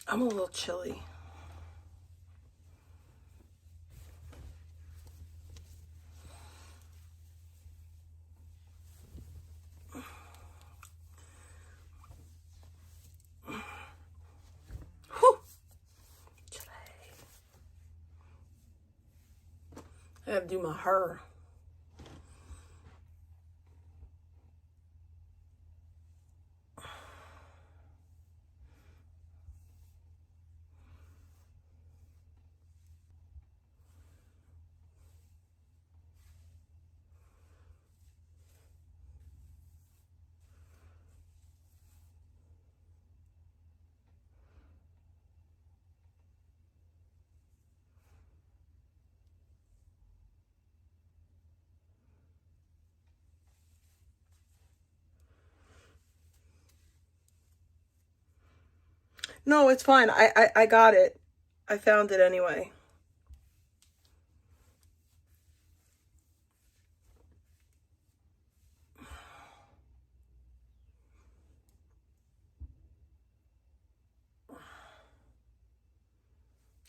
I'm a little chilly. Whew. I have to do my hair. No, it's fine. I got it. I found it anyway.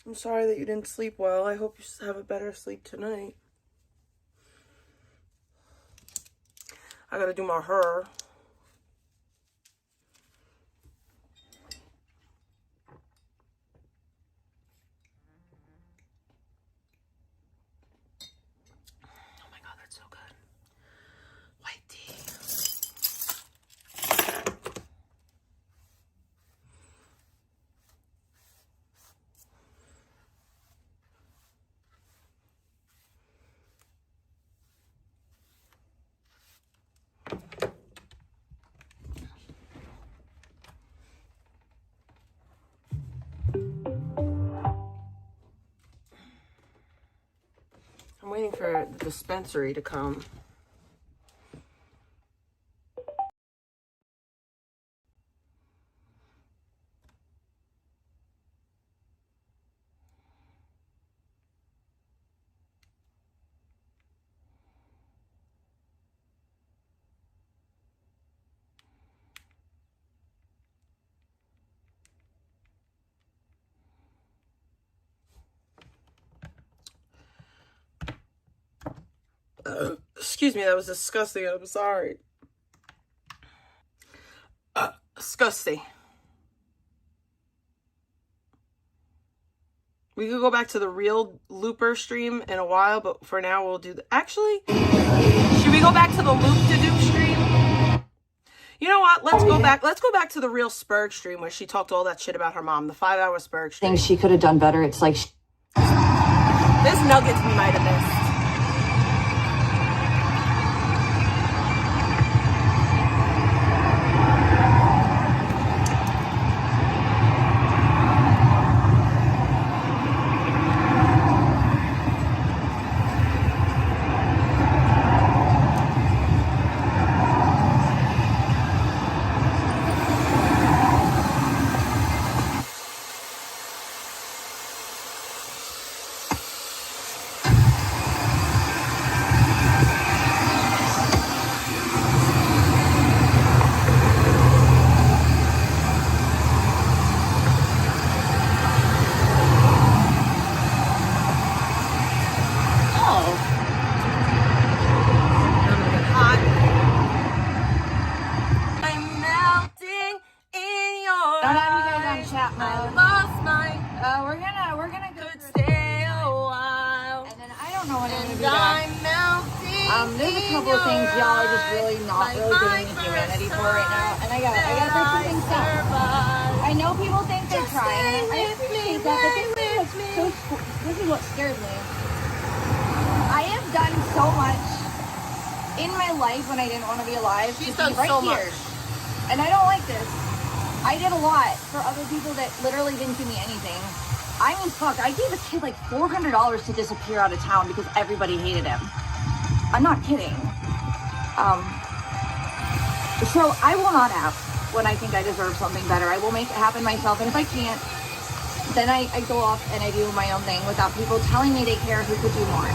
I'm sorry that you didn't sleep well. I hope you have a better sleep tonight. I gotta do my hair. Oh my God, that's so good. White tea. I'm waiting for the dispensary to come. Excuse me, that was disgusting. I'm sorry. Disgusting. We could go back to the real looper stream in a while, but for now we'll do the... Actually, should we go back to the loop-de-doop stream? You know what? Let's go back. Let's go back to the real Spurg stream where she talked all that shit about her mom. The 5-hour Spurg stream. Things she could have done better. It's like... There's nuggets we might have missed. There's a couple of things y'all are just really not really giving me humanity for right now, and I gotta break some things down. I know people think they're trying, and I appreciate that, but this is what scared me. I have done so much in my life when I didn't want to be alive. She's done right so here, and I don't like this. I did a lot for other people that literally didn't do me anything. I mean, fuck, I gave a kid like $400 to disappear out of town because everybody hated him. I'm not kidding. So I will not ask when I think I deserve something better. I will make it happen myself, and if I can't, then I go off and I do my own thing without people telling me they care who could do more.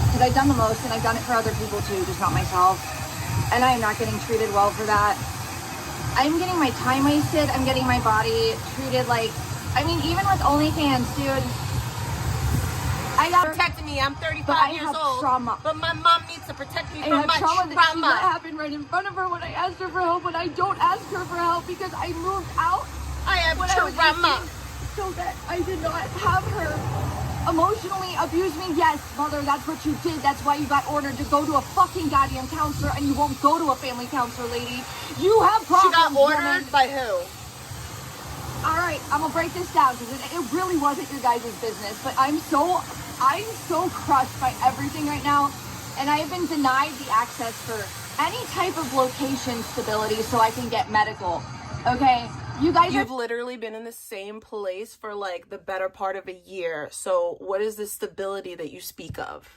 Because I've done the most, and I've done it for other people too, just not myself. And I am not getting treated well for that. I'm getting my time wasted. I'm getting my body treated like I mean, even with OnlyFans, dude, I got protecting me. I'm 35 but I years have old. Trauma. But my mom needs to protect me I from have my trauma that trauma. happened right in front of her when I asked her for help, when I don't ask her for help because I moved out. I have when I was trauma. 18, so that I did not have her emotionally abuse me. Yes, mother, that's what you did. That's why you got ordered to go to a fucking goddamn counselor, and you won't go to a family counselor, lady. You have problems. She got ordered woman. by who? All right, I'm gonna break this down because it really wasn't your guys' business. But I'm so crushed by everything right now, and I have been denied the access for any type of location stability so I can get medical. Okay, you guys. You've literally been in the same place for like the better part of a year. So what is the stability that you speak of?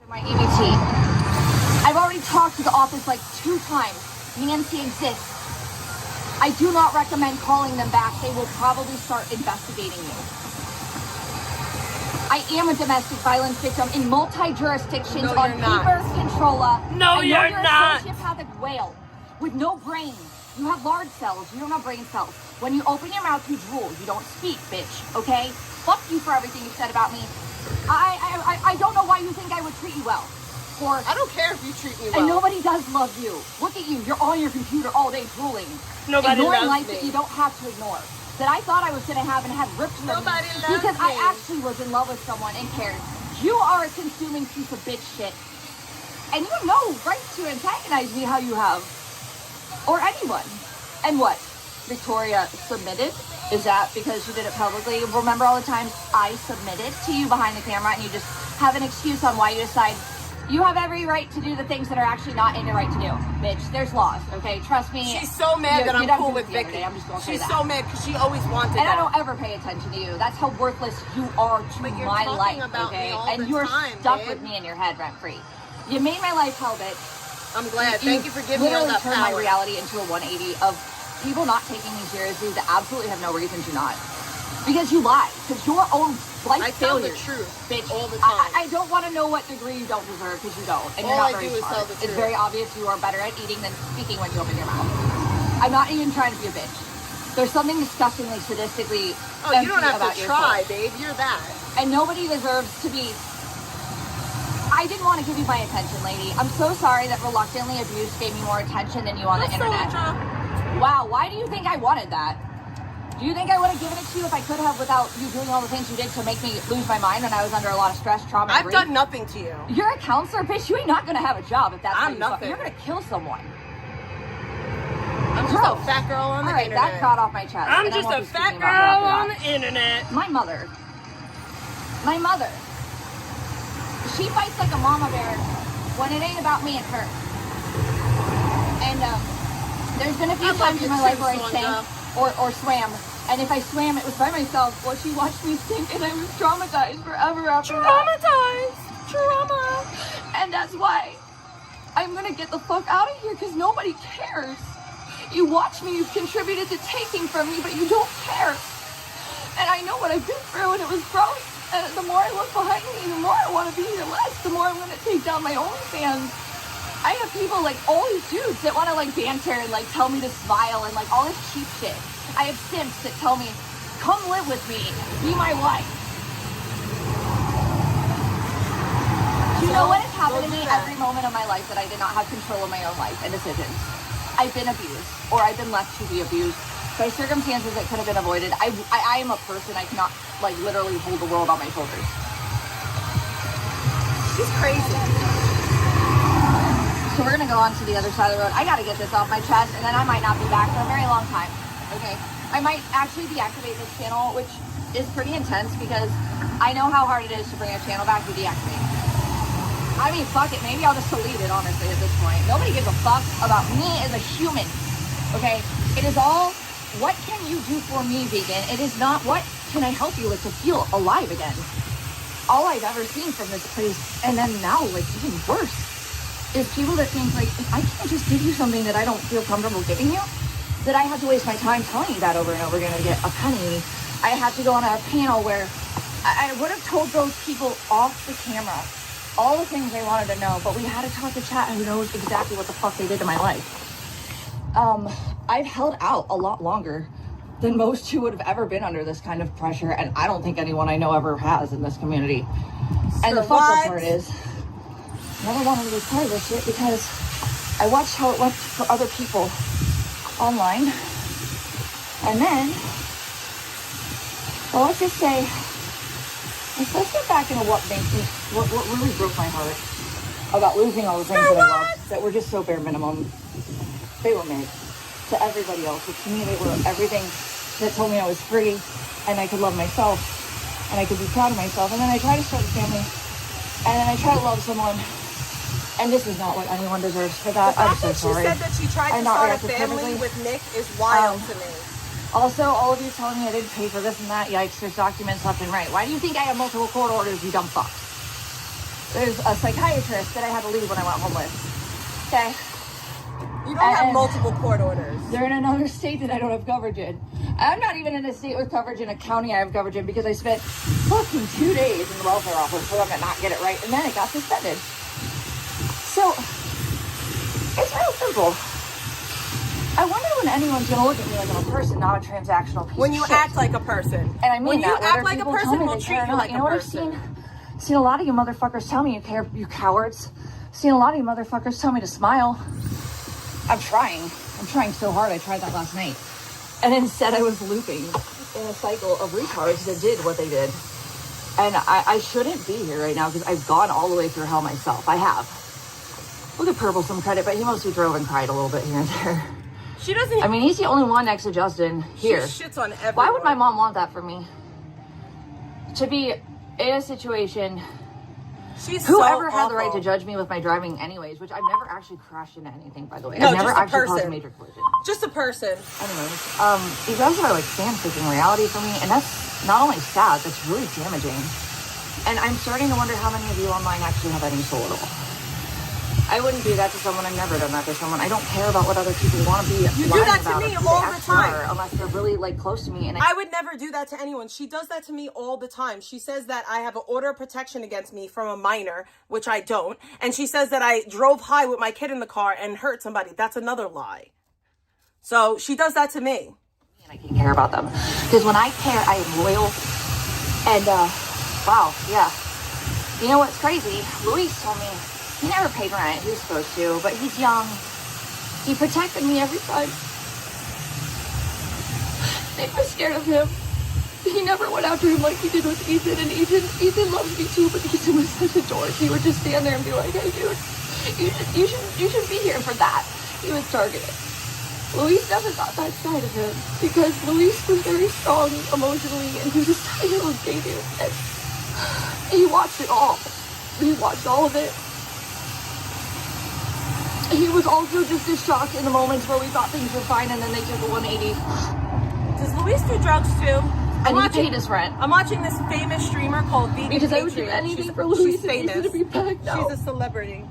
My EBT. I've already talked to the office like 2 times. Nancy exists. I do not recommend calling them back. They will probably start investigating you. I am a domestic violence victim in multi-jurisdictions No, on you're not. paper, controlla. No, I know you're you're not. a sociopathic whale with no brain. You have large cells. You don't have brain cells. When you open your mouth, you drool. You don't speak, bitch. Okay? Fuck you for everything you said about me. I don't know why you think I would treat you well. Or I don't care if you treat me well. and nobody does love you. Look at you. You're on your computer all day drooling. Nobody ignoring loves life me. that you don't have to ignore. That I thought I was going to have and had ripped from Nobody me. loves Because me. I actually was in love with someone and cared. You are a consuming piece of bitch shit. And you have no right to antagonize me how you have. Or anyone. And what? Victoria submitted? Is that because you did it publicly? Remember all the times I submitted to you behind the camera and you just have an excuse on why you decide you have every right to do the things that are actually not in your right to do. Bitch, there's laws, okay? Trust me. She's so mad that I'm cool with the other Vicky. day. I'm just gonna say She's that. so mad because she always wanted And that. I don't ever pay attention to you. That's how worthless you are to But you're my talking life, about okay? me all And the you're time, stuck babe. with me in your head rent free. You made my life hell, bitch. I'm glad. Thank you for giving me all literally that turned power. my reality into a 180 of people not taking me seriously that absolutely have no reason to not. Because you lie. Because your own life I tell the failures, truth, bitch. all the time. I don't want to know what degree you don't deserve because you don't. And All you're not I very do is smart. tell the It's truth. very obvious you are better at eating than speaking when you open your mouth. I'm not even trying to be a bitch. There's something disgustingly, sadistically Oh, you empty don't have about to your try, soul. babe. You're that. And nobody deserves to be. I didn't want to give you my attention, lady. I'm so sorry that reluctantly abuse gave me more attention than you on the internet. Wow, why do you think I wanted that? Do you think I would have given it to you if I could have without you doing all the things you did to make me lose my mind when I was under a lot of stress, trauma, and I've grief? done nothing to you. You're a counselor, bitch. You ain't not gonna have a job if that's how I'm you nothing. You're gonna kill someone. I'm just a fat girl on the All right, internet. that got off my chest. I'm and I just won't a be fat speaking about her girl after on that. the internet. My mother, she fights like a mama bear when it ain't about me and her. And there's been a few I love times in you my too, life where I Sonja. sank or swam. And if I swam, it was by myself. Well, she watched me sink, and I was traumatized forever after that. Trauma. And that's why I'm gonna get the fuck out of here, because nobody cares. You watch me, you've contributed to taking from me, but you don't care. And I know what I've been through, and it was gross. And the more I look behind me, the more I want to be here less, the more I'm gonna take down my OnlyFans. I have people like all these dudes that want to like banter and like tell me to smile and like all this cheap shit. I have simps that tell me, come live with me, be my wife. Do you know what has happened to me every moment of my life that I did not have control of my own life and decisions? I've been abused, or I've been left to be abused by circumstances that could have been avoided. I am a person, I cannot like literally hold the world on my shoulders. She's crazy. So we're gonna go on to the other side of the road. I gotta get this off my chest, and then I might not be back for a very long time. Okay, I might actually deactivate this channel, which is pretty intense because I know how hard it is to bring a channel back to deactivate. I mean, fuck it. Maybe I'll just delete it, honestly, at this point. Nobody gives a fuck about me as a human. Okay, it is all, what can you do for me, vegan? It is not, what can I help you with to feel alive again? All I've ever seen from this place, and then now, like, even worse, is people that think, like, if I can't just give you something that I don't feel comfortable giving you, that I have to waste my time telling you that over and over again to get a penny. I had to go on a panel where I would have told those people off the camera all the things they wanted to know, but we had to talk to chat who knows exactly what the fuck they did to my life. I've held out a lot longer than most who would have ever been under this kind of pressure, and I don't think anyone I know ever has in this community. And the fucked up part is, I never wanted to be part of this shit because I watched how it went for other people online, and then, well, let's just say, let's get back into what really broke my heart about losing all the things that I loved that were just so bare minimum. They were made to everybody else, but to me they were everything that told me I was free and I could love myself and I could be proud of myself. And then I try to start a family, and then I try to love someone, and this is not what anyone deserves for that. I'm so sorry. The fact that she said that she tried to start a family with Nick is wild to me. Also, all of you telling me I didn't pay for this and that, yikes, there's documents left and right. Why do you think I have multiple court orders, you dumb fuck? There's a psychiatrist that I had to leave when I went homeless. Okay? You don't have multiple court orders. They're in another state that I don't have coverage in. I'm not even in a state with coverage in a county I have coverage in because I spent fucking 2 days in the welfare office for them to not get it right, and then it got suspended. So, it's real simple. I wonder when anyone's gonna look at me like I'm a person, not a transactional piece When you of shit. act like a person. And I mean when that. you act like a person, we'll treat you like you know a what person. I've seen a lot of you motherfuckers tell me you cowards. I've seen a lot of you motherfuckers tell me to smile. I'm trying so hard. I tried that last night. And instead I was looping in a cycle of retards that did what they did. And I shouldn't be here right now because I've gone all the way through hell myself. I have. We'll give Purple some credit, but he mostly drove and cried a little bit here and there. She doesn't. I mean, he's the only one next to Justin here. She shits on everyone. Why would my mom want that for me? To be in a situation. Whoever had the right to judge me with my driving anyways, which I've never actually crashed into anything, by the way. No, I've never just a actually caused a person. major collision. Just a person. Anyways, you guys are like fan-fiction reality for me, and that's not only sad, that's really damaging. And I'm starting to wonder how many of you online actually have any soul at all. I wouldn't do that to someone. I've never done that to someone. I don't care about what other people want to be. You do that to me all the time. Unless they're really like close to me. And I would never do that to anyone. She does that to me all the time. She says that I have an order of protection against me from a minor, which I don't. And she says that I drove high with my kid in the car and hurt somebody. That's another lie. So she does that to me. And I can care about them. Because when I care, I am loyal. And, wow, yeah. You know what's crazy? Luis told me he never paid rent. He was supposed to, but he's young. He protected me every time. They were scared of him. He never went after him like he did with Ethan, and Ethan loves me too, but Ethan was such a dork. He would just stand there and be like, hey dude, you should be here for that. He was targeted. Luis never got that side of him because Luis was very strong emotionally, and he was just trying to gay dude. And he watched it all. He watched all of it. He was also just as shocked in the moments where we thought things were fine, and then they took a 180. Does Luis do drugs too? And he paid his rent. I'm watching this famous streamer called Vegan Because I would do Patriot. anything for Luis She's and Ethan famous. to be back now. She's a celebrity.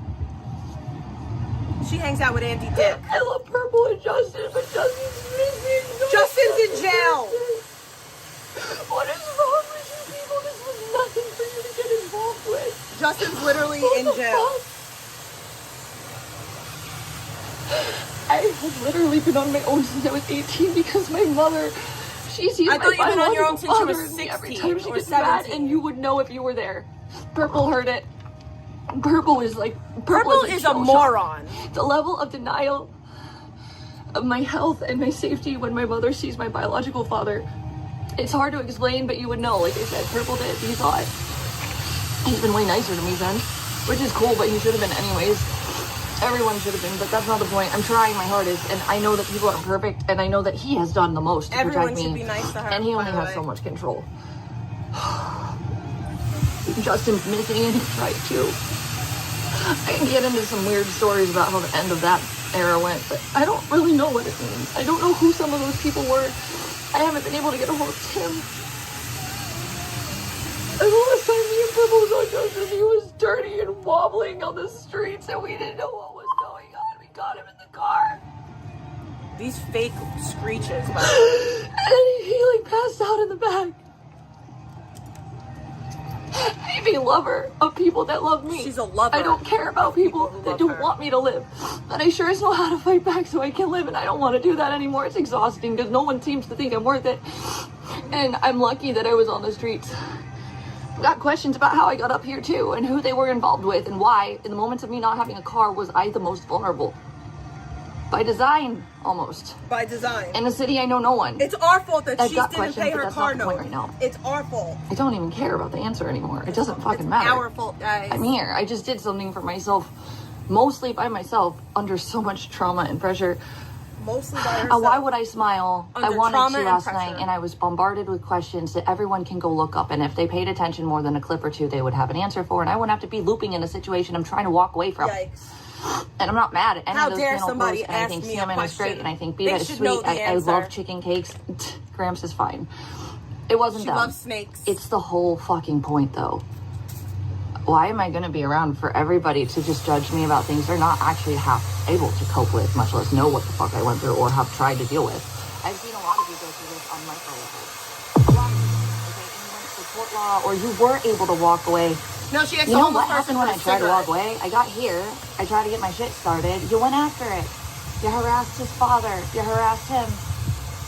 She hangs out with Andy Dick. I love Purple and Justin, but Justin's missing. Justin's in jail. What is wrong with you people? This was nothing for you to get involved with. Justin's literally in jail. I have literally been on my own since I was 18 because my mother, she sees I my thought you've been on your own since you were father in me every 16 time she or gets mad, 17. and you would know if you were there. Purple heard it. Purple is like Purple is a moron. The level of denial of my health and my safety when my mother sees my biological father, it's hard to explain, but you would know. Like I said, Purple did. He thought he's been way nicer to me then, which is cool, but he should have been anyways. Everyone should have been, but that's not the point. I'm trying my hardest, and I know that people aren't perfect, and I know that he has done the most to Everyone protect me. should be nice to her, and he only by the has way. so much control. Justin's missing, and he's right too. I can get into some weird stories about how the end of that era went, but I don't really know what it means. I don't know who some of those people were. I haven't been able to get a hold of Tim. And the last time me and Purple saw Justin, he was dirty and wobbling on the streets, and we didn't know what was going on. We got him in the car. These fake screeches. By the way. And he like passed out in the back. He a lover of people that love me. She's a lover. I don't care about people that don't want me to live. And I sure as know how to fight back so I can live, and I don't want to do that anymore. It's exhausting because no one seems to think I'm worth it. And I'm lucky that I was on the streets. Got questions about how I got up here too, and who they were involved with, and why in the moments of me not having a car was I the most vulnerable. By design, almost. By design. In a city I know no one. It's our fault that she didn't questions, pay but her that's car not the point note. right now. It's our fault. I don't even care about the answer anymore. It doesn't fucking It's matter. our fault, guys. I'm here. I just did something for myself, mostly by myself, under so much trauma and pressure. Mostly by herself. Why would I smile? I Under wanted trauma to and last pressure. night, and I was bombarded with questions that everyone can go look up, and if they paid attention more than a clip or two, they would have an answer for, and I wouldn't have to be looping in a situation I'm trying to walk away from. Yikes. And I'm not mad at any How of those dare panel somebody posts, and I ask think me a salmon is great, question. and I think They beef is should sweet. know the I answer. love chicken cakes. Gramps is fine. It wasn't She them. loves snakes. It's the whole fucking point, though. Why am I going to be around for everybody to just judge me about things they're not actually half able to cope with, much less know what the fuck I went through or have tried to deal with? I've seen a lot of you go through this on micro levels. A lot of you, okay, and you went to court law, or you were able to walk away. No, she asked You a know homeless what person happened when for I a tried to walk cigarette. away? I got here. I tried to get my shit started. You went after it. You harassed his father. You harassed him.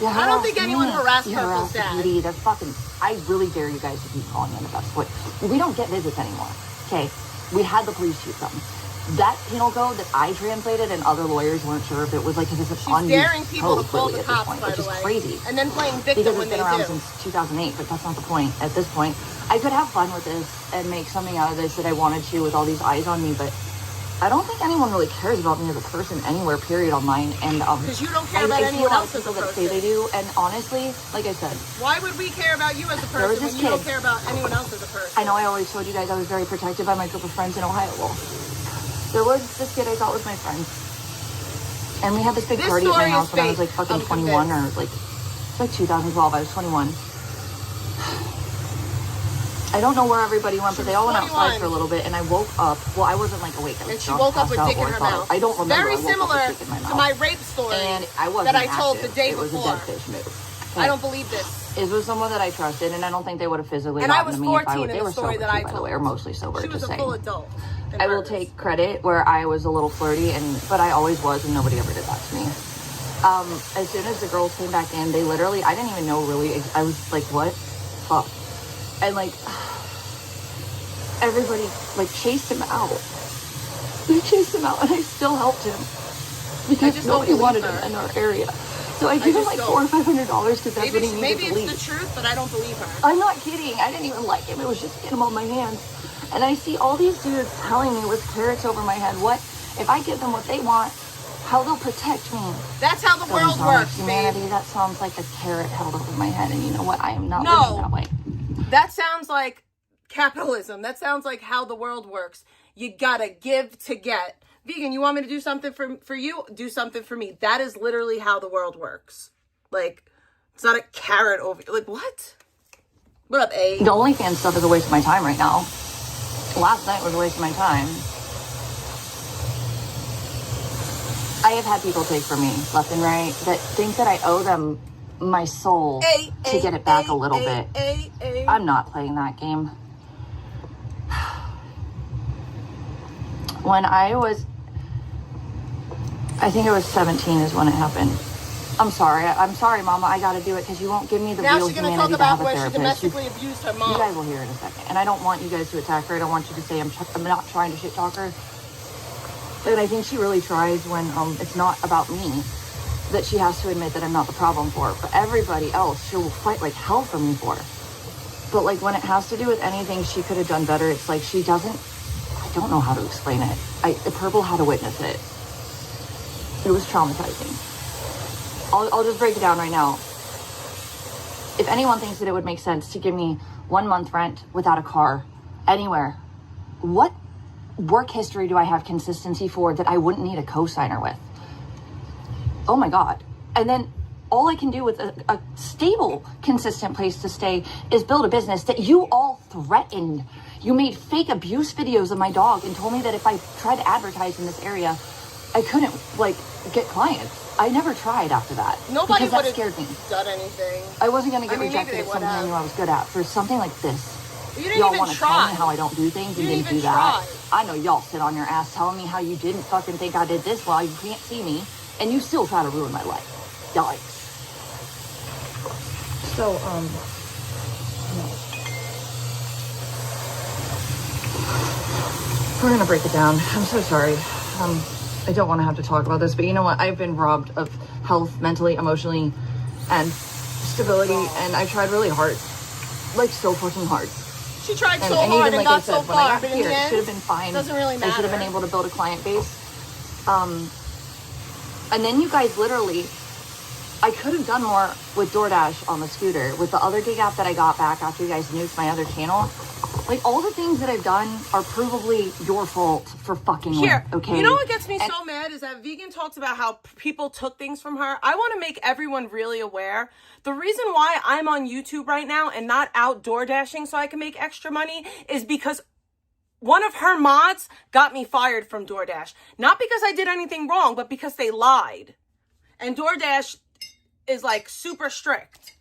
You harassed I don't think anyone me. harassed You Purple's harassed the dad. PD. They're fucking... I really dare you guys to keep calling in the best foot. We don't get visits anymore. Okay? We had the police chief come. That penal code that I translated and other lawyers weren't sure if it was like, because it's an She's daring unused people to code call really the at this cops, point, by which the is way. crazy. And then playing victim Because when it's they been around do. since 2008, but that's not the point. At this point, I could have fun with this and make something out of this that I wanted to with all these eyes on me, but I don't think anyone really cares about me as a person anywhere, period, online. And Because you don't care about I see anyone a lot else of as a people that say person. they do, and honestly, like I said, Why would we care about you as a There was person when this you don't kid. care about anyone else as a person? I know I always told you guys I was very protected by my group of friends in Ohio. Well, there was this kid I thought was my friend, and we had this big This party at my story is house when I was fake. like fucking I'm 21 or convinced. like 2012. I was 21. I don't know where everybody went, She but they was all went outside 21. for a little bit, and I woke up. Well, I wasn't like awake. I was And she drunk, woke up passed with out, dick in or I her thought- mouth. I don't remember. Very I woke up similar with dick in my to mouth. my rape story And I wasn't that I told active. the day It was before. a dead fish move. I don't believe this. It was someone that I trusted, and I don't think they would have physically And I gotten was to me if I 14 would. in They the were story sober that I too, by the way, told. or mostly sober. She was just a saying. full adult. and I will murderous. take credit where I was a little flirty, but I always was, and nobody ever did that to me. As soon as the girls came back in, they literally, I didn't even know really, I was like, what? Fuck. And like, everybody like chased him out. They chased him out, and I still helped him because just don't nobody believe wanted her. him in our area. So I gave him just like $400 don't. or $500 because that's what he needed Maybe to it's leave. the truth, but I don't believe her. I'm not kidding. I didn't even like him. It was just get him on my hands. And I see all these dudes telling me with carrots over my head, what if I give them what they want, how they'll protect me. That's how the Doesn't world sound like works, humanity. babe. That sounds like a carrot held over my head. And you know what? I am not No. living that way. That sounds like capitalism. That sounds like how the world works. You gotta give to get. Vegan, you want me to do something for you? Do something for me. That is literally how the world works. Like, it's not a carrot over. Like, what? What up, A? The OnlyFans stuff is a waste of my time right now. Last night was a waste of my time. I have had people take from me left and right that think that I owe them my soul to get it back a little bit. I'm not playing that game. When I think it was 17 is when it happened. I'm sorry, Mama. I gotta do it because you won't give me the Now real she's gonna humanity talk to have about a where she therapist. domestically abused her You mom. guys will hear in a second. And I don't want you guys to attack her. I don't want you to say I'm not trying to shit talk her. But I think she really tries when it's not about me, that she has to admit that I'm not the problem for. But everybody else, she will fight like hell for me for. But like when it has to do with anything she could have done better, it's like she doesn't, I don't know how to explain it. Purple had to witness it. It was traumatizing. I'll just break it down right now. If anyone thinks that it would make sense to give me 1 month rent without a car anywhere, what work history do I have consistency for that I wouldn't need a co-signer with? Oh my God. And then all I can do with a stable, consistent place to stay is build a business that you all threatened. You made fake abuse videos of my dog and told me that if I tried to advertise in this area, I couldn't like get clients. I never tried after that. Nobody because that would scared me. have done anything. I wasn't going to get maybe rejected they at something would I have. knew I was good at for something like this. You didn't y'all even want to tell try. me how I don't do things and You didn't didn't do even that. try. I know y'all sit on your ass telling me how you didn't fucking think I did this while you can't see me, and you still try to ruin my life. Yikes. So, we're gonna break it down. I'm so sorry. I don't want to have to talk about this, but you know what? I've been robbed of health, mentally, emotionally, and stability, and I tried really hard. Like, so fucking hard. She tried so and hard even and like I got said, so when I far, got but in here, the it end, should have been fine. doesn't really I should have been matter. able to build a client base. And then you guys literally, I could have done more with DoorDash on the scooter, with the other gig app that I got back after you guys nuked my other channel. Like, all the things that I've done are provably your fault for fucking Here, okay? you know what gets me so mad is that Vegan talks about how people took things from her. I want to make everyone really aware. The reason why I'm on YouTube right now and not out door dashing so I can make extra money is because one of her mods got me fired from DoorDash. Not because I did anything wrong, but because they lied. And DoorDash is like super strict.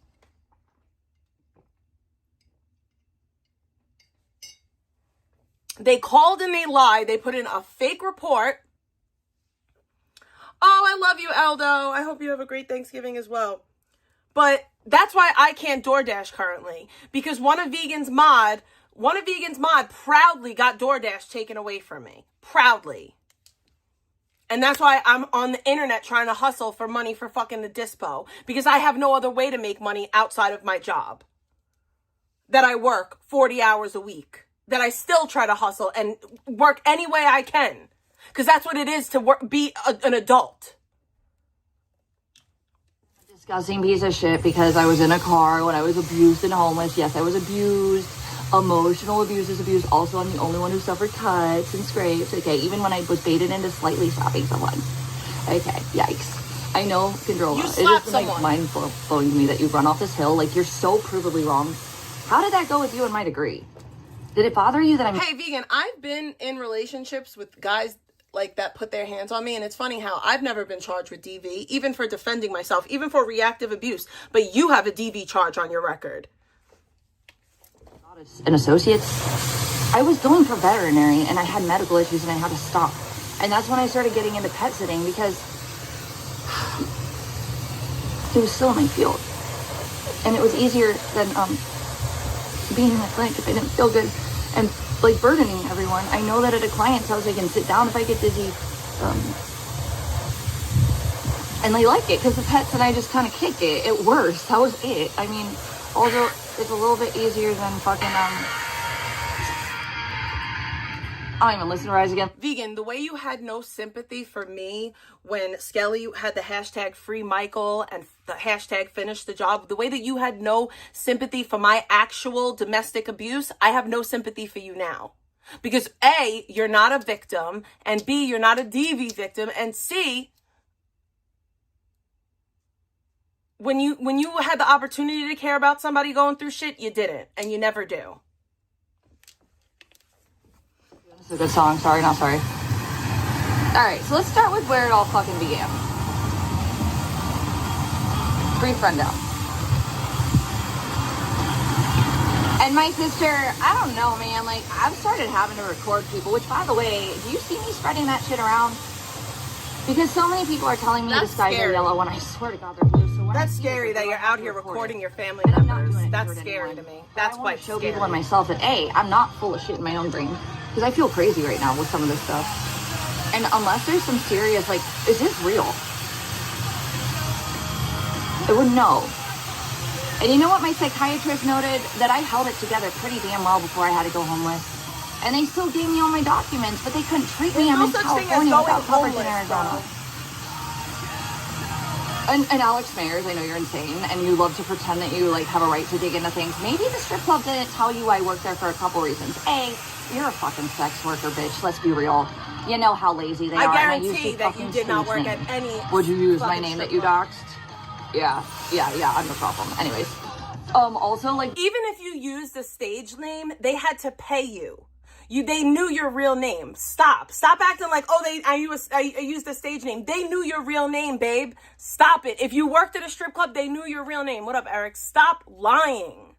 They called and they lied. They put in a fake report. Oh, I love you, Aldo. I hope you have a great Thanksgiving as well. But that's why I can't DoorDash currently. Because one of Vegan's mod proudly got DoorDash taken away from me. Proudly. And that's why I'm on the internet trying to hustle for money for fucking the dispo. Because I have no other way to make money outside of my job. That I work 40 hours a week. That I still try to hustle and work any way I can. Because that's what it is to be an adult. Disgusting piece of shit because I was in a car when I was abused and homeless. Yes, I was abused. Emotional abuse is abuse. Also, I'm the only one who suffered cuts and scrapes. Okay, even when I was baited into slightly slapping someone. Okay, yikes. I know, Controlla. You It's slapped just like someone. mind blowing to me that you run off this hill. Like, you're so provably wrong. How did that go with you and my degree? Did it bother you that I'm... Hey, Vegan, I've been in relationships with guys like that put their hands on me, and it's funny how I've never been charged with DV, even for defending myself, even for reactive abuse, but you have a DV charge on your record. An associate's. I was going for veterinary, and I had medical issues, and I had to stop. And that's when I started getting into pet sitting, because it was still in my field. And it was easier than being in the clinic if I didn't feel good. And like burdening everyone. I know that at a client's house I can sit down if I get dizzy. And they like it because the pets and I just kind of kick it. It works. That was it. I mean, although it's a little bit easier than fucking I don't even listen to Rise again. Vegan, the way you had no sympathy for me when Skelly had the hashtag free Michael and the hashtag finish the job, the way that you had no sympathy for my actual domestic abuse, I have no sympathy for you now. Because A, you're not a victim, and B, you're not a DV victim, and C, when you had the opportunity to care about somebody going through shit, you didn't, and you never do. This is a good song. Sorry, not sorry. Alright, so let's start with where it all fucking began. Brief rundown. And my sister, I don't know, man, like, I've started having to record people, which, by the way, do you see me spreading that shit around? Because so many people are telling me the skies are yellow, and I swear to God they're blue. So that's scary that you're out here recording your family and I'm not members. doing it That's for scary anyone. to me. But That's I want quite to show scary. people and myself that, A, I'm not full of shit in my own brain. Because I feel crazy right now with some of this stuff. And unless there's some serious, like, is this real? I wouldn't know. And you know what my psychiatrist noted? That I held it together pretty damn well before I had to go homeless. And they still gave me all my documents, but they couldn't treat me. There's I'm no in such thing as California going without coverage in homeless, Arizona. And Alex Mayers, I know you're insane, and you love to pretend that you like have a right to dig into things. Maybe the strip club didn't tell you I worked there for a couple reasons. A, you're a fucking sex worker, bitch. Let's be real. You know how lazy they are. I guarantee that you did not work at any. Would you use my fucking name that strip you club. doxed? Yeah, I'm the problem. Anyways, also like Even if you used the stage name, they had to pay you. They knew your real name. Stop acting like, oh, I used the stage name. They knew your real name, babe. Stop it. If you worked at a strip club, they knew your real name. What up, Eric? Stop lying.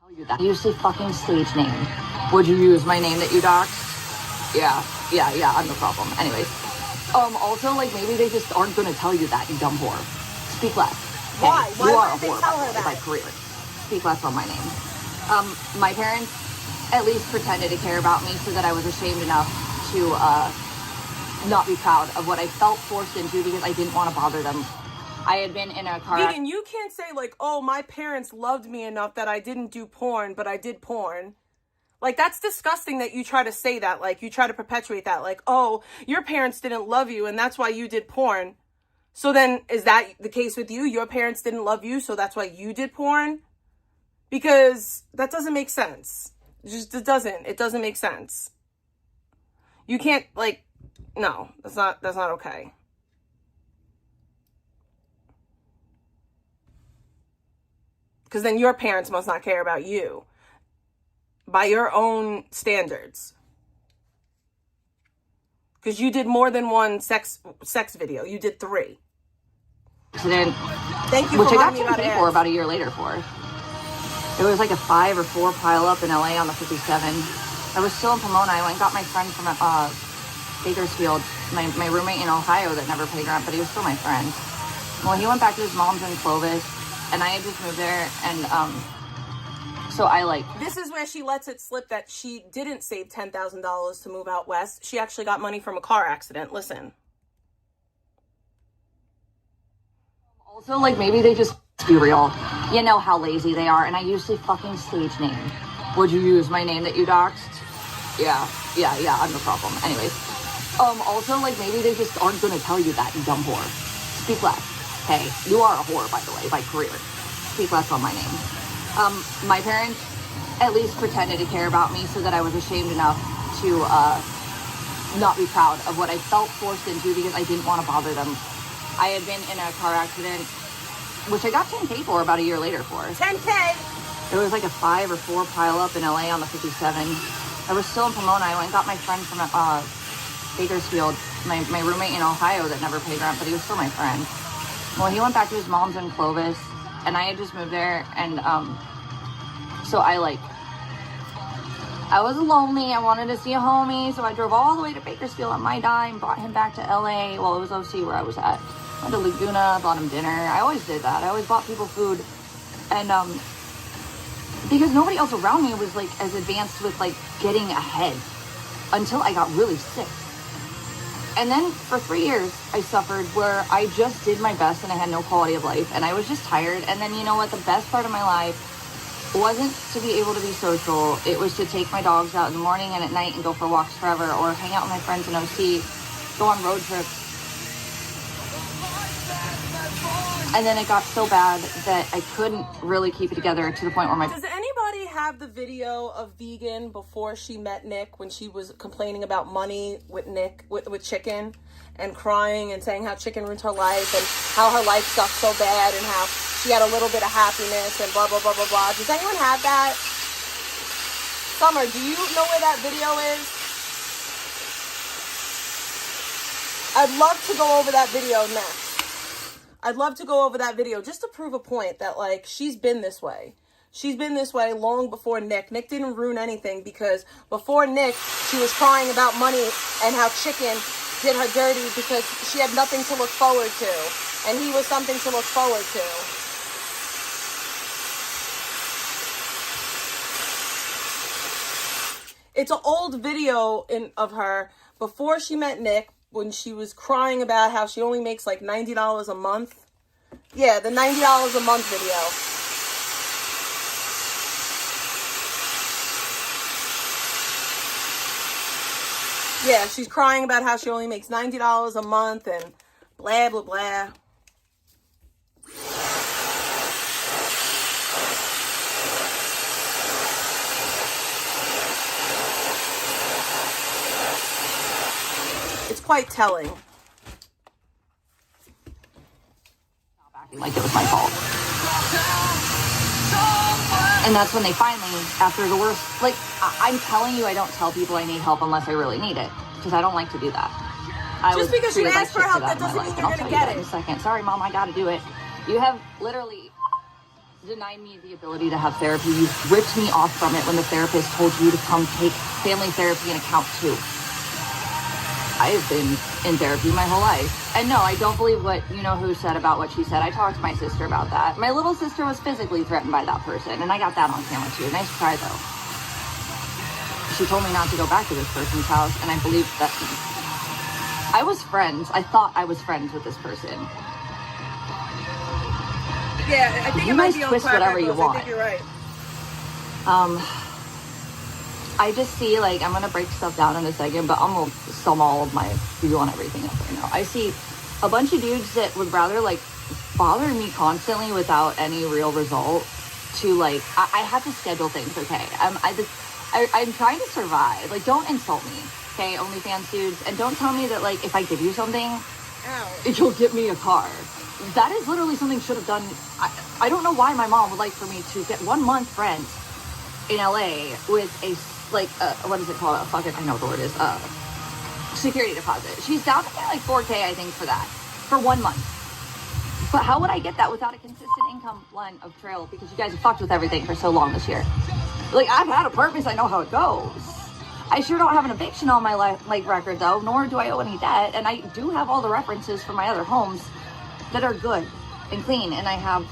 I used a fucking stage name. Would you use my name that you doxed? Yeah, I'm the problem. Anyways, also, like, maybe they just aren't gonna tell you that, you dumb whore. Speak less. Hey, Why? Why you are a wouldn't they whore, tell by her the way, by that? career. Speak less on my name. My parents at least pretended to care about me so that I was ashamed enough to, not be proud of what I felt forced into because I didn't want to bother them. I had been in a car Vegan, you can't say like, oh, my parents loved me enough that I didn't do porn, but I did porn. Like, that's disgusting that you try to say that. Like, you try to perpetuate that. Like, oh, your parents didn't love you and that's why you did porn. So then, is that the case with you? Your parents didn't love you, so that's why you did porn? Because that doesn't make sense. It doesn't make sense. You can't, like, no, that's not okay. Because then your parents must not care about you by your own standards. Because you did more than one sex video. You did 3. accident, Thank you which for I got reminding me about 10K ads. for about a year later for. It was like a 5 or 4 pile up in LA on the 57. I was still in Pomona. I went and got my friend from Bakersfield, my roommate in Ohio that never paid rent, but he was still my friend. Well, he went back to his mom's in Clovis, and I had just moved there, and so I like... This is where she lets it slip that she didn't save $10,000 to move out west. She actually got money from a car accident. Listen. Also, like, maybe they just be real. You know how lazy they are, and I used a fucking stage name. Would you use my name that you doxed? Yeah, I'm the problem. Anyways, also, like, maybe they just aren't gonna tell you that, you dumb whore. Speak less. Hey, you are a whore, by the way, by career. Speak less on my name. My parents at least pretended to care about me so that I was ashamed enough to not be proud of what I felt forced into because I didn't want to bother them. I had been in a car accident, which I got 10K for about a year later for. 10K? It was like a 5 or 4 pile up in LA on the 57. I was still in Pomona. I went and got my friend from Bakersfield, my roommate in Ohio that never paid rent, but he was still my friend. Well, he went back to his mom's in Clovis, and I had just moved there, and so I was lonely. I wanted to see a homie, so I drove all the way to Bakersfield on my dime, brought him back to LA. Well, it was OC where I was at. Went to Laguna, bought him dinner. I always did that. I always bought people food, and because nobody else around me was like as advanced with like getting ahead until I got really sick. And then for 3 years, I suffered where I just did my best and I had no quality of life and I was just tired. And then, you know what? The best part of my life wasn't to be able to be social. It was to take my dogs out in the morning and at night and go for walks forever or hang out with my friends in OC, go on road trips. And then it got so bad that I couldn't really keep it together to the point where my... Does anybody have the video of Vegan before she met Nick when she was complaining about money with Nick, with Chicken, and crying and saying how Chicken ruined her life and how her life sucked so bad and how she had a little bit of happiness and blah, blah, blah, blah, blah. Does anyone have that? Summer, do you know where that video is? I'd love to go over that video next. I'd love to go over that video just to prove a point that, like, she's been this way. She's been this way long before Nick. Nick didn't ruin anything because before Nick, she was crying about money and how Chicken did her dirty because she had nothing to look forward to. And he was something to look forward to. It's an old video of her before she met Nick, when she was crying about how she only makes like $90 a month. Yeah, the $90 a month video. Yeah, she's crying about how she only makes $90 a month and blah, blah, blah. It's quite telling. Acting like it was my fault. And that's when they finally, after the worst, like, I'm telling you, I don't tell people I need help unless I really need it. Because I don't like to do that. Just because you ask for help, that doesn't mean you're going to get it. In a second. Sorry, Mom, I got to do it. You have literally denied me the ability to have therapy. You ripped me off from it when the therapist told you to come take family therapy in account too. I have been in therapy my whole life. And no, I don't believe what you-know-who said about what she said. I talked to my sister about that. My little sister was physically threatened by that person, and I got that on camera too. Nice try, though. She told me not to go back to this person's house, and I believed that I was friends. I thought I was friends with this person. Yeah, I think you it might guys be on twist Clap whatever Echoes. you want. I think you're right. I just see, like, I'm gonna break stuff down in a second, but I'm gonna sum all of my view on everything up right now. I see a bunch of dudes that would rather, like, bother me constantly without any real result to, like, I have to schedule things, okay? I'm trying to survive. Like, don't insult me, okay, OnlyFans dudes, and don't tell me that, like, if I give you something, you'll get me a car. That is literally something should have done. I don't know why my mom would like for me to get 1 month rent in LA with a, like, what is it called? I know what the word is. Security deposit. She's down to pay like $4K, I think, for that. For 1 month. But how would I get that without a consistent income line of trail? Because you guys have fucked with everything for so long this year. Like, I've had apartments, I know how it goes. I sure don't have an eviction on my record, though, nor do I owe any debt. And I do have all the references for my other homes that are good and clean. And I have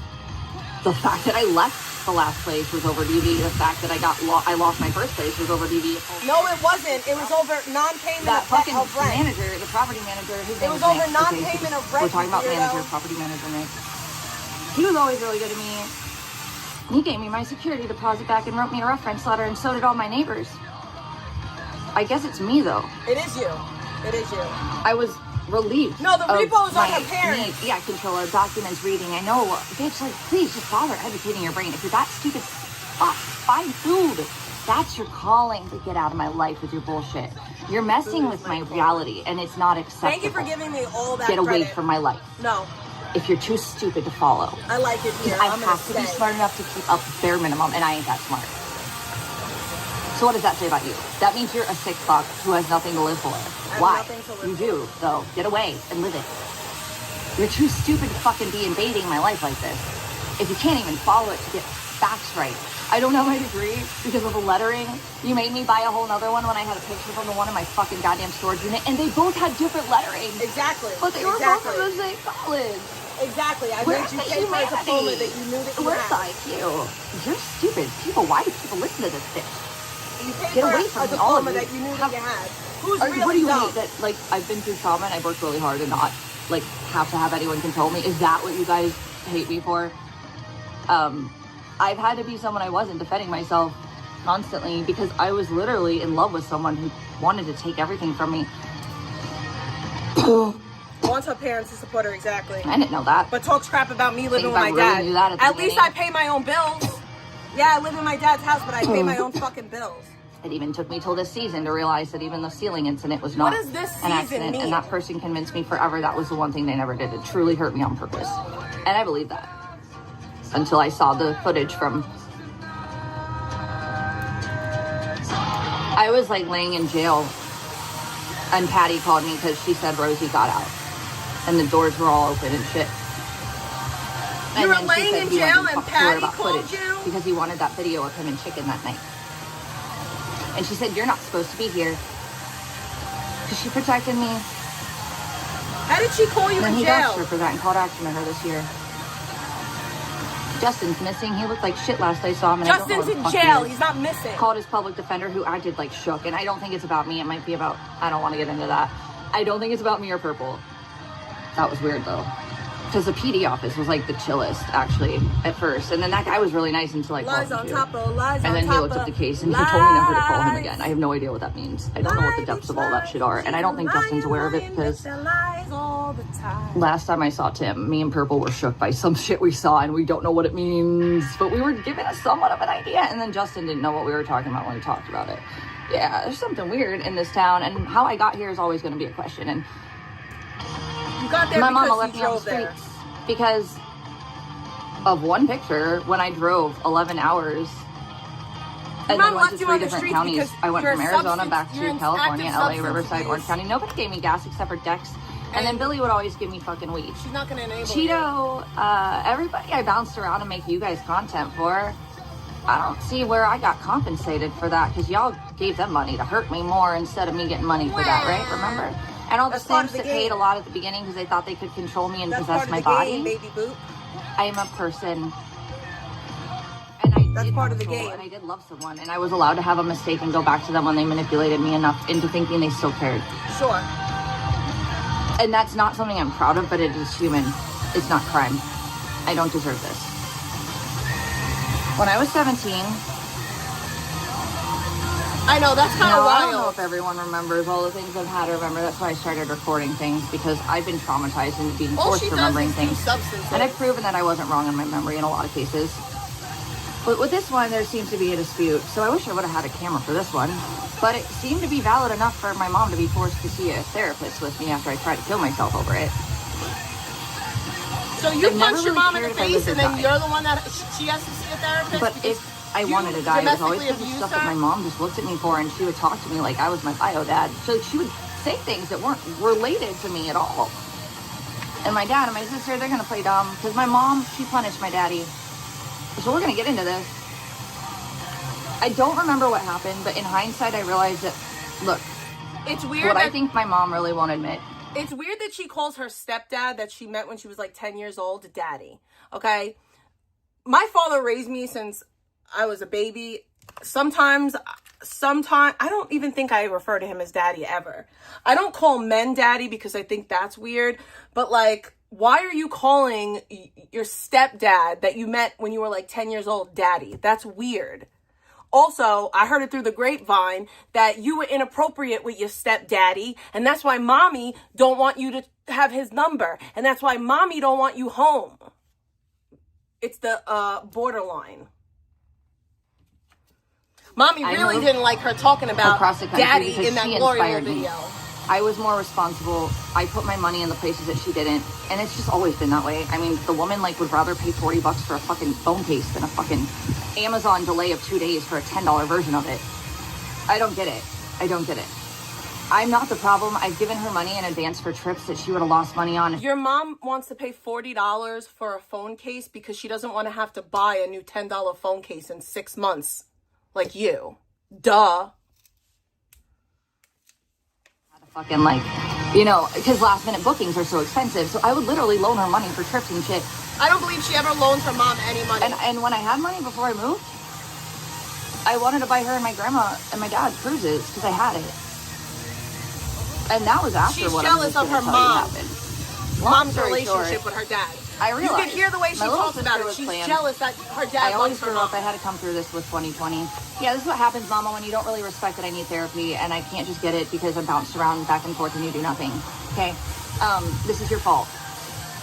the fact that I left the last place was over DV. The fact that I lost my first place was over DV. No, it wasn't. It was over non-payment that fucking of rent. manager, the property manager. His name was was over Nick. non-payment of rent. We're talking about manager, property manager Nick. He was always really good to me. He gave me my security deposit back and wrote me a reference letter, and so did all my neighbors. I guess it's me though. It is you. It is you. I was relieved. No, the repo is on her parents. Yeah, controller, documents, reading. I know, bitch, like, please just bother educating your brain. If you're that stupid, fine, dude. That's your calling to get out of my life with your bullshit. You're messing with my reality, and it's not acceptable. Thank you for giving me all that Get away credit. from my life. No. If you're too stupid to follow. I like it here. I have to be smart enough to keep up bare minimum, and I ain't that smart. So what does that say about you? That means you're a sick fuck who has nothing to live for. Why? You do, though. Get away and live it. You're too stupid to fucking be invading my life like this. If you can't even follow it to get facts right. I don't have my degree because of the lettering. You made me buy a whole nother one when I had a picture from the one in my fucking goddamn storage unit, and they both had different lettering. Exactly. But they were both from the same college. Exactly. I made you pay for a diploma that you knew that you Where's had. the IQ? You're stupid. People, why do people listen to this bitch? You paid Get for away a from me, diploma all of you. that you knew that you had. Who's What really do you dumb? hate that, like, I've been through trauma and I've worked really hard and not, like, have to have anyone control me? Is that what you guys hate me for? I've had to be someone I wasn't, defending myself constantly because I was literally in love with someone who wanted to take everything from me. Wants her parents to support her, exactly. I didn't know that. But talks crap about me living with my I really dad. knew that at the At least beginning. I pay my own bills. Yeah, I live in my dad's house, but I pay my own fucking bills. It even took me till this season to realize that even the ceiling incident was not What does this an season accident. mean? And that person convinced me forever that was the one thing they never did. It truly hurt me on purpose. And I believe that. Until I saw the footage from... I was like laying in jail and Patty called me because she said Rosie got out. And the doors were all open and shit. You were then she laying said in he went jail and and talked to her Patty about called footage you? because he wanted that video of him and Chicken that night. And she said, you're not supposed to be here. Because she protected me. How did she call you And in he jail? doxed her for that and called action to her this year. Justin's missing. He looked like shit last I saw him. And Justin's I don't know in what the fuck jail. he is. He's not missing. Called his public defender who acted like shook. And I don't think it's about me. It might be about, I don't want to get into that. I don't think it's about me or Purple. That was weird though. Because the PD office was like the chillest actually at first. And then that guy was really nice until I called Lies him on too. top of lies And on then he top looked up of the case and he told me never to call him lies. again. I have no idea what that means. I don't know what the depths of all that shit are. And I don't think Justin's aware of it because last time I saw Tim, me and Purple were shook by some shit we saw and we don't know what it means. But we were given a somewhat of an idea. And then Justin didn't know what we were talking about when we talked about it. Yeah, there's something weird in this town. And how I got here is always going to be a question. And You got there my mama because left you me on the drove there. streets because of one picture when I drove 11 hours and Mom then went left to you 3 on the different streets counties. because I went you're from a Arizona substance- back to you're an California, active LA, substance Riverside, abuse. Orange County. Nobody gave me gas except for Dex And then Billy would always give me fucking weed. She's not gonna enable you. Cheeto, everybody I bounced around to make you guys content for, I don't see where I got compensated for that, because y'all gave them money to hurt me more instead of me getting money for that, right? Remember? And all the Sims that paid a lot at the beginning because they thought they could control me and possess my body. Baby boop. I am a person. And That's part of the game. And I did love someone, and I was allowed to have a mistake and go back to them when they manipulated me enough into thinking they still cared. Sure. And that's not something I'm proud of, but it is human. It's not crime. I don't deserve this. When I was 17, I know, that's kind of wild. I don't know if everyone remembers all the things I've had to remember. That's why I started recording things, because I've been traumatized into being forced remembering things. And I've proven that I wasn't wrong in my memory in a lot of cases. But with this one, there seems to be a dispute. So I wish I would have had a camera for this one. But it seemed to be valid enough for my mom to be forced to see a therapist with me after I tried to kill myself over it. So you punched your mom in the face, and then you're the one that she has to see a therapist? But if I wanted to die, it was always because of stuff that my mom just looked at me for, and she would talk to me like I was my bio dad. So she would say things that weren't related to me at all. And my dad and my sister, they're going to play dumb, because my mom, she punished my daddy. So we're going to get into this. I don't remember what happened, but in hindsight, I realized that, look, it's weird what I think my mom really won't admit. It's weird that she calls her stepdad that she met when she was like 10 years old daddy. Okay? My father raised me since I was a baby. Sometimes, I don't even think I refer to him as daddy ever. I don't call men daddy because I think that's weird. But like, why are you calling your stepdad that you met when you were like 10 years old daddy? That's weird. Also, I heard it through the grapevine that you were inappropriate with your stepdaddy, and that's why mommy don't want you to have his number, and that's why mommy don't want you home. It's the borderline. Mommy really didn't like her talking about daddy in that Glory Hole video. I was more responsible. I put my money in the places that she didn't. And it's just always been that way. I mean, the woman like would rather pay $40 for a fucking phone case than a fucking Amazon delay of 2 days for a $10 version of it. I don't get it. I don't get it. I'm not the problem. I've given her money in advance for trips that she would have lost money on. Your mom wants to pay $40 for a phone case because she doesn't want to have to buy a new $10 phone case in 6 months. Like you. Duh. Fucking like, you know, because last minute bookings are so expensive. So I would literally loan her money for trips and shit. I don't believe she ever loaned her mom any money. And when I had money before I moved, I wanted to buy her and my grandma and my dad cruises because I had it. And that was after She's what jealous of her mom. Mom's relationship with her dad. I realized. You can hear the way she talks about it. She's jealous that her dad loves her mom. I had to come through this with 2020. Yeah, this is what happens, Mama, when you don't really respect that I need therapy and I can't just get it because I'm bounced around back and forth and you do nothing. Okay? This is your fault.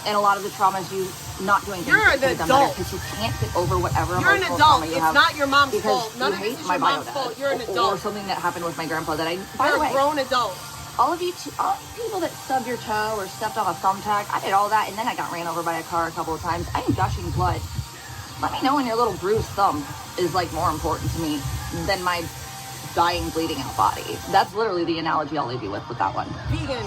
And a lot of the trauma is you not doing things. You're an adult. Because you can't get over whatever You're an adult. It's not your mom's fault. None of this is your mom's fault. You're an adult. Or something that happened with my grandpa that I, by the way. You're a grown adult. All of you people that stubbed your toe or stepped on a thumbtack, I did all that, and then I got ran over by a car a couple of times. I am gushing blood. Let me know when your little bruised thumb is like more important to me than my dying, bleeding out body. That's literally the analogy I'll leave you with that one. Vegan.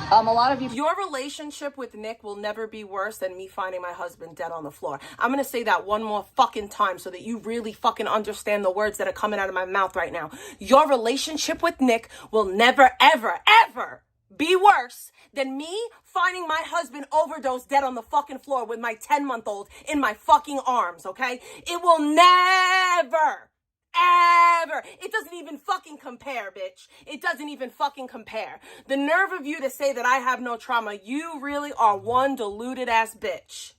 A lot of you. Your relationship with Nick will never be worse than me finding my husband dead on the floor. I'm going to say that one more fucking time so that you really fucking understand the words that are coming out of my mouth right now. Your relationship with Nick will never, ever, ever be worse than me finding my husband overdosed dead on the fucking floor with my 10-month-old in my fucking arms, okay? It will never, ever. It doesn't even fucking compare, bitch. It doesn't even fucking compare. The nerve of you to say that I have no trauma. You really are one deluded ass bitch.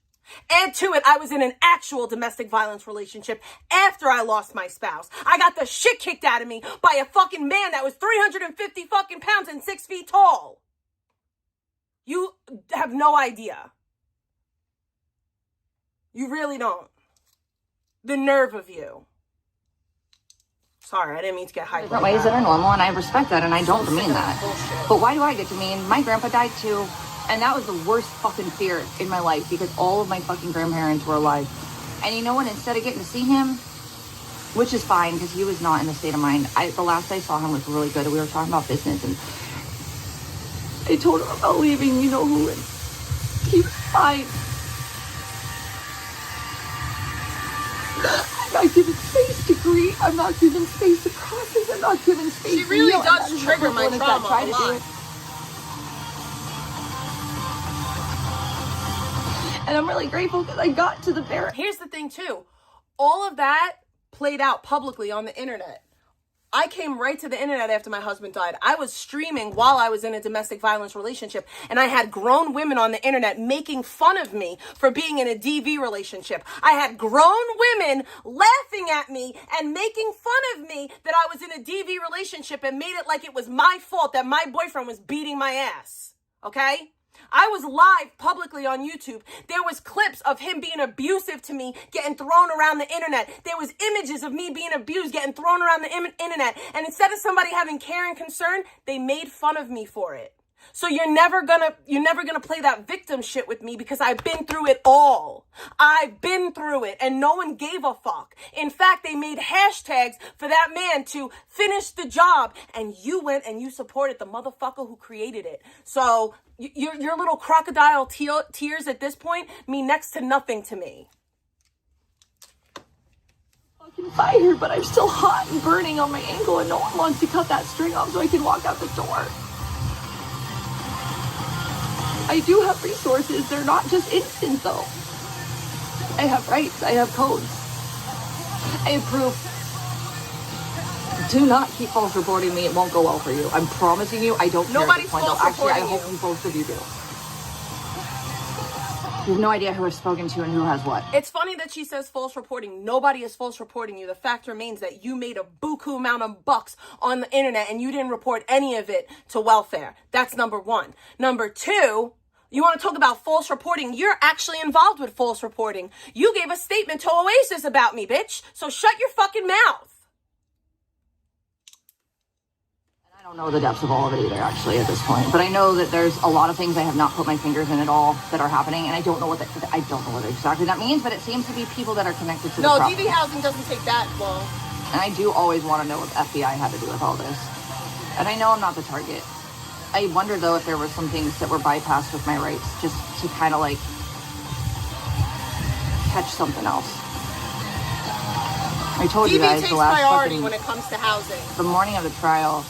Add to it, I was in an actual domestic violence relationship after I lost my spouse. I got the shit kicked out of me by a fucking man that was 350 fucking pounds and 6 feet tall. You have no idea. You really don't. The nerve of you. Sorry, I didn't mean to get hyped. Different ways that are normal, and I respect that, and I don't demean that. But why do I get to mean? My grandpa died too, and that was the worst fucking fear in my life because all of my fucking grandparents were alive. And you know what? Instead of getting to see him, which is fine because he was not in the state of mind. The last I saw him was really good. We were talking about business, I told him about leaving, you know who, and he was fine. I'm not given space to grieve. I'm not given space to process. I'm not given space She really to heal. does trigger my trauma a lot. And I'm really grateful because I got to the barracks. Here's the thing too. All of that played out publicly on the internet. I came right to the internet after my husband died. I was streaming while I was in a domestic violence relationship, and I had grown women on the internet making fun of me for being in a DV relationship. I had grown women laughing at me and making fun of me that I was in a DV relationship and made it like it was my fault that my boyfriend was beating my ass. Okay? I was live publicly on YouTube. There was clips of him being abusive to me, getting thrown around the internet. There was images of me being abused, getting thrown around the internet. And instead of somebody having care and concern, they made fun of me for it. So you're never gonna play that victim shit with me because I've been through it all. I've been through it and no one gave a fuck. In fact, they made hashtags for that man to finish the job, and you went and you supported the motherfucker who created it. So your little crocodile tears at this point mean next to nothing to me. Fucking fire, but I'm still hot and burning on my ankle, and no one wants to cut that string off so I can walk out the door. I do have resources. They're not just instant, though. I have rights. I have codes. I have proof. Do not keep false reporting me. It won't go well for you. I'm promising you. I don't care. Nobody's false false Actually, I reporting hope you. both of you do. You have no idea who I've spoken to and who has what. It's funny that she says false reporting. Nobody is false reporting you. The fact remains that you made a buku amount of bucks on the internet and you didn't report any of it to welfare. That's number one. Number two, you want to talk about false reporting? You're actually involved with false reporting. You gave a statement to Oasis about me, bitch. So shut your fucking mouth. I don't know the depths of all of it either, actually, at this point. But I know that there's a lot of things I have not put my fingers in at all that are happening, and I don't know what exactly that means. But it seems to be people that are connected to the problem. No, DV housing doesn't take that long. And I do always want to know what the FBI had to do with all this. And I know I'm not the target. I wonder, though, if there were some things that were bypassed with my rights just to kind of, like, catch something else. I told you guys DV the last takes priority fucking, when it comes to housing. the morning of the trial,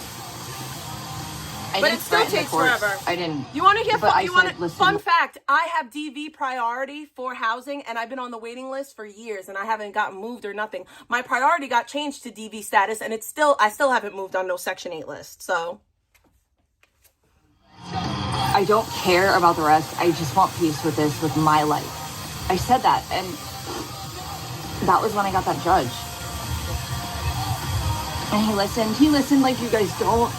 But it still takes forever. I didn't. You want to hear? Listen. Fun fact: I have DV priority for housing, and I've been on the waiting list for years, and I haven't gotten moved or nothing. My priority got changed to DV status, and I still haven't moved on no Section 8 list. So I don't care about the rest. I just want peace with this, with my life. I said that, and that was when I got that judge. And he listened like you guys don't.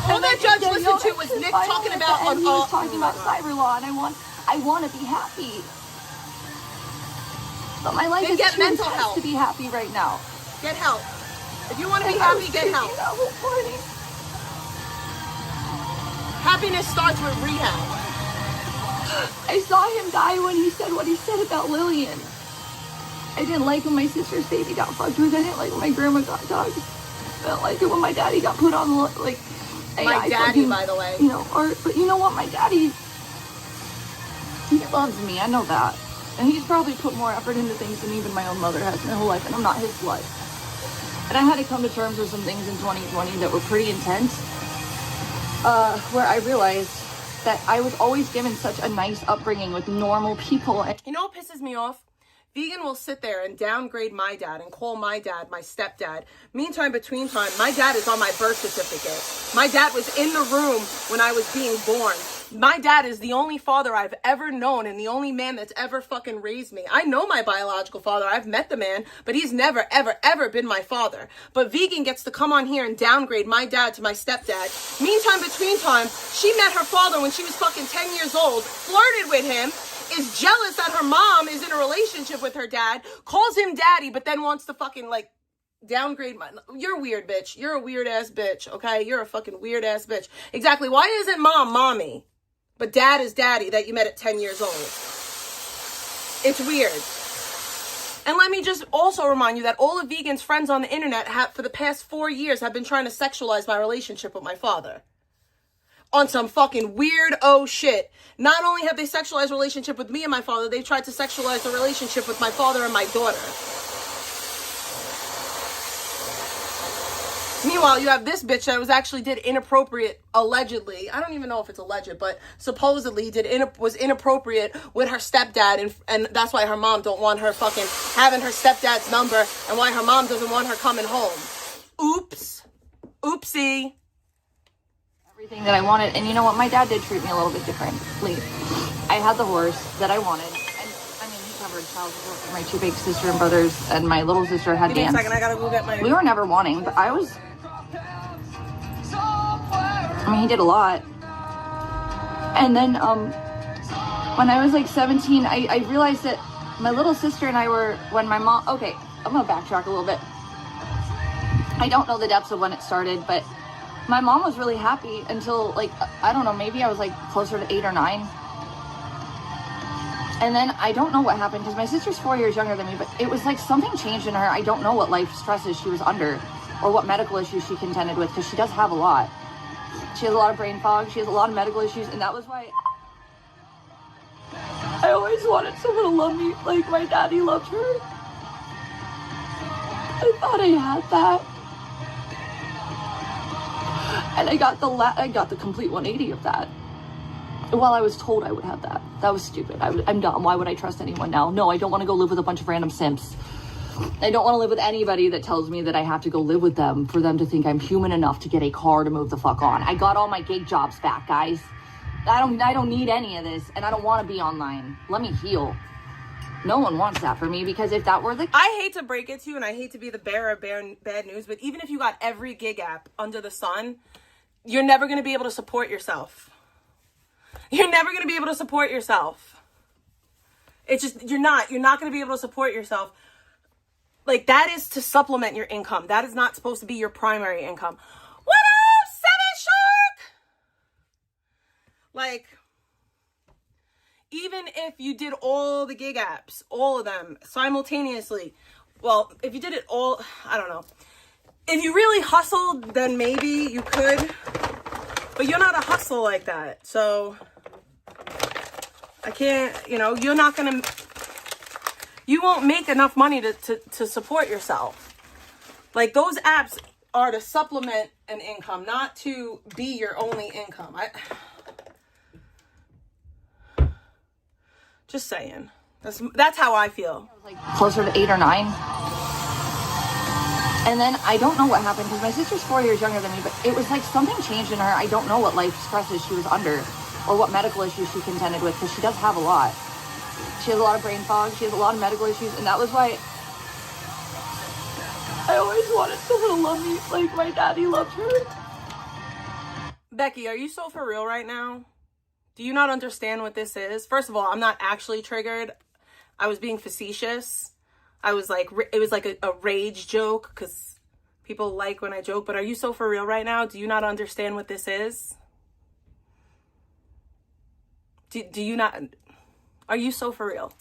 all that judge listened to was Nick talking about he was talking about cyber law, and I want to be happy. But my life Then is get too mental intense help. to be happy right now. Get help. If you want to be And I was happy, get help. thinking that this morning. Happiness starts with rehab. I saw him die when he said what he said about Lillian. I didn't like when my sister's baby got fucked with. I didn't like when my grandma got dogged. I didn't like it when my daddy got put on, like, My AI daddy, fucking, by the way. you know, but you know what? My daddy, he loves me. I know that. And he's probably put more effort into things than even my own mother has in her whole life, and I'm not his blood. And I had to come to terms with some things in 2020 that were pretty intense, where I realized that I was always given such a nice upbringing with normal people. You know what pisses me off? Vegan will sit there and downgrade my dad and call my dad my stepdad. Meantime, between time, my dad is on my birth certificate. My dad was in the room when I was being born. My dad is the only father I've ever known and the only man that's ever fucking raised me. I know my biological father. I've met the man, but he's never, ever, ever been my father. But Vegan gets to come on here and downgrade my dad to my stepdad. Meantime, between time, she met her father when she was fucking 10 years old, flirted with him, is jealous that her mom is in a relationship with her dad, calls him daddy, but then wants to fucking, like, downgrade my... You're weird, bitch. You're a weird-ass bitch, okay? You're a fucking weird-ass bitch. Exactly. Why isn't mom mommy, but dad is daddy that you met at 10 years old? It's weird. And let me just also remind you that all of Vegan's friends on the internet have, for the past 4 years, have been trying to sexualize my relationship with my father. on some fucking weird shit. Not only have they sexualized relationship with me and my father, they tried to sexualize the relationship with my father and my daughter. Meanwhile, you have this bitch that was actually did inappropriate, allegedly. I don't even know if it's alleged, but supposedly was inappropriate with her stepdad, and that's why her mom don't want her fucking having her stepdad's number, and why her mom doesn't want her coming home. Oops. Oopsie. Everything that I wanted. And you know what? My dad did treat me a little bit differently. I had the horse that I wanted. And I mean, he covered child support for my 2 big sister and brothers, and my little sister had dance. Give me a second, I gotta go get my... We were never wanting, but I mean, he did a lot. And then, when I was like 17, I realized that my little sister and I were, when my mom, okay, I'm gonna backtrack a little bit. I don't know the depths of when it started, but my mom was really happy until, like, I don't know, maybe I was like closer to 8 or 9. And then I don't know what happened, because my sister's 4 years younger than me, but it was like something changed in her. I don't know what life stresses she was under or what medical issues she contended with, because she does have a lot. She has a lot of brain fog. She has a lot of medical issues, and that was why I always wanted someone to love me like my daddy loved her. I thought I had that. And I got the complete 180 of that. Well, I was told I would have that. That was stupid. I'm dumb. Why would I trust anyone now? No, I don't want to go live with a bunch of random simps. I don't want to live with anybody that tells me that I have to go live with them for them to think I'm human enough to get a car to move the fuck on. I got all my gig jobs back, guys. I don't need any of this, and I don't want to be online. Let me heal. No one wants that for me, because if that were the... I hate to break it to you, and I hate to be the bearer of bad news, but even if you got every gig app under the sun, you're never going to be able to support yourself. You're never going to be able to support yourself. It's just, you're not going to be able to support yourself. Like, that is to supplement your income. That is not supposed to be your primary income. What up, Seven Shark? Like, even if you did all the gig apps, all of them simultaneously, well, if you did it all, I don't know. If you really hustled, then maybe you could, but you're not a hustle like that. So I can't, you're not going to, you won't make enough money to support yourself. Like, those apps are to supplement an income, not to be your only income. Just saying. That's how I feel. I was like closer to 8 or 9. And then I don't know what happened, because my sister's 4 years younger than me, but it was like something changed in her. I don't know what life stresses she was under or what medical issues she contended with, because she does have a lot. She has a lot of brain fog. She has a lot of medical issues, and that was why I always wanted someone to love me like my daddy loved her. Becky, are you so for real right now? Do you not understand what this is? First of all, I'm not actually triggered. I was being facetious. I was like, it was like a rage joke, because people like when I joke, but are you so for real right now? Do you not understand what this is? Do you not, are you so for real?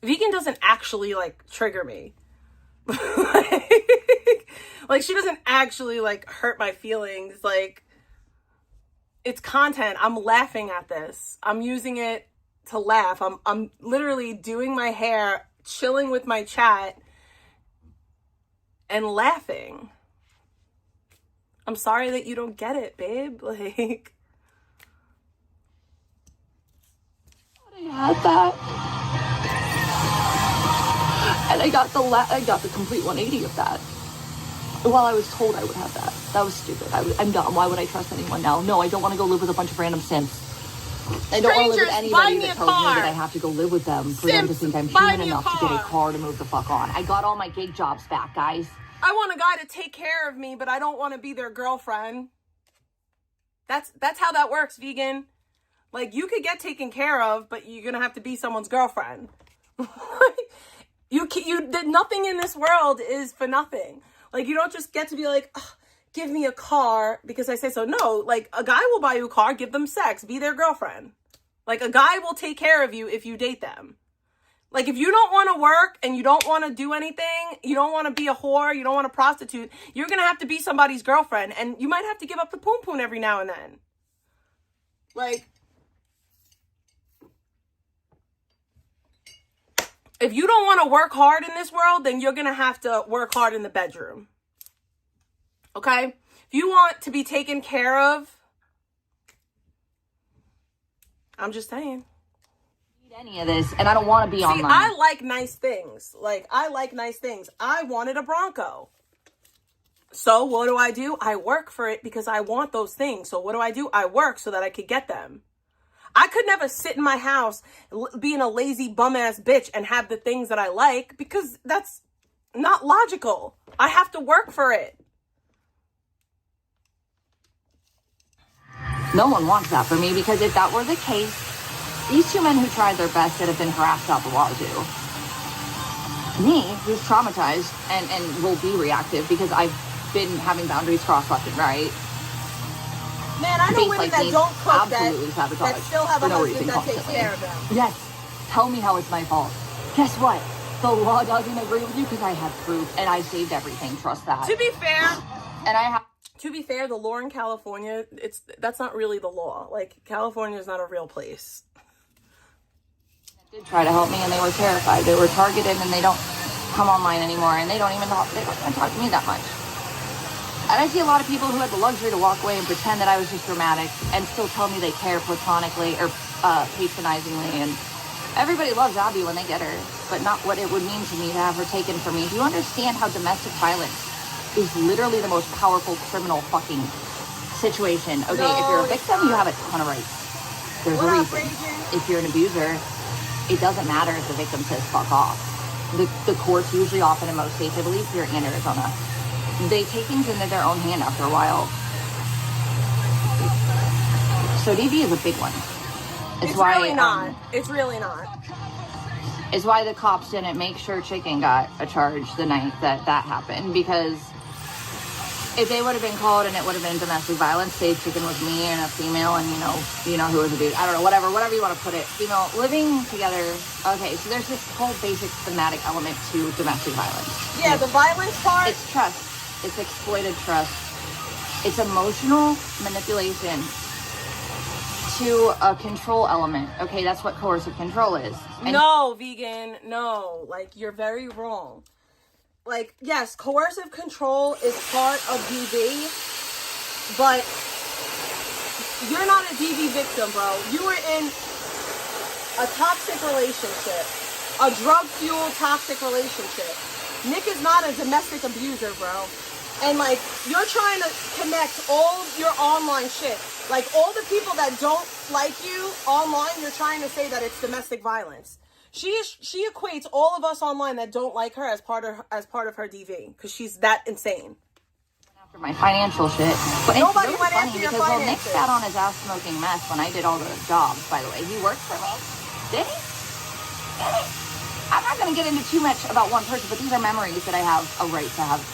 Vegan doesn't actually like trigger me. Like, she doesn't actually like hurt my feelings. Like, it's content. I'm laughing at this. I'm using it to laugh. I'm literally doing my hair, chilling with my chat, and laughing. I'm sorry that you don't get it, babe. Like, I had that, and I got the complete 180 of that. Well, I was told I would have that. That was stupid. I'm dumb. Why would I trust anyone now? No, I don't want to go live with a bunch of random simps. I don't want to live with anybody that tells me that I have to go live with them for them to think I'm human enough to get a car to move the fuck on. I got all my gig jobs back, guys. I want a guy to take care of me, but I don't want to be their girlfriend. That's how that works, vegan. Like, you could get taken care of, but you're gonna have to be someone's girlfriend. Nothing in this world is for nothing. Like, you don't just get to be like, oh, give me a car because I say so. No, like, a guy will buy you a car, give them sex, be their girlfriend. Like, a guy will take care of you if you date them. Like, if you don't want to work and you don't want to do anything, you don't want to be a whore, you don't want to prostitute, you're going to have to be somebody's girlfriend. And you might have to give up the poon poon every now and then. Like, if you don't want to work hard in this world, then you're going to have to work hard in the bedroom. Okay? If you want to be taken care of, I'm just saying. Any of this, and I don't want to be online. I like nice things. Like, I like nice things. I wanted a Bronco. So what do? I work for it because I want those things. So what do? I work so that I could get them. I could never sit in my house being a lazy bum ass bitch and have the things that I like, because that's not logical. I have to work for it. No one wants that for me, because if that were the case, these two men who tried their best that have been harassed out the wazoo. Me, who's traumatized and will be reactive because I've been having boundaries crossed left and right. Man, I know women that don't cook that still have a husband that takes care of them. Yes. Tell me how it's my fault. Guess what? The law doesn't agree with you because I have proof and I saved everything. Trust that. To be fair, to be fair, the law in California, that's not really the law. Like, California is not a real place. Did try to help me, and they were terrified. They were targeted, and they don't come online anymore, and they don't even talk to me that much. And I see a lot of people who had the luxury to walk away and pretend that I was just dramatic and still tell me they care platonically or patronizingly, and everybody loves Abby when they get her, but not what it would mean to me to have her taken from me. Do you understand how domestic violence is literally the most powerful criminal fucking situation? Okay, if you're a victim, you have a ton of rights. There's a reason. If you're an abuser, it doesn't matter if the victim says fuck off. The courts usually, often, in most states, I believe here in Arizona, they take things into their own hand after a while. So DV is a big one. It's really not. It's really not. It's why the cops didn't make sure Chicken got a charge the night that happened, because if they would have been called and it would have been domestic violence, say Chicken was me and a female, and you know who was a dude. I don't know, whatever you want to put it. Female living together. Okay, so there's this whole basic thematic element to domestic violence. Yeah, the violence part. It's trust. It's exploited trust. It's emotional manipulation to a control element. Okay, that's what coercive control is. And no, vegan, no. Like, you're very wrong. Like, yes, coercive control is part of DV, but you're not a DV victim, bro. You were in a toxic relationship, a drug-fueled toxic relationship. Nick is not a domestic abuser, bro. And, like, you're trying to connect all your online shit. Like, all the people that don't like you online, you're trying to say that it's domestic violence. She equates all of us online that don't like her as part of her DV, because she's that insane. After my financial shit, but nobody it's really went funny after your because finances. Nick sat on his ass smoking meth when I did all the jobs. By the way, he worked for me. Did he? I'm not going to get into too much about one person, but these are memories that I have a right to have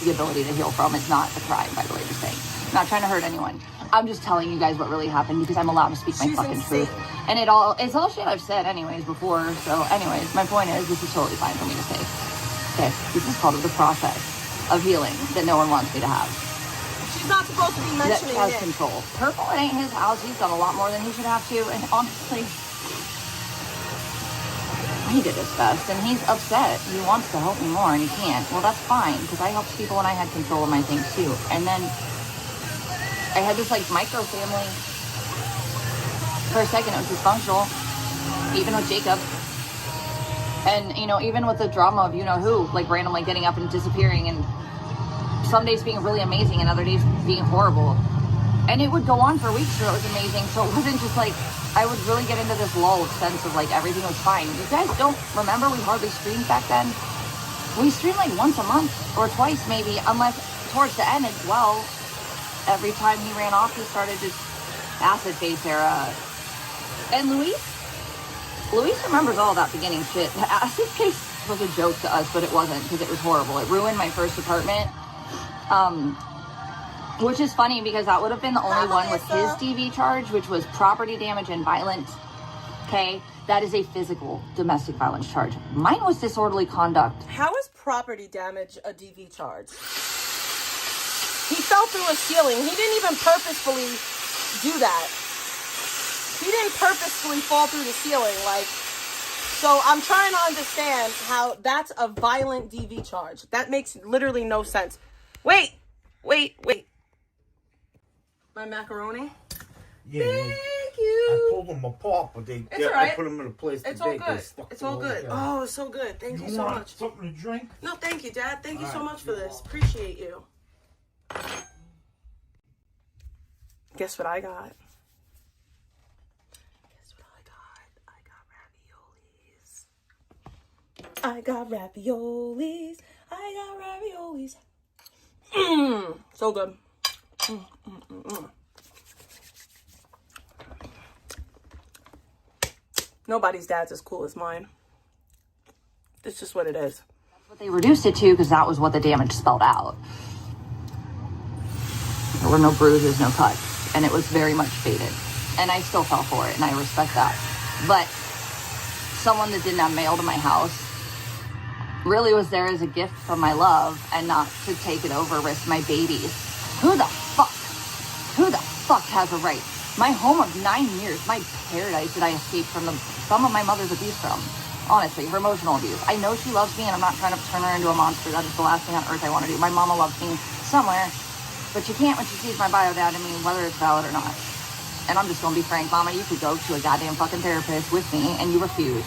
the ability to heal from. It's not a crime, by the way, just saying. I'm not trying to hurt anyone. I'm just telling you guys what really happened because I'm allowed to speak my fucking truth. And it's all shit I've said anyways before. So anyways, my point is, this is totally fine for me to say. Okay, this is part of the process of healing that no one wants me to have. She's not supposed to be mentioning that has it. Control. Purple, it ain't his house. He's done a lot more than he should have to. And honestly, he did his best. And he's upset. He wants to help me more and he can't. Well, that's fine because I helped people when I had control of my things too. And then I had this like micro family. For a second, it was dysfunctional, even with Jacob. And, even with the drama of who, like randomly getting up and disappearing, and some days being really amazing and other days being horrible. And it would go on for weeks where it was amazing. So it wasn't just like, I would really get into this lulled sense of like everything was fine. You guys don't remember we hardly streamed back then? We streamed like once a month or twice maybe, unless towards the end as well. Every time he ran off, he started this acid face era. And Luis remembers all that beginning shit. The acid face was a joke to us, but it wasn't because it was horrible. It ruined my first apartment. Which is funny because that would have been the only one with his DV charge, which was property damage and violence. Okay. that is a physical domestic violence charge. Mine was disorderly conduct. How is property damage a DV charge? He fell through a ceiling. He didn't even purposefully do that. He didn't purposefully fall through the ceiling. Like, so I'm trying to understand how that's a violent DV charge. That makes literally no sense. Wait. My macaroni? Yeah, Thank you. I pulled them apart, but It's all right. I put them in a place. It's to all bake. good. They stuck It's all good. together. Oh, it's so good. Thank you so want much. something to drink? No, thank you, Dad. Thank you so All right, much for you're this. welcome. Appreciate you. Guess what I got? I got raviolis. So good. Nobody's dad's as cool as mine. It's just what it is. That's what they reduced it to, because that was what the damage spelled out. There were no bruises, no cuts, and it was very much faded. And I still fell for it, and I respect that. But someone that didn't have mail to my house really was there as a gift from my love, and not to take it over, risk my babies. Who the fuck has a right? My home of 9 years, my paradise that I escaped from some of my mother's abuse from. Honestly, her emotional abuse. I know she loves me, and I'm not trying to turn her into a monster. That is the last thing on earth I want to do. My mama loves me somewhere, but she can't when she sees my bio dad in me, whether it's valid or not. And I'm just going to be frank, Mama, you could go to a goddamn fucking therapist with me, and you refuse.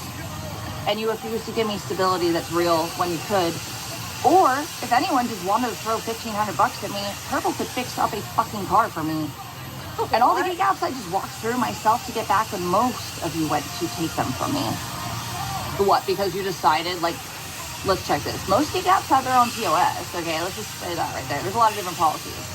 And you refuse to give me stability that's real when you could. Or, if anyone just wanted to throw $1,500 at me, Purple could fix up a fucking car for me. And all the gig apps I just walked through myself to get back when most of you went to take them from me. What, because you decided, like, let's check this. Most gig apps have their own POS, okay? Let's just say that right there. There's a lot of different policies.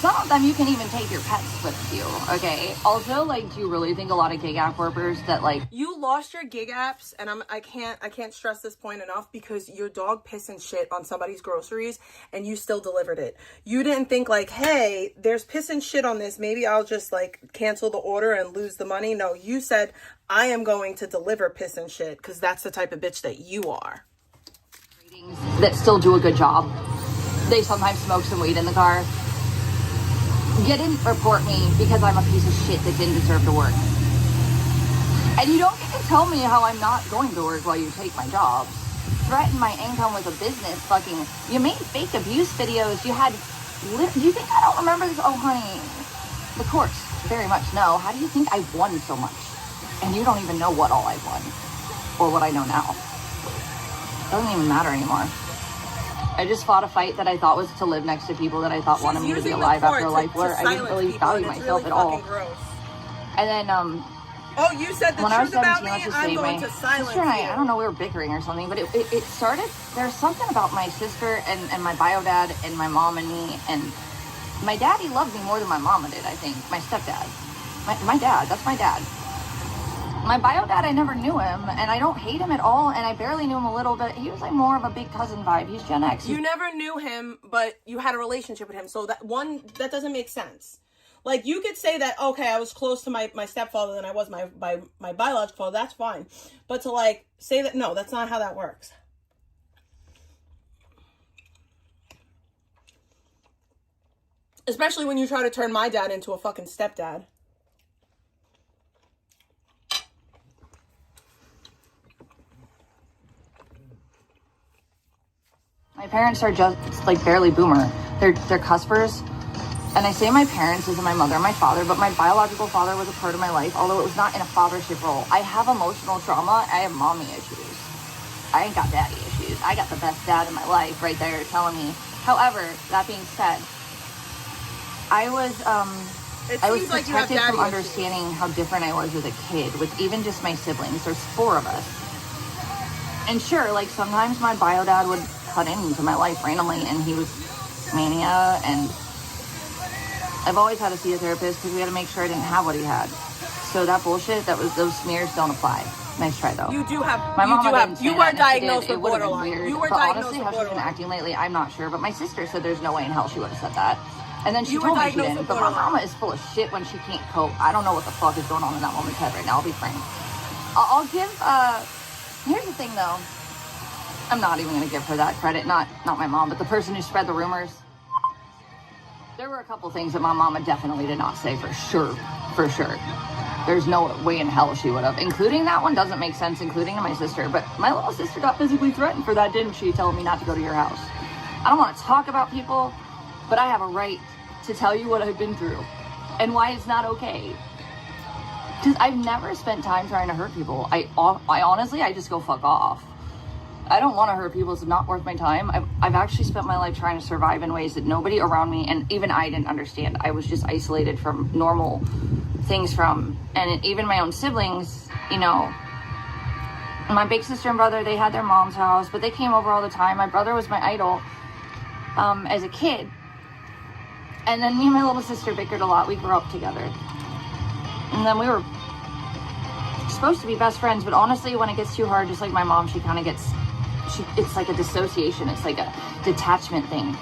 Some of them you can even take your pets with you, okay? Also, like, do you really think a lot of gig app workers that, like... You lost your gig apps, and I can't stress this point enough, because your dog pissed and shit on somebody's groceries, and you still delivered it. You didn't think, like, hey, there's piss and shit on this, maybe I'll just, like, cancel the order and lose the money. No, you said, I am going to deliver piss and shit, because that's the type of bitch that you are. That still do a good job. They sometimes smoke some weed in the car. You didn't report me because I'm a piece of shit that didn't deserve to work. And you don't get to tell me how I'm not going to work while you take my jobs. Threaten my income with a business fucking... You made fake abuse videos. You had... Do you think I don't remember this? Oh, honey. Of course. Very much no. How do you think I won so much? And you don't even know what all I won. Or what I know now. Doesn't even matter anymore. I just fought a fight that I thought was to live next to people that I thought wanted me to be alive after a life where I didn't really value myself at all. And then, oh, you said the when I was truth about 17, me, let's just I'm say going my to silence sister and you. I don't know, we were bickering or something, but it started, there's something about my sister and my bio dad and my mom and me, and my daddy loved me more than my mama did, I think. My stepdad. My dad, that's my dad. My bio dad, I never knew him, and I don't hate him at all, and I barely knew him a little bit. He was like more of a big cousin vibe. He's Gen X. You never knew him, but you had a relationship with him, so that doesn't make sense. Like, you could say that, okay, I was close to my stepfather than I was my biological father, that's fine. But to, like, say that, no, that's not how that works. Especially when you try to turn my dad into a fucking stepdad. My parents are just like barely boomer. They're cuspers. And I say my parents isn't my mother and my father, but my biological father was a part of my life, although it was not in a fathership role. I have emotional trauma. I have mommy issues. I ain't got daddy issues. I got the best dad in my life right there telling me. However, that being said, I was protected from understanding how different I was as a kid with even just my siblings. There's 4 of us. And sure, like sometimes my bio dad would cut into my life randomly, and he was mania, and I've always had to see a therapist because we had to make sure I didn't have what he had. So that bullshit, those smears don't apply. Nice try though. You do have. My mom didn't. You were diagnosed with borderline. borderline. You were but diagnosed honestly, with how she's been borderline. acting lately, I'm not sure. But my sister said there's no way in hell she would have said that. And then she You were told me she diagnosed didn't. with But my borderline. mama is full of shit when she can't cope. I don't know what the fuck is going on in that woman's head right now. I'll be frank. I'll give, here's the thing though. I'm not even going to give her that credit. Not my mom, but the person who spread the rumors. There were a couple things that my mama definitely did not say for sure. For sure. There's no way in hell she would have. Including that one doesn't make sense, including to my sister. But my little sister got physically threatened for that, didn't she? Telling me not to go to your house. I don't want to talk about people, but I have a right to tell you what I've been through and why it's not okay. Because I've never spent time trying to hurt people. I honestly, I just go fuck off. I don't want to hurt people. It's not worth my time. I've actually spent my life trying to survive in ways that nobody around me, and even I didn't understand. I was just isolated from normal things and even my own siblings, you know. My big sister and brother, they had their mom's house, but they came over all the time. My brother was my idol as a kid. And then me and my little sister bickered a lot. We grew up together. And then we were supposed to be best friends, but honestly, when it gets too hard, just like my mom, she kind of gets, it's like a dissociation. It's like a detachment thing.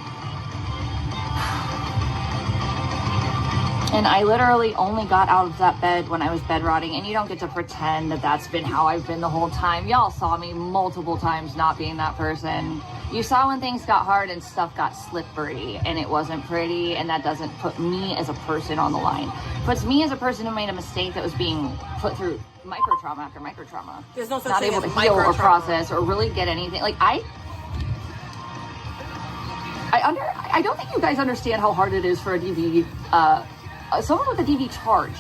And I literally only got out of that bed when I was bed rotting, and you don't get to pretend that that's been how I've been the whole time. Y'all saw me multiple times not being that person. You saw when things got hard and stuff got slippery and it wasn't pretty, and that doesn't put me as a person on the line. It puts me as a person who made a mistake that was being put through micro trauma after micro trauma. There's no such not thing able as to heal or micro trauma. process or really get anything. Like I don't think you guys understand how hard it is for a DV, someone with a DV charge.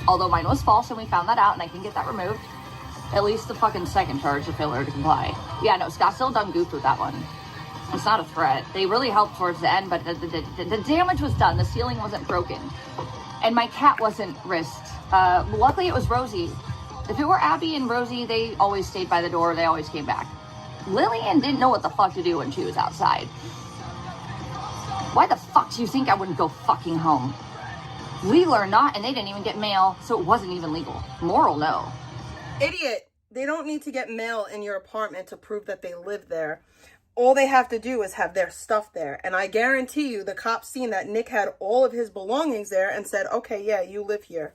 Although mine was false and we found that out and I can get that removed. At least the fucking second charge, the failure to comply. Yeah, no, Scott still done goofed with that one. It's not a threat. They really helped towards the end, but the damage was done. The ceiling wasn't broken. And my cat wasn't risked. Luckily it was Rosie. If it were Abby and Rosie, they always stayed by the door. They always came back. Lillian didn't know what the fuck to do when she was outside. Why the fuck do you think I wouldn't go fucking home? Legal or not, and they didn't even get mail, so it wasn't even legal. Moral, no. Idiot. They don't need to get mail in your apartment to prove that they live there. All they have to do is have their stuff there. And I guarantee you the cops seen that Nick had all of his belongings there and said, okay, yeah, you live here.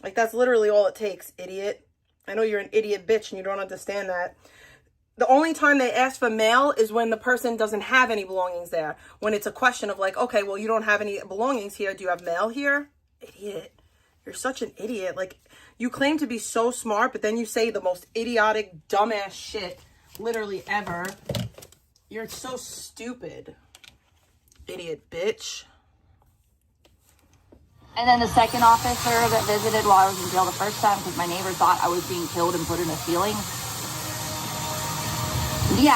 Like, that's literally all it takes, idiot. I know you're an idiot bitch and you don't understand that. The only time they ask for mail is when the person doesn't have any belongings there. When it's a question of like, okay, well, you don't have any belongings here. Do you have mail here? Idiot. You're such an idiot. Like, you claim to be so smart, but then you say the most idiotic, dumbass shit literally ever. You're so stupid. Idiot bitch. And then the second officer that visited while I was in jail the first time, because my neighbor thought I was being killed and put in a ceiling. Yeah,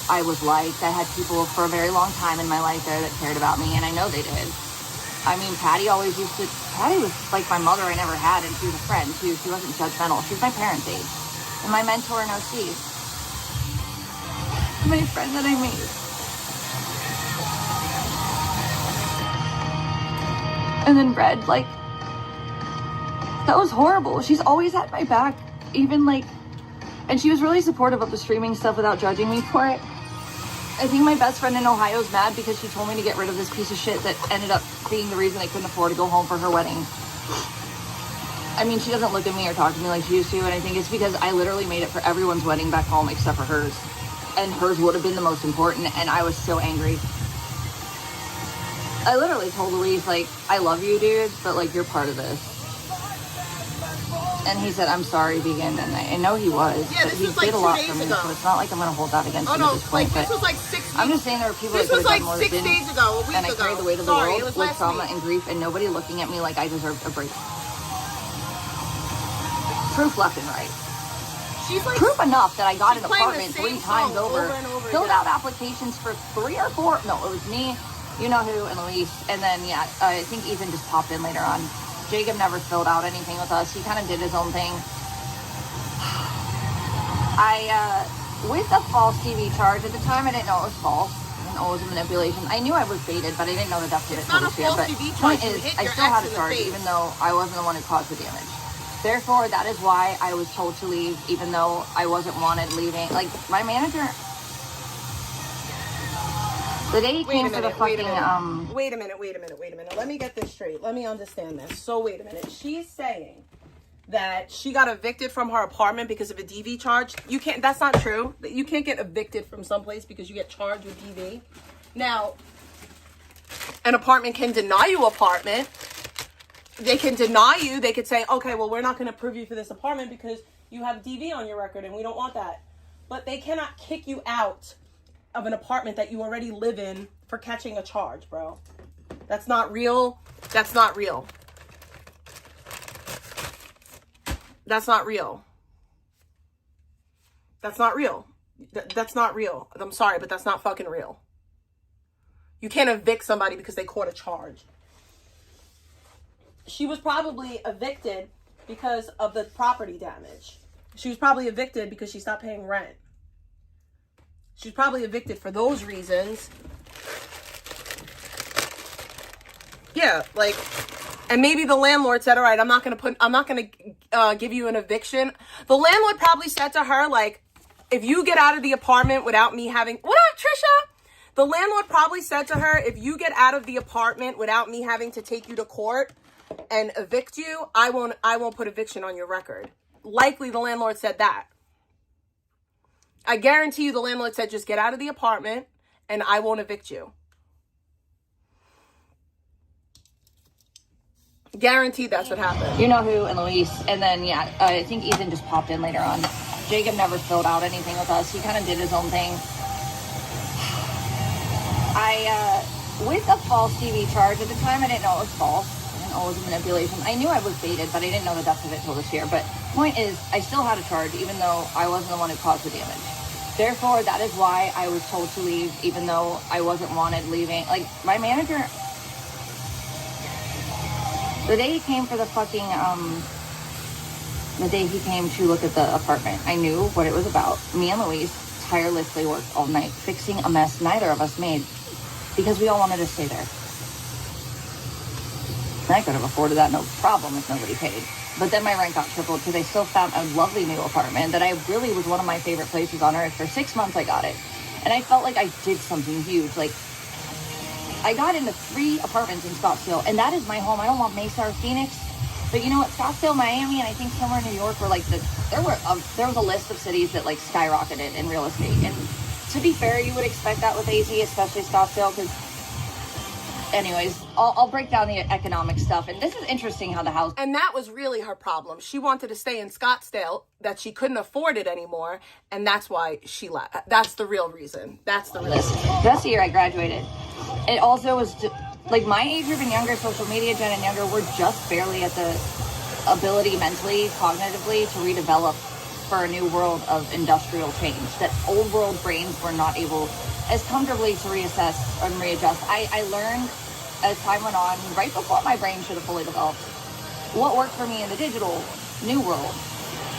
I was liked. I had people for a very long time in my life there that cared about me, and I know they did. I mean, Patty was like my mother I never had, and she was a friend, too. She wasn't judgmental. She was my parents' age. And my mentor in OC. My friend that I made. And then Red, like, that was horrible. She's always had my back, even, like, and she was really supportive of the streaming stuff without judging me for it. I think my best friend in Ohio is mad because she told me to get rid of this piece of shit that ended up being the reason I couldn't afford to go home for her wedding. I mean, she doesn't look at me or talk to me like she used to, and I think it's because I literally made it for everyone's wedding back home except for hers. And hers would have been the most important, and I was so angry. I literally told Louise, like, I love you, dude, but, like, you're part of this. And he said, I'm sorry, Vegan, and I know he was. Yeah, but this he was like did a 2 lot days for me, ago. so it's not like I'm going to hold that against Oh him no, at this like point. this but was like 6 weeks. I'm just saying there were people This that was could have like done more 6 than days ago, a week and I ago. carried the weight of the Sorry, it world was with last trauma week. and grief, and nobody looking at me like I deserved a break. Proof left and right. She's like, Proof enough that I got an she's playing apartment the same 3 times song over, and over filled again. out applications for 3 or 4. No, it was me, you know who, and Luis. And then, yeah, I think Ethan just popped in later on. Jacob never filled out anything with us. He kind of did his own thing. With the false TV charge, at the time I didn't know it was false. I didn't know it was a manipulation. I knew I was baited, but I didn't know the depth of it. It's not a totally false fair. TV But charge. point You is, hit I your still ex had in a the charge, face. even though I wasn't the one who caused the damage. Therefore, that is why I was told to leave, even though I wasn't wanted leaving. Like, my manager, the day he came for the fucking, Wait a minute. Let me get this straight. Let me understand this. So, wait a minute. She's saying that she got evicted from her apartment because of a DV charge. You can't, that's not true. You can't get evicted from someplace because you get charged with DV. Now, an apartment can deny you apartment. They can deny you. They could say, okay, well, we're not going to approve you for this apartment because you have DV on your record and we don't want that. But they cannot kick you out of an apartment that you already live in for catching a charge, bro. That's not real. That's not real. That's not real. That's not real. That's not real. I'm sorry, but that's not fucking real. You can't evict somebody because they caught a charge. She was probably evicted because of the property damage. She was probably evicted because she stopped paying rent. She's probably evicted for those reasons. Yeah, like, and maybe the landlord said, all right, I'm not going to give you an eviction. The landlord probably said to her, like, if you get out of the apartment without me having, what up, Trisha? The landlord probably said to her, if you get out of the apartment without me having to take you to court and evict you, I won't put eviction on your record. Likely the landlord said that. I guarantee you the landlord said, just get out of the apartment and I won't evict you. Guaranteed that's what happened. You know who, and Luis, and then, yeah, I think Ethan just popped in later on. Jacob never filled out anything with us. He kind of did his own thing. With a false TV charge, at the time I didn't know it was false. I didn't know it was a manipulation. I knew I was baited, but I didn't know the depth of it till this year. But point is, I still had a charge, even though I wasn't the one who caused the damage. Therefore, that is why I was told to leave, even though I wasn't wanted leaving. Like, my manager, the day he came for the fucking, the day he came to look at the apartment, I knew what it was about. Me and Luis tirelessly worked all night fixing a mess neither of us made because we all wanted to stay there. And I could have afforded that no problem if nobody paid. But then my rent got tripled because I still found a lovely new apartment that I really was one of my favorite places on earth. For 6 months I got it. And I felt like I did something huge. Like, I got into 3 apartments in Scottsdale, and that is my home. I don't want Mesa or Phoenix. But you know what? Scottsdale, Miami, and I think somewhere in New York were like there was a list of cities that like skyrocketed in real estate. And to be fair, you would expect that with AZ, especially Scottsdale, because anyways, I'll break down the economic stuff. And this is interesting how the house... And that was really her problem. She wanted to stay in Scottsdale, that she couldn't afford it anymore. And that's why she left. That's the real reason. That's the real reason. That's the year I graduated. It also was... like, my age group and younger, social media gen and younger, were just barely at the ability mentally, cognitively, to redevelop for a new world of industrial change that old world brains were not able as comfortably to reassess and readjust. I learned as time went on, right before my brain should have fully developed, what worked for me in the digital new world.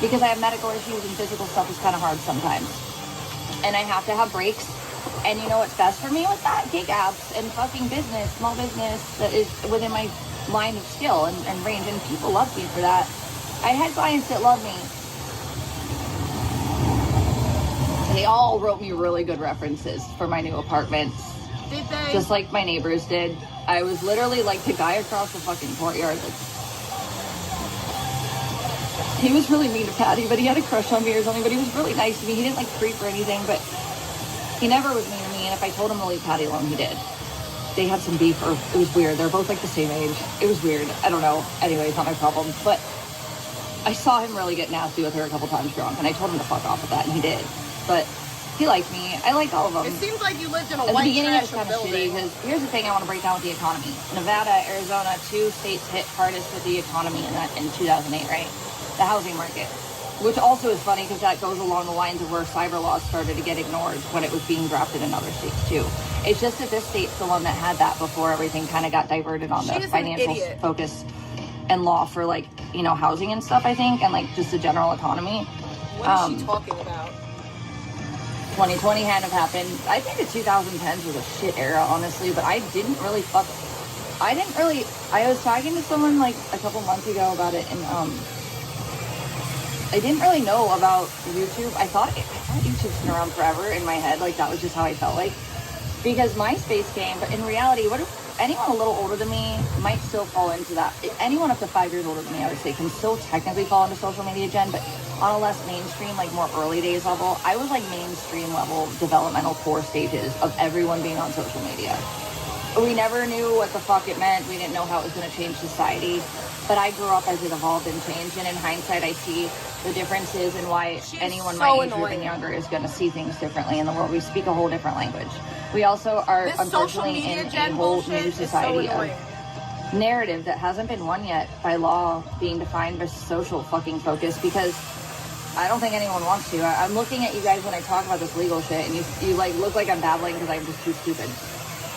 Because I have medical issues and physical stuff is kind of hard sometimes. And I have to have breaks. And you know what's best for me with that? Gig apps and fucking business, small business that is within my line of skill and range. And people love me for that. I had clients that love me. They all wrote me really good references for my new apartments. Did they? Just like my neighbors did. I was literally like the guy across the fucking courtyard. He was really mean to Patty, but he had a crush on me or something. But he was really nice to me. He didn't like creep or anything, but he never was mean to me. And if I told him to leave Patty alone, he did. They had some beef, or it was weird. They're both like the same age. It was weird. I don't know. Anyway, it's not my problem. But I saw him really get nasty with her a couple times drunk, and I told him to fuck off with that, and he did. But he liked me. I liked all of them. It seems like you lived in a At the white beginning, I was trash kind of shitty building. because here's the thing I want to break down with the economy. Nevada, Arizona, 2 states hit hardest with the economy in 2008, right? The housing market, which also is funny because that goes along the lines of where cyber laws started to get ignored when it was being drafted in other states too. It's just that this state's the one that had that before everything kind of got diverted on the financial focus and law for, like, you know, housing and stuff, I think, and like just the general economy. What is she talking about? 2020 hadn't have happened. I think the 2010s was a shit era, honestly, but I was talking to someone like a couple months ago about it, and I didn't really know about YouTube. I thought YouTube's been around forever in my head. Like, that was just how I felt like. Because MySpace came, but in reality, what anyone a little older than me might still fall into that. Anyone up to 5 years older than me, I would say, can still technically fall into social media, Jen, but on a less mainstream, like more early days level, I was like mainstream level developmental core stages of everyone being on social media. We never knew what the fuck it meant. We didn't know how it was going to change society. But I grew up as it evolved and changed. And in hindsight, I see the differences and why anyone my age group and younger is going to see things differently in the world. We speak a whole different language. We also are unfortunately in a whole new society of narrative that hasn't been won yet by law being defined by social fucking focus, because I don't think anyone wants to. I'm looking at you guys when I talk about this legal shit, and you like look like I'm babbling because I'm just too stupid.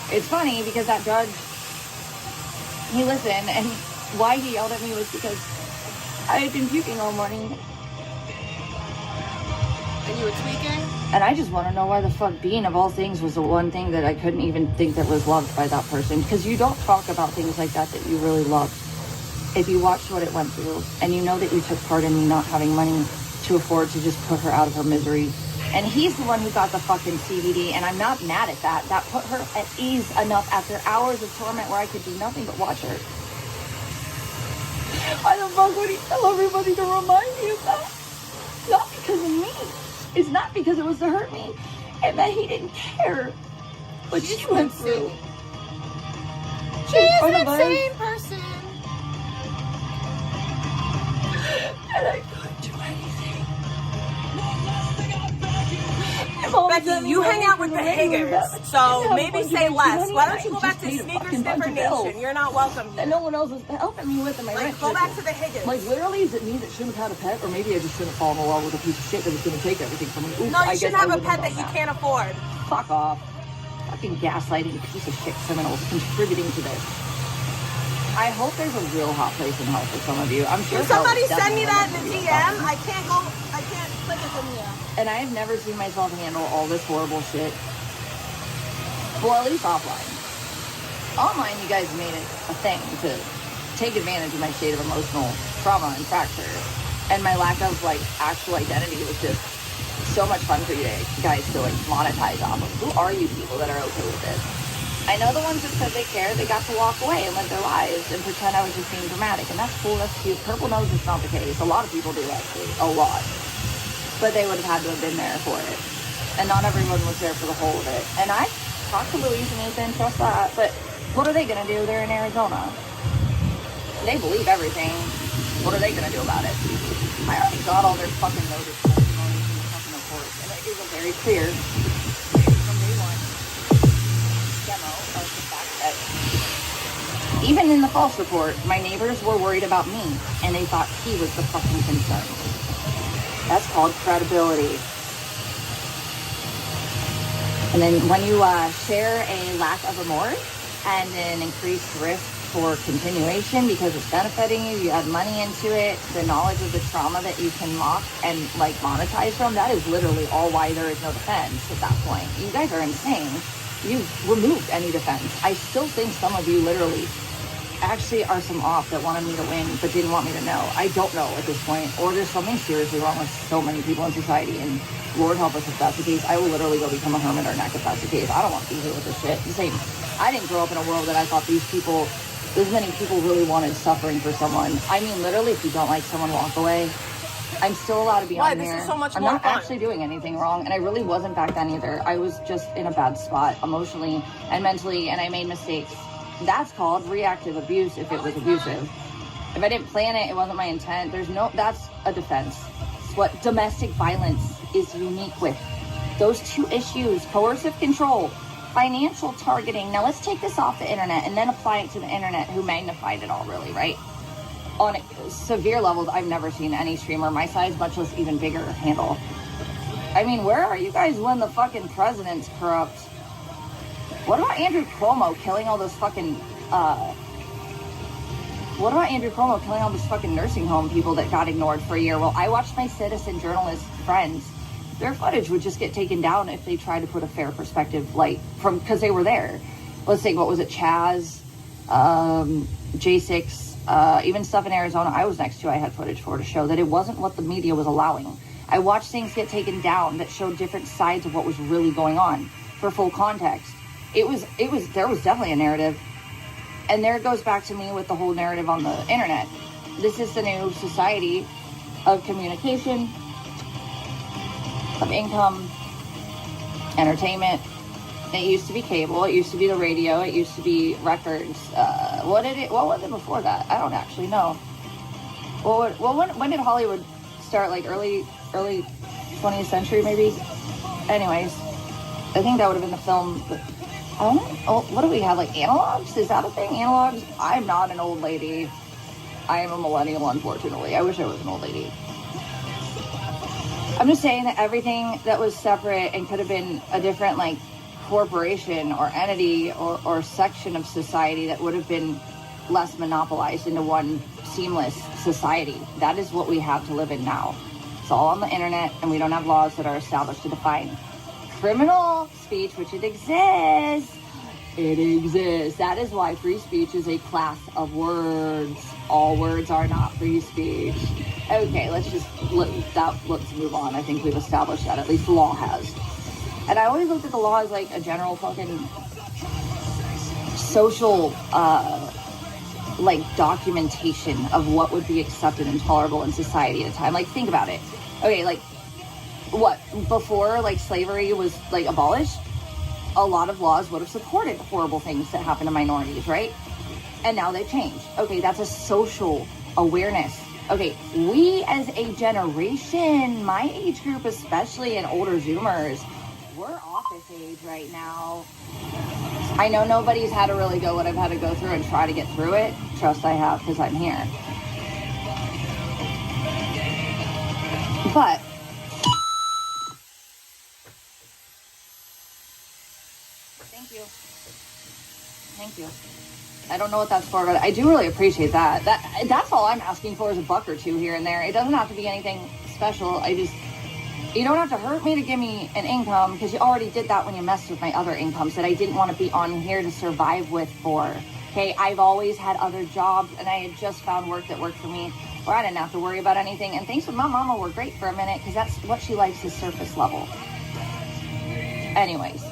It's funny because that judge, he listened, and why he yelled at me was because I had been puking all morning. And you were tweaking? And I just want to know why the fuck Bean, of all things, was the one thing that I couldn't even think that was loved by that person. Because you don't talk about things like that you really loved. If you watched what it went through, and you know that you took part in me not having money to afford to just put her out of her misery. And he's the one who got the fucking CBD, and I'm not mad at that. That put her at ease enough after hours of torment where I could do nothing but watch her. Why the fuck would he tell everybody to remind me of that? Not because of me. It's not because it was to hurt me. And that he didn't care what she went through. She's an insane person. And I couldn't do anything. Becky, you hang out with the Higgins, so maybe say less. Why don't you go back to Sneakers Different Nation? You're not welcome here. And no one else is helping me with it. Like, go back to the Higgins. Like, literally, is it me that shouldn't have had a pet? Or maybe I just shouldn't fall in love with a piece of shit that was going to take everything from me. Oops, No, you shouldn't have a pet that you can't afford. Fuck off. Fucking gaslighting piece of shit criminals contributing to this. I hope there's a real hot place in hell for some of you. I'm sure. Can somebody send me that in the DM? I can't click it from here. And I have never seen myself handle all this horrible shit. Well, at least offline. Online, you guys made it a thing to take advantage of my state of emotional trauma and fracture. And my lack of, like, actual identity was just so much fun for you guys to, like, monetize off of. Who are you people that are okay with this? I know the ones that said they cared, they got to walk away and live their lives and pretend I was just being dramatic. And that's cool, that's cute. Purple knows it's not the case. A lot of people do, actually. A lot. But they would have had to have been there for it. And not everyone was there for the whole of it. And I talked to Louise and Ethan, trust that. But what are they going to do? They're in Arizona. They believe everything. What are they going to do about it? I already got all their fucking notice testimonies from the fucking reports. And it is a very clear from day one demo of the fact that even in the false report, my neighbors were worried about me. And they thought he was the fucking concern. That's called credibility. And then when you share a lack of remorse and an increased risk for continuation because it's benefiting you, you add money into it, the knowledge of the trauma that you can mock and like monetize from, that is literally all why there is no defense at that point. You guys are insane. You've removed any defense. I still think some of you literally actually are some off that wanted me to win but didn't want me to know. I don't know at this point. Or there's something seriously wrong with so many people in society, and Lord help us if that's the case. I will literally go become a hermit or neck if that's the case. I don't want to be here with this shit. The same. I didn't grow up in a world that I thought this many people really wanted suffering for someone. I mean, literally, if you don't like someone, walk away. I'm still allowed to be on here. This is so much I'm more not fun. actually doing anything wrong, and I really wasn't back then either. I was just in a bad spot emotionally and mentally, and I made mistakes. That's called reactive abuse if it was abusive. If I didn't plan it, it wasn't my intent. That's a defense. It's what domestic violence is unique with. Those two issues, coercive control, financial targeting. Now let's take this off the internet and then apply it to the internet who magnified it all really, right? On severe levels, I've never seen any streamer my size, much less even bigger, handle. I mean, where are you guys when the fucking president's corrupt? What about Andrew Cuomo killing all those fucking, nursing home people that got ignored for a year? Well, I watched my citizen journalist friends, their footage would just get taken down if they tried to put a fair perspective, like, because they were there. Let's say, what was it, Chaz, J6, even stuff in Arizona I was next to, I had footage for to show that it wasn't what the media was allowing. I watched things get taken down that showed different sides of what was really going on for full context. There was definitely a narrative And there it goes back to me with the whole narrative on the internet. This is the new society of communication, of income, entertainment. It used to be cable, it used to be the radio, it used to be records. What was it before that? I don't actually know. When did Hollywood start? Like early 20th century maybe? Anyways, I think that would have been the film. But I don't know. Oh, what do we have? Like analogs? Is that a thing? Analogs? I'm not an old lady. I am a millennial, unfortunately. I wish I was an old lady. I'm just saying that everything that was separate and could have been a different, like, corporation or entity or section of society that would have been less monopolized into one seamless society. That is what we have to live in now. It's all on the internet, and we don't have laws that are established to define criminal speech, which it exists. It exists. That is why free speech is a class of words. All words are not free speech. Okay, let's move on. I think we've established that. At least the law has. And I always looked at the law as like a general fucking social, like documentation of what would be accepted and tolerable in society at a time. Like, think about it. Okay, like, what, before, like, slavery was, like, abolished, a lot of laws would have supported horrible things that happen to minorities, right? And now they've changed. Okay, that's a social awareness. Okay, we as a generation, my age group especially, and older Zoomers, we're office age right now. I know nobody's had to really go what I've had to go through and try to get through it. Trust I have, because I'm here. But thank you. I don't know what that's for, but I do really appreciate that. That's all I'm asking for is a buck or two here and there. It doesn't have to be anything special. You don't have to hurt me to give me an income, because you already did that when you messed with my other incomes that I didn't want to be on here to survive with for. Okay, I've always had other jobs, and I had just found work that worked for me where I didn't have to worry about anything. And things with my mama were great for a minute, because that's what she likes is surface level. Anyways,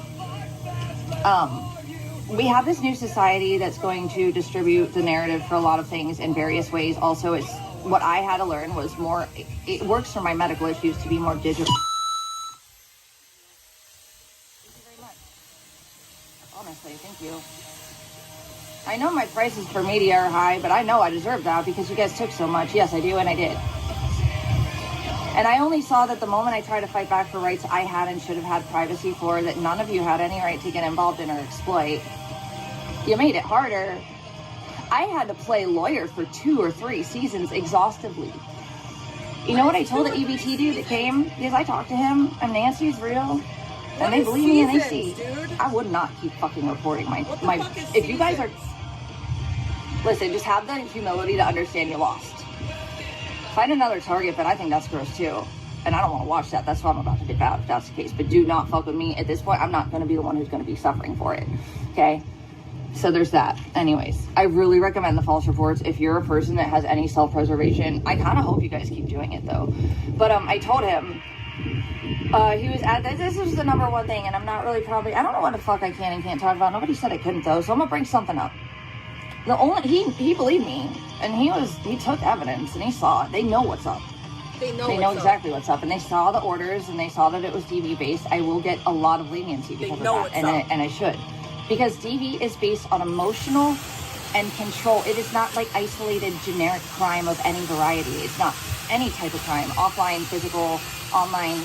we have this new society that's going to distribute the narrative for a lot of things in various ways. Also, it's what I had to learn was more, it works for my medical issues to be more digital. Thank you very much. Honestly, thank you. I know my prices for media are high, but I know I deserve that because you guys took so much. Yes, I do, and I did. And I only saw that the moment I tried to fight back for rights I had and should have had privacy for, that none of you had any right to get involved in or exploit, you made it harder. I had to play lawyer for 2 or 3 seasons exhaustively. You know what I told the EBT dude that came? Because I talked to him, and Nancy's real, and they believe me and they see. I would not keep fucking reporting my if you guys are, listen, just have the humility to understand you lost. Find another target, but I think that's gross too. And I don't want to watch that. That's why I'm about to dip out if that's the case. But do not fuck with me. At this point, I'm not going to be the one who's going to be suffering for it. Okay? So there's that. Anyways, I really recommend the false reports if you're a person that has any self-preservation. I kind of hope you guys keep doing it though. But I told him, he was at, this was the number one thing, and I'm not really I don't know what the fuck I can and can't talk about. Nobody said I couldn't though, so I'm going to bring something up. He believed me, and he took evidence, and he saw it. They know what's up. They know exactly what's up, and they saw the orders, and they saw that it was DV based. I will get a lot of leniency because of that, and I should, because DV is based on emotional and control. It is not like isolated generic crime of any variety. It's not any type of crime, offline, physical, online,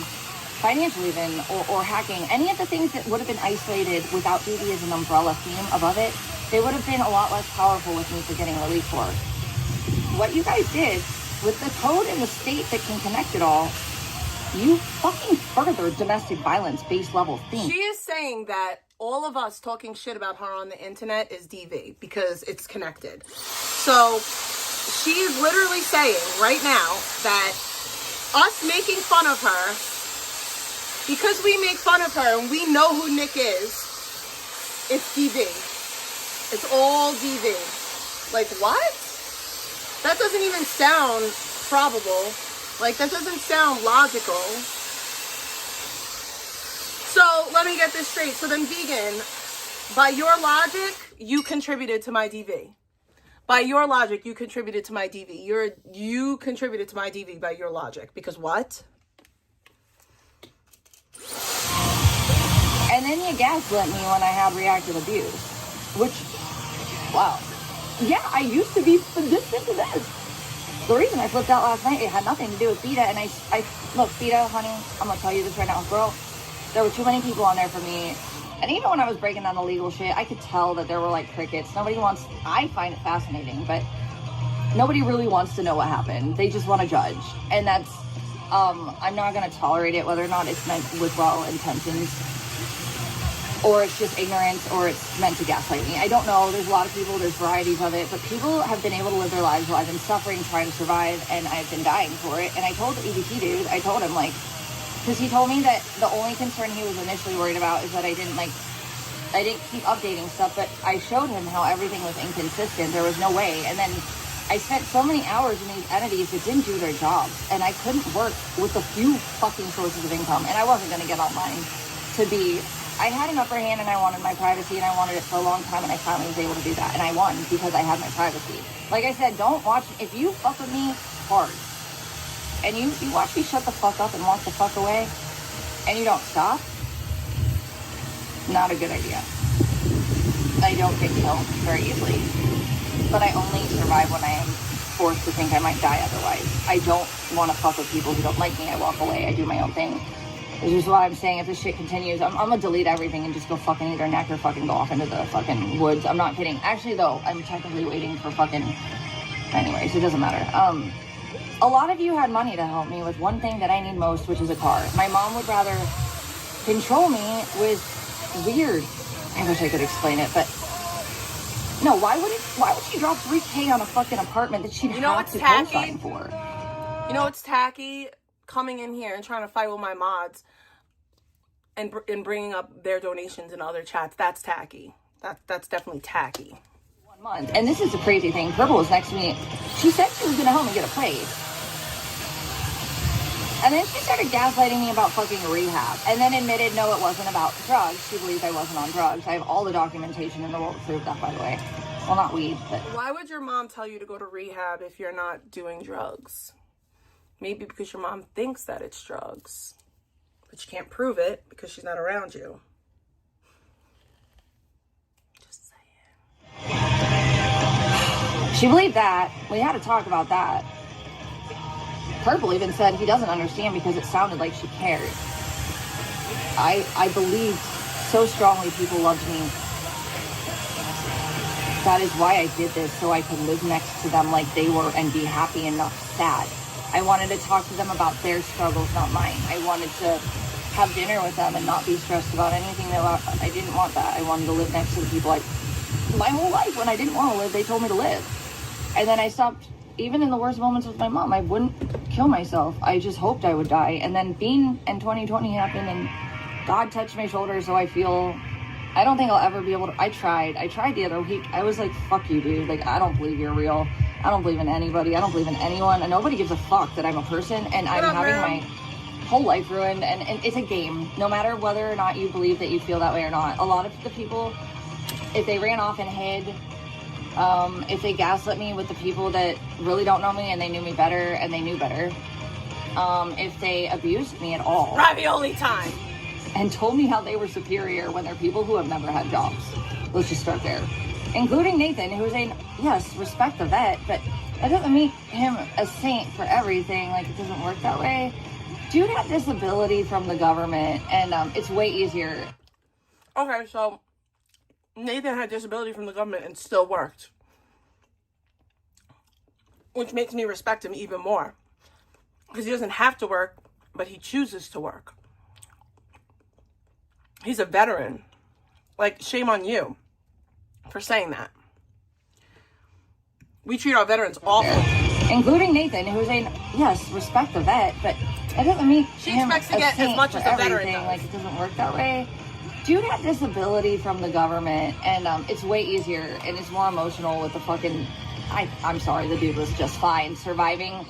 financial even, or hacking. Any of the things that would have been isolated without DV as an umbrella theme above it, they would have been a lot less powerful with me for getting relief for. What you guys did with the code in the state that can connect it all, you fucking furthered domestic violence base level theme. She is saying that all of us talking shit about her on the internet is DV because it's connected. So she's literally saying right now that us making fun of her, because we make fun of her and we know who Nick is, it's DV. It's all DV. Like, what? That doesn't even sound probable. Like, that doesn't sound logical. So, let me get this straight. So then, vegan, by your logic, you contributed to my DV. By your logic, you contributed to my DV. You contributed to my DV by your logic. Because what? And then you gaslit me when I had reactive abuse. Which, wow. Yeah, I used to be resistant to this. The reason I flipped out last night, it had nothing to do with Vita. And I look, Vita, honey, I'm going to tell you this right now. Girl, there were too many people on there for me. And even when I was breaking down the legal shit, I could tell that there were like crickets. I find it fascinating, but nobody really wants to know what happened. They just want to judge. And that's, I'm not going to tolerate it, whether or not it's meant with well intentions, or it's just ignorance, or it's meant to gaslight me. I don't know. There's a lot of people, there's varieties of it, but people have been able to live their lives while I've been suffering, trying to survive, and I've been dying for it. And I told the EBT dude, I told him, like, because he told me that the only concern he was initially worried about is that I didn't keep updating stuff, but I showed him how everything was inconsistent. There was no way. And then I spent so many hours in these entities that didn't do their job, and I couldn't work with a few fucking sources of income, and I wasn't going to get online I had an upper hand, and I wanted my privacy, and I wanted it for a long time, and I finally was able to do that, and I won because I had my privacy. Like I said, don't watch, if you fuck with me hard, and you watch me shut the fuck up and walk the fuck away, and you don't stop, not a good idea. I don't get killed very easily, but I only survive when I am forced to think I might die otherwise. I don't want to fuck with people who don't like me. I walk away. I do my own thing. This is what I'm saying. If this shit continues, I'm gonna delete everything and just go fucking eat their neck or fucking go off into the fucking woods. I'm not kidding. Actually, though, I'm technically waiting for fucking... Anyways, it doesn't matter. A lot of you had money to help me with one thing that I need most, which is a car. My mom would rather control me with weird... I wish I could explain it, but... No, why would she drop $3K on a fucking apartment that she'd have to co-sign for? You know what's tacky? Coming in here and trying to fight with my mods and bringing up their donations in other chats. That's tacky. That's definitely tacky. 1 month. And this is the crazy thing. Purple was next to me. She said she was going to help me get a place. And then she started gaslighting me about fucking rehab. And then admitted, no, it wasn't about drugs. She believed I wasn't on drugs. I have all the documentation in the world to prove that, by the way. Well, not weed, but... Why would your mom tell you to go to rehab if you're not doing drugs? Maybe because your mom thinks that it's drugs. But you can't prove it because she's not around you. Just saying. She believed that. We had to talk about that. Purple even said he doesn't understand because it sounded like she cared. I believed so strongly people loved me. That is why I did this, so I could live next to them like they were and be happy and not sad. I wanted to talk to them about their struggles, not mine. I wanted to have dinner with them and not be stressed about anything. I didn't want that. I wanted to live next to the people my whole life when I didn't want to live, they told me to live. And then I stopped, even in the worst moments with my mom, I wouldn't kill myself. I just hoped I would die. And then Bean and 2020 happened and God touched my shoulder, so I don't think I'll ever be able to. I tried the other week. I was like, fuck you, dude. Like, I don't believe you're real. I don't believe in anybody. I don't believe in anyone. And nobody gives a fuck that I'm a person. And I'm having my whole life ruined. And it's a game. No matter whether or not you believe that you feel that way or not. A lot of the people, if they ran off and hid, if they gaslit me with the people that really don't know me and they knew me better and they knew better, if they abused me at all. Ravioli time. And told me how they were superior when they're people who have never had jobs. Let's just start there. Including Nathan, who was saying, yes, respect the vet, but that doesn't make him a saint for everything. Like, it doesn't work that way. Dude had disability from the government, and it's way easier. Okay, so Nathan had disability from the government and still worked. Which makes me respect him even more. Because he doesn't have to work, but he chooses to work. He's a veteran. Like, shame on you for saying that. We treat our veterans awful. Including Nathan, who was saying, yes, respect the vet, but that doesn't make him expects to get as much as a veteran does. Like, it doesn't work that way. Dude had disability from the government, and it's way easier, and it's more emotional with the fucking... I'm sorry, the dude was just fine surviving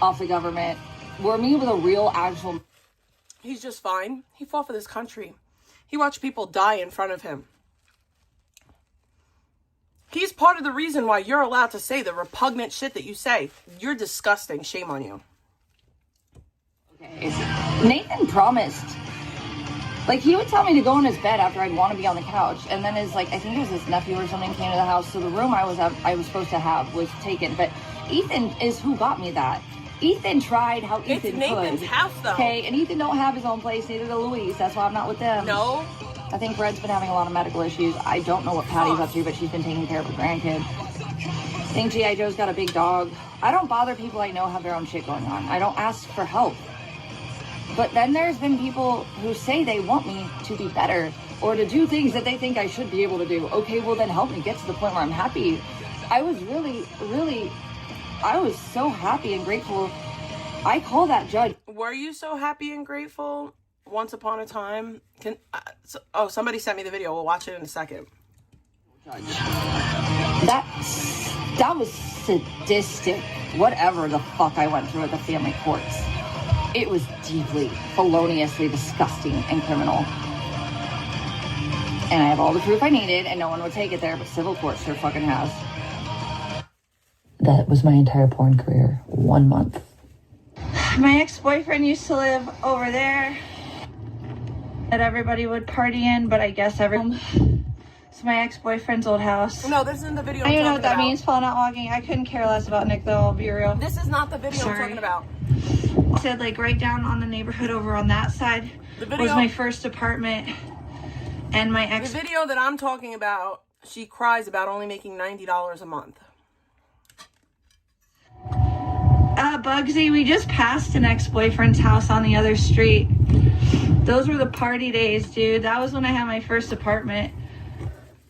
off the government. Where me with a real, actual... He's just fine. He fought for this country. He watched people die in front of him. He's part of the reason why you're allowed to say the repugnant shit that you say. You're disgusting. Shame on you. Okay. Nathan promised. Like, he would tell me to go in his bed after I'd want to be on the couch. And then his, like, I think it was his nephew or something came to the house. So the room I was supposed to have was taken. But Ethan is who got me that. Ethan tried how Ethan could. It's Nathan's house, though. Okay, and Ethan don't have his own place. Neither does Louise. That's why I'm not with them. No. I think Red's been having a lot of medical issues. I don't know what Patty's up to, but she's been taking care of her grandkid. I think G.I. Joe's got a big dog. I don't bother people I know have their own shit going on. I don't ask for help. But then there's been people who say they want me to be better or to do things that they think I should be able to do. Okay, well then help me get to the point where I'm happy. I was I was so happy and grateful. I call that judge. Were you so happy and grateful once upon a time? Somebody sent me the video. We'll watch it in a second. That was sadistic. Whatever the fuck I went through at the family courts. It was deeply, feloniously disgusting and criminal. And I have all the proof I needed, and no one would take it there, but civil court sure fucking has. That was my entire porn career. 1 month. My ex-boyfriend used to live over there that everybody would party in, but I guess it's my ex-boyfriend's old house. No, this isn't the video. I don't even know what that means, Paul, not walking. I couldn't care less about Nick, though, I'll be real. This is not the video I'm talking about. I said, like, right down on the neighborhood over on that side was my first apartment, and my ex... The video that I'm talking about, she cries about only making $90 a month. Bugsy, we just passed an ex-boyfriend's house on the other street. Those were the party days, dude. That was when I had my first apartment.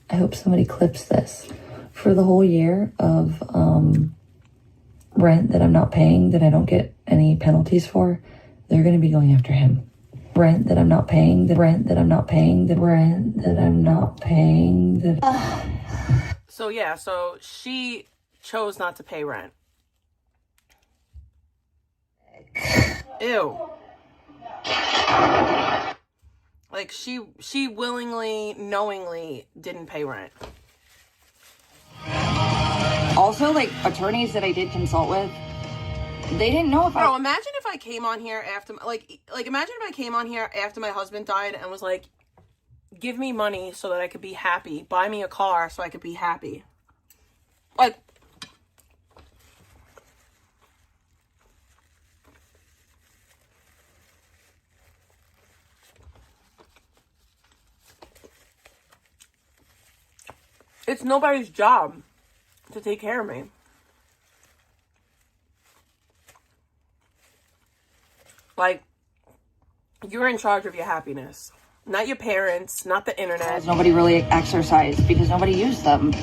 I hope somebody clips this. For the whole year of rent that I'm not paying, that I don't get any penalties for, they're going to be going after him. Rent that I'm not paying, the rent that I'm not paying, the rent that I'm not paying. So yeah, so she chose not to pay rent. Ew. Like, she willingly, knowingly didn't pay rent. Also, like, attorneys that I did consult with, they didn't know if Bro, imagine if I came on here after, imagine if I came on here after my husband died and was like, give me money so that I could be happy. Buy me a car so I could be happy. Like, it's nobody's job to take care of me. Like, you're in charge of your happiness. Not your parents, not the internet. Nobody really exercised because nobody used them.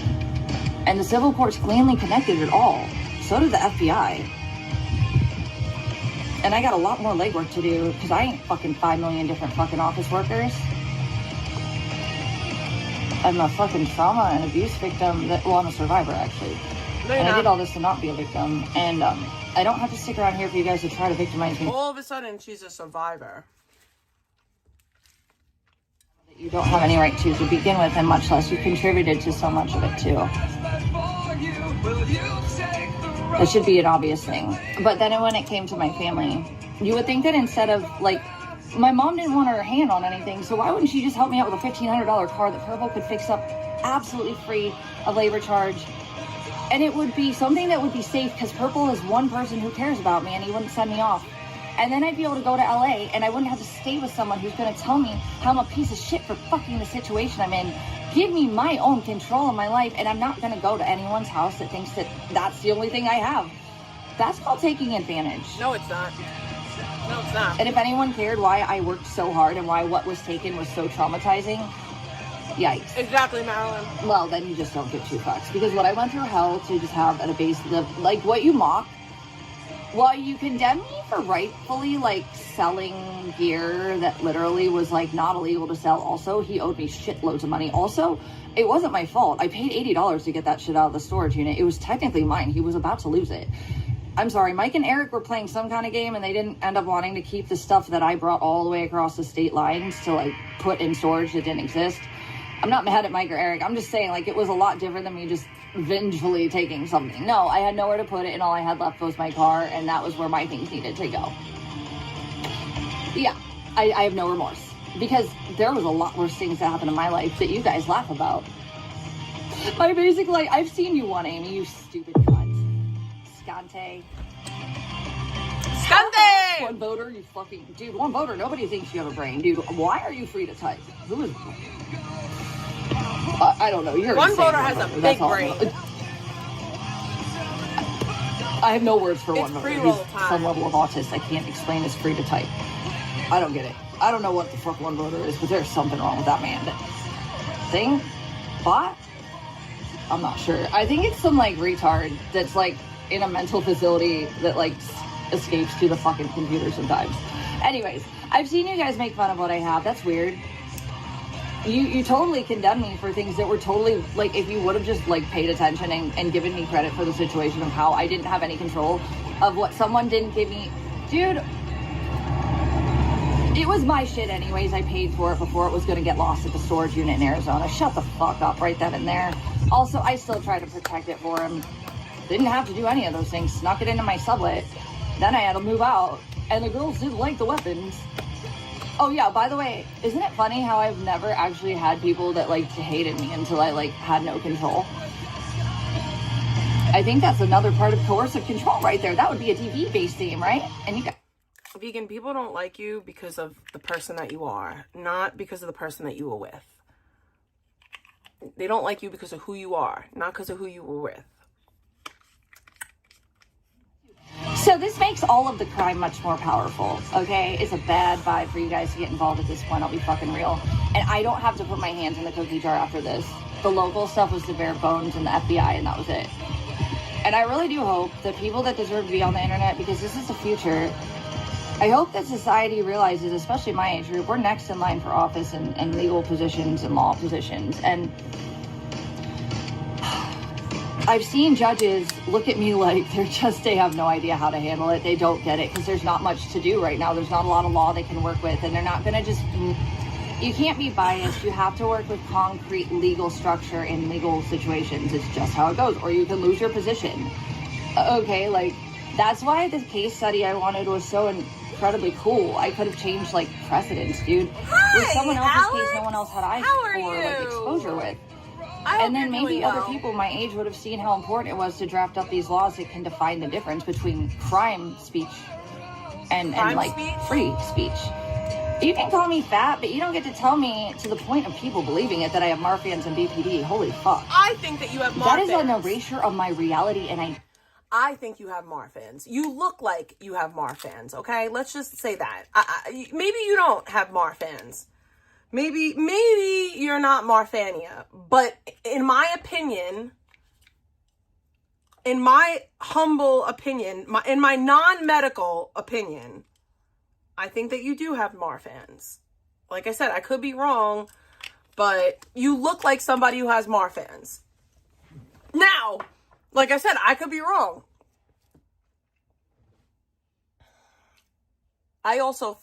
And the civil courts cleanly connected it all. So did the FBI. And I got a lot more legwork to do because I ain't fucking 5 million different fucking office workers. I'm a fucking trauma and abuse victim well, I'm a survivor, actually. No, and I did all this to not be a victim. And I don't have to stick around here for you guys to try to victimize me. All of a sudden, she's a survivor. You don't have any right to begin with, and much less you contributed to so much of it, too. That should be an obvious thing. But then when it came to my family, you would think that instead of, like, my mom didn't want her hand on anything, so why wouldn't she just help me out with a $1,500 car that Purple could fix up absolutely free of labor charge? And it would be something that would be safe because Purple is one person who cares about me and he wouldn't send me off. And then I'd be able to go to LA and I wouldn't have to stay with someone who's going to tell me how I'm a piece of shit for fucking the situation I'm in. Give me my own control in my life, and I'm not going to go to anyone's house that thinks that that's the only thing I have. That's called taking advantage. No, it's not. No, it's not. And if anyone cared why I worked so hard and why what was taken was so traumatizing, yikes. Exactly, Marilyn. Well, then you just don't give two fucks. Because what I went through hell to just have at a base, like what you mock, while you condemn me for rightfully, like, selling gear that literally was, like, not illegal to sell also, he owed me shitloads of money. Also, it wasn't my fault. I paid $80 to get that shit out of the storage unit. It was technically mine. He was about to lose it. I'm sorry, Mike and Eric were playing some kind of game and they didn't end up wanting to keep the stuff that I brought all the way across the state lines to, like, put in storage that didn't exist. I'm not mad at Mike or Eric. I'm just saying, like, it was a lot different than me just vengefully taking something. No, I had nowhere to put it, and all I had left was my car, and that was where my things needed to go. Yeah, I have no remorse. Because there was a lot worse things that happened in my life that you guys laugh about. My basic, like, I've seen you one, Amy, you stupid cunt. Scante. Scante! One voter, you fucking... Dude, one voter, nobody thinks you have a brain. Dude, why are you free to type? Who is... I don't know. You're one insane, voter has a big brain. I have no words for It's one voter. pre-roll He's time. some level of autist I can't explain as free to type. I don't get it. I don't know what the fuck one voter is, but there's something wrong with that man. Thing? Bot? I'm not sure. I think it's some, like, retard that's, like, in a mental facility that, like, escapes to the fucking computer sometimes. Anyways, I've seen you guys make fun of what I have. That's weird. You totally condemn me for things that were totally, like, if you would have just, like, paid attention and given me credit for the situation of how I didn't have any control of what someone didn't give me. Dude, it was my shit anyways. I paid for it before it was going to get lost at the storage unit in Arizona. Shut the fuck up right then and there. Also, I still tried to protect it for him. Didn't have to do any of those things. Snuck it into my sublet. Then I had to move out. And the girls didn't like the weapons. Oh yeah, by the way, isn't it funny how I've never actually had people that, like, hated me until I, like, had no control? I think that's another part of coercive control right there. That would be a TV-based theme, right? And you got... Vegan, people don't like you because of the person that you are, not because of the person that you were with. They don't like you because of who you are, not because of who you were with. So this makes all of the crime much more powerful, okay? It's a bad vibe for you guys to get involved at this point, I'll be fucking real. And I don't have to put my hands in the cookie jar after this. The local stuff was the bare bones and the FBI, and that was it. And I really do hope that people that deserve to be on the internet, because this is the future, I hope that society realizes, especially my age group, we're next in line for office and legal positions and law positions. And I've seen judges look at me like they have no idea how to handle it. They don't get it because there's not much to do right now. There's not a lot of law they can work with, and they're not going to just... You can't be biased. You have to work with concrete legal structure in legal situations. It's just how it goes, or you can lose your position. Okay, like, that's why the case study I wanted was so incredibly cool. I could have changed, like, precedents, dude. Hi, with someone else's Alex. case no one else had eyes How are for, you? like, exposure with. hope And then you're maybe doing other well. people my age would have seen how important it was to draft up these laws that can define the difference between crime speech and like, speech? free speech. You can call me fat, but you don't get to tell me, to the point of people believing it, that I have Marfans and BPD. Holy fuck. I think that you have Marfans. That is an erasure of my reality, and I think you have Marfans. You look like you have Marfans, okay? Let's just say that. Maybe you don't have Marfans. Maybe you're not Marfania. But in my opinion, in my humble opinion, in my non-medical opinion, I think that you do have Marfans. Like I said, I could be wrong, but you look like somebody who has Marfans. Now, like I said, I could be wrong. I also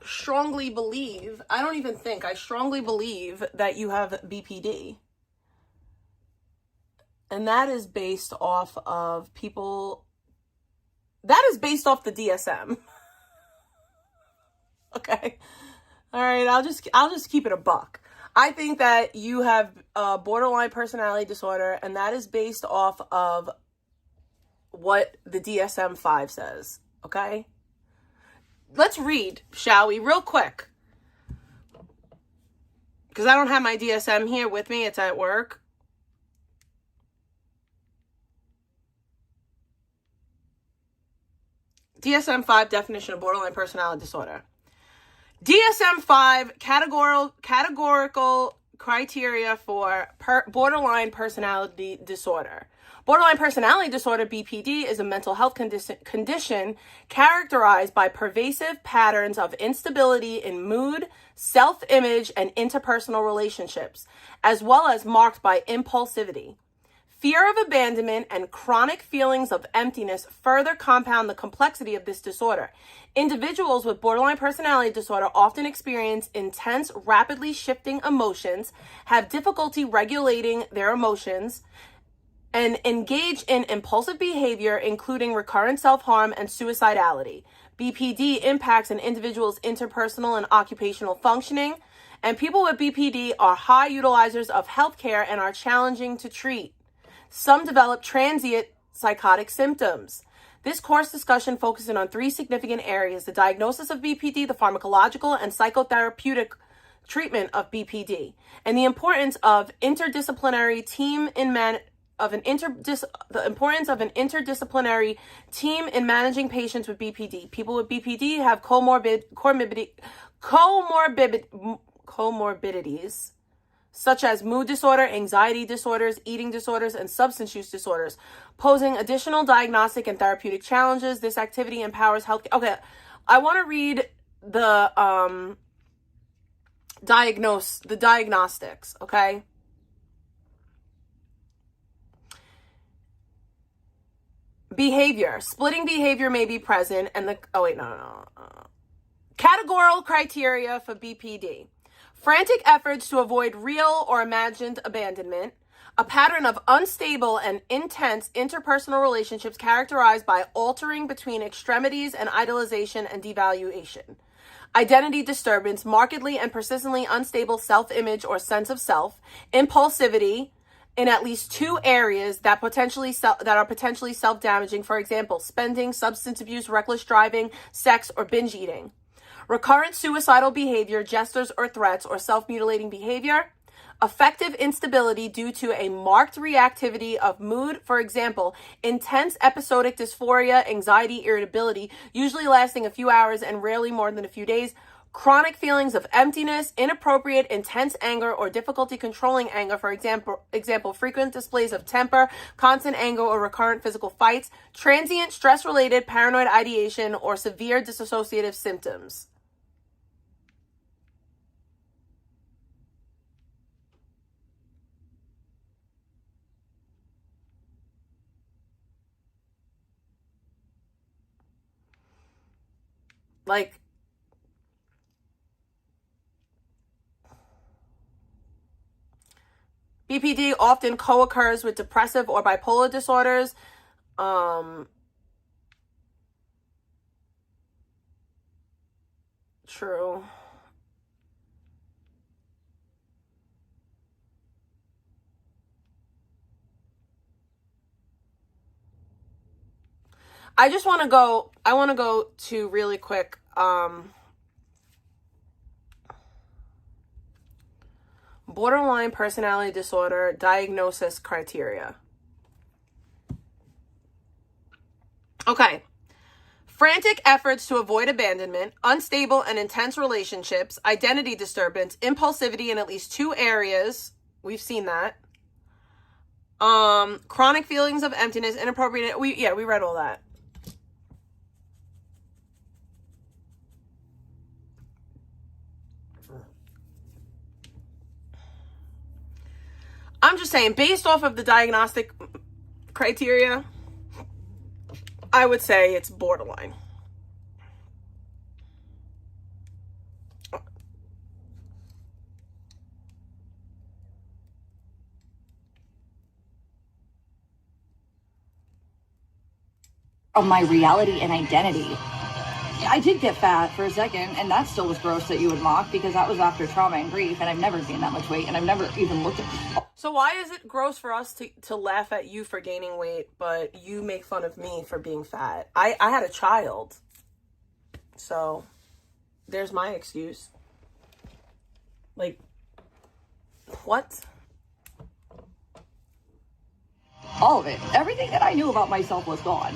strongly believe, I strongly believe that you have BPD. And that is based off of people, that is based off the DSM. Okay. All right. I'll just keep it a buck. I think that you have borderline personality disorder, and that is based off of what the DSM-5 says. Okay. Let's read, shall we, real quick. Because I don't have my DSM here with me. It's at work. DSM-5 definition of borderline personality disorder. DSM-5 categorical criteria for borderline personality disorder. Borderline personality disorder, BPD, is a mental health condition characterized by pervasive patterns of instability in mood, self-image, and interpersonal relationships, as well as marked by impulsivity, Fear of abandonment and chronic feelings of emptiness further compound the complexity of this disorder. Individuals with borderline personality disorder often experience intense, rapidly shifting emotions, have difficulty regulating their emotions, and engage in impulsive behavior, including recurrent self-harm and suicidality. BPD impacts an individual's interpersonal and occupational functioning, and people with BPD are high utilizers of healthcare and are challenging to treat. Some develop transient psychotic symptoms. This course discussion focuses on 3 significant areas: the diagnosis of BPD, the pharmacological and psychotherapeutic treatment of BPD, and the importance of interdisciplinary team in the importance of an interdisciplinary team in managing patients with BPD. People with BPD have comorbidities such as mood disorder, anxiety disorders, eating disorders, and substance use disorders, posing additional diagnostic and therapeutic challenges. This activity empowers healthcare. Okay, I want to read the diagnostics, okay? Behavior. Splitting behavior may be present, and categorical criteria for BPD. Frantic efforts to avoid real or imagined abandonment, a pattern of unstable and intense interpersonal relationships characterized by altering between extremities and idealization and devaluation. Identity disturbance, markedly and persistently unstable self-image or sense of self, impulsivity in at least 2 areas that are potentially self-damaging, for example, spending, substance abuse, reckless driving, sex, or binge eating. Recurrent suicidal behavior, gestures or threats, or self-mutilating behavior. Affective instability due to a marked reactivity of mood, for example, intense episodic dysphoria, anxiety, irritability, usually lasting a few hours and rarely more than a few days. Chronic feelings of emptiness, inappropriate, intense anger, or difficulty controlling anger, for example, frequent displays of temper, constant anger, or recurrent physical fights. Transient stress-related paranoid ideation or severe dissociative symptoms. Like, BPD often co-occurs with depressive or bipolar disorders. True. I want to go to really quick, borderline personality disorder diagnosis criteria. Okay. Frantic efforts to avoid abandonment, unstable and intense relationships, identity disturbance, impulsivity in at least 2 areas. We've seen that. Chronic feelings of emptiness, inappropriate. We read all that. I'm just saying, based off of the diagnostic criteria, I would say it's borderline. Of my reality and identity. I did get fat for a second, and that still was gross that you would mock, because that was after trauma and grief, and I've never gained that much weight, and I've never even looked at. So why is it gross for us to laugh at you for gaining weight, but you make fun of me for being fat? I had a child, so there's my excuse. Like, what? All of it. Everything that I knew about myself was gone.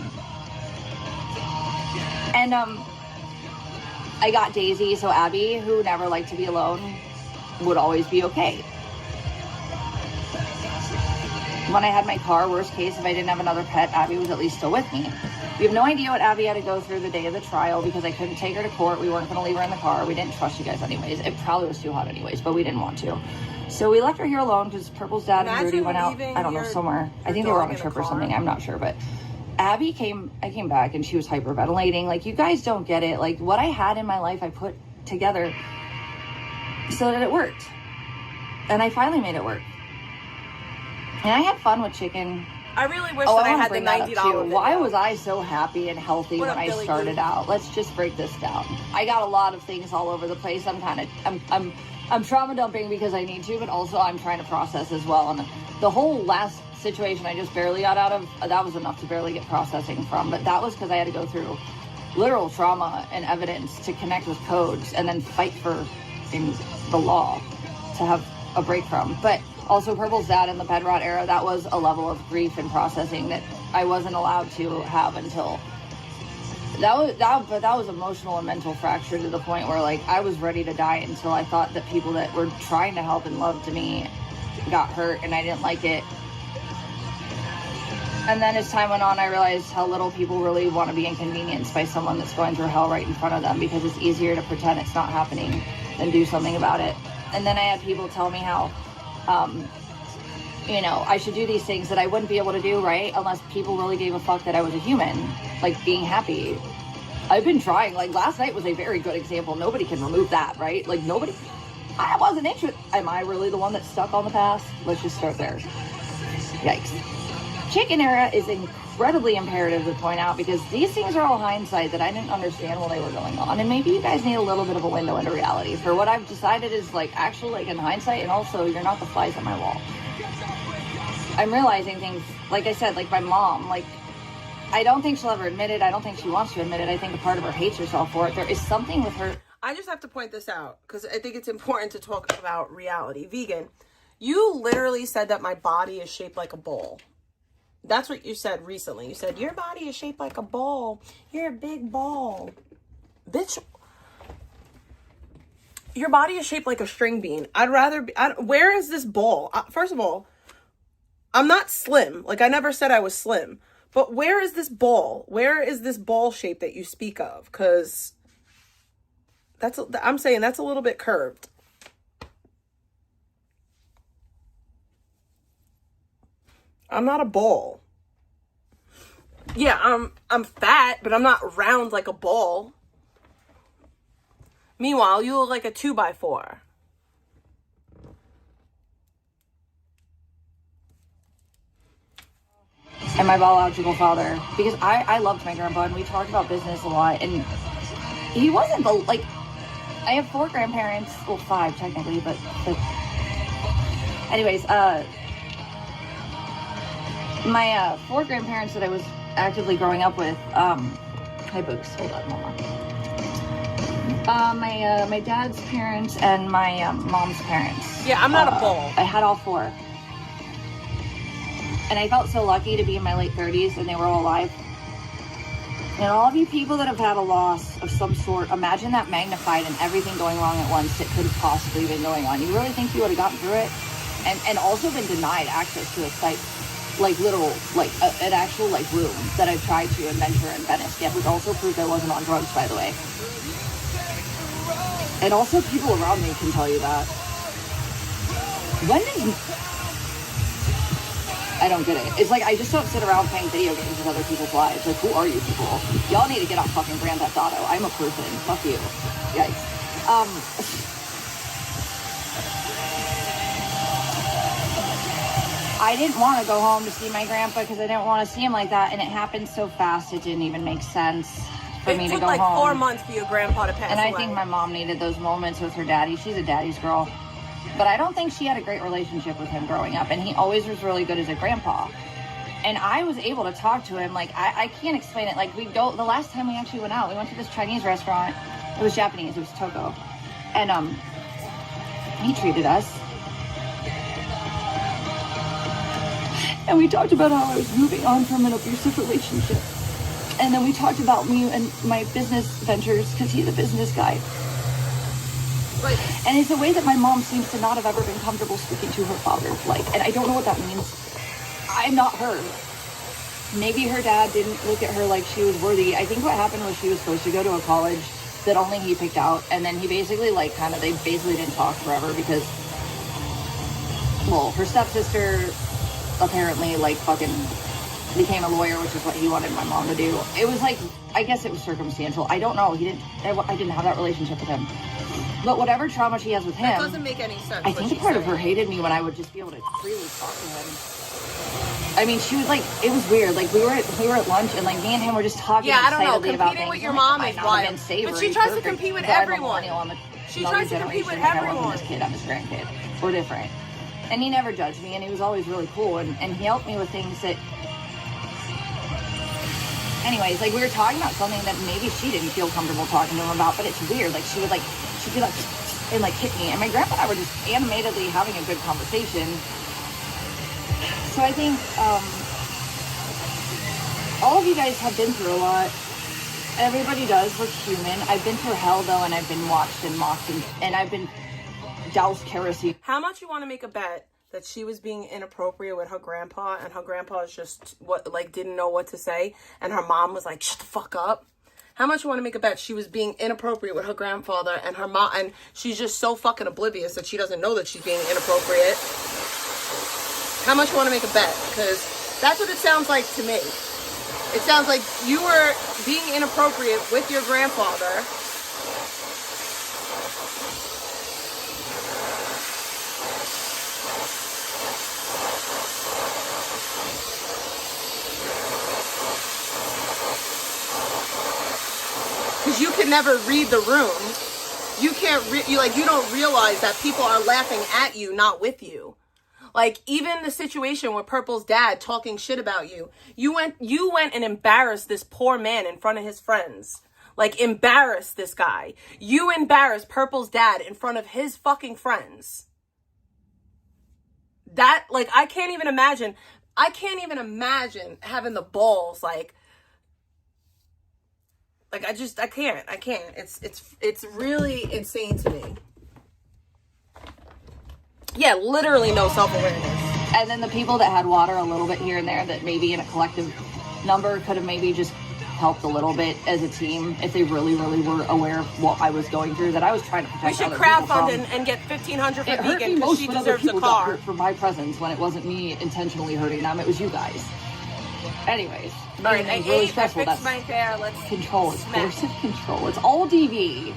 And I got Daisy, so Abby, who never liked to be alone, would always be okay. When I had my car, worst case, if I didn't have another pet, Abby was at least still with me. We have no idea what Abby had to go through the day of the trial, because I couldn't take her to court. We weren't going to leave her in the car. We didn't trust you guys anyways. It probably was too hot anyways, but we didn't want to. So we left her here alone because Purple's dad and Rudy went out, leaving I don't know, your- somewhere. I your think they were dog on a in a trip or car. something. I'm not sure, but I came back and she was hyperventilating. Like, you guys don't get it. Like, what I had in my life, I put together so that it worked. And I finally made it work. And I had fun with chicken. I really wish Oh, that I wanna had the bring that up, $90 too. video. Why was I so happy and healthy What when up, I Billy started Goose? out? Let's just break this down. I got a lot of things all over the place. I'm trauma dumping because I need to, but also I'm trying to process as well. And the whole last situation I just barely got out of, that was enough to barely get processing from. But that was because I had to go through literal trauma and evidence to connect with codes and then fight for in the law to have a break from. But also Purple's dad in the bed rot era, that was a level of grief and processing that I wasn't allowed to have until that was emotional and mental fracture to the point where, like, I was ready to die until I thought that people that were trying to help and love to me got hurt, and I didn't like it. And then as time went on, I realized how little people really want to be inconvenienced by someone that's going through hell right in front of them, because it's easier to pretend it's not happening than do something about it. And then I had people tell me how I should do these things that I wouldn't be able to do, right? Unless people really gave a fuck that I was a human, like being happy. I've been trying. Like, last night was a very good example. Nobody can remove that, right? Like, nobody. I wasn't interested. Am I really the one that's stuck on the past? Let's just start there. Yikes. Chicken era is incredibly imperative to point out, because these things are all hindsight that I didn't understand while they were going on. And maybe you guys need a little bit of a window into reality. For what I've decided is, like, actually, like, in hindsight, and also you're not the flies on my wall. I'm realizing things, like I said, like my mom, like, I don't think she'll ever admit it. I don't think she wants to admit it. I think a part of her hates herself for it. There is something with her. I just have to point this out because I think it's important to talk about reality. Vegan, you literally said that my body is shaped like a bowl. That's what you said recently. You said, your body is shaped like a bowl. You're a big ball. Bitch, your body is shaped like a string bean. I'd rather be, where is this ball? First of all, I'm not slim. Like, I never said I was slim. But where is this ball? Where is this ball shape that you speak of? Because I'm saying that's a little bit curved. I'm not a ball. Yeah, I'm fat, but I'm not round like a ball. Meanwhile, you look like a 2x4. And my biological father, because I loved my grandpa, and we talked about business a lot, and he wasn't the, like, I have 4 grandparents, well, 5 technically, but anyways, my 4 grandparents that I was actively growing up with, hi Books, hold on, my dad's parents and my mom's parents. Yeah, I'm not a ball. I had all 4. And I felt so lucky to be in my late 30s and they were all alive. And all of you people that have had a loss of some sort, imagine that magnified and everything going wrong at once that could have possibly been going on. You really think you would have gotten through it? And also been denied access to a site, like literal, like an actual like room that I've tried to in Ventura and Venice. Yeah, which also proved I wasn't on drugs, by the way. And also people around me can tell you that. When did I don't get it. It's like, I just don't sit around playing video games with other people's lives. Like, who are you people? Y'all need to get off fucking Grand Theft Auto. I'm a person. Fuck you. Yikes. I didn't want to go home to see my grandpa because I didn't want to see him like that. And it happened so fast, it didn't even make sense for me to go home. It took like 4 months for your grandpa to pass away. And I think my mom needed those moments with her daddy. She's a daddy's girl. But I don't think she had a great relationship with him growing up. And he always was really good as a grandpa. And I was able to talk to him. Like, I can't explain it. Like, we'd go, the last time we actually went out, we went to this Chinese restaurant. It was Japanese. It was Toko. And he treated us. And we talked about how I was moving on from an abusive relationship. And then we talked about me and my business ventures, because he's a business guy. Right. And it's a way that my mom seems to not have ever been comfortable speaking to her father. Like, and I don't know what that means. I'm not her. Maybe her dad didn't look at her like she was worthy. I think what happened was she was supposed to go to a college that only he picked out. And then he basically, like, they basically didn't talk forever because well, her stepsister apparently, like, fucking became a lawyer, which is what he wanted my mom to do. It was like, I guess it was circumstantial. I don't know. I didn't have that relationship with him. But whatever trauma she has with him, That doesn't make any sense. I think a part of her hated me when I would just be able to freely talk to him. I mean, she was like, it was weird. Like, we were at lunch, and like me and him were just talking Yeah, I don't know. excitedly about Competing things. with your mom is wild. But she tries to compete with everyone. She tries to compete with everyone. I'm his kid. I'm his grandkid. We're different. And he never judged me, and he was always really cool, and he helped me with things that... Anyways, like, we were talking about something that maybe she didn't feel comfortable talking to him about, but it's weird. Like, she'd be like, and like hit me. And my grandpa and I were just animatedly having a good conversation. So I think, all of you guys have been through a lot. Everybody does. We're human. I've been through hell, though, and I've been watched and mocked, and I've been doused kerosene. How much you want to make a bet that she was being inappropriate with her grandpa, and her grandpa is just didn't know what to say, and her mom was like, shut the fuck up? How much you want to make a bet she was being inappropriate with her grandfather, and her mom, and she's just so fucking oblivious that she doesn't know that she's being inappropriate? How much you want to make a bet? Because that's what it sounds like to me. It sounds like you were being inappropriate with your grandfather. Because you can never read the room. You can't, you don't realize that people are laughing at you, not with you. Like, even the situation with Purple's dad talking shit about you. You went and embarrassed this poor man in front of his friends. Like, embarrassed this guy. You embarrassed Purple's dad in front of his fucking friends. That, like, I can't even imagine having the balls, I can't. It's really insane to me. Yeah, literally no self-awareness. And then the people that had water a little bit here and there, that maybe in a collective number could have maybe just helped a little bit as a team if they really, really were aware of what I was going through, that I was trying to protect We should other people from. crowdfund and get $1,500 for It hurt Vegan me because most she when other deserves a people got car. hurt for my presence when it wasn't me intentionally hurting them. It was you guys. Anyways, All right, I really ate, stressful. I fixed That's my hair. Let's control. It's smack. coercive control. It's all DV.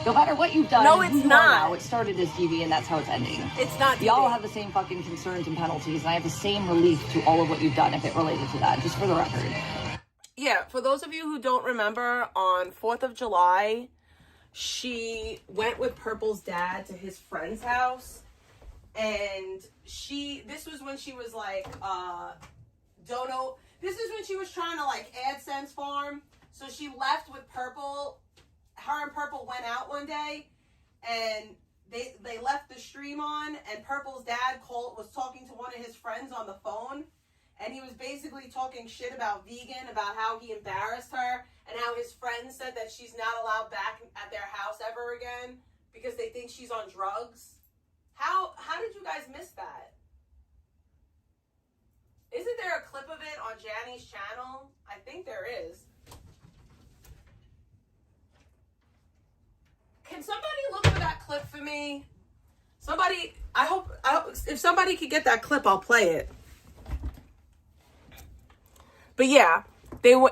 No matter what you've done, No, and who it's you are not. now, it started as DV, and that's how it's ending. It's not Y'all DV. have the same fucking concerns and penalties, and I have the same relief to all of what you've done if it related to that, just for the record. Yeah, for those of you who don't remember, on 4th of July, she went with Purple's dad to his friend's house, and this was when she was like, this is when she was trying to like AdSense farm, so she left with Purple. Her and Purple went out one day, and they left the stream on, and Purple's dad was talking to one of his friends on the phone, and he was basically talking shit about Vegan, about how he embarrassed her, and how his friends said that she's not allowed back at their house ever again because they think she's on drugs. How did you guys miss that? Isn't there a clip of it on Janny's channel? I think there is. Can somebody look for that clip for me? Somebody, I hope if somebody could get that clip, I'll play it. But yeah,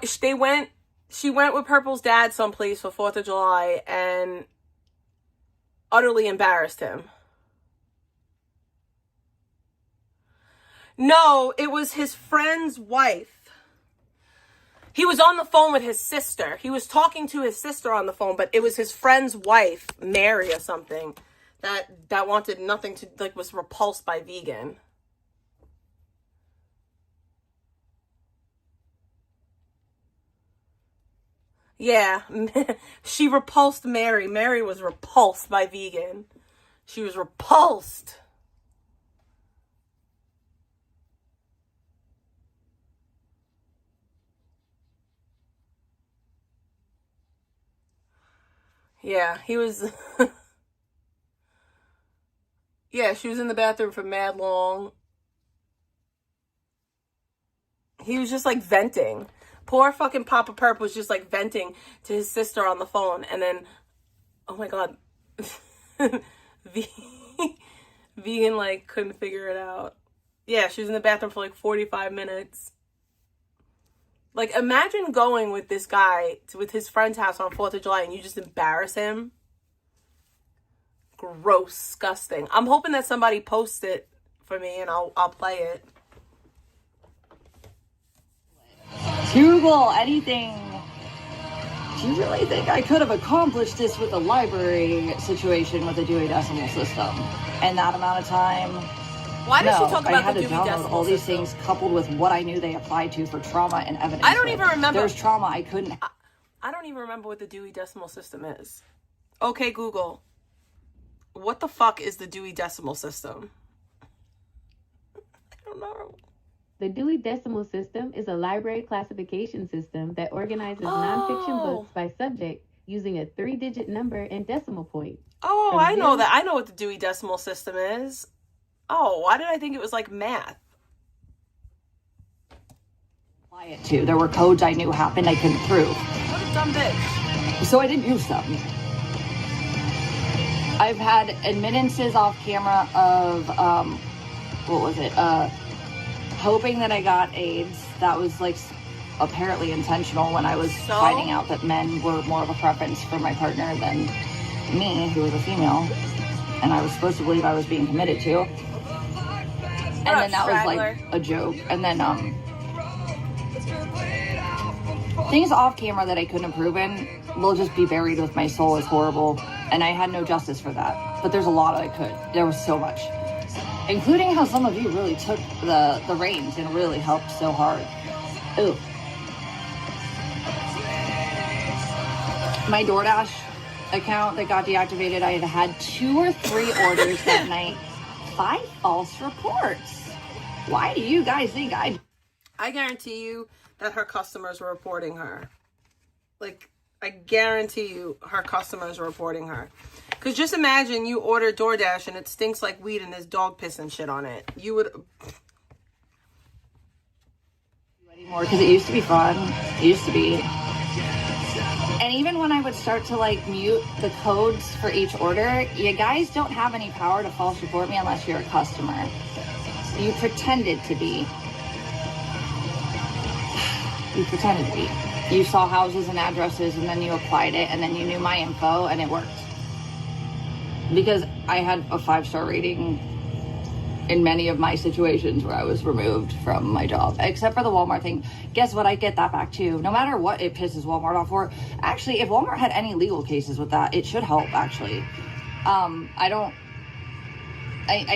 she went with Purple's dad someplace for 4th of July and utterly embarrassed him. No, it was his friend's wife. He was on the phone with his sister. He was talking to his sister on the phone, but it was his friend's wife, Mary or something, that wanted nothing to, like, was repulsed by Vegan. Yeah, she repulsed Mary. Mary was repulsed by Vegan. She was repulsed. Yeah, he was... Yeah, she was in the bathroom for mad long. He was just, like, venting. Poor fucking Papa Perp was just, like, venting to his sister on the phone. And then, oh, my God. Vegan, like, couldn't figure it out. Yeah, she was in the bathroom for like 45 minutes. Like, imagine going with this guy with his friend's house on 4th of July and you just embarrass him. Gross, disgusting. I'm hoping that somebody posts it for me and I'll play it. Google anything. Do you really think I could have accomplished this with a library situation with a Dewey Decimal System in that amount of time? Why does she talk I about had the to Dewey download Decimal all these System? things coupled with what I knew they applied to for trauma and evidence. I don't even remember. There's trauma I couldn't. I don't even remember what the Dewey Decimal System is. Okay, Google. What the fuck is the Dewey Decimal System? I don't know. The Dewey Decimal System is a library classification system that organizes nonfiction books by subject using a 3-digit number and decimal point. Oh, I know that. I know what the Dewey Decimal System is. Oh, why did I think it was like math? Apply it to. There were codes I knew happened I couldn't prove. What a dumb bitch. So I didn't use them. I've had admittances off camera of, what was it? Hoping that I got AIDS. That was like apparently intentional when I was finding out that men were more of a preference for my partner than me, who was a female. And I was supposed to believe I was being committed to. And then that was like a joke. And then, things off camera that I couldn't have proven will just be buried with my soul as horrible. And I had no justice for that. But there's a lot I could. There was so much. Including how some of you really took the reins and really helped so hard. Ooh. My DoorDash account that got deactivated, I had 2 or 3 orders that night. 5 false reports. Why do you guys think I guarantee you that her customers were reporting her. Like, I guarantee you her customers were reporting her. Because just imagine you order DoorDash and it stinks like weed and there's dog piss and shit on it. You would... anymore because it used to be fun. It used to be. And even when I would start to like mute the codes for each order, you guys don't have any power to false report me unless you're a customer. You pretended to be. You pretended to be. You saw houses and addresses and then you applied it and then you knew my info and it worked. Because I had a 5-star rating in many of my situations where I was removed from my job, except for the Walmart thing. Guess what? I get that back too. No matter what it pisses Walmart off for. Actually, if Walmart had any legal cases with that, it should help actually. I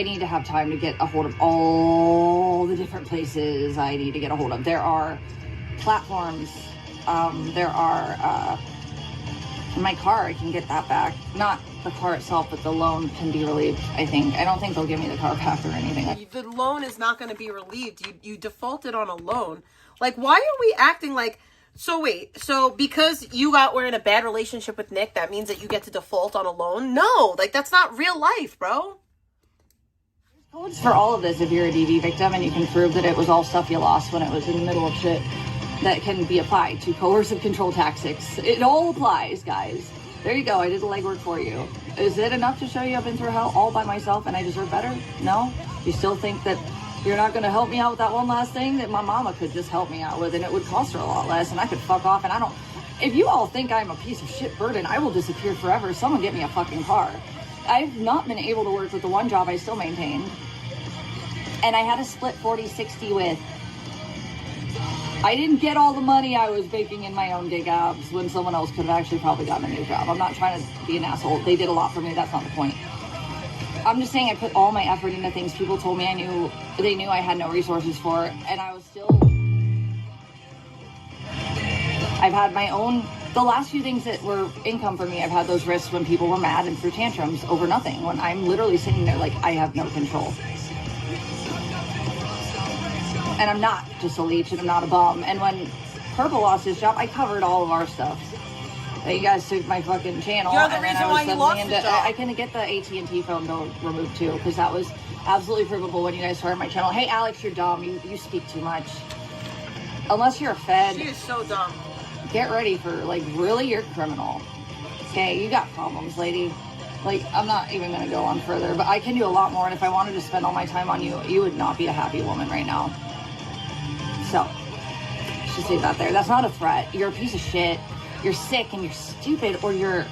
need to have time to get a hold of all the different places I need to get a hold of. There are platforms, my car, I can get that back. Not the car itself, but the loan can be relieved, I think. I don't think they'll give me the car back or anything. The loan is not going to be relieved. You defaulted on a loan. Like, why are we acting like... So wait, so because were in a bad relationship with Nick, that means that you get to default on a loan? No, like, that's not real life, bro. There's codes for all of this if you're a DV victim and you can prove that it was all stuff you lost when it was in the middle of shit. That can be applied to coercive control tactics. It all applies, guys. There you go. I did the legwork for you. Is it enough to show you I've been through hell all by myself and I deserve better? No? You still think that you're not going to help me out with that one last thing that my mama could just help me out with and it would cost her a lot less and I could fuck off and I don't... If you all think I'm a piece of shit burden, I will disappear forever. Someone get me a fucking car. I've not been able to work with the one job I still maintained. And I had a split 40-60 with... I didn't get all the money I was making in my own gig abs when someone else could have actually probably gotten a new job. I'm not trying to be an asshole. They did a lot for me. That's not the point. I'm just saying I put all my effort into things people told me they knew I had no resources for, and I was still... I've had my own... The last few things that were income for me, I've had those risks when people were mad and threw tantrums over nothing, when I'm literally sitting there like I have no control. And I'm not just a leech and I'm not a bum. And when Purple lost his job, I covered all of our stuff. You guys took my fucking channel. You're the reason why he lost his job. I couldn't get the AT&T phone bill removed too, because that was absolutely provable when you guys started my channel. Hey Alex, you're dumb. You speak too much. Unless you're a Fed. She is so dumb. Get ready for, like, really, you're criminal. Okay, you got problems, lady. Like, I'm not even gonna go on further, but I can do a lot more, and if I wanted to spend all my time on you, you would not be a happy woman right now. So, just leave that there. That's not a threat. You're a piece of shit. You're sick and you're stupid, or you're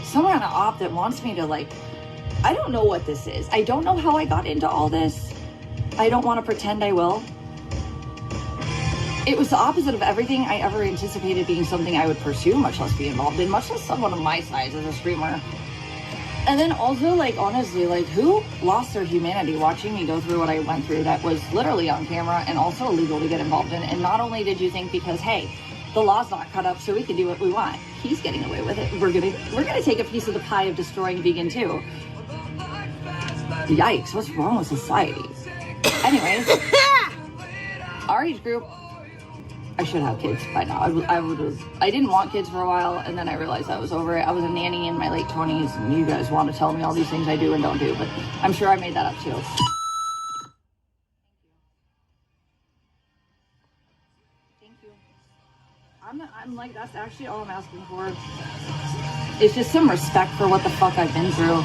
some kind of op that wants me to, like, I don't know what this is. I don't know how I got into all this. I don't want to pretend I will. It was the opposite of everything I ever anticipated being something I would pursue, much less be involved in, much less someone of my size as a streamer. And then also, like, honestly, like, who lost their humanity watching me go through what I went through that was literally on camera and also illegal to get involved in? And not only did you think because, hey, the law's not cut up so we can do what we want, he's getting away with it, we're gonna take a piece of the pie of destroying vegan too. Yikes, what's wrong with society? Anyways, our age group, I should have kids by now. I didn't want kids for a while, and then I realized I was over it. I was a nanny in my late 20s, and you guys want to tell me all these things I do and don't do, but I'm sure I made that up too. Thank you. I'm like, that's actually all I'm asking for. It's just some respect for what the fuck I've been through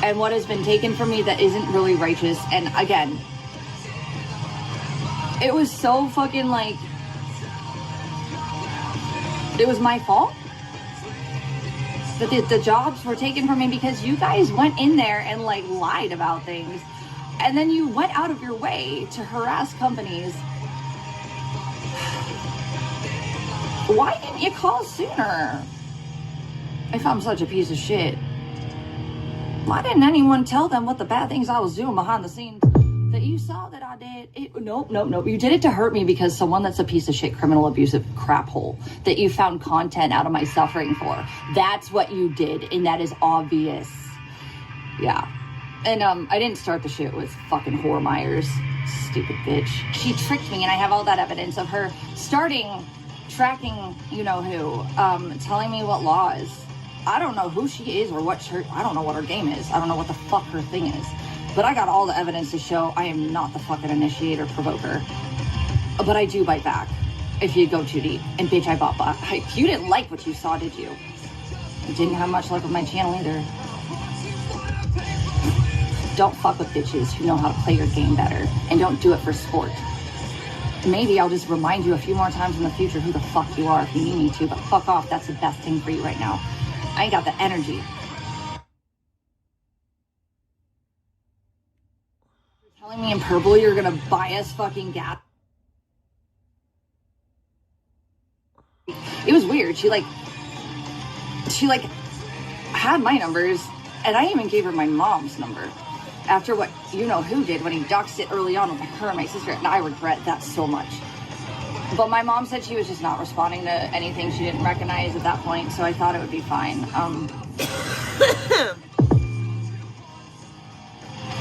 and what has been taken from me that isn't really righteous. And again, it was so fucking like, it was my fault that the jobs were taken from me because you guys went in there and like lied about things, and then you went out of your way to harass companies. Why didn't you call sooner? If I'm such a piece of shit, why didn't anyone tell them what the bad things I was doing behind the scenes that you saw that I did? Nope. You did it to hurt me because someone that's a piece of shit, criminal, abusive crap hole that you found content out of my suffering for. That's what you did, and that is obvious. Yeah. And I didn't start the shit with fucking whore Myers. Stupid bitch. She tricked me, and I have all that evidence of her tracking you know who, telling me what laws. I don't know who she is or I don't know what her game is. I don't know what the fuck her thing is. But I got all the evidence to show I am not the fucking initiator provoker. But I do bite back if you go too deep. And bitch, I bought back. You didn't like what you saw, did you? You didn't have much luck with my channel either. Don't fuck with bitches who know how to play your game better. And don't do it for sport. Maybe I'll just remind you a few more times in the future who the fuck you are if you need me to. But fuck off, that's the best thing for you right now. I ain't got the energy. You're telling me in purple you're gonna buy us fucking gas? It was weird. She had my numbers, and I even gave her my mom's number after what you know who did when he doxed it early on with her and my sister, and I regret that so much. But my mom said she was just not responding to anything she didn't recognize at that point, so I thought it would be fine.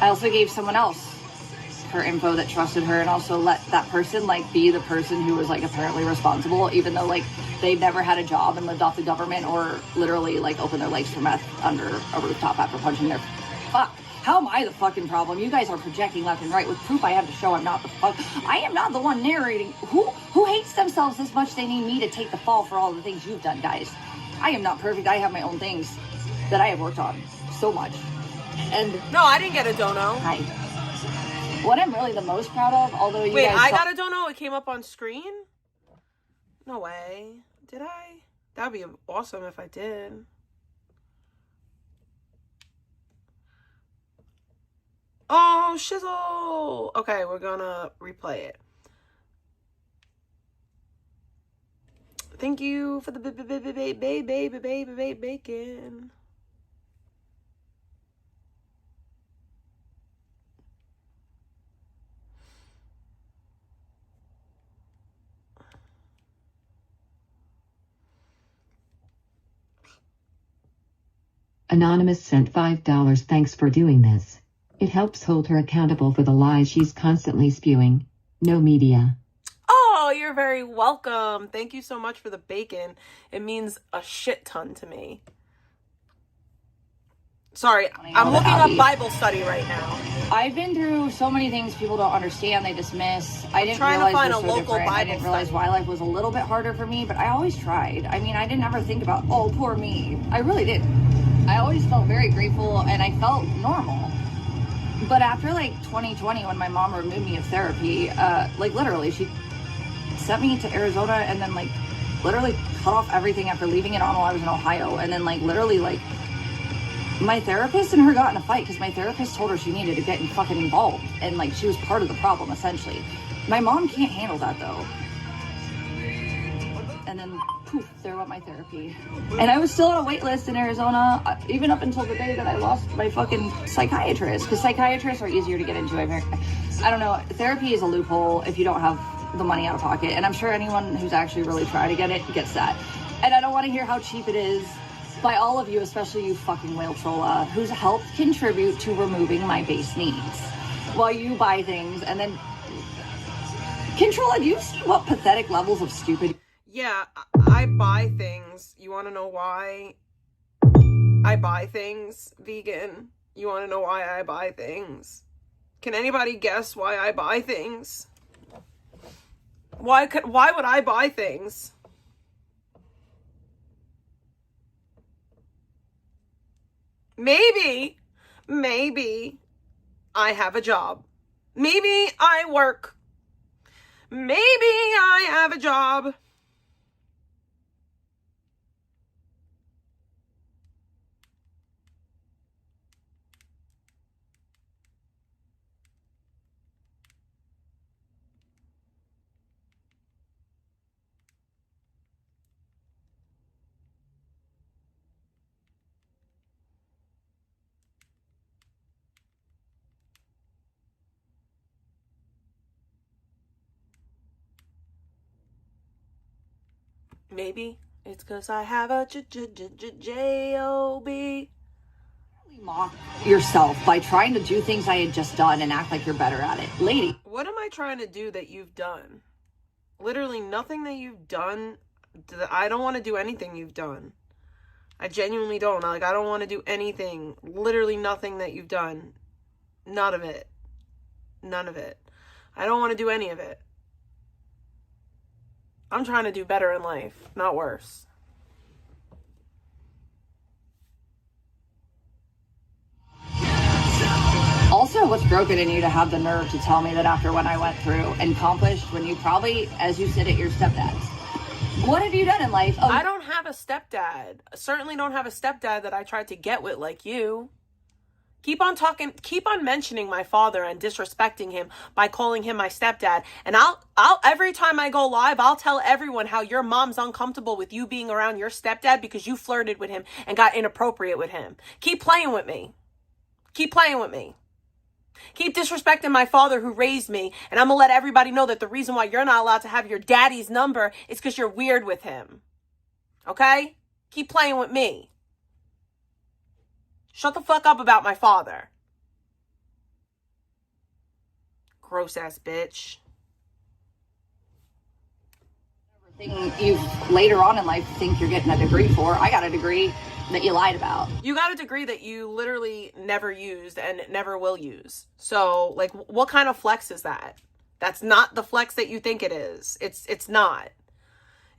I also gave someone else her info that trusted her, and also let that person like be the person who was like apparently responsible, even though like they'd never had a job and lived off the government or literally like opened their legs for meth under a rooftop after punching their fuck. How am I the fucking problem? You guys are projecting left and right with proof I have to show I'm not the fuck. I am not the one narrating. Who hates themselves this much they need me to take the fall for all the things you've done, guys? I am not perfect. I have my own things that I have worked on so much. And no, I didn't get a dono. Hi. What I'm really the most proud of, although you Wait, guys I got a dono? It came up on screen? No way. Did I? That'd be awesome if I did. Oh, shizzle. Okay, we're gonna replay it. Thank you for the baby bacon. Anonymous sent $5. Thanks for doing this. It helps hold her accountable for the lies she's constantly spewing. No media. Oh, you're very welcome. Thank you so much for the bacon. It means a shit ton to me. Sorry, I'm looking up Bible study right now. I've been through so many things people don't understand, they dismiss. I didn't trying realize to find we're a so local different. I Bible didn't realize study. why life was a little bit harder for me, but I always tried. I mean, I didn't ever think about, oh, poor me. I really didn't. I always felt very grateful and I felt normal. But after like 2020, when my mom removed me of therapy, like literally she sent me to Arizona and then like literally cut off everything after leaving it on while I was in Ohio. And then like literally like my therapist and her got in a fight because my therapist told her she needed to get fucking involved. And like she was part of the problem essentially. My mom can't handle that though. And then poof, there went my therapy. And I was still on a wait list in Arizona, even up until the day that I lost my fucking psychiatrist, because psychiatrists are easier to get into. I don't know, therapy is a loophole if you don't have the money out of pocket, and I'm sure anyone who's actually really tried to get it gets that. And I don't want to hear how cheap it is by all of you, especially you fucking whale trolla, who's helped contribute to removing my base needs while you buy things. And then Controlla, do you see what pathetic levels of stupid? Yeah, I buy things. You want to know why I buy things, vegan? You want to know why I buy things? Can anybody guess why I buy things? Why would I buy things? Maybe I have a job. Maybe I work. Maybe I have a job. Maybe it's because I have a job. Mock yourself by trying to do things I had just done and act like you're better at it. Lady. What am I trying to do that you've done? Literally nothing that you've done. I don't want to do anything you've done. I genuinely don't. Like, I don't want to do anything. Literally nothing that you've done. None of it. None of it. I don't want to do any of it. I'm trying to do better in life, not worse. Also, what's broken in you to have the nerve to tell me that after what I went through and accomplished when you probably, as you said, at your stepdad's. What have you done in life? I don't have a stepdad. I certainly don't have a stepdad that I tried to get with like you. Keep on mentioning my father and disrespecting him by calling him my stepdad. And I'll every time I go live, I'll tell everyone how your mom's uncomfortable with you being around your stepdad because you flirted with him and got inappropriate with him. Keep playing with me. Keep playing with me. Keep disrespecting my father who raised me. And I'm going to let everybody know that the reason why you're not allowed to have your daddy's number is because you're weird with him. Okay? Keep playing with me. Shut the fuck up about my father. Gross ass bitch. Everything you later on in life think you're getting a degree for, I got a degree that you lied about. You got a degree that you literally never used and never will use. So, like, what kind of flex is that? That's not the flex that you think it is. It's not.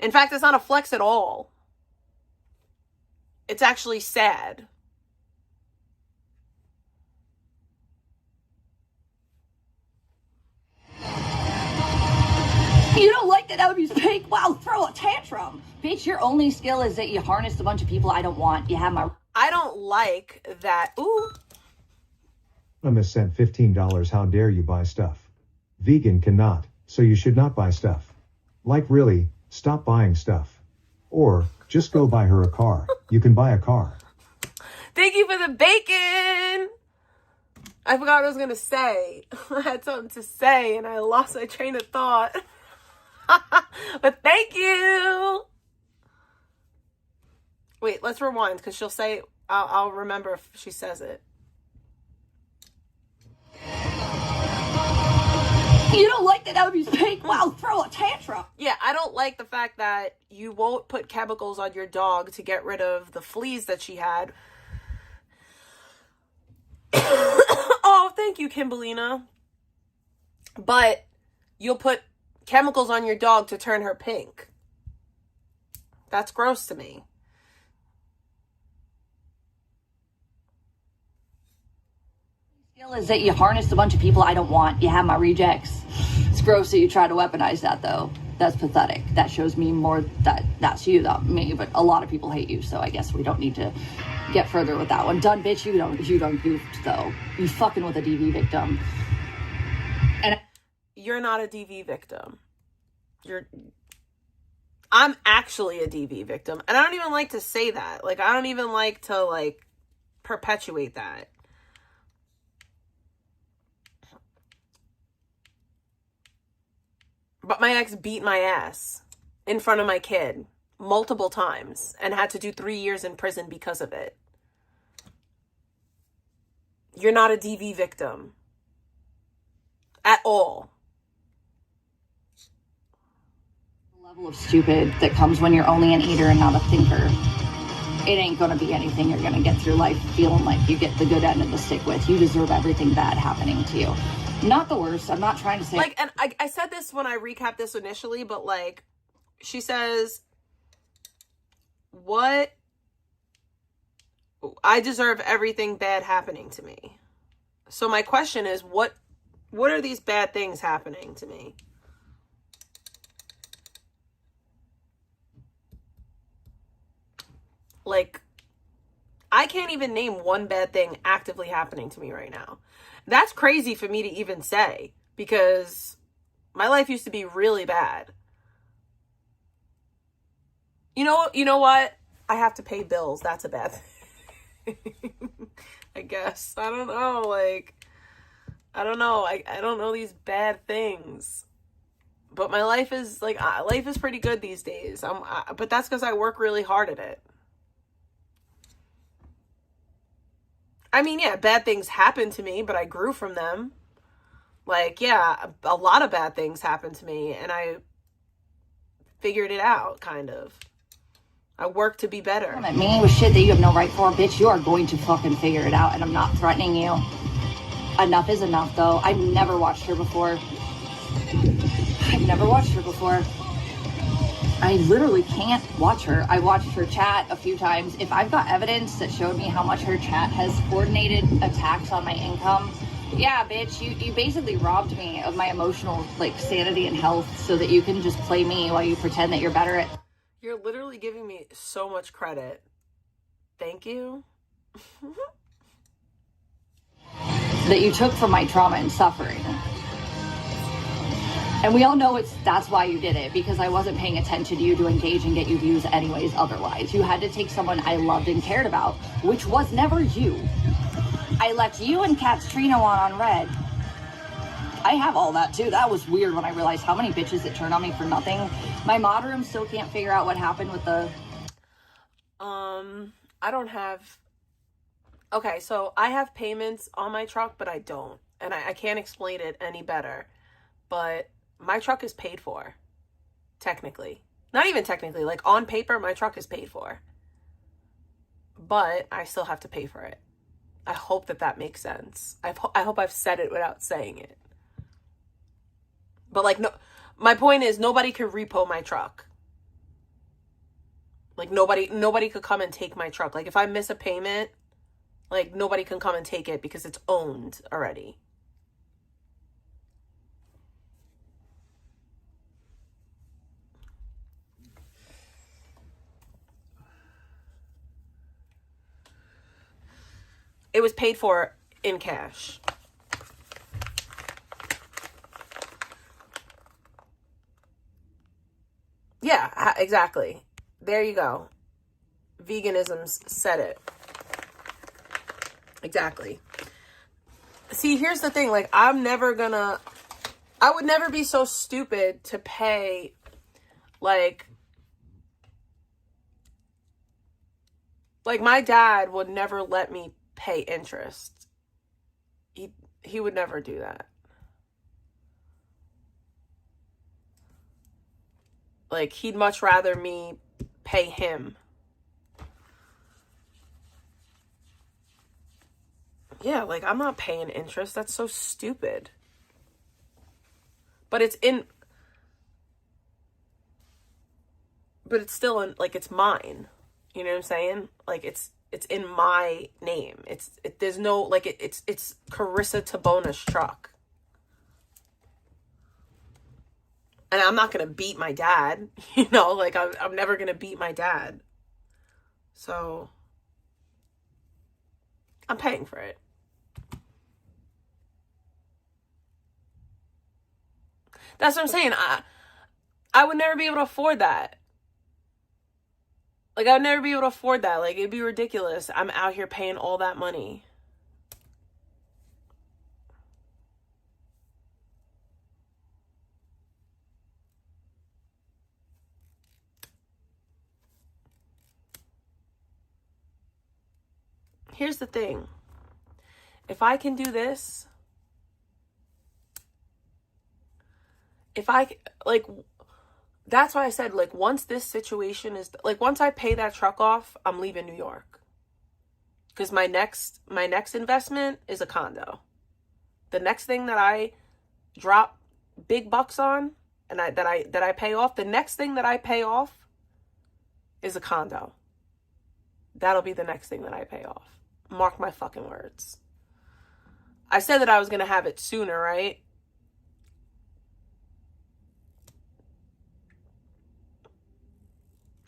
In fact, it's not a flex at all. It's actually sad. You don't like that W's pink? Wow, throw a tantrum. Bitch, your only skill is that you harnessed a bunch of people I don't want. You have my... I don't like that. Ooh. Miss sent $15. How dare you buy stuff? Vegan cannot, so you should not buy stuff. Like really, stop buying stuff. Or, just go buy her a car. You can buy a car. Thank you for the bacon. I forgot what I was going to say. I had something to say and I lost my train of thought. But thank you. Wait, let's rewind because she'll say, I'll remember if she says it. You don't like that W's pink? Wow, throw a tantrum. Yeah, I don't like the fact that you won't put chemicals on your dog to get rid of the fleas that she had. Oh, thank you, Kimberlina. But you'll put chemicals on your dog to turn her pink. That's gross to me. Skill is that you harnessed a bunch of people I don't want. You have my rejects. It's gross that you try to weaponize that, though. That's pathetic. That shows me more that that's you, not me. But a lot of people hate you, so I guess we don't need to get further with that one. Done, bitch. You don't goofed though. You fucking with a DV victim. And you're not a DV victim. I'm actually a DV victim, and I don't even like to say that. Like, I don't even like to like perpetuate that. But my ex beat my ass in front of my kid multiple times and had to do 3 years in prison because of it. You're not a DV victim at all. the level of stupid that comes when you're only an eater and not a thinker, it ain't gonna be anything you're gonna get through life feeling like you get the good end of the stick with. You deserve everything bad happening to you. Not the worst. I'm not trying to say... Like, and I said this when I recapped this initially, but, like, she says, what? I deserve everything bad happening to me. So my question is, what are these bad things happening to me? Like, I can't even name one bad thing actively happening to me right now. That's crazy for me to even say, because my life used to be really bad. You know what? I have to pay bills. That's a bad thing. I guess. I don't know. Like, I don't know. I don't know these bad things. But my life is, like, life is pretty good these days. But that's because I work really hard at it. I mean, yeah, bad things happened to me, but I grew from them. Like, yeah, a lot of bad things happened to me, and I figured it out, kind of. I worked to be better. At me with shit that you have no right for, bitch, you are going to fucking figure it out, and I'm not threatening you. Enough is enough, though. I've never watched her before. I literally can't watch her. I watched her chat a few times. If I've got evidence that showed me how much her chat has coordinated attacks on my income, yeah, bitch, you basically robbed me of my emotional, like, sanity and health so that you can just play me while you pretend that you're better at... You're literally giving me so much credit. Thank you. that you took from my trauma and suffering. And we all know that's why you did it, because I wasn't paying attention to you to engage and get you views anyways otherwise. You had to take someone I loved and cared about, which was never you. I left you and Catrino on red. I have all that too. That was weird when I realized how many bitches that turned on me for nothing. My mod room still can't figure out what happened with the... I don't have... Okay, so I have payments on my truck, but I don't. And I can't explain it any better. But my truck is paid for. Technically. Not even technically. Like, on paper, my truck is paid for. But I still have to pay for it. I hope that makes sense. I hope I've said it without saying it. But, like, no, my point is nobody can repo my truck. Like, nobody could come and take my truck. Like, if I miss a payment, like, nobody can come and take it because it's owned already. It was paid for in cash. Yeah, exactly. There you go. Veganism's said it. Exactly. See, here's the thing. Like, I would never be so stupid to pay, like my dad would never let me pay interest. He would never do that. Like, he'd much rather me pay him. Yeah, like, I'm not paying interest. That's so stupid. But it's still in, like, it's mine. You know what I'm saying? Like, It's in my name. There's no, like, it's Carissa Tabona's truck. And I'm not going to beat my dad, you know, like I'm never going to beat my dad. So I'm paying for it. That's what I'm saying. I would never be able to afford that. Like, I would never be able to afford that. Like, it'd be ridiculous. I'm out here paying all that money. Here's the thing. If I can do this, that's why I said, like, once this situation is, like, once I pay that truck off, I'm leaving New York. Because my next investment is a condo. The next thing that I drop big bucks on and that I pay off, the next thing that I pay off is a condo. That'll be the next thing that I pay off. Mark my fucking words. I said that I was going to have it sooner, right?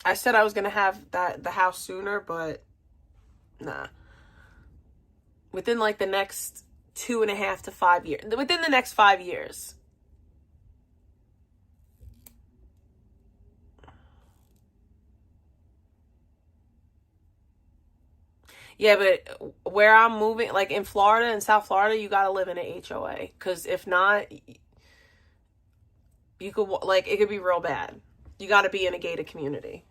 I said I was going to have the house sooner, but nah. Within like the next 2.5 to 5 years. Within the next 5 years. Yeah, but where I'm moving, like in Florida, in South Florida, you gotta live in an HOA. Because if not, you could, like, it could be real bad. You gotta be in a gated community.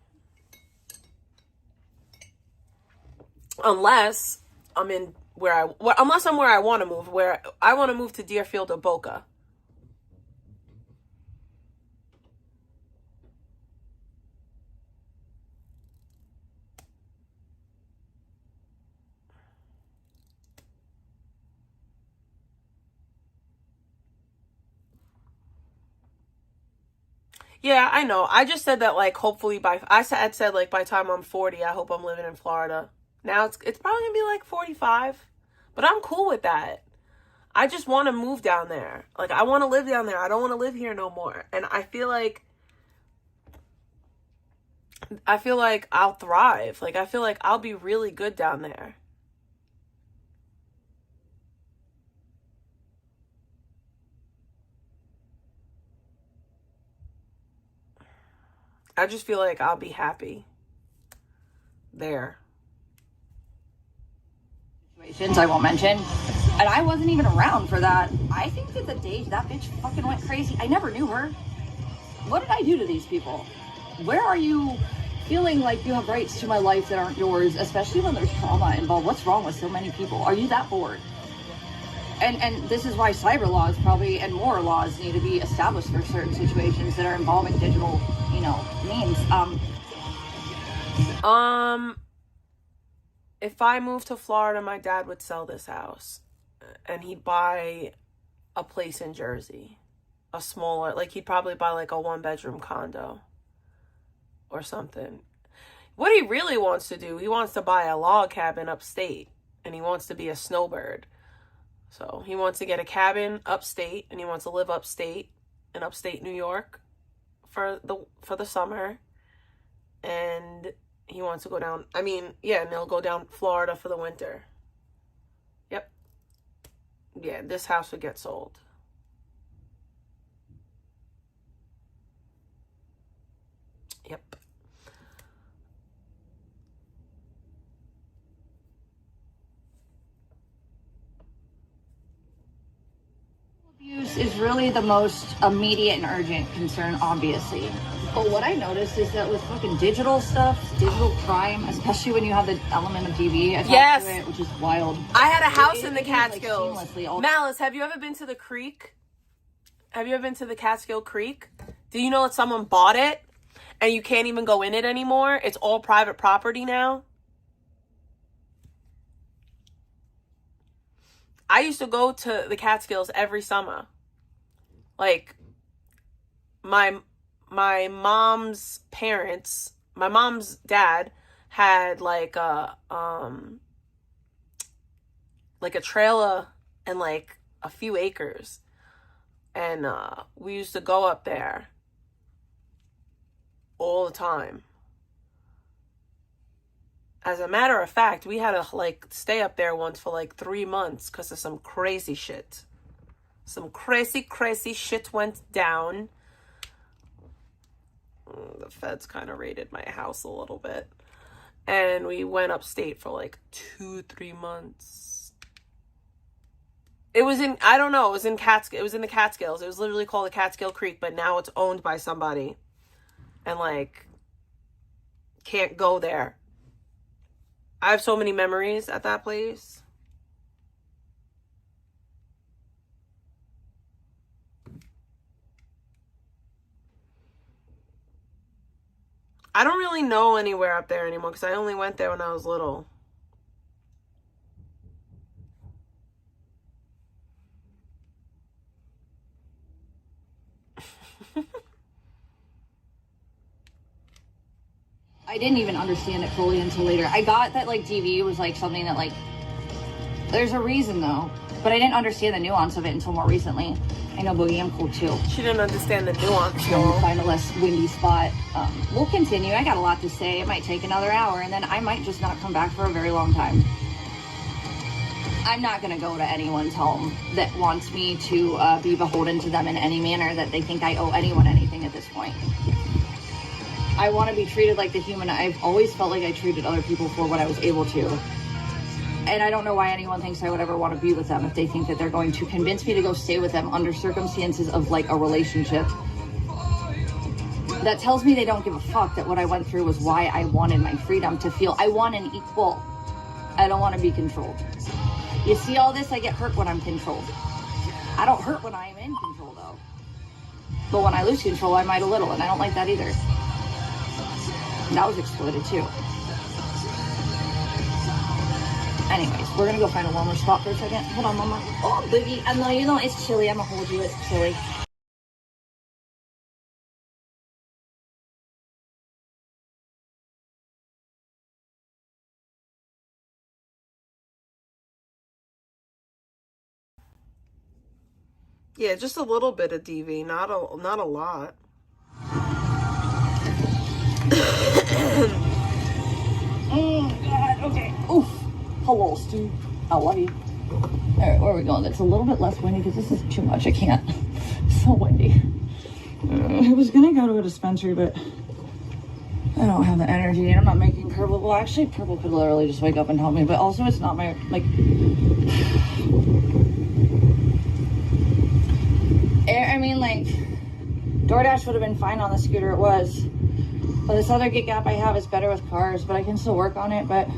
Unless I'm where I want to move, where I want to move to Deerfield or Boca. Yeah, I know. I just said that, like, hopefully I said like by the time I'm 40, I hope I'm living in Florida. Now it's probably gonna be like 45, but I'm cool with that. I just want to move down there. Like, I want to live down there. I don't want to live here no more. And I feel like I'll thrive. Like, I feel like I'll be really good down there. I just feel like I'll be happy there. Situations I won't mention. And I wasn't even around for that. I think that the day that bitch fucking went crazy, I never knew her. What did I do to these people? Where are you feeling like you have rights to my life that aren't yours, especially when there's trauma involved? What's wrong with so many people? Are you that bored? And this is why cyber laws probably, and more laws, need to be established for certain situations that are involving digital, means. If I moved to Florida, my dad would sell this house and he'd buy a place in Jersey, a smaller, like, he'd probably buy like a 1-bedroom condo or something. What he really wants to do, he wants to buy a log cabin upstate, and he wants to be a snowbird. So he wants to get a cabin upstate, and he wants to live upstate in upstate New York for the summer. And he wants to go down, and he'll go down Florida for the winter. Yep. Yeah, this house would get sold. Yep. Abuse is really the most immediate and urgent concern, obviously. But what I noticed is that with fucking digital stuff, digital crime, especially when you have the element of DV attached to it, which is wild. I had a house in the Catskills. Like, Malice, have you ever been to the creek? Have you ever been to the Catskill Creek? Do you know that someone bought it and you can't even go in it anymore? It's all private property now. I used to go to the Catskills every summer. Like, my mom's parents, my mom's dad had like a trailer and like a few acres, and we used to go up there all the time. As a matter of fact, we had to like stay up there once for like 3 months because of some crazy shit. Some crazy shit went down. The feds kind of raided my house a little bit. And we went upstate for like 2-3 months. It was in, I don't know, it was in the Catskills. It was literally called the Catskill Creek, but now it's owned by somebody. And like, can't go there. I have so many memories at that place. I don't really know anywhere up there anymore because I only went there when I was little. I didn't even understand it fully until later. I got that like DV was like something that like, there's a reason though, but I didn't understand the nuance of it until more recently. I know, Boogie, I'm cool too. She didn't understand the nuance. We'll find a less windy spot. We'll continue. I got a lot to say. It might take another hour, and then I might just not come back for a very long time. I'm not going to go to anyone's home that wants me to be beholden to them in any manner that they think I owe anyone anything at this point. I want to be treated like the human I've always felt like I treated other people for what I was able to. And I don't know why anyone thinks I would ever want to be with them if they think that they're going to convince me to go stay with them under circumstances of like a relationship. That tells me they don't give a fuck that what I went through was why I wanted my freedom to feel I want an equal. I don't want to be controlled. You see all this? I get hurt when I'm controlled. I don't hurt when I'm in control though. But when I lose control, I might a little, and I don't like that either. And that was exploited too. Anyways, we're gonna go find a warmer spot for a second. Hold on, Mama. Oh, Boogie. I know, you know, it's chilly. I'm gonna hold you. It's chilly. Yeah, just a little bit of DV, not a lot. Oh, God. Okay. Oof. Hello, Stu. I love you. All right, where are we going? It's a little bit less windy because this is too much. I can't. It's so windy. I was going to go to a dispensary, but I don't have the energy, and I'm not making Purple. Well, actually, Purple could literally just wake up and help me, but also it's not my, like... I mean, like, DoorDash would have been fine on the scooter it was. But this other gig app I have is better with cars, but I can still work on it. But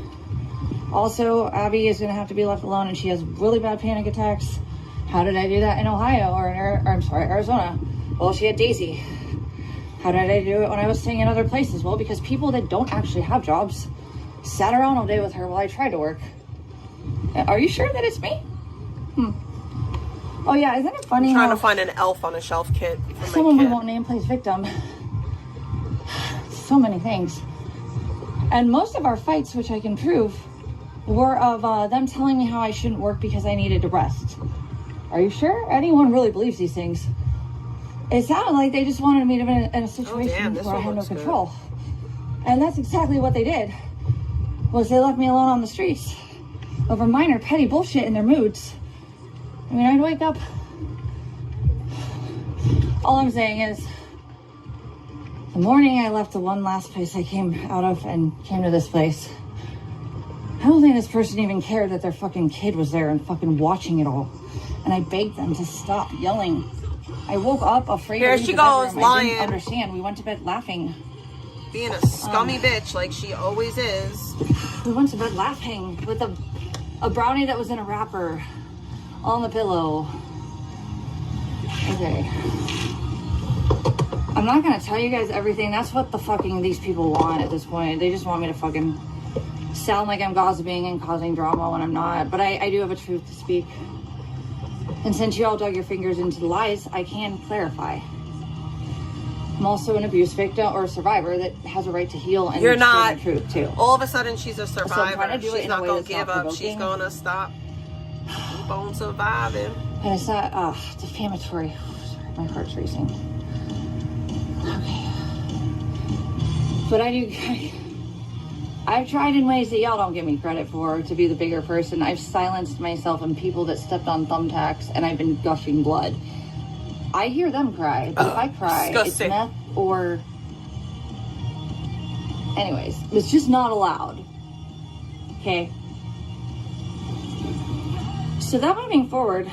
also, Abby is going to have to be left alone, and she has really bad panic attacks. How did I do that in Ohio or Arizona? Well, she had Daisy. How did I do it when I was staying in other places? Well, because people that don't actually have jobs sat around all day with her while I tried to work. Are you sure that it's me? Oh yeah, isn't it funny? I'm trying to find an elf on a shelf kit for my someone kid. we won't name plays victim. So many things. And most of our fights, which I can prove, were of them telling me how I shouldn't work because I needed to rest. Are you sure anyone really believes these things? It sounded like they just wanted me to be in a situation where I had no control. And that's exactly what they did. Was they left me alone on the streets over minor petty bullshit in their moods. I mean, I'd wake up. All I'm saying is, the morning I left the one last place I came out of and came to this place, I don't think this person even cared that their fucking kid was there and fucking watching it all. And I begged them to stop yelling. I woke up afraid. Here she goes, lying. I didn't understand. We went to bed laughing. Being a scummy bitch like she always is. We went to bed laughing with a brownie that was in a wrapper on the pillow. Okay. I'm not gonna tell you guys everything. That's what the fucking these people want at this point. They just want me to fucking sound like I'm gossiping and causing drama when I'm not. But I do have a truth to speak. And since you all dug your fingers into the lies, I can clarify. I'm also an abuse victim or a survivor that has a right to heal and You're explain not. the truth too. All of a sudden, she's a So I'm survivor. trying to do it She's in a not way going that's to give not up. She's provoking. going to stop. Keep on surviving. And it's not defamatory. Sorry, my heart's racing. Okay. But I've tried in ways that y'all don't give me credit for to be the bigger person. I've silenced myself and people that stepped on thumbtacks, and I've been gushing blood. I hear them cry, but if I cry, disgusting. it's meth or... Anyways, it's just not allowed. Okay? So that moving forward,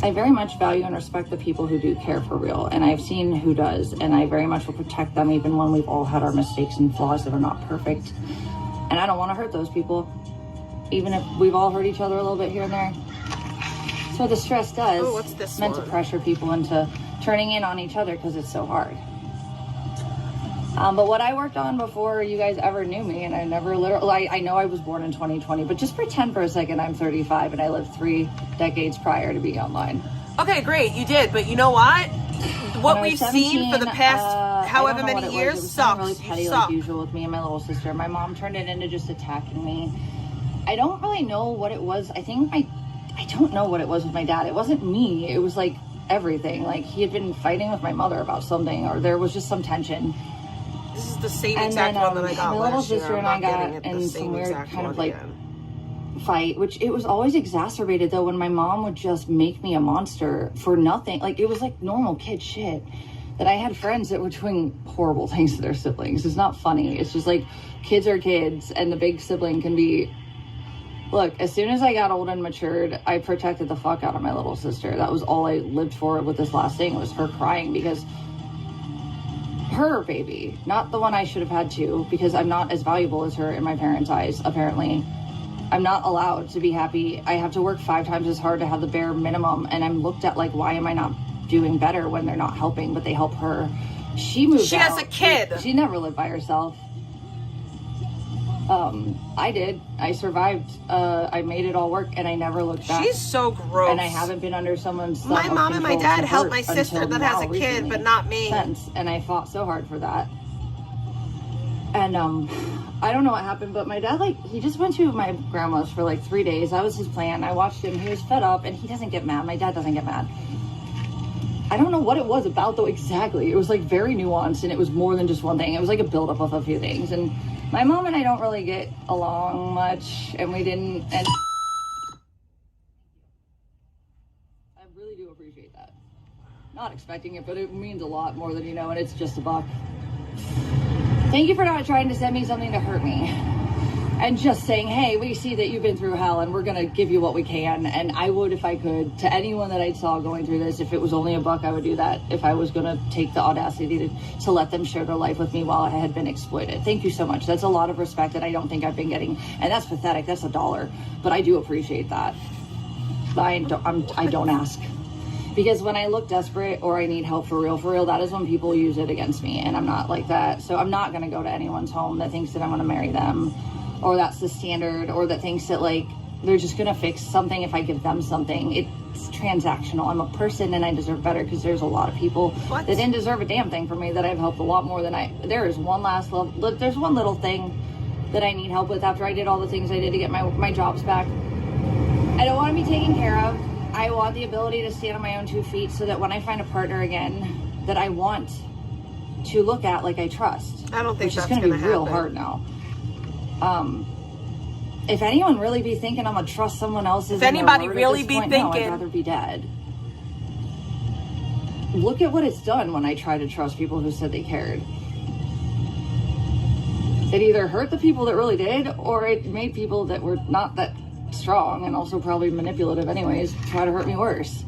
I very much value and respect the people who do care for real, and I've seen who does, and I very much will protect them even when we've all had our mistakes and flaws that are not perfect. And I don't want to hurt those people, even if we've all hurt each other a little bit here and there. So the stress does. Oh, what's this meant one? to pressure people into turning in on each other because it's so hard. But what I worked on before you guys ever knew me, and I never literally, I know I was born in 2020, but just pretend for a second I'm 35 and I lived 3 decades prior to being online. Okay, great. You did. But you know what? What When I we've was seen for the 17, past I however don't know what many it was. It years was something sucks. really petty, You like suck. usual with me and my little sister. My mom turned it into just attacking me. I don't really know what it was. I don't know what it was with my dad. It wasn't me. It was like everything. Like he had been fighting with my mother about something, or there was just some tension. This is the same And exact then one that I got my little last year. sister I'm and I not getting got it the in same some weird exact kind one of like again. fight, which it was always exacerbated though when my mom would just make me a monster for nothing. Like it was like normal kid shit. That I had friends that were doing horrible things to their siblings. It's not funny. It's just like kids are kids, and the big sibling can be... Look, as soon as I got old and matured, I protected the fuck out of my little sister. That was all I lived for with this last thing, was her crying, because her baby, not the one I should have had to, because I'm not as valuable as her in my parents' eyes, apparently. I'm not allowed to be happy. I have to work 5 times as hard to have the bare minimum, and I'm looked at like, why am I not doing better when they're not helping, but they help her? She moved She out. has a kid. She never lived by herself. I did. I survived. I made it all work, and I never looked back. She's so gross. And I haven't been under someone's thumb My of mom and my control dad helped support my sister until that has a now, kid, recently, but not me. since, and I fought so hard for that. And I don't know what happened, but my dad, like, he just went to my grandma's for like 3 days. That was his plan. I watched him. He was fed up, and he doesn't get mad. My dad doesn't get mad. I don't know what it was about though exactly. It was like very nuanced, and it was more than just one thing. It was like a buildup of a few things. And my mom and I don't really get along much, and we didn't. And I really do appreciate that. Not expecting it, but it means a lot more than you know, and it's just a buck. Thank you for not trying to send me something to hurt me. And just saying, hey, we see that you've been through hell, and we're going to give you what we can. And I would, if I could, to anyone that I saw going through this, if it was only a buck, I would do that. If I was going to take the audacity to let them share their life with me while I had been exploited. Thank you so much. That's a lot of respect that I don't think I've been getting. And that's pathetic. That's $1. But I do appreciate that. I don't ask. Because when I look desperate or I need help for real, that is when people use it against me. And I'm not like that. So I'm not going to go to anyone's home that thinks that I'm going to marry them, or that's the standard, or that thinks that like they're just gonna fix something if I give them something. It's transactional. I'm a person and I deserve better, because there's a lot of people that didn't deserve a damn thing from me that I've helped a lot more than there is one last level. There's one little thing that I need help with after I did all the things I did to get my jobs back. I don't want to be taken care of. I want the ability to stand on my own 2 feet, so that when I find a partner again that I want to look at like I trust. I don't think which that's is going to be real happen. hard now. If anyone really be thinking I'm gonna trust someone else's, if anybody really be no, thinking, I'd rather be dead. Look at what it's done when I try to trust people who said they cared. It either hurt the people that really did, or it made people that were not that strong and also probably manipulative anyways try to hurt me worse,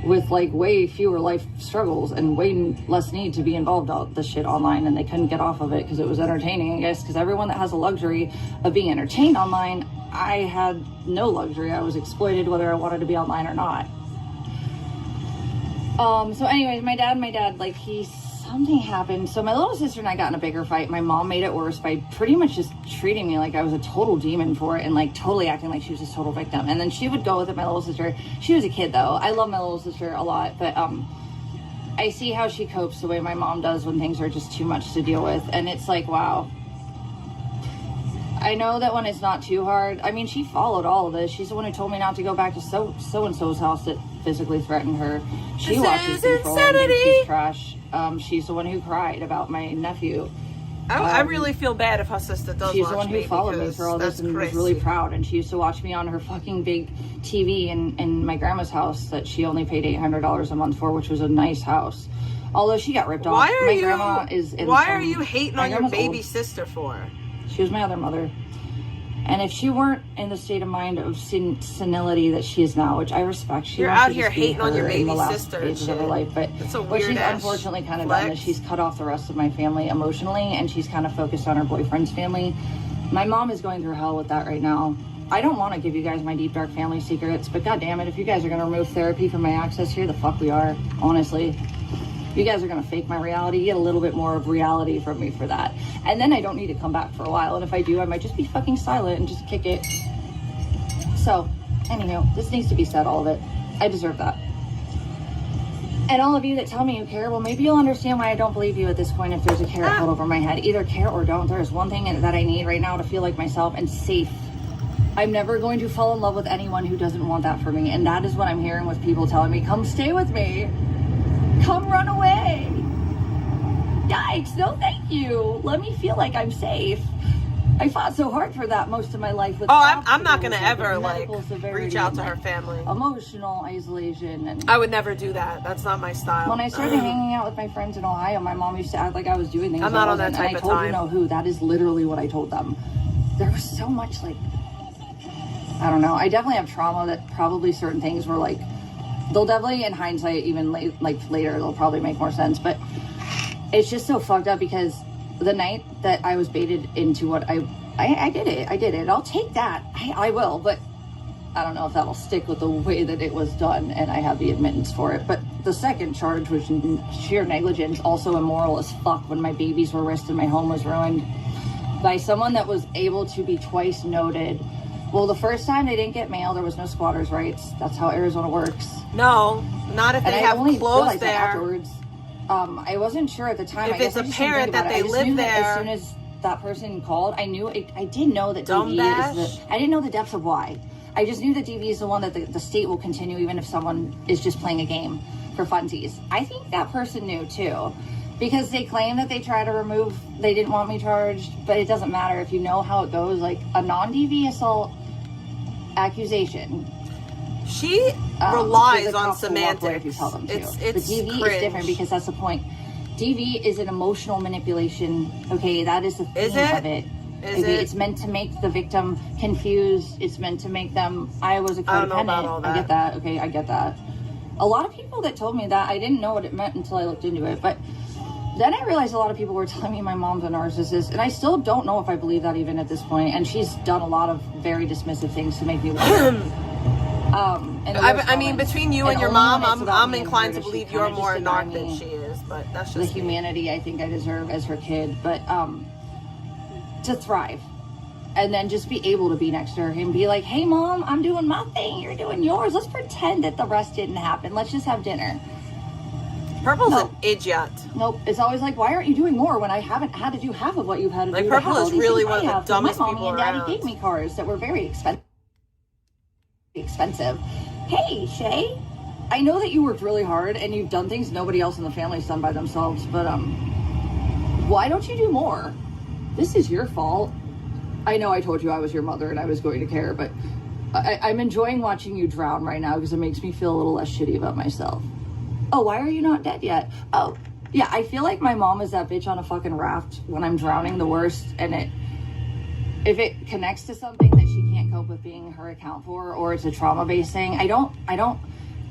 with like way fewer life struggles and way less need to be involved in the shit online, and they couldn't get off of it because it was entertaining, I guess, because everyone that has the luxury of being entertained online, I had no luxury. I was exploited whether I wanted to be online or not. So anyways, my dad, like, he something happened. So my little sister and I got in a bigger fight. My mom made it worse by pretty much just treating me like I was a total demon for it and like totally acting like she was this total victim. And then she would go with it, my little sister. She was a kid though. I love my little sister a lot, but I see how she copes the way my mom does when things are just too much to deal with. And it's like, wow. I know that when it's not too hard, I mean, she followed all of this. She's the one who told me not to go back to so-and-so's house that physically threatened her. She watches Control and thinks she's trash. She's the one who cried about my nephew. I really feel bad if her sister does. She's the one who followed me through all this and was really proud. And she used to watch me on her fucking big TV in my grandma's house that she only paid $800 a month for, which was a nice house. Although she got ripped off. My grandma is in Why are you hating on your baby sister for? She was my other mother. And if she weren't in the state of mind of senility that she is now, which I respect, you're out here hating on your baby sister and shit. Of her life, but what she's unfortunately kind of done is she's cut off the rest of my family emotionally, and she's kind of focused on her boyfriend's family. My mom is going through hell with that right now. I don't want to give you guys my deep dark family secrets, but god damn it, if you guys are going to remove therapy from my access here, the fuck we are, honestly. You guys are going to fake my reality. You get a little bit more of reality from me for that. And then I don't need to come back for a while. And if I do, I might just be fucking silent and just kick it. So, anyhow, this needs to be said, all of it. I deserve that. And all of you that tell me you care, well, maybe you'll understand why I don't believe you at this point if there's a carrot held over my head. Either care or don't. There's one thing that I need right now to feel like myself and safe. I'm never going to fall in love with anyone who doesn't want that for me. And that is what I'm hearing with people telling me, come stay with me. Come run away. Yikes, no thank you. Let me feel like I'm safe. I fought so hard for that most of my life. With I'm not going to ever reach out to her family. Emotional isolation. And I would never do that. That's not my style. When I started hanging out with my friends in Ohio, my mom used to act like I was doing things. I'm not on that type of time. And I told you know who. That is literally what I told them. There was so much I don't know. I definitely have trauma that probably certain things were they'll definitely, in hindsight, even later, they'll probably make more sense. But it's just so fucked up because the night that I was baited into what I did it. I'll take that. I will. But I don't know if that'll stick with the way that it was done and I have the admittance for it. But the second charge was sheer negligence, also immoral as fuck when my babies were risked and my home was ruined by someone that was able to be twice noted. Well, the first time they didn't get mail, there was no squatters' rights. That's how Arizona works. No, not if they have clothes there. Afterwards. I wasn't sure at the time. If it's a parent that they live there. As soon as that person called, I knew it. I didn't know that DV is I didn't know the depths of why. I just knew that DV is the one that the state will continue even if someone is just playing a game for funsies. I think that person knew too. Because they claim that they try to remove, they didn't want me charged, but it doesn't matter if you know how it goes. A non-DV assault accusation. She relies on semantics. If you tell them to. It's but DV cringe. Is different because that's the point. DV is an emotional manipulation. Okay, that is the theme of it. It's meant to make the victim confused. It's meant to make them, I was a codependent. I don't know about all that. I get that. Okay, I get that. A lot of people that told me that, I didn't know what it meant until I looked into it. But then I realized a lot of people were telling me my mom's a narcissist, and I still don't know if I believe that even at this point. And she's done a lot of very dismissive things to make me wonder. I mean, between you and your mom, I'm inclined to believe you're more a narc than she is, but that's just the humanity I think I deserve as her kid. But to thrive, and then just be able to be next to her and be like, "Hey, mom, I'm doing my thing, you're doing yours. Let's pretend that the rest didn't happen. Let's just have dinner." Purple's an idiot. Nope. It's always like, why aren't you doing more when I haven't had to do half of what you've had to do? Purple is really one of the dumbest people people around. My mommy and daddy around. gave me cars that were very expensive. Hey, Shay, I know that you worked really hard and you've done things nobody else in the family's done by themselves, but why don't you do more? This is your fault. I know I told you I was your mother and I was going to care, but I'm enjoying watching you drown right now because it makes me feel a little less shitty about myself. Oh, why are you not dead yet? Oh, yeah, I feel like my mom is that bitch on a fucking raft when I'm drowning the worst, and if it connects to something that she can't cope with being her account for, or it's a trauma-based thing, I don't,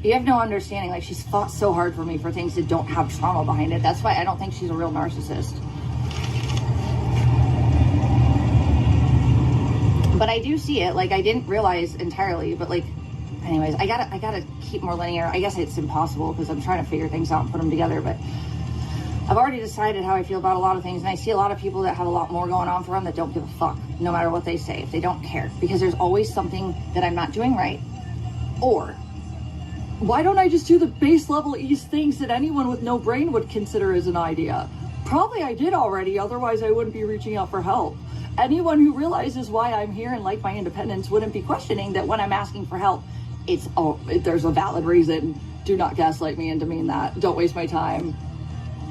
you have no understanding. Like, she's fought so hard for me for things that don't have trauma behind it. That's why I don't think she's a real narcissist. But I do see it. Like, I didn't realize entirely, but like, anyways, I gotta keep more linear. I guess it's impossible because I'm trying to figure things out and put them together, but I've already decided how I feel about a lot of things, and I see a lot of people that have a lot more going on for them that don't give a fuck, no matter what they say, if they don't care, because there's always something that I'm not doing right. Or, why don't I just do the base level ease things that anyone with no brain would consider as an idea? Probably I did already, otherwise I wouldn't be reaching out for help. Anyone who realizes why I'm here and like my independence wouldn't be questioning that when I'm asking for help, there's a valid reason. Do not gaslight me into mean that. Don't waste my time.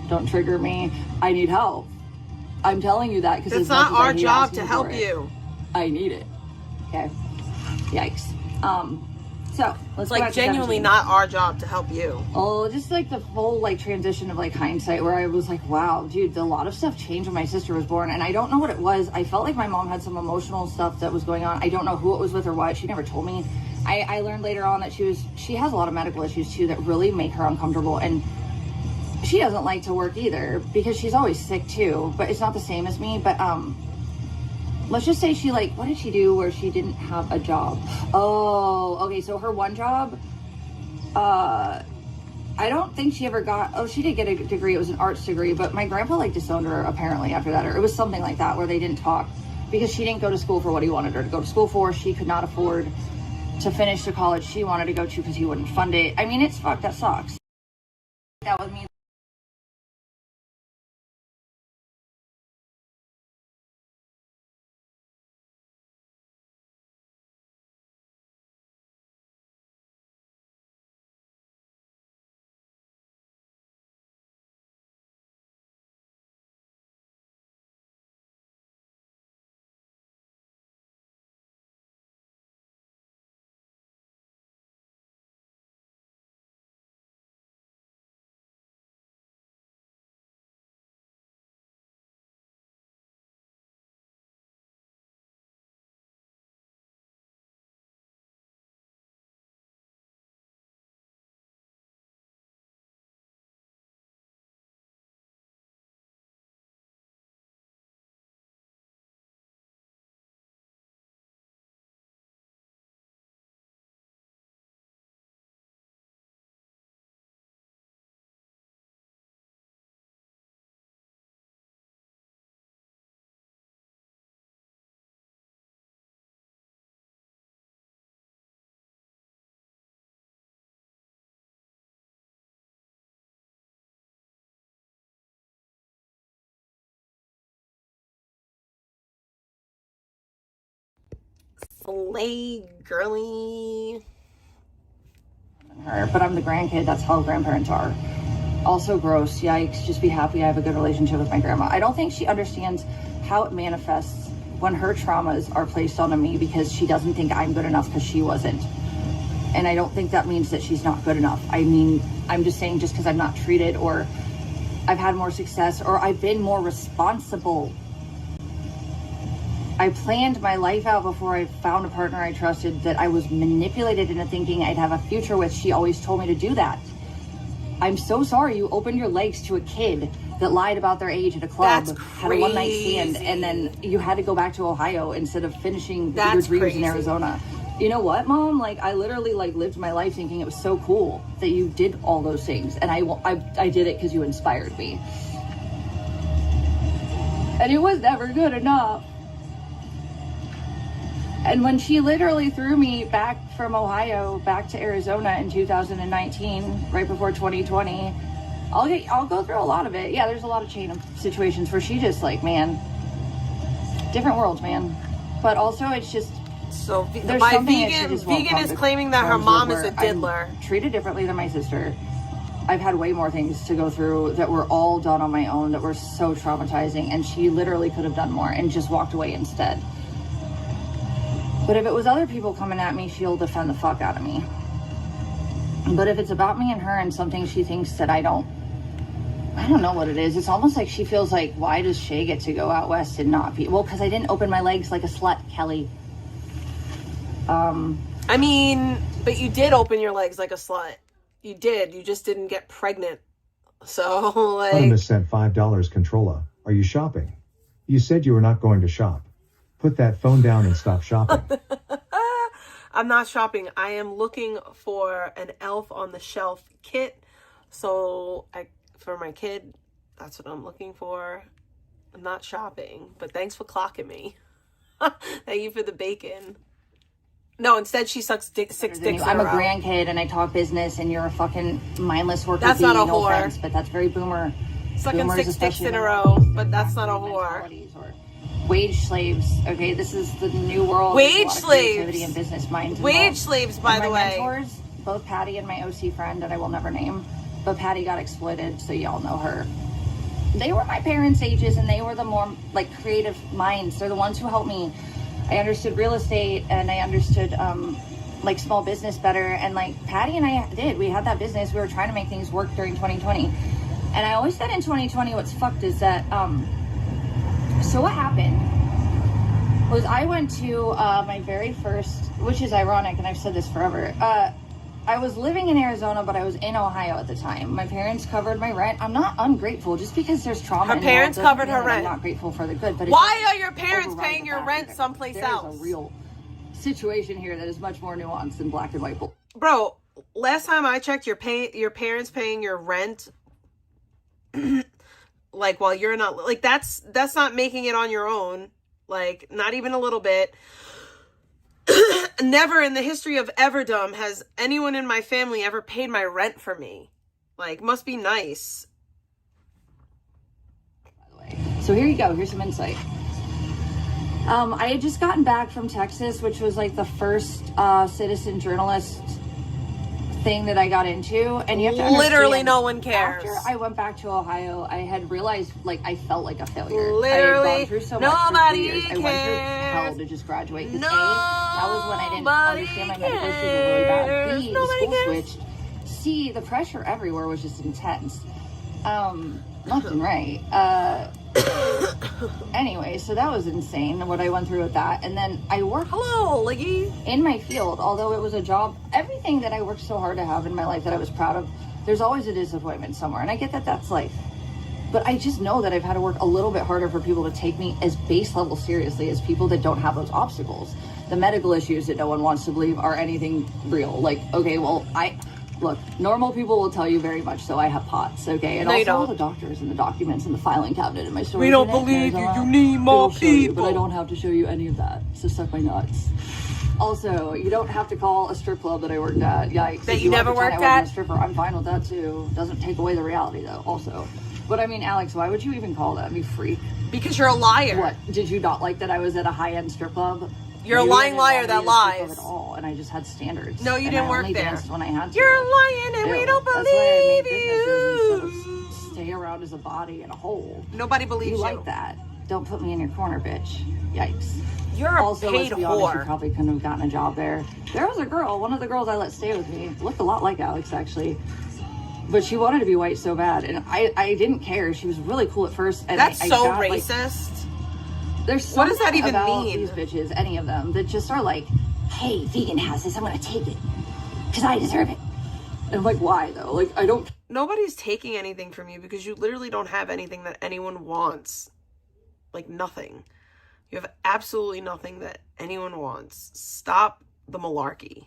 Don't trigger me. I need help. I'm telling you that because it's not our job to help you. I need it. Okay. Yikes. So let's go like genuinely not our job to help you. Oh, just like the whole like transition of like hindsight where I was like, wow, dude, a lot of stuff changed when my sister was born, and I don't know what it was. I felt like my mom had some emotional stuff that was going on. I don't know who it was with or what. She never told me. I learned later on that she has a lot of medical issues too that really make her uncomfortable, and she doesn't like to work either because she's always sick too, but it's not the same as me. But let's just say she like, what did she do where she didn't have a job? Oh, okay. So her one job, I don't think she ever got, she did get a degree. It was an arts degree, but my grandpa like disowned her apparently after that, or it was something like that where they didn't talk because she didn't go to school for what he wanted her to go to school for. She could not afford to finish the college she wanted to go to because he wouldn't fund it. I mean, it's fucked. That sucks. That was me. Slay, girly. Her, but I'm the grandkid. That's how grandparents are. Also gross. Yikes. Just be happy I have a good relationship with my grandma. I don't think she understands how it manifests when her traumas are placed onto me because she doesn't think I'm good enough because she wasn't. And I don't think that means that she's not good enough. I mean, I'm just saying just because I'm not treated or I've had more success or I've been more responsible. I planned my life out before I found a partner I trusted that I was manipulated into thinking I'd have a future with. She always told me to do that. I'm so sorry you opened your legs to a kid that lied about their age at a club, had a one-night stand, and then you had to go back to Ohio instead of finishing your dreams in Arizona. You know what, Mom? Like, I literally like lived my life thinking it was so cool that you did all those things, and I did it because you inspired me. And it was never good enough. And when she literally threw me back from Ohio back to Arizona in 2019, right before 2020, I'll go through a lot of it. Yeah, there's a lot of chain of situations where she just like, man, different worlds, man. But also it's just so my vegan is claiming that her mom is a diddler. I'm treated differently than my sister. I've had way more things to go through that were all done on my own that were so traumatizing, and she literally could have done more and just walked away instead. But if it was other people coming at me, she'll defend the fuck out of me. But if it's about me and her and something she thinks that I don't know what it is. It's almost like she feels like, why does Shay get to go out west and not be? Well, because I didn't open my legs like a slut, Kelly. I mean, but you did open your legs like a slut. You did. You just didn't get pregnant. So, like... Anonymous sent $5. Controlla, are you shopping? You said you were not going to shop. Put that phone down and stop shopping. I'm not shopping. I am looking for an Elf on the Shelf kit. So, for my kid, That's what I'm looking for. I'm not shopping, but thanks for clocking me. Thank you for the bacon. No, instead she sucks six dicks. I'm a grandkid and I talk business, and you're a fucking mindless worker. That's not a no whore. offense, but that's very boomer. Sucking Boomers, 6 dicks in a especially row, but that's not a whore. Or wage slaves. Okay, this is the new world. Wage There's a lot of creativity slaves. and business minds Wage involved. slaves, by And the my way. mentors, both Patty and my OC friend that I will never name, but Patty got exploited, so y'all know her. They were my parents' ages, and they were the more like creative minds. They're the ones who helped me. I understood real estate, and I understood like small business better. And like Patty and I did, we had that business. We were trying to make things work during 2020. And I always said in 2020, what's fucked is that. So what happened was I went to my very first, which is ironic, and I've said this forever. I was living in Arizona, but I was in Ohio at the time. My parents covered my rent. I'm not ungrateful just because there's trauma. Her parents covered her rent. I'm not grateful for the good. But Why are your parents paying your rent someplace else? There's a real situation here that is much more nuanced than black and white. Bro, last time I checked, your parents paying your rent, like while you're not, like that's not making it on your own. Like not even a little bit. Never in the history of everdom has anyone in my family ever paid my rent for me. Like, must be nice. By the way, so here you go. Here's some insight. I had just gotten back from Texas, which was like the first citizen journalist thing that I got into, and you have to literally no one cares. After I went back to Ohio, I had realized like I felt like a failure. Literally, I had gone through so much for 3 years. I went through hell to just graduate. Because that was when I didn't understand my medical issues were really bad. B, the school switched. C, the pressure everywhere was just intense. Left and right. Anyway, so that was insane what I went through with that. And then I worked in my field, although it was a job, everything that I worked so hard to have in my life that I was proud of, there's always a disappointment somewhere. And I get that that's life. But I just know that I've had to work a little bit harder for people to take me as base level seriously as people that don't have those obstacles. The medical issues that no one wants to believe are anything real. Like, okay, well, look, normal people will tell you very much so I have POTS, okay? And also all the doctors and the documents and the filing cabinet in my storage. We don't believe you. You need more people. But I don't have to show you any of that. So suck my nuts. Also, you don't have to call a strip club that I worked at. Yikes. That you never worked at? A stripper. I'm fine with that too. Doesn't take away the reality though, also. But I mean, Alex, why would you even call that? You freak. Because you're a liar. What? Did you not like that I was at a high-end strip club? You're a lying liar that lies. At all, and I just had standards. No, you didn't work there. When I had to. You're lying, and we don't believe you. Stay around as a body and a whole. Nobody believes you. You like that? Don't put me in your corner, bitch. Yikes. You're a also, paid let's be honest, whore. you probably couldn't have gotten a job there. There was a girl, one of the girls I let stay with me, looked a lot like Alex actually. But she wanted to be white so bad, and I didn't care. She was really cool at first. And That's I so got, racist. There's something what does that even about mean? These bitches, any of them, that just are like, hey, vegan has this, I'm gonna take it. Because I deserve it. And I'm like, why though? Like, I don't. Nobody's taking anything from you because you literally don't have anything that anyone wants. Like, nothing. You have absolutely nothing that anyone wants. Stop the malarkey.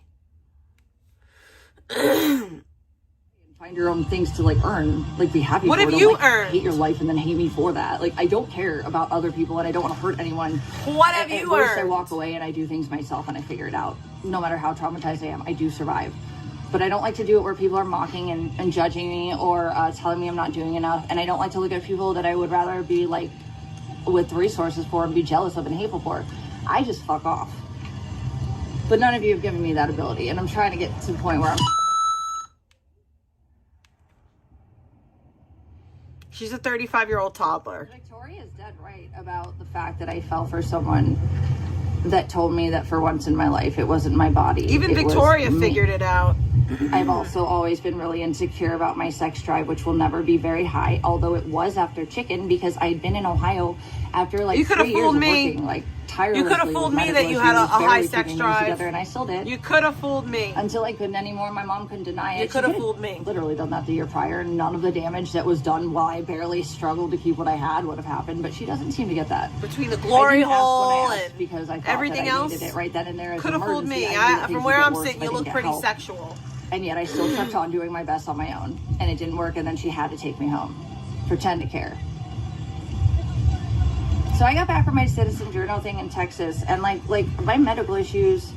Find your own things to like earn, like be happy. What for have it. you Like, earned? Hate your life and then hate me for that. Like, I don't care about other people and I don't want to hurt anyone. What have you earned? I earned? walk away and I do things myself and I figure it out. No matter how traumatized I am, I do survive. But I don't like to do it where people are mocking and judging me or telling me I'm not doing enough. And I don't like to look at people that I would rather be like with resources for and be jealous of and hateful for. I just fuck off. But none of you have given me that ability, and I'm trying to get to the point where I'm. She's a 35-year-old toddler. Victoria's dead right about the fact that I fell for someone that told me that for once in my life it wasn't my body. Even Victoria figured it out. I've also always been really insecure about my sex drive, which will never be very high, although it was after chicken because I'd been in Ohio after like you 3 years fooled of me. Working, like tirelessly. You could have fooled with me that medical you had a issues, high barely sex keeping things drive. together, and I still did. You could have fooled me. Until I couldn't anymore. My mom couldn't deny it. You could have fooled me. Literally done that the year prior, and none of the damage that was done while I barely struggled to keep what I had would have happened. But she doesn't seem to get that. Between the glory hole and and because I thought everything that I else, needed it right then and there. As could have fooled me. I From where I'm sitting, you look pretty sexual. And yet I still kept on doing my best on my own, and it didn't work. And then she had to take me home. pretend to care. So I got back from my citizen journal thing in Texas, and like my medical issues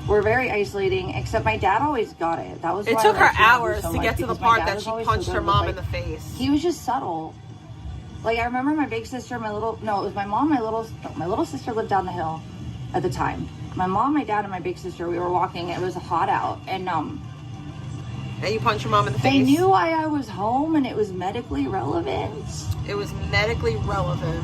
were very isolating, except my dad always got it. That was It why took I her liked him hours so to much, get to the because my part dad that was she always so punched good her with, mom like, in the face. he was just subtle. Like, I remember my big sister, it was my mom, my little sister lived down the hill at the time. My mom, my dad, and my big sister, we were walking. It was hot out, and you punched your mom in the face. they knew why I was home, and it was medically relevant. It was medically relevant.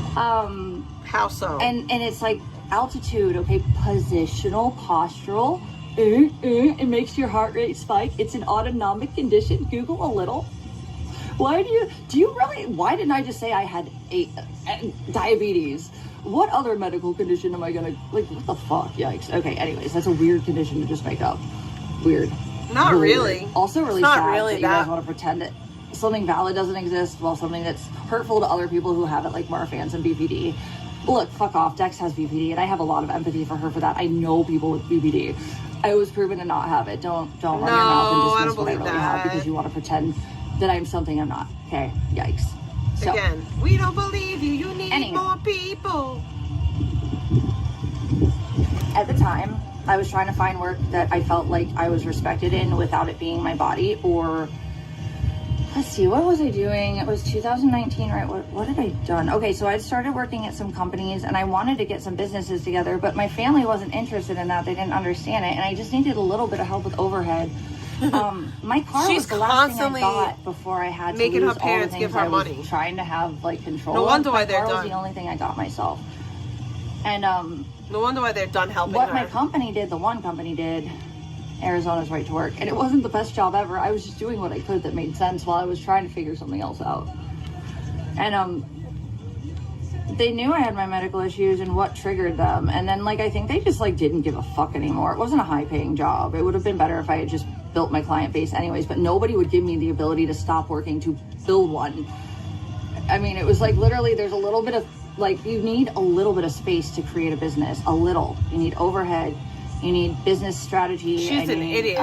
How so? And it's like altitude, okay, positional, postural. It makes your heart rate spike. It's an autonomic condition. Google a little. Why didn't I just say I had diabetes? What other medical condition am I gonna, like, what the fuck? Yikes. Okay, anyways, that's a weird condition to just make up. Weird. Not really. Weird. Also really not sad really that you guys want to pretend that something valid doesn't exist, while something that's hurtful to other people who have it, like Marfan's and BPD. Look, fuck off. Dex has BPD, and I have a lot of empathy for her for that. I know people with BPD. I was proven to not have it. Don't run your mouth and dismiss what I really have because you want to pretend that I'm something I'm not. Okay? Yikes. So, again, we don't believe you. You need more people. At the time, I was trying to find work that I felt like I was respected in without it being my body, or let's see, what was I doing? It was 2019, right? What had I done? Okay, so I started working at some companies, and I wanted to get some businesses together, but my family wasn't interested in that. They didn't understand it, and I just needed a little bit of help with overhead. My car was the last thing I got before I had to making lose her parents all the give things her I was money. trying to have, like, control. No wonder why my they're car was done. the only thing I got myself. And no wonder why they're done helping what her. my company did, the one company did, Arizona's Right to Work, and it wasn't the best job ever. I was just doing what I could that made sense while I was trying to figure something else out. And they knew I had my medical issues and what triggered them, and then, like, I think they just, like, didn't give a fuck anymore. It wasn't a high-paying job. It would have been better if I had just built my client base anyways, but nobody would give me the ability to stop working to build one. I mean, it was like, literally, there's a little bit of, like, you need a little bit of space to create a business. A little. You need overhead. You need business strategy. She's an idiot.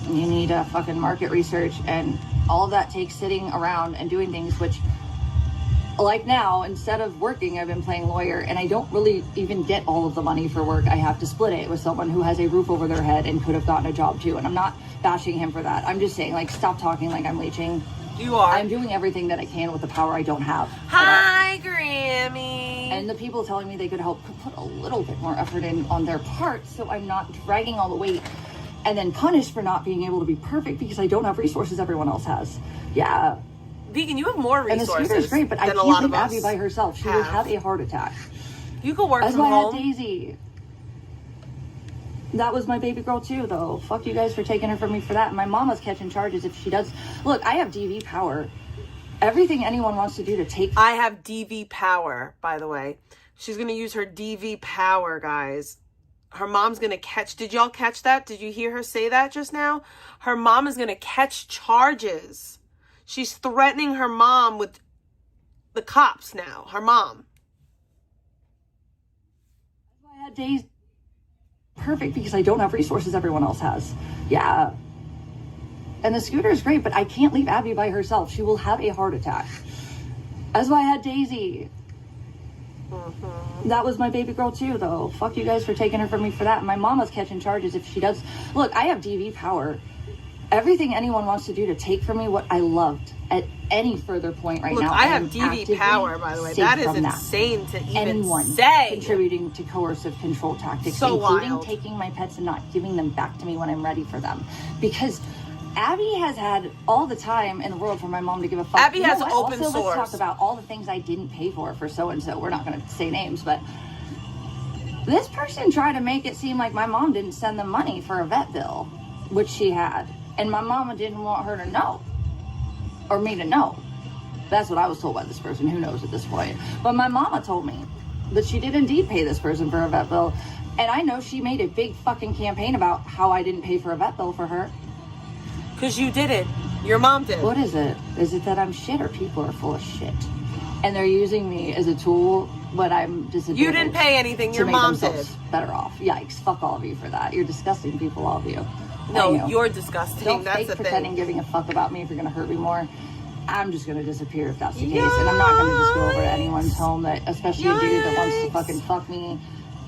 You need a fucking market research, and all of that takes sitting around and doing things, which, like, now, instead of working, I've been playing lawyer, and I don't really even get all of the money for work. I have to split it with someone who has a roof over their head and could have gotten a job too, and I'm not bashing him for that. I'm just saying, like, stop talking like I'm leeching. You are. I'm doing everything that I can with the power I don't have. Hi, Grammy. And the people telling me they could help could put a little bit more effort in on their part, so I'm not dragging all the weight and then punished for not being able to be perfect because I don't have resources everyone else has. Yeah. Vegan, you have more resources. And the scooter's great, but I than a can't lot leave of Abby us by herself. She will have a heart attack. You could work That's from why home. I had Daisy. That was my baby girl too, though. Fuck you guys for taking her from me for that. And my mama's catching charges if she does. Look, I have DV power. Everything anyone wants to do to take... I have DV power, by the way. She's going to use her DV power, guys. Her mom's going to catch... Did y'all catch that? Did you hear her say that just now? Her mom is going to catch charges. She's threatening her mom with the cops now. Her mom. I had days perfect because I don't have resources everyone else has. Yeah. And the scooter is great, but I can't leave Abby by herself. She will have a heart attack. That's why I had Daisy. That was my baby girl too, though. Fuck you guys for taking her from me for that. And my mama's catching charges if she does. Look, I have DV power. Everything anyone wants to do to take from me what I loved at any further point right now. I have am DV power, by the way. safe That is from insane to even anyone say. Contributing to coercive control tactics, So including wild. taking my pets and not giving them back to me when I'm ready for them. Because Abby has had all the time in the world for my mom to give a fuck. Abby You know has what? open also, source. Let's talk about all the things I didn't pay for so-and-so. We're not going to say names, but this person tried to make it seem like my mom didn't send them money for a vet bill, which she had. And my mama didn't want her to know. Or me to know. That's what I was told by this person. Who knows at this point? But my mama told me that she did indeed pay this person for a vet bill. And I know she made a big fucking campaign about how I didn't pay for a vet bill for her. Because you did it. Your mom did. What is it? Is it that I'm shit or people are full of shit? And they're using me as a tool when I'm disadvantaged. You didn't pay anything. Your to make mom did. themselves better off. Yikes. Fuck all of you for that. You're disgusting people, all of you. No, Anywho. you're disgusting. Don't That's fake the pretending thing. giving a fuck about me if you're going to hurt me more. I'm just gonna disappear if that's the case. And I'm not gonna just go over to anyone's home that, especially a dude that wants to fucking fuck me.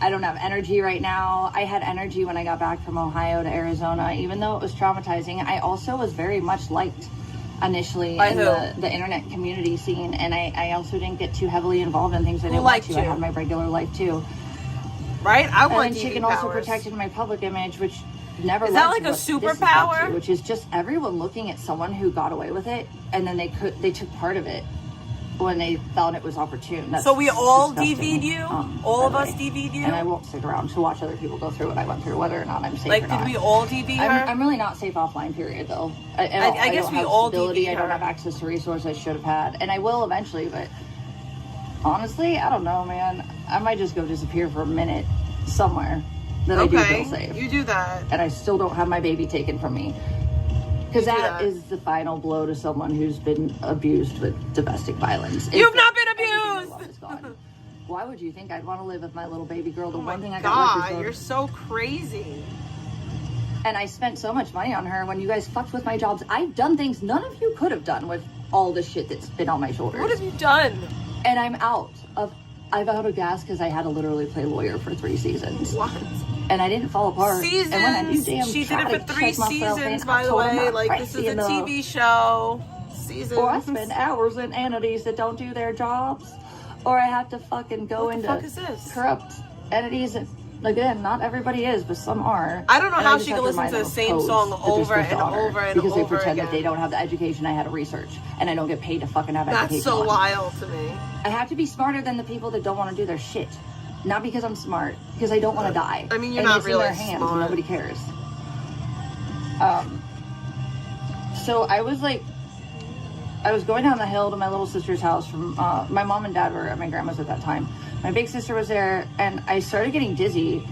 I don't have energy right now. I had energy when I got back from Ohio to Arizona, even though it was traumatizing. I also was very much liked initially in the internet community scene, and I also didn't get too heavily involved in things I didn't want to. I had my regular life too. Right? I want And then chicken also protected my public image, which never is led that like to a what this is superpower? up to, which is just everyone looking at someone who got away with it, and then they took part of it when they thought it was opportune. That's so we all disgusting. DV'd you? All of us DV'd you? And I won't stick around to watch other people go through what I went through, whether or not I'm safe like, or not. did we all DV her? I'm really not safe offline, period, though. I guess don't we have all stability. DV I don't her. have access to resources I should have had. And I will eventually, but honestly, I don't know, man. I might just go disappear for a minute somewhere that I do feel safe. You do that. And I still don't have my baby taken from me. Because that is the final blow to someone who's been abused with domestic violence. You've not been Everything I abused! love is gone. Why would you think I'd want to live with my little baby girl? The Oh one my thing I got left is God, you're so crazy. and I spent so much money on her when you guys fucked with my jobs. I've done things none of you could have done with all the shit that's been on my shoulders. What have you done? And I'm out of gas because I had to literally play lawyer for 3 seasons. What? And I didn't fall apart. Seasons. And when I do damn She did try it to for 3 check myself seasons, in, by I the told them way. I'm Like, this is crazy a enough. TV show. Seasons. Or I spend hours in entities that don't do their jobs. Or I have to fucking go What the into fuck is this? corrupt entities that, again, not everybody is, but some are. I don't know And how just she have can listen remind to the them of same codes song that they're over supposed to and honor over and because over they pretend again. that they don't have the education I had to research, and I don't get paid to fucking have That's education. so on. wild to me. I have to be smarter than the people that don't want to do their shit. Not because I'm smart, because I don't want to die. I mean, you're and not it's in really their hands, smart. and nobody cares. So I was going down the hill to my little sister's house from, my mom and dad were at my grandma's at that time. My big sister was there, and I started getting dizzy,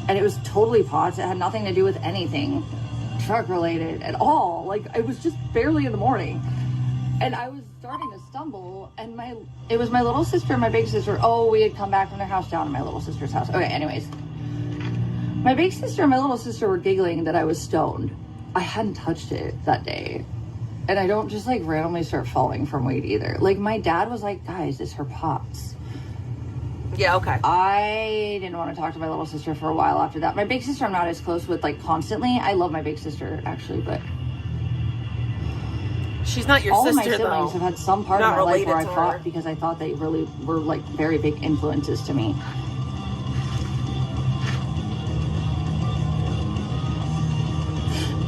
and it was totally POTS. It had nothing to do with anything drug related at all. Like, it was just barely in the morning. And I was starting to stumble, and it was my little sister and my big sister. Oh, we had come back from their house down to my little sister's house. Okay, anyways. My big sister and my little sister were giggling that I was stoned. I hadn't touched it that day. And I don't just, like, randomly start falling from weed either. Like, my dad was like, guys, it's her POTS. Yeah, okay. I didn't want to talk to my little sister for a while after that. My big sister I'm not as close with, like, constantly. I love my big sister, actually, but She's not your all sister, of my siblings though. have had some part Not of my life related where I to fought her. because I thought they really were, like, very big influences to me.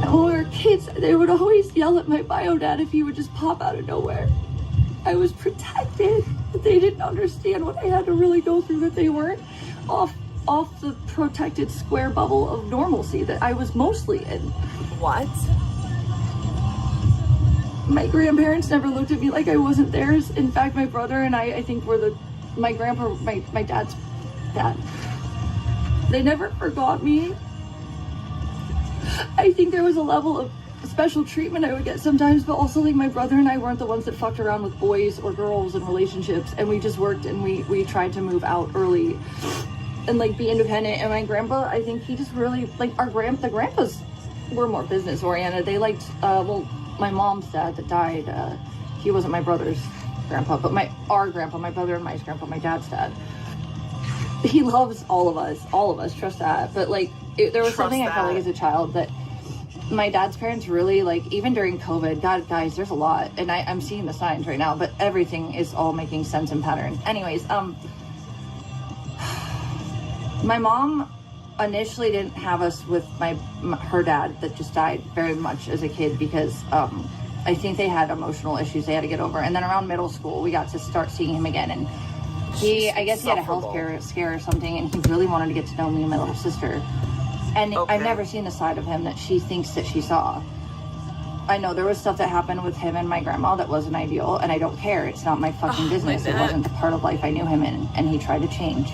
And when we were kids, they would always yell at my bio dad if he would just pop out of nowhere. I was protected, but they didn't understand what I had to really go through, that they weren't off the protected square bubble of normalcy that I was mostly in. What? My grandparents never looked at me like I wasn't theirs. In fact, my brother and I think were my grandpa, my dad's dad. They never forgot me. I think there was a level of special treatment I would get sometimes, but also, like, my brother and I weren't the ones that fucked around with boys or girls in relationships, and we just worked, and we tried to move out early and, like, be independent. And my grandpa, I think he just really, like, the grandpas were more business oriented. They liked, my mom's dad that died, he wasn't my brother's grandpa, but our grandpa, my brother and my grandpa, my dad's dad. He loves all of us, trust that. But, like, there was something I felt like as a child that my dad's parents really, like, even during COVID, God, guys, there's a lot, and I'm seeing the signs right now, but everything is all making sense and pattern. Anyways, my mom initially didn't have us with her dad that just died very much as a kid because I think they had emotional issues they had to get over. And then around middle school, we got to start seeing him again, and I guess he had a health scare or something, and he really wanted to get to know me and my little sister. And I've never seen the side of him that she thinks that she saw. I know there was stuff that happened with him and my grandma that wasn't ideal, and I don't care. It's not my fucking business. It wasn't the part of life I knew him in, and he tried to change.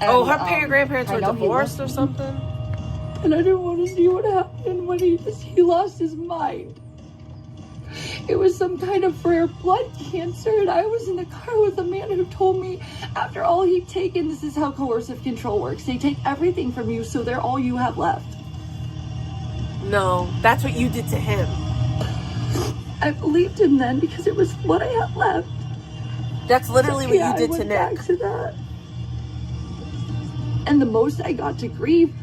And, Her grandparents were divorced or something? And I didn't want to see what happened when he lost his mind. It was some kind of rare blood cancer, and I was in the car with a man who told me after all he'd taken, this is how coercive control works. They take everything from you, so they're all you have left. No, that's what you did to him. I believed him then because it was what I had left. That's literally what Yeah, you did I to went Nick. back to that. And the most I got to grieve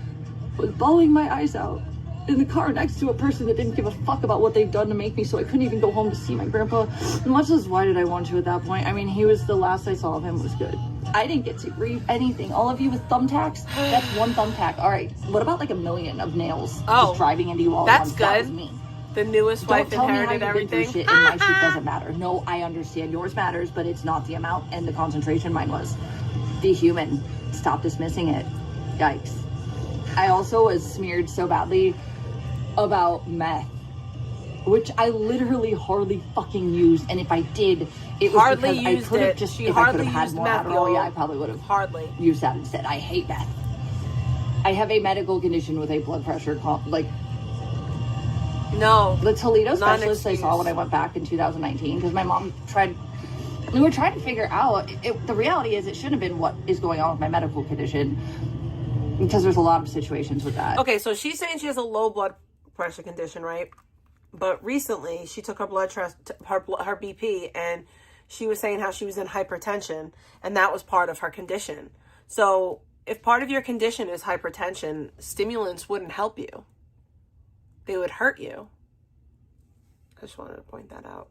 was bawling my eyes out in the car next to a person that didn't give a fuck about what they've done to make me, so I couldn't even go home to see my grandpa. And much as why did I want to at that point? I mean, he was the last I saw of him was good. I didn't get to grieve anything. All of you with thumbtacks, that's one thumbtack. All right, what about like 1 million of nails just driving into you all at that's once? That was good. me. The newest wife Don't tell me how inherited you've been through everything. shit and my shit doesn't matter. No, I understand yours matters, but it's not the amount and the concentration. Mine was. Be human. Stop dismissing it. Yikes. I also was smeared so badly about meth, which I literally hardly fucking used, and if I did, it was Hardly because I used could have it. just, She if I could hardly have had used more meth, Adderall, y'all. yeah, I probably would have Hardly. used that instead. I hate meth. I have a medical condition with a blood pressure, No. the Toledo specialist I Non-excuse. saw when I went back in 2019, because my mom we were trying to figure out, the reality is it shouldn't have been what is going on with my medical condition, because there's a lot of situations with that. Okay, so she's saying she has a low blood pressure condition, right? But recently she took her blood test, her BP, and she was saying how she was in hypertension, and that was part of her condition. So if part of your condition is hypertension, stimulants wouldn't help you. They would hurt you. I just wanted to point that out.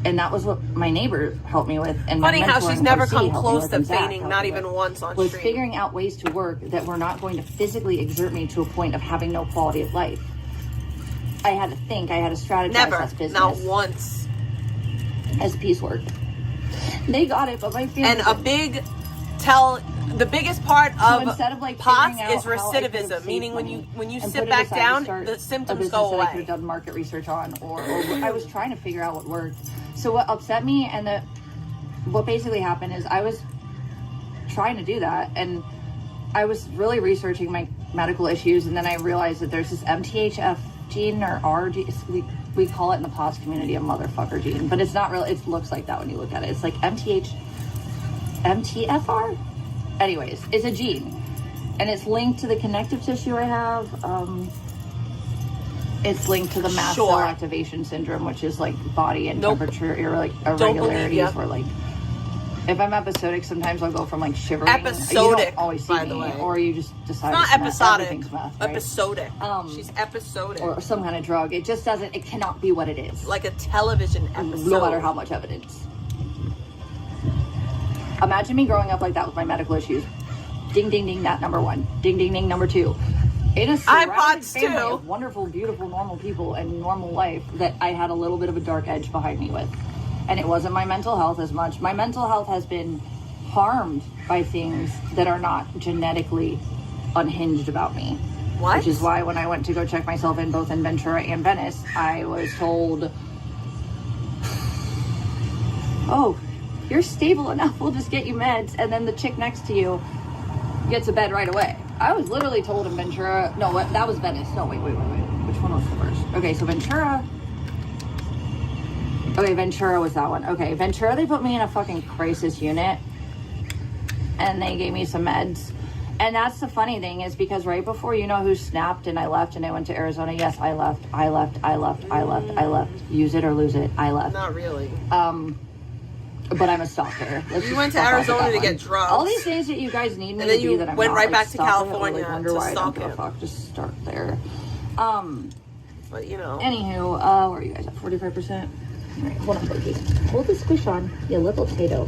And that was what my neighbor helped me with. And Funny my how mentor she's in never OC come helped me close with, to and Zach fainting, helped not me even with, once on was stream. figuring out ways to work that were not going to physically exert me to a point of having no quality of life. I had to think, I had to strategize Never, as business, not once. as piecework. They got it, but my family And the biggest part So of instead of like POTS figuring out is how I could have recidivism, saved meaning when money you and sit put it back aside to down, start the a symptoms business go that I could have away. done market research on, or I was trying to figure out what worked. So what upset me and what basically happened is I was trying to do that, and I was really researching my medical issues, and then I realized that there's this MTHF gene or R gene. We call it in the POTS community a motherfucker gene, but it's not real. It looks like that when you look at it. It's like MTFR. Anyways, it's a gene, and it's linked to the connective tissue I have. It's linked to the mast cell activation syndrome, which is like body and temperature irregularities, where like if I'm episodic, sometimes I'll go from like shivering. Episodic, you don't always see by me, the way. or you just decide It's not episodic. everything's meth, right? Episodic. She's episodic. Or some kind of drug. It just doesn't. It cannot be what it is. Like a television episode. No matter how much evidence. Imagine me growing up like that with my medical issues. Ding, ding, ding, that number one. Ding, ding, ding, number two. In a surrounded iPods family too. of wonderful, beautiful, normal people and normal life that I had a little bit of a dark edge behind me with. And it wasn't my mental health as much. My mental health has been harmed by things that are not genetically unhinged about me. What? Which is why when I went to go check myself in both in Ventura and Venice, I was told, oh, you're stable enough, we'll just get you meds, and then the chick next to you gets a bed right away. I was literally told in Ventura, no, that was Venice. No, wait. Which one was the first? Okay, so Ventura. Okay, Ventura was that one. Okay, Ventura, they put me in a fucking crisis unit, and they gave me some meds. And that's the funny thing is because right before you know who snapped and I left and I went to Arizona, yes, I left. Use it or lose it, I left. Not really. But I'm a stalker. You went to Arizona to get drugs. All these things that you guys need me And then to you be that I'm went not, right like, back to stalk it or, California like, wonder to why I don't stalk give a him. fuck. Just start there. But you know. Anywho, where are you guys at? 45%? Alright, hold on, Boogie. Hold the squish on, you little potato.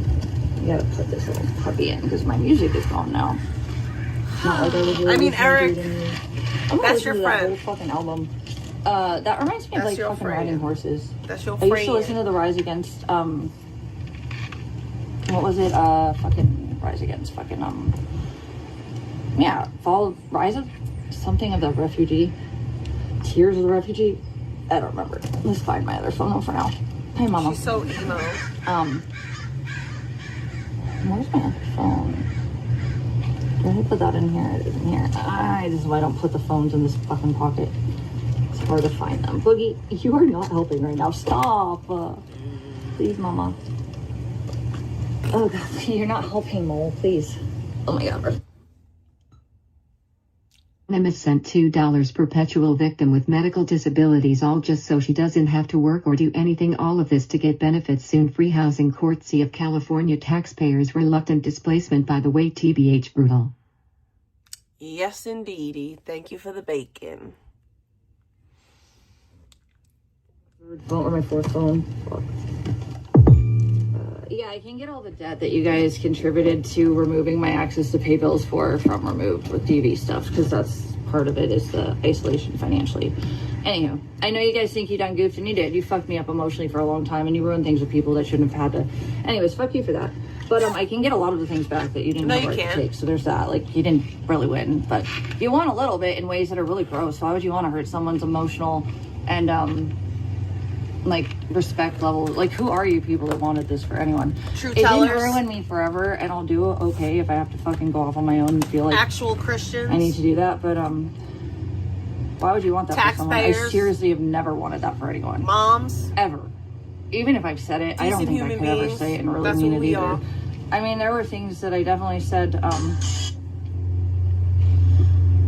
You gotta put this little puppy in because my music is gone now. Not like I was really I mean, Eric, I'm that's your to friend. That whole fucking album. That reminds me of That's like your fucking friend. riding horses. That's your I used to friend. listen to the Rise Against what was it? Fucking Rise Against fucking Rise of something of the refugee. Tears of the refugee. I don't remember. Let's find my other phone for now. Hey mama. She's so emo. Where's my other phone? Did I put that in here? It is in here. This is why I don't put the phones in this fucking pocket. It's hard to find them. Boogie, you are not helping right now. Stop. Please, mama. Oh, God. You're not helping, Mole. Please. Oh, my God. Anonymous sent $2 perpetual victim with medical disabilities, all just so she doesn't have to work or do anything. All of this to get benefits soon. Free housing courtesy of California taxpayers. Reluctant displacement by the way. TBH brutal. Yes, indeedy. Thank you for the bacon. Phone or my fourth phone. Yeah, I can get all the debt that you guys contributed to removing my access to pay bills from removed with DV stuff, because that's part of it, is the isolation financially. Anywho, I know you guys think you done goofed, and you did. You fucked me up emotionally for a long time, and you ruined things with people that shouldn't have had to. Anyways, fuck you for that. But I can get a lot of the things back that you didn't have right to take. So there's that. Like, you didn't really win, but you won a little bit in ways that are really gross. Why would you want to hurt someone's emotional and like respect level? Like, who are you people that wanted this for anyone? True It tellers. didn't ruin me forever, and I'll do it okay if I have to fucking go off on my own and feel like Actual Christians. I need to do that. But why would you want that for someone? I Taxpayers. seriously have never wanted that for anyone. Moms. Ever. Even if I've said it, I don't Decent think I human could ever beings. say it and really That's mean what it we either. are. I mean, there were things that I definitely said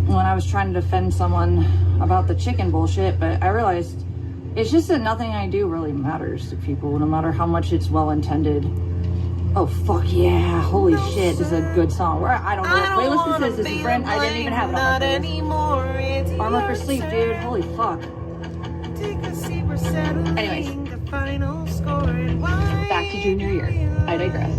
when I was trying to defend someone about the chicken bullshit, but I realized it's just that nothing I do really matters to people, no matter how much it's well intended. Oh fuck yeah! Holy shit! This is a good song. I don't know what playlist this is. This is brand. I didn't even have it on my playlist. Armor for Sleep, dude. Holy fuck. Anyways, back to junior year. I digress.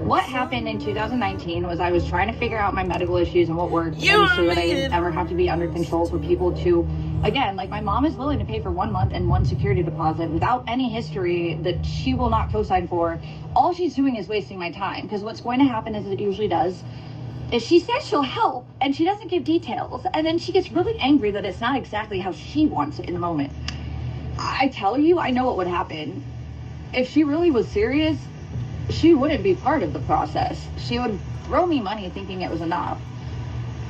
What happened in 2019 was I was trying to figure out my medical issues and what worked, and so that I didn't ever have to be under control for people to, again, like my mom is willing to pay for 1 month and 1 security deposit without any history that she will not co-sign for. All she's doing is wasting my time, because what's going to happen, as it usually does, is she says she'll help and she doesn't give details, and then she gets really angry that it's not exactly how she wants it in the moment. I tell you, I know what would happen. If she really was serious, she wouldn't be part of the process. She would throw me money thinking it was enough.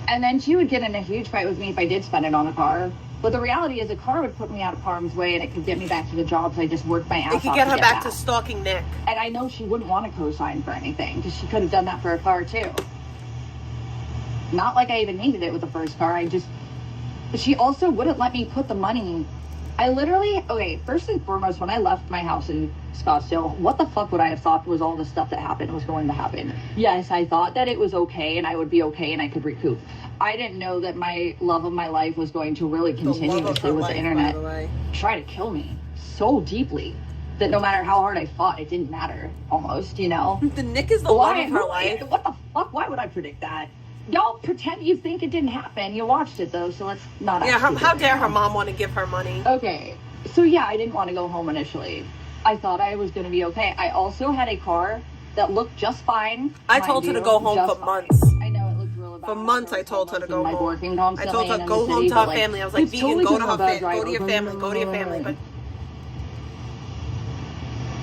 And then she would get in a huge fight with me if I did spend it on a car. But the reality is a car would put me out of harm's way, and it could get me back to the jobs I just worked my ass off It could get her to back to stalking Nick. And I know she wouldn't want to co-sign for anything, because she could have done that for a car too. Not like I even needed it with the first car. She also wouldn't let me put the money. I literally, okay, first and foremost, when I left my house in Scottsdale, what the fuck would I have thought was all the stuff that happened was going to happen? Yes, I thought that it was okay and I would be okay and I could recoup. I didn't know that my love of my life was going to really continuously with the internet try to kill me so deeply that no matter how hard I fought, it didn't matter, almost, you know? The Nick is the love of her life. What the fuck? Why would I predict that? Y'all pretend you think it didn't happen. You watched it though, so let's not. Yeah, how dare her mom want to give her money? Okay, so yeah, I didn't want to go home initially. I thought I was going to be okay. I also had a car that looked just fine. I told her to go home for months. I know it looked really bad. For months, I told her to go home. Working I told her go home to her family. I was like, vegan, go to her family, go to your family, go to your family. But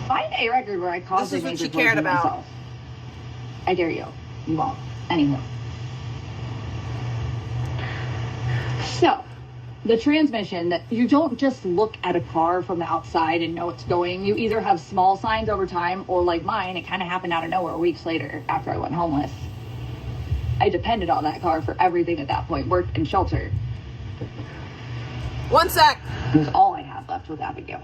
find a record where I caused this is a what major she cared poison about. myself. I dare you. You won't. Anywho. So, the transmission, that you don't just look at a car from the outside and know it's going. You either have small signs over time, or like mine, it kind of happened out of nowhere weeks later after I went homeless. I depended on that car for everything at that point, work and shelter. 1 sec. It was all I had left with Abigail.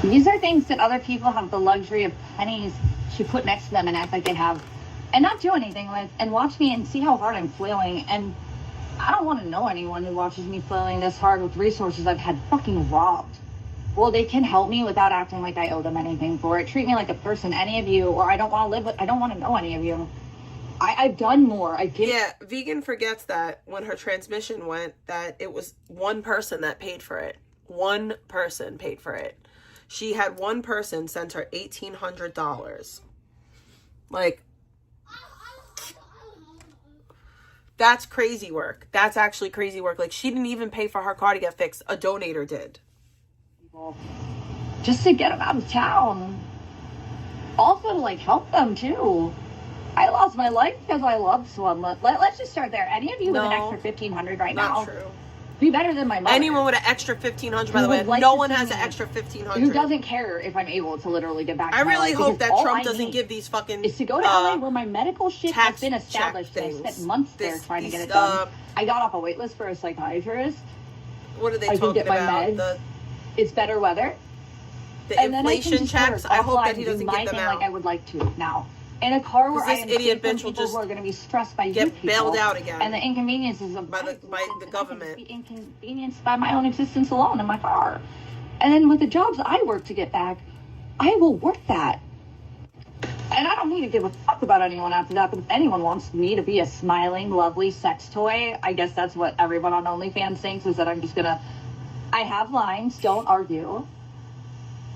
These are things that other people have the luxury of pennies should put next to them and act like they have, and not do anything with, and watch me and see how hard I'm flailing. And I don't want to know anyone who watches me flailing this hard with resources I've had fucking robbed. Well, they can help me without acting like I owe them anything for it. Treat me like a person, any of you, or I don't want to live with, I don't want to know any of you. I've done more. Yeah, Vegan forgets that when her transmission went, that it was one person that paid for it. One person paid for it. She had one person send her $1,800. Like, that's crazy work. That's actually crazy work. Like, she didn't even pay for her car to get fixed. A donator did. Just to get them out of town. Also to, like, help them, too. I lost my life because I loved someone. Let's just start there. Any of you with an extra $1,500 right now? Not true. Be better than my mother. Anyone with an extra $1,500, by the way. Like no one has an extra $1,500. Who doesn't care if I'm able to literally get back to I my really life, hope that all Trump I doesn't need give these fucking is to go to LA where my medical shit has been tax established. check I spent things. months there trying to get it done. I got off a wait list for a psychiatrist. What are they I can talking get my about? meds. It's better weather. The And then I can inflation just checks. sort of I hope that offline he do doesn't my give them thing out. like I would like to now. In a car where I This am idiot safe from bitch will people just who are going to be stressed by get you people bailed out again. and the inconveniences of by the government. Be inconvenienced by my own existence alone in my car. And then with the jobs I work to get back, I will work that. And I don't need to give a fuck about anyone after that. But if anyone wants me to be a smiling, lovely sex toy, I guess that's what everyone on OnlyFans thinks, is that I'm just gonna. I have lines. Don't argue.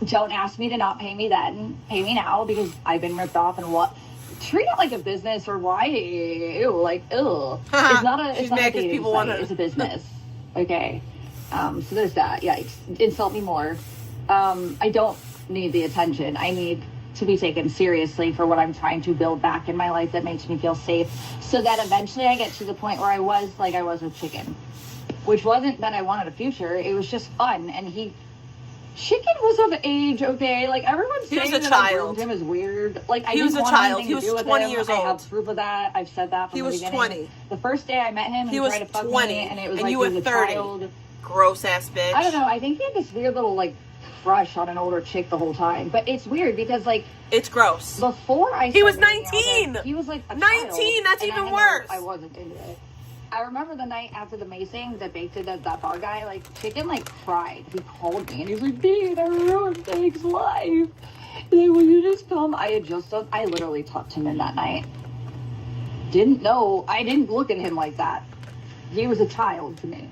Don't ask me to not pay me then. Pay me now because I've been ripped off and what. Treat it like a business or why? Ew, like ew. It's not a. It's not a dating site. It's a business. Okay. So there's that. Yikes. Insult me more. I don't need the attention. I need to be taken seriously for what I'm trying to build back in my life that makes me feel safe, so that eventually I get to the point where I was like I was with Chicken, which wasn't that I wanted a future. It was just fun, and Chicken was of age, okay? Like, everyone's saying that I groomed him is weird. Like, I didn't want anything to do with him. He was 20 years old. I have proof of that. I've said that from the beginning. He was 20. The first day I met him, he tried to fuck me, and it was like he was a child. Gross ass bitch. I don't know. I think he had this weird little, like, crush on an older chick the whole time. But it's weird because, like... It's gross. Before I... He was 19! He was, like, a 19! Child, That's even worse! I wasn't into it. I remember the night after the macing that baked it at that bar guy, like, Chicken, like, cried. He called me, and he was like, dude, I ruined Dave's life. Like, will you just come? I literally tucked him in that night. Didn't know. I didn't look at him like that. He was a child to me.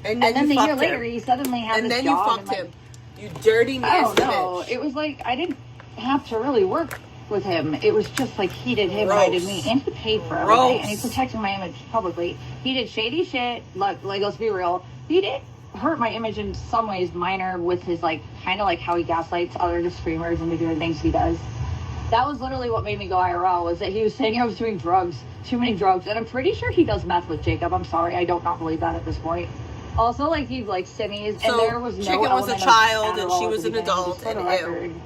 And then the year later, he suddenly had this job. And then you fucked him. You dirty, nasty bitch. It was like, I didn't have to really work with him. It was just like he did him and I did me, and he paid for everything, and he protected my image publicly. He did shady shit. Like let's be real, he did hurt my image in some ways minor with his like kind of like how he gaslights other streamers into doing things he does. That was literally what made me go IRL, was that he was saying I was doing drugs, too many drugs, and I'm pretty sure he does meth with Jacob. I'm sorry, I don't not believe that at this point. Also, like, he'd like simmies, and there was no Chicken was a child and she was an adult, and ew.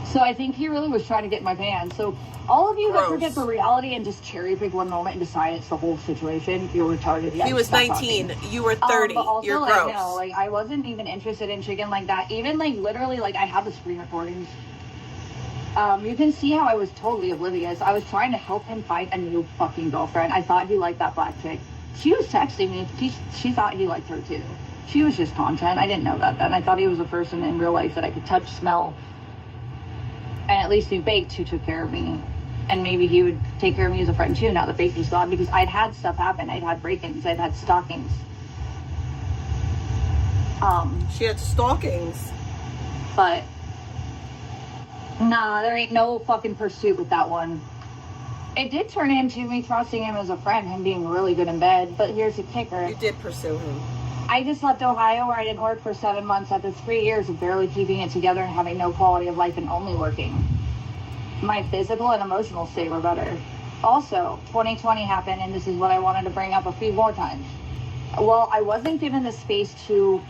So I think he really was trying to get my van. So all of you that forget the reality and just cherry pick one moment and decide it's the whole situation, you're retarded. He was 19. You were 30. But also, you're like, gross. no, like, I wasn't even interested in Chicken like that. Even, like, literally, like, I have the screen recordings. You can see how I was totally oblivious. I was trying to help him find a new fucking girlfriend. I thought he liked that black chick. She was texting me. She thought he liked her, too. She was just content. I didn't know that then. I thought he was a person in real life that I could touch, smell, and at least be baked, who took care of me. And maybe he would take care of me as a friend too, now that baking's gone, because I'd had stuff happen. I'd had break-ins, I'd had stalkings. She had stalkings. But nah, there ain't no fucking pursuit with that one. It did turn into me trusting him as a friend, him being really good in bed, but here's the kicker. You did pursue him. I just left Ohio, where I didn't work for 7 months after 3 years of barely keeping it together and having no quality of life and only working. My physical and emotional state were better. Also, 2020 happened, and this is what I wanted to bring up a few more times. Well, I wasn't given the space to,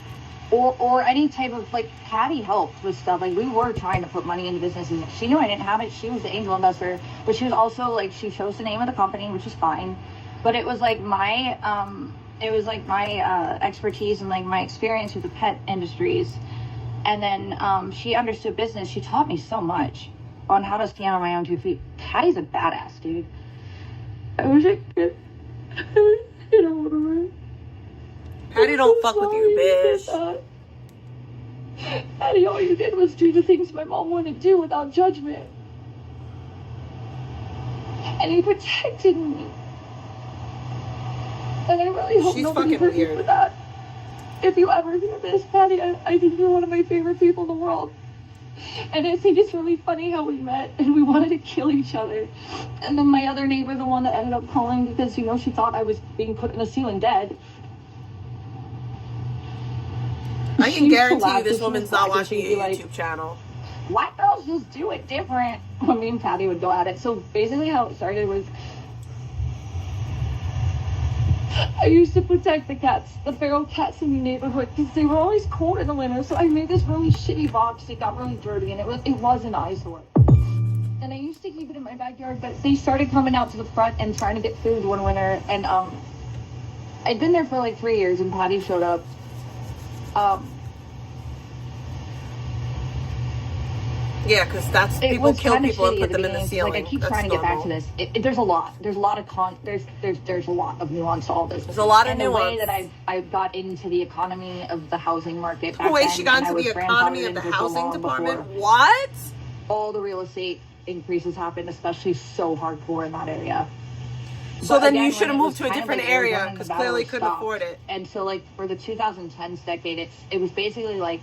or any type of, like, Patty helped with stuff. Like, we were trying to put money into businesses. She knew I didn't have it. She was the angel investor, but she was also, like, she chose the name of the company, which is fine. But it was, like, my expertise and, like, my experience with the pet industries. And then she understood business. She taught me so much. on how to stand on my own 2 feet. Patty's a badass, dude. I wish I could. You know what I mean? Patty don't fuck with you, bitch. Patty, all you did was do the things my mom wouldn't do without judgment. And he protected me. And I really hope She's nobody fucking hurt you weird. for that. If you ever hear this, Patty, I think you're one of my favorite people in the world. And I think it's really funny how we met and we wanted to kill each other. And then my other neighbor, the one that ended up calling because, you know, she thought I was being put in the ceiling dead. I She can used to guarantee laugh you this and she woman's was not like, watching she'd be your like, YouTube channel. White girls just do it different. When me and Patty would go at it. So basically how it started was I used to protect the cats, the feral cats in the neighborhood, because they were always cold in the winter. So I made this really shitty box that got really dirty, and it was an eyesore. And I used to keep it in my backyard, but they started coming out to the front and trying to get food one winter. And I'd been there for like 3 years, and Patty showed up. Yeah, because that's It people was kill kinda people and shitty put at the them in the beginning, 'cause, ceiling. like I keep That's trying to get back normal. to this. There's a lot. There's a lot of there's a lot of nuance to all this. There's a lot of and the way nuance. that I got into the economy of the housing market. The Back way then, she got and I into the was economy of grandfathered the into housing law department. before What? all the real estate increases happened, especially so hardcore in that area. So But then again, you should have when it moved to a was kind of different like Arizona area and because Nevada clearly was couldn't stopped. afford it. And so like for the 2010s decade, it was basically like,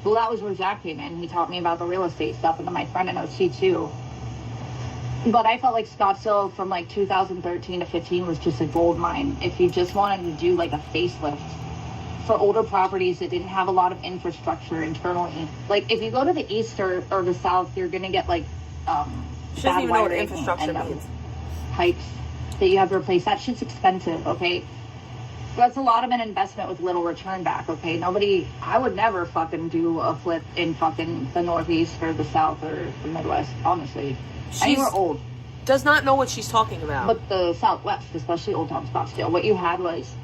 well, that was where Zach came in. He taught me about the real estate stuff, and then my friend in OC too. But I felt like Scottsdale from like 2013 to 15 was just a gold mine. If you just wanted to do like a facelift for older properties that didn't have a lot of infrastructure internally. Like if you go to the east or the south, you're gonna get like She doesn't bad even know what wiring infrastructure and, means. pipes that you have to replace. That shit's expensive, okay? That's a lot of an investment with little return back, okay? I would never fucking do a flip in fucking the Northeast or the South or the Midwest, honestly. Anywhere old. Does not know what she's talking about. But the Southwest, especially Old Town Scottsdale, what you had was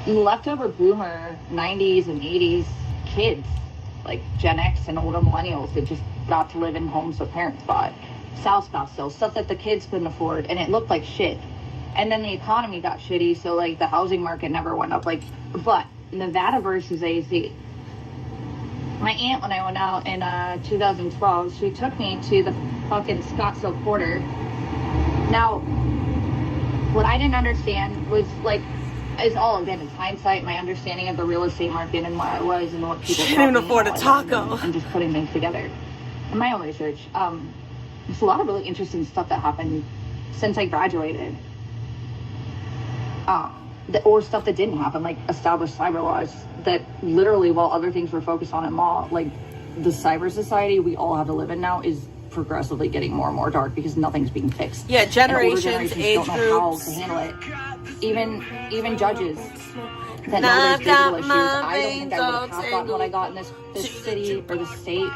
leftover boomer 90s and 80s kids, like Gen X and older millennials that just got to live in homes their parents bought. South Scottsdale, stuff that the kids couldn't afford, and it looked like shit. And then the economy got shitty, so like the housing market never went up. Like, but Nevada versus AZ. My aunt, when I went out in 2012, she took me to the fucking Scottsdale quarter. Now, what I didn't understand was like, it's all again, it's hindsight, my understanding of the real estate market and what I was and what people She didn't even thought me afford a and all that, taco. and just putting things together. In my own research, there's a lot of really interesting stuff that happened since I graduated. Or stuff that didn't happen, like established cyber laws that literally, while other things were focused on in law, like the cyber society we all have to live in now is progressively getting more and more dark because nothing's being fixed. Yeah, And older generations, age don't know how groups. to handle it. Even judges that know I've there's digital got issues. my I don't think I would have veins gotten what I got in this city or the state.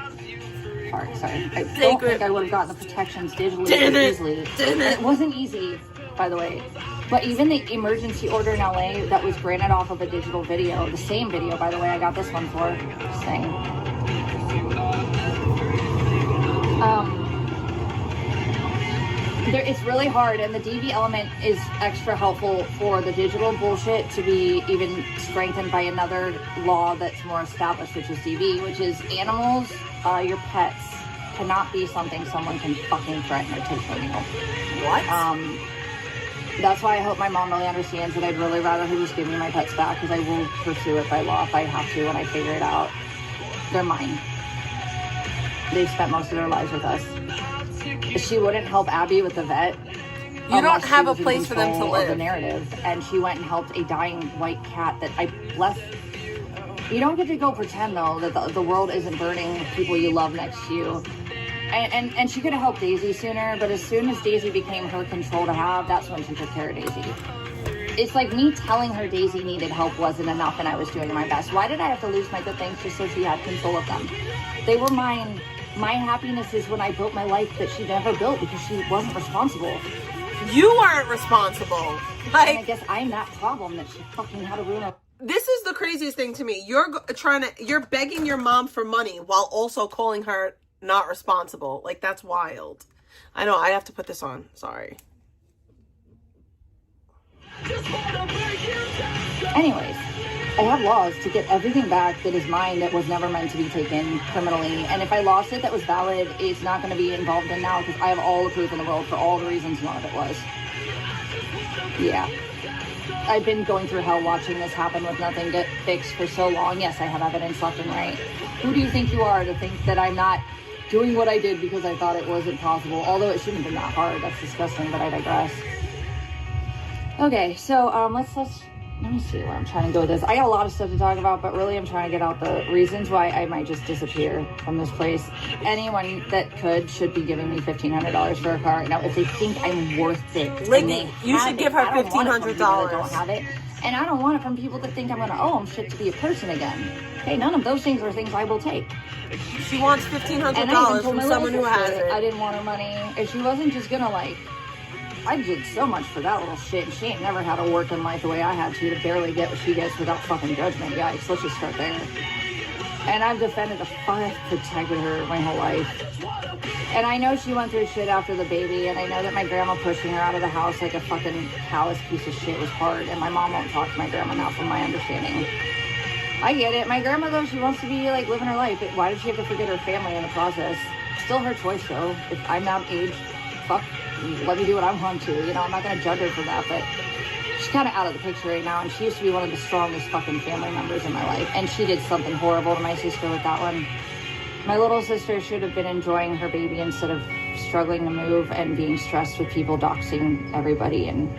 Sorry. I don't think I would have gotten the protections digitally easily. And it wasn't easy, by the way. But even the emergency order in LA that was granted off of a digital video, the same video, by the way, I got this one for, just saying. It's really hard, and the DV element is extra helpful for the digital bullshit to be even strengthened by another law that's more established, which is DV, which is animals, your pets, cannot be something someone can fucking threaten or take from you. What? That's why I hope my mom really understands that I'd really rather her just give me my pets back, because I will pursue it by law if I have to when I figure it out. They're mine. They've spent most of their lives with us. She wouldn't help Abby with the vet. You don't have a place for them to The live. narrative, and she went and helped a dying white cat that I blessed. You don't get to go pretend though that the world isn't burning with people you love next to you. And she could have helped Daisy sooner, but as soon as Daisy became her control to have, that's when she took care of Daisy. It's like me telling her Daisy needed help wasn't enough and I was doing my best. Why did I have to lose my good things just so she had control of them? They were mine. My happiness is when I built my life that she never built because she wasn't responsible. You weren't responsible. And I Like, guess I'm that problem that she fucking had to ruin her. this is the craziest thing to me. You're begging your mom for money while also calling her not responsible. Like, that's wild. I know, I have to put this on. Sorry. Anyways, I have laws to get everything back that is mine that was never meant to be taken criminally. And if I lost it that was valid, it's not going to be involved in now because I have all the proof in the world for all the reasons none of it was. Yeah. I've been going through hell watching this happen with nothing get fixed for so long. Yes, I have evidence left and right. Who do you think you are to think that I'm not doing what I did because I thought it wasn't possible? Although it shouldn't have been that hard. That's disgusting, but I digress. Okay, so let me see where I'm trying to go with this. I got a lot of stuff to talk about, but really I'm trying to get out the reasons why I might just disappear from this place. Anyone that should be giving me $1,500 for a car right now if they think I'm worth it. Liggy, you should give her $1,500. Don't have it. And I don't want it from people that think I'm going to owe them shit to be a person again. Okay, none of those things are things I will take. She wants $1,500 from someone who has it. I didn't want her money. If she wasn't just going to, like, I did so much for that little shit. She ain't never had a work in life the way I had to barely get what she gets without fucking judgment. Yikes, let's just start there. And I've defended the fuck, I've protected her my whole life. And I know she went through shit after the baby, and I know that my grandma pushing her out of the house like a fucking callous piece of shit was hard, and my mom won't talk to my grandma now from my understanding. I get it. My grandma, though, she wants to be, like, living her life. Why did she have to forget her family in the process? Still her choice, though. If I'm out of age, fuck, let me do what I want to. You know, I'm not going to judge her for that, but she's kind of out of the picture right now, and she used to be one of the strongest fucking family members in my life, and she did something horrible to my sister with that one. My little sister should have been enjoying her baby instead of struggling to move and being stressed with people doxing everybody, and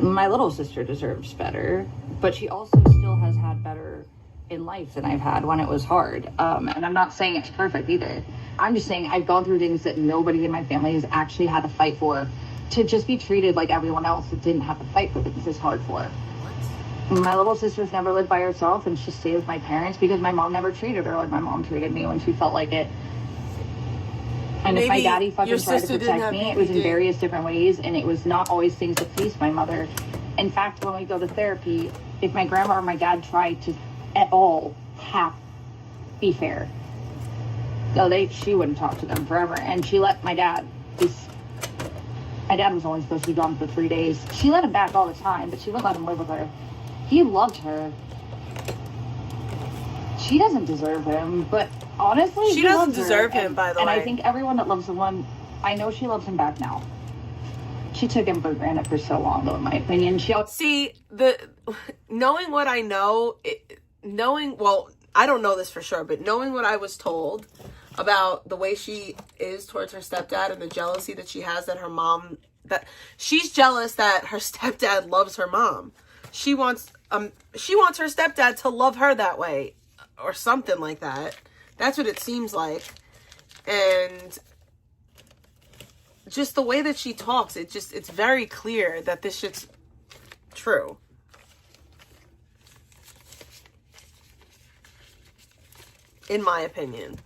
my little sister deserves better, but she also still has had better in life than I've had when it was hard, and I'm not saying it's perfect either. I'm just saying I've gone through things that nobody in my family has actually had to fight for. To just be treated like everyone else that didn't have to fight for things is hard for. My little sister's never lived by herself, and she stayed with my parents because my mom never treated her like my mom treated me when she felt like it. And if my daddy fucking tried to protect me, it was in various different ways, and it was not always things that pleased my mother. In fact, when we go to therapy, if my grandma or my dad tried to at all be fair, no, she wouldn't talk to them forever, and she let my dad. My dad was only supposed to be gone for 3 days. She let him back all the time, but she wouldn't let him live with her. He loved her. She doesn't deserve him, but honestly, she doesn't deserve him, by the way. And I think everyone that loves someone, I know she loves him back now. She took him for granted for so long, though, in my opinion. Knowing what I know, well, I don't know this for sure, but knowing what I was told about the way she is towards her stepdad and the jealousy that she has that her mom, that she's jealous that her stepdad loves her mom. She wants her stepdad to love her that way or something like that. That's what it seems like. And just the way that she talks, it's very clear that this shit's true. In my opinion.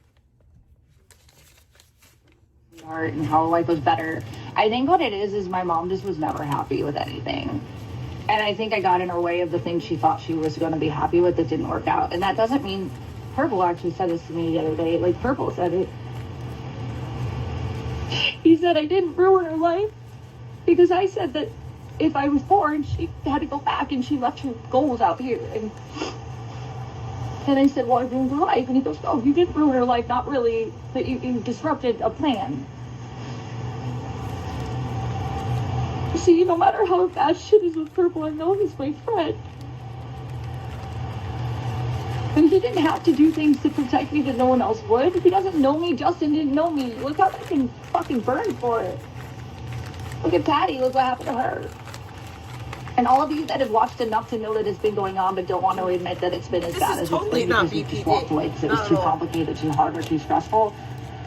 And how life was better. I think what it is my mom just was never happy with anything. And I think I got in her way of the things she thought she was going to be happy with that didn't work out. And that doesn't mean... Purple actually said this to me the other day. Like, Purple said it. He said I didn't ruin her life because I said that if I was born, she had to go back and she left her goals out here. And I said, well, I ruined her life. And he goes, no, you didn't ruin her life. Not really. But you disrupted a plan. See, no matter how bad shit is with Purple, I know he's my friend. And he didn't have to do things to protect me that no one else would. He doesn't know me. Justin didn't know me. Look how I can fucking burn for it. Look at Patty. Look what happened to her. And all of you that have watched enough to know that it's been going on but don't want to admit that it's been as bad as it's been because you just walked away because it was too complicated, too hard, or too stressful,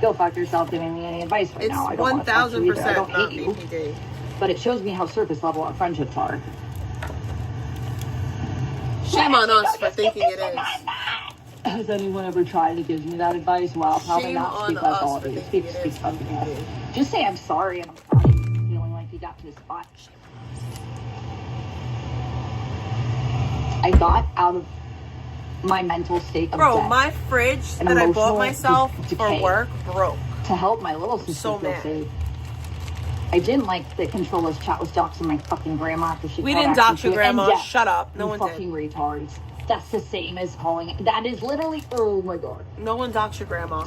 go fuck yourself giving me any advice right now. I don't want to talk to you either. I don't hate you. But it shows me how surface level our friendships are. Shame on us for thinking it is. Has anyone ever tried to give me that advice? Well, probably not. Speak like all of you. Speak up. Just say I'm sorry and I'm sorry for feeling like you got to this spot. I got out of my mental state of Bro, death. my fridge And that I emotional bought myself for decay. work broke. To help my little sister So feel mad. safe. I didn't like that Controlla's chat was doxing my fucking grandma because she We called didn't Ashley dox your too. grandma. And yes, Shut up. No you one fucking did. retards. That's the same as calling. That is literally. Oh my god. No one doxed your grandma.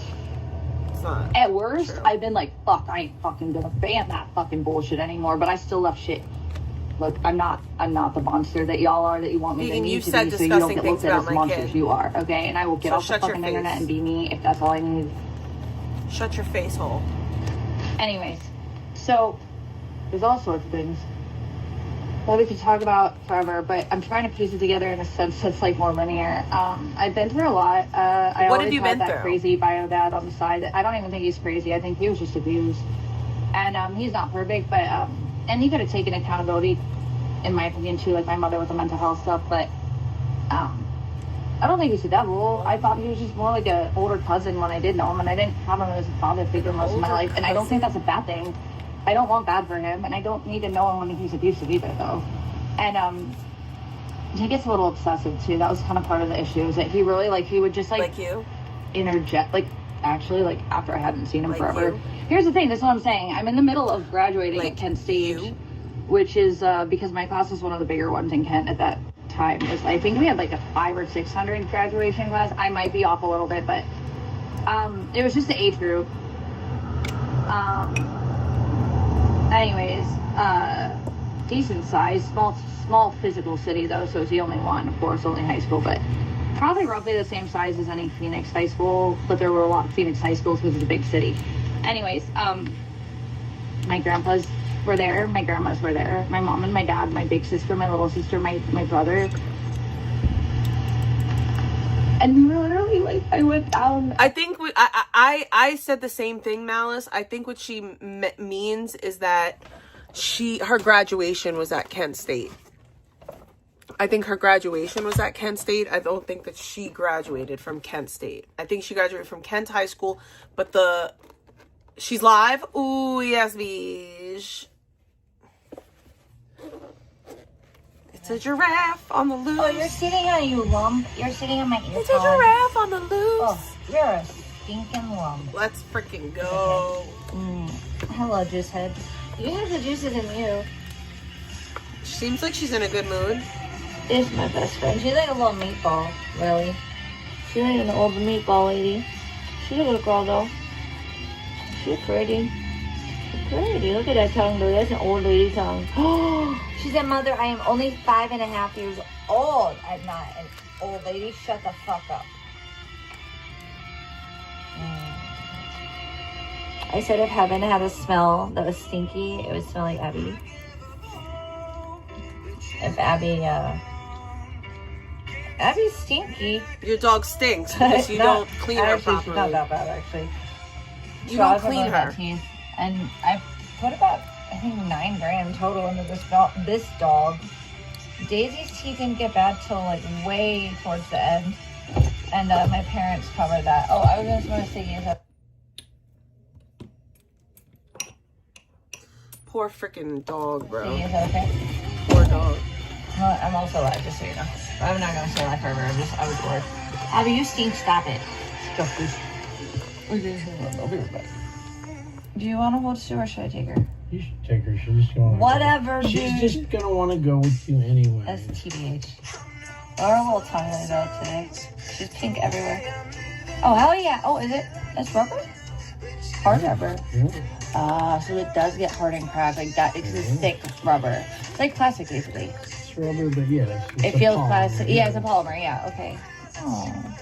It's not. At worst, true. I've been like, fuck, I ain't fucking gonna ban that fucking bullshit anymore. But I still love shit. Look, I'm not the monster that y'all are, that you want me to Vegan, be you to said be, so you don't disgusting get things looked at about as my monsters kid. you are, okay? And I will get So off the shut your fucking face. internet and be me if that's all I need. Shut your face hole. Anyways, so there's all sorts of things that we could talk about forever, but I'm trying to piece it together in a sense that's like more linear. I've been through a lot. I What always have you had been that through? crazy bio dad on the side. I don't even think he's crazy. I think he was just abused, and he's not perfect, but and he could have taken accountability, in my opinion, too, like my mother with the mental health stuff. But I don't think he's the devil. I thought he was just more like an older cousin when I did know him, and I didn't have him as a father figure most of my life, and I don't think that's a bad thing. I don't want bad for him, and I don't need to know him when he's abusive either, though. And he gets a little obsessive too. That was kind of part of the issue, is that he really, like, he would just Like you? interject, like, actually, like, after I hadn't seen him Like forever. you? Here's the thing, this is what I'm saying. I'm in the middle of graduating Like at Kent Stage, you? which is because my class was one of the bigger ones in Kent at that time. I think we had like a 500 or 600 graduation class. I might be off a little bit, but it was just the age group. Anyways, decent size, small physical city though, so it's the only one, of course, only high school, but probably roughly the same size as any Phoenix high school, but there were a lot of Phoenix high schools because it's a big city. Anyways, my grandpas were there, my grandmas were there, my mom and my dad, my big sister, my little sister, my brother. And we were literally like, I went down. I think I said the same thing, Malice. I think what she means is that her graduation was at Kent State. I think her graduation was at Kent State. I don't think that she graduated from Kent State. I think she graduated from Kent High School, but she's live. Ooh, yes, bitch. It's a giraffe on the loose. Oh, you're sitting on you lump. You're sitting on my ear. It's a giraffe on the loose. Oh, you're a stinking lump. Let's freaking go. Hello, juice head. You have the juices in you. Seems like she's in a good mood. This is my best friend. She's like a little meatball, really. She's like an old meatball lady. She's a good girl, though. She's pretty. She's pretty. Look at that tongue, though. That's an old lady tongue. She said, Mother, I am only 5.5 years old. I'm not an old lady. Shut the fuck up. I said if heaven had a smell that was stinky, it would smell like Abby. If Abby's stinky. Your dog stinks because you don't clean her Actually, she's not properly. that bad, actually. You don't clean her. And I put about, I think, $9 grand total into this dog. Daisy's teeth didn't get bad till like way towards the end. And my parents covered that. Oh, I was just going to say, yes, Poor freaking dog, bro. is that okay? Poor dog. Well, I'm also alive, just so you know. I'm not going to say that forever. I was bored. Abby, you stink. Stop it. Stop this. I'll be right back. Do you want to hold Sue or should I take her? You should take her. She's going. Whatever, dude. She's just gonna want to go with you anyway. That's TBH. Or a little tongue laid out today. She's pink everywhere. Oh, hell yeah. Oh, is it? It's rubber? Hard rubber. So it does get hard and cracked like that. It's a thick rubber. It's like plastic, basically. It's rubber, but yeah, It feels plastic. Yeah, it's a polymer. Yeah, okay. Oh.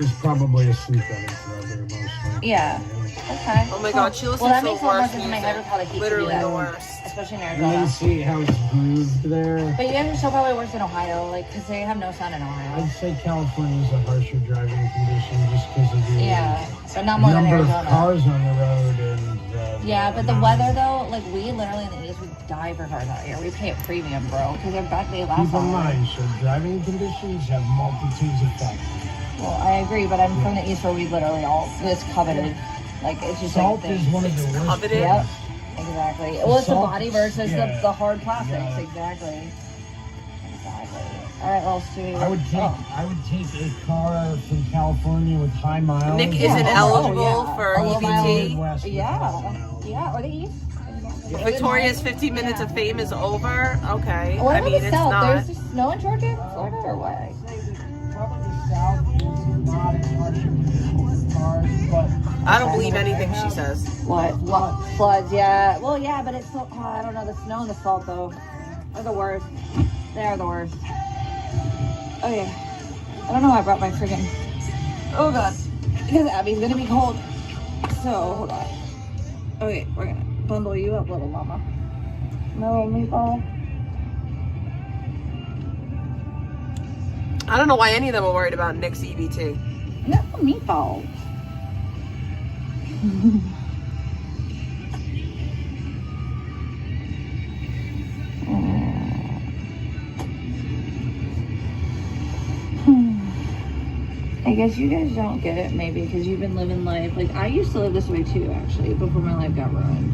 It's probably a sleep rubber, mostly. Yeah. Okay. Oh my god, she listens Well, that to makes the a lot more worst sense in my head with music. how they hate to do Literally that. the worst. Especially in And then Arizona. see how it's grooved there. But you guys are still probably worse in Ohio, like, because they have no sun in Ohio. I'd say California's a harsher driving condition just because of the Yeah, but not more than number of Arizona. cars on the road and Yeah, but the weather though, like we literally in the East, we die for cars out here. We pay a premium, bro, because they're back. They last Keep in longer. mind, so driving conditions have multitudes of factors. Well, I agree, but I'm from the East where we literally all it's coveted. Like it's just Salt like is one of the worst. coveted? Yep, exactly. Well, it's the Salt body is- versus yeah. the hard plastics. Yeah. Exactly. Exactly. All right, little Stewie. I would take a car from California with high miles. Nick isn't eligible for Oh, EBT. Midwest with Yeah. high miles. Yeah, or the East. Victoria's 15 minutes of fame is over. Okay. What I about mean, the it's South? not. There's just snow in Georgia, Florida, or what? Probably the South is not as hardship as cars, but I don't believe anything she says. What? Floods, yeah. Well, yeah, but it's so, I don't know, the snow and the salt, though, are the worst. They are the worst. Okay. I don't know why I brought my freaking... Oh, God. Because Abby's gonna be cold. So, hold on. Okay, we're gonna bundle you up, little mama. My little meatball. I don't know why any of them are worried about Nick's EBT. No, meatball. I guess you guys don't get it maybe because you've been living life. Like, I used to live this way too, actually, before my life got ruined.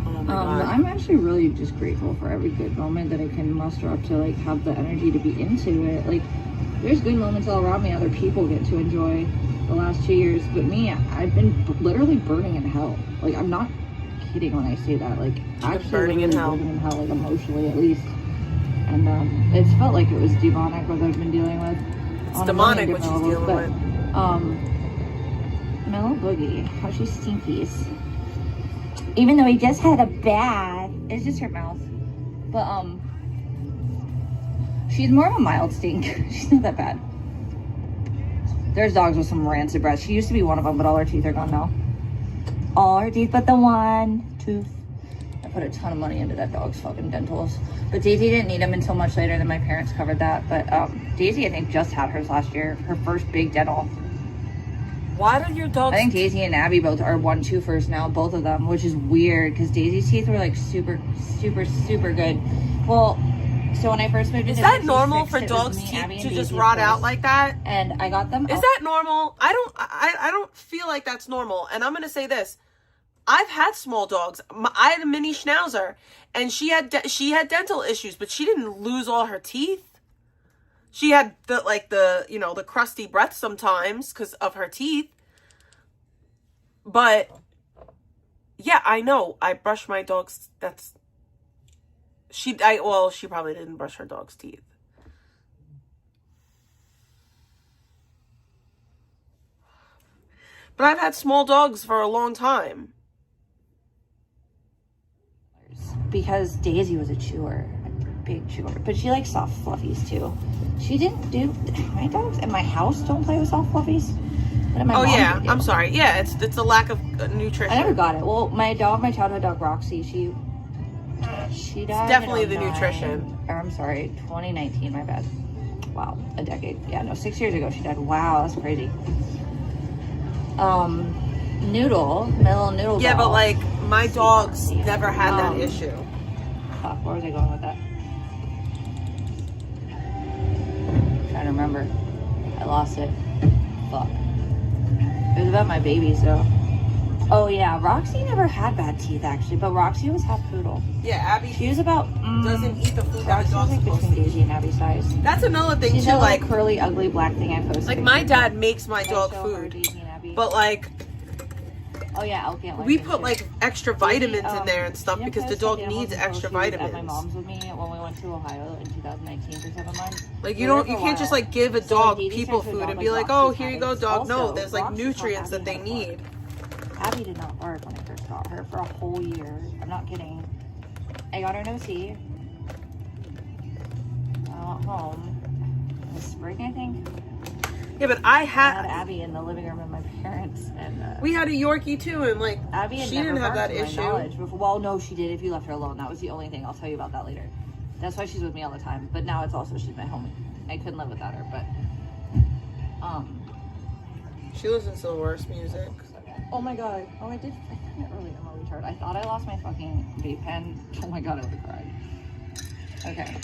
Oh my God. I'm actually really just grateful for every good moment that I can muster up to, like, have the energy to be into it. Like, there's good moments all around me other people get to enjoy the last 2 years, but me, I've been literally burning in hell. Like, I'm not kidding when I say that. Like, actually burning in hell. burning in hell, like, emotionally at least. And it's felt like it was demonic what I've been dealing with. It's demonic what she's dealing with. My little boogie, how she stinkies. Even though he just had a bath, it's just her mouth. But she's more of a mild stink. She's not that bad. There's dogs with some rancid breath. She used to be one of them, but all her teeth are gone now. All her teeth but the one tooth. I put a ton of money into that dog's fucking dentals. But Daisy didn't need them until much later than my parents covered that. But Daisy, I think, just had hers last year. Her first big dental. Why do your dogs... I think Daisy and Abby both are 1-2 now, both of them, which is weird because Daisy's teeth were like super good. Well, so when I first moved Is into that normal 66, for it was dogs' me, teeth Abby, and to just Daisy rot first. out like that? And I got them. Is that normal? I don't feel like that's normal. And I'm going to say this. I've had small dogs. I had a mini schnauzer and she had dental issues, but she didn't lose all her teeth. She had the crusty breath sometimes because of her teeth. But yeah, I know. I brush my dog's. She probably didn't brush her dog's teeth. But I've had small dogs for a long time. Because Daisy was a chewer, a big chewer. But she likes soft fluffies too. She didn't do. My dogs in my house don't play with soft fluffies. But in my mom's yeah, they do. I'm sorry. Yeah, it's a lack of nutrition. I never got it. Well, my childhood dog Roxy, she died. It's definitely in the 09. nutrition. Or I'm sorry, 2019. My bad. Wow, a decade. Yeah, no, 6 years ago she died. Wow, that's crazy. Noodle, my little noodle. Yeah, doll. but like my dogs never had that issue. Fuck, where was I going with that? I'm trying to remember. I lost it. Fuck. It was about my babies, though. Oh yeah, Roxy never had bad teeth actually, but Roxy was half poodle. Yeah, Abby She was about doesn't eat the food that a Roxy was dog's like supposed between to eat. Daisy and Abby's size. That's another thing She's too. that Like little curly, ugly black thing I posted. like my dad makes my I dog show her food, Daisy and Abby. but like Oh yeah, Elke and we Lincoln, put too. like extra vitamins in there and stuff you know, because the post dog that needs animal extra control, she was at my vitamins. mom's with me when we went to Ohio in 2019 for 7 months. Like We you were don't, there you for a can't just while. like give a So, dog Daisy people started to food and adopt, be like, like, oh, Roxy here you go, habits. dog. No, Also, there's like Roxy nutrients taught that they Abby how to need. Abby did not bark when I first got her for a whole year. I'm not kidding. I got her an OC. I went home. It was spring, I think. Yeah, but I I had had Abby in the living room with my parents, and we had a Yorkie too, and like Abby had she never didn't have barked that to my issue. knowledge before. Well, no, she did if you left her alone. That was the only thing. I'll tell you about that later. That's why she's with me all the time. But now it's also she's my homie. I couldn't live without her, but She listens to the worst music. oh my god. Oh, I did it earlier. I'm a retard. I thought I lost my fucking vape pen. Oh my god, I would have cried. Okay.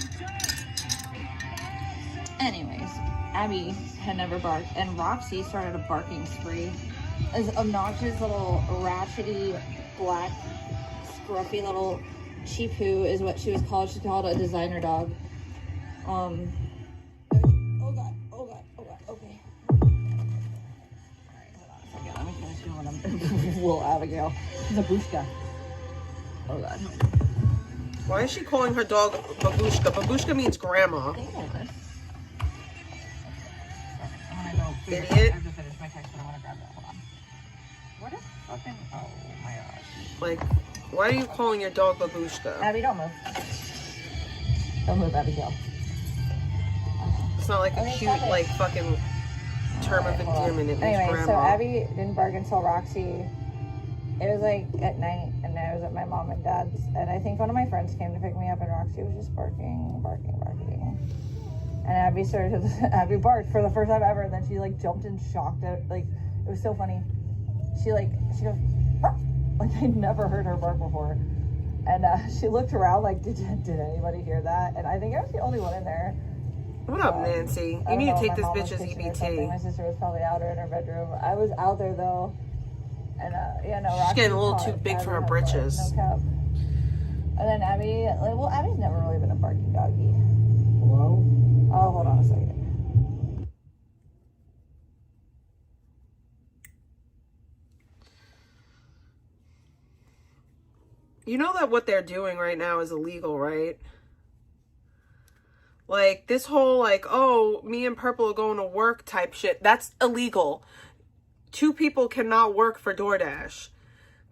Anyways, Abby had never barked, and Roxy started a barking spree. This obnoxious little ratchety, black, scruffy little cheap who is what she was called. She's called a designer dog. She's one of them. Little Abigail. She's a bushka. Oh god. Why is she calling her dog Babushka? Babushka means grandma. They know this. I wanna go figure Idiot. I have to finish my text, but I wanna grab that. Hold on. What is fucking, oh my gosh. Like, why are you calling your dog Babushka? Abby, don't move. Don't move, Abigail. It's not like a Okay, cute, stop it. like, fucking term of endearment. It means Anyway, grandma. so Abby didn't bark until Roxy. It was like at night, and I was at my mom and dad's, and I think one of my friends came to pick me up, and Roxy was just barking. And Abby Abby barked for the first time ever, and then she like jumped and shocked it. Like, it was so funny. She goes, "Bark!" Like I'd never heard her bark before. And she looked around like, did anybody hear that? And I think I was the only one in there. What up, Nancy? I You don't need know to if take my this mom was bitch's fishing or something. My EBT. sister was probably out or in her bedroom. I was out there though. And yeah, no, She's Roxy getting a was little fine. too big Abby for her had britches. No cap. And then Abby, like, well, Abby's never really been a barking doggy. Hello? Oh, hold on a second. You know that what they're doing right now is illegal, right? Like, this whole, like, oh, me and Purple are going to work type shit. That's illegal. 2 people cannot work for DoorDash.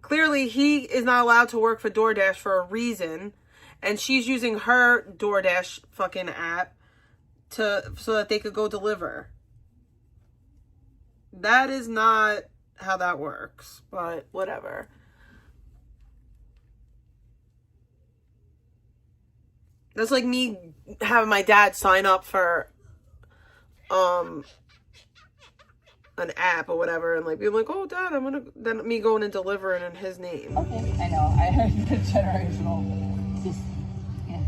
Clearly, he is not allowed to work for DoorDash for a reason. And she's using her DoorDash fucking app so that they could go deliver. That is not how that works. But whatever. That's like me having my dad sign up for an app or whatever, and like being like, oh dad, I'm gonna, then me going and delivering in his name. Okay, I know. I heard the generational. Just, yeah.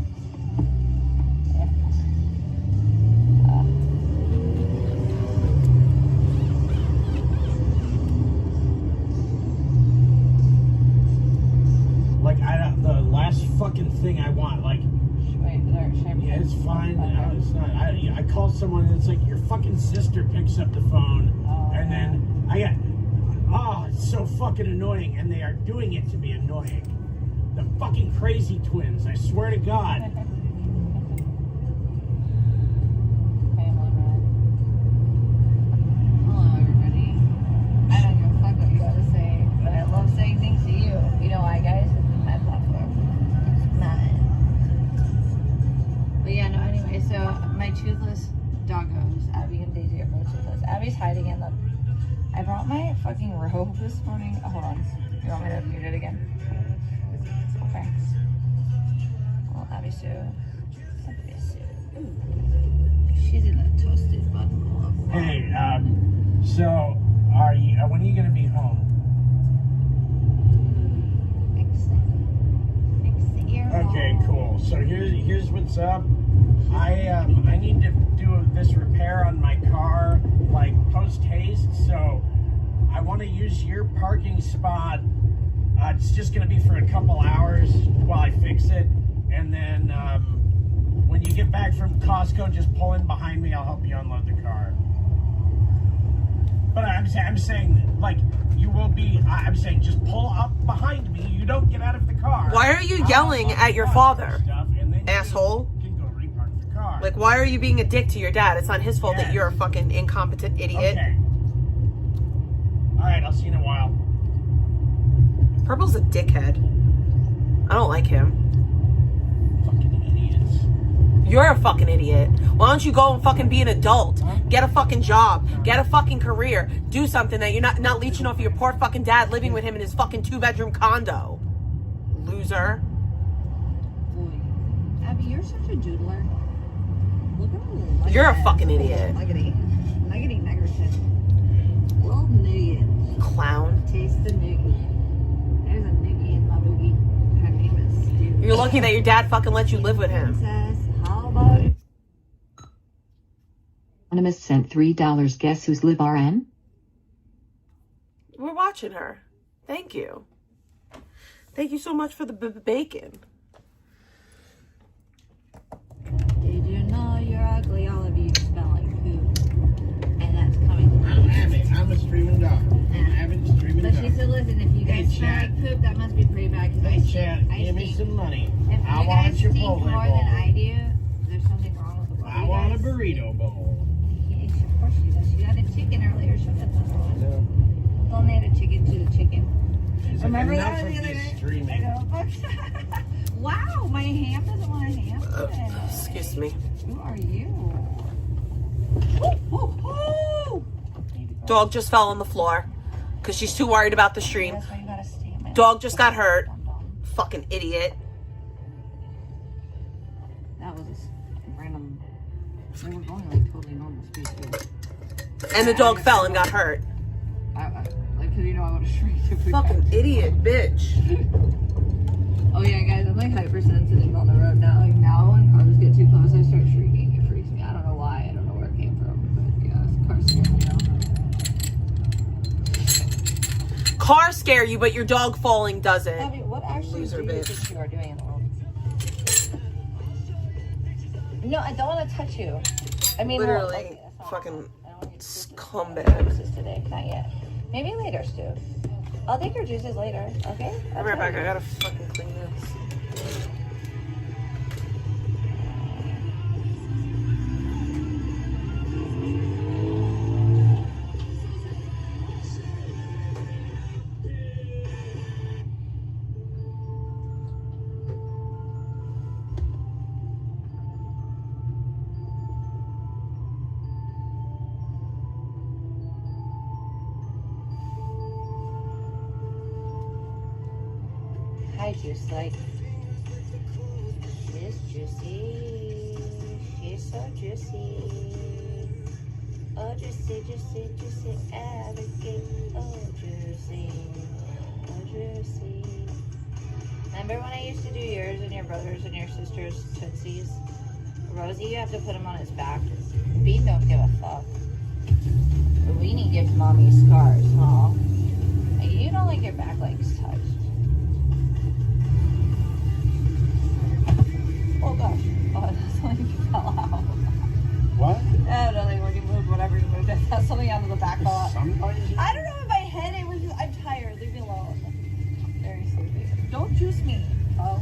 Like, the last fucking thing I want, like, Wait, should I yeah, it's fine. It's not. I call someone and it's like your fucking sister picks up the phone, and then I get, oh, it's so fucking annoying, and they are doing it to be annoying. The fucking crazy twins. I swear to God. Family man. Hello, everybody. I don't give a fuck what you gotta say, but I love saying things to you. You know why, guys? This is my platform. It's mine. But yeah, no, anyway, so my toothless doggos, Abby and Daisy are both toothless. Abby's hiding in the... I brought my fucking robe this morning. Oh, hold on. You want me to mute it again? Okay. Well, Abby's too. She's in a toasted button. Hey, so are you? When are you gonna be home? Okay, cool. So here's what's up. I need to do this repair on my car, like post haste. So I want to use your parking spot. It's just gonna be for a couple hours while I fix it, and then when you get back from Costco, just pull in behind me. I'll help you unload the car. But I'm saying, like, you will be. I'm saying, just pull up behind me. You don't get out of the car. Why are you yelling at your father, asshole? You can go repark the car. Like, why are you being a dick to your dad? It's not his fault that Yes. you're a fucking incompetent idiot. Okay. All right, I'll see you in a while. Purple's a dickhead. I don't like him. Fucking idiots. You're a fucking idiot. Why don't you go and fucking be an adult? Get a fucking job. Get a fucking career. Do something that you're not leeching off of your poor fucking dad living with him in his fucking 2-bedroom condo. Loser. Boy, Abby, you're such a doodler. Look at You're a fucking idiot. Nuggety nuggerton. Little nugget. Clown. Taste the nugget. There's a nugget in my boogie. Her name is Stu. You're lucky that your dad fucking let you live with him. Princess, how about it? Anonymous sent $3. Guess who's live RN? We're watching her. Thank you. Thank you so much for the bacon. Did you know you're ugly? All of you smell like poop. And that's coming from I'm a streaming dog. I'm having streaming poop, that must be pretty bad. Hey, Chad, give me some money. If I you want a guys stink Chipotle more bowl. than I do, there's something wrong with the bowl. I You want a guys- burrito bowl. Yes, of course she does. She had a chicken earlier. She'll get that one. Don't add a chicken to the chicken. Remember that one the other day? Streaming. I know. Wow, my ham doesn't want a ham today. Excuse me. Who are you? Ooh, ooh, ooh. Dog just fell on the floor because she's too worried about the stream. That's why you gotta stay in my Dog just got hurt. Dum dum. Fucking idiot. That was just random. They were going like totally normal speed too. And the dog fell and got hurt. Like, cause you know I would have shrieked if we Fucking idiot, bitch. Oh yeah, guys, I'm like hypersensitive on the road now. Like now when cars get too close, I start shrieking. It freaks me. I don't know why. I don't know where it came from, but yeah, cars scare me now. Cars scare you, but your dog falling doesn't. Abby, what actually Loser do you bitch. think you are doing in the world? No, I don't want to touch you. I mean, Literally, well, okay, that's not fucking I don't want your scumbag. juices today. Not yet. Maybe later, Stu. I'll take your juices later. Okay. I'll be right back. I gotta fucking clean this. Hi, Juice Light. She's juicy. She's so juicy. Oh, juicy, juicy, juicy, Abigail. Oh, juicy. Oh, juicy. Remember when I used to do yours and your brothers and your sisters' tootsies? Rosie, you have to put him on his back. Bean don't give a fuck. But Weenie gives mommy scars, huh? You don't like your back legs touched. Oh gosh. Oh, that's something fell out. What? Oh, nothing. When you moved, whatever you moved, that's something out of the back fell out. Somebody? I don't know in my head. It was just, I'm tired. Leave me alone. Very sleepy. Don't juice me. Oh.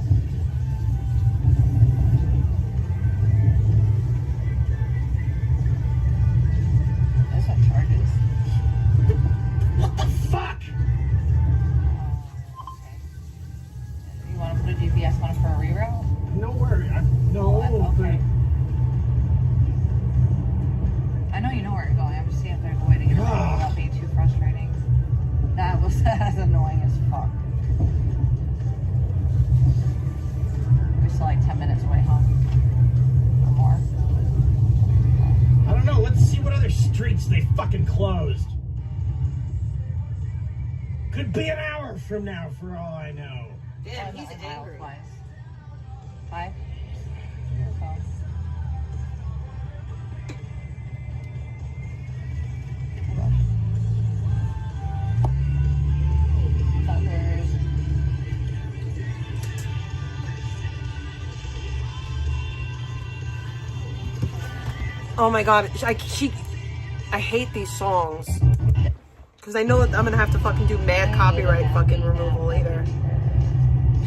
This one charges. What the fuck? Okay. You want to put a GPS on it for a reroute? No worry. No. Okay. I know you know where you're going. I'm just seeing if there's a way to get away without being too frustrating. That was that's annoying as fuck. We're still like 10 minutes away home. Or more. I don't know. Let's see what other streets they fucking closed. Could be an hour from now, for all I know. Damn, he's Aisle angry. twice. 5? Oh my god, I hate these songs. Because I know that I'm gonna have to fucking do mad copyright fucking removal later.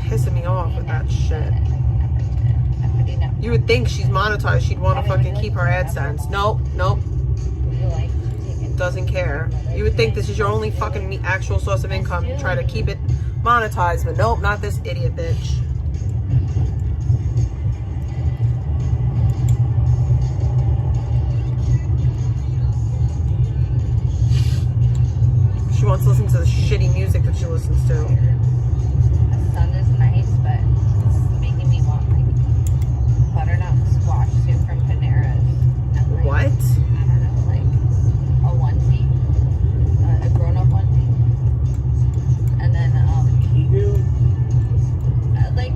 Pissing me off with that shit. You would think she's monetized, she'd want to fucking keep her AdSense. Nope, nope. Doesn't care. You would think this is your only fucking actual source of income. You try to keep it monetized, but nope, not this idiot bitch. She wants to listen to the shitty music that she listens to. The sun is nice, but it's making me want like butternut squash soup from Panera's. And, like, What? I don't know, like a onesie, a grown-up onesie, and then like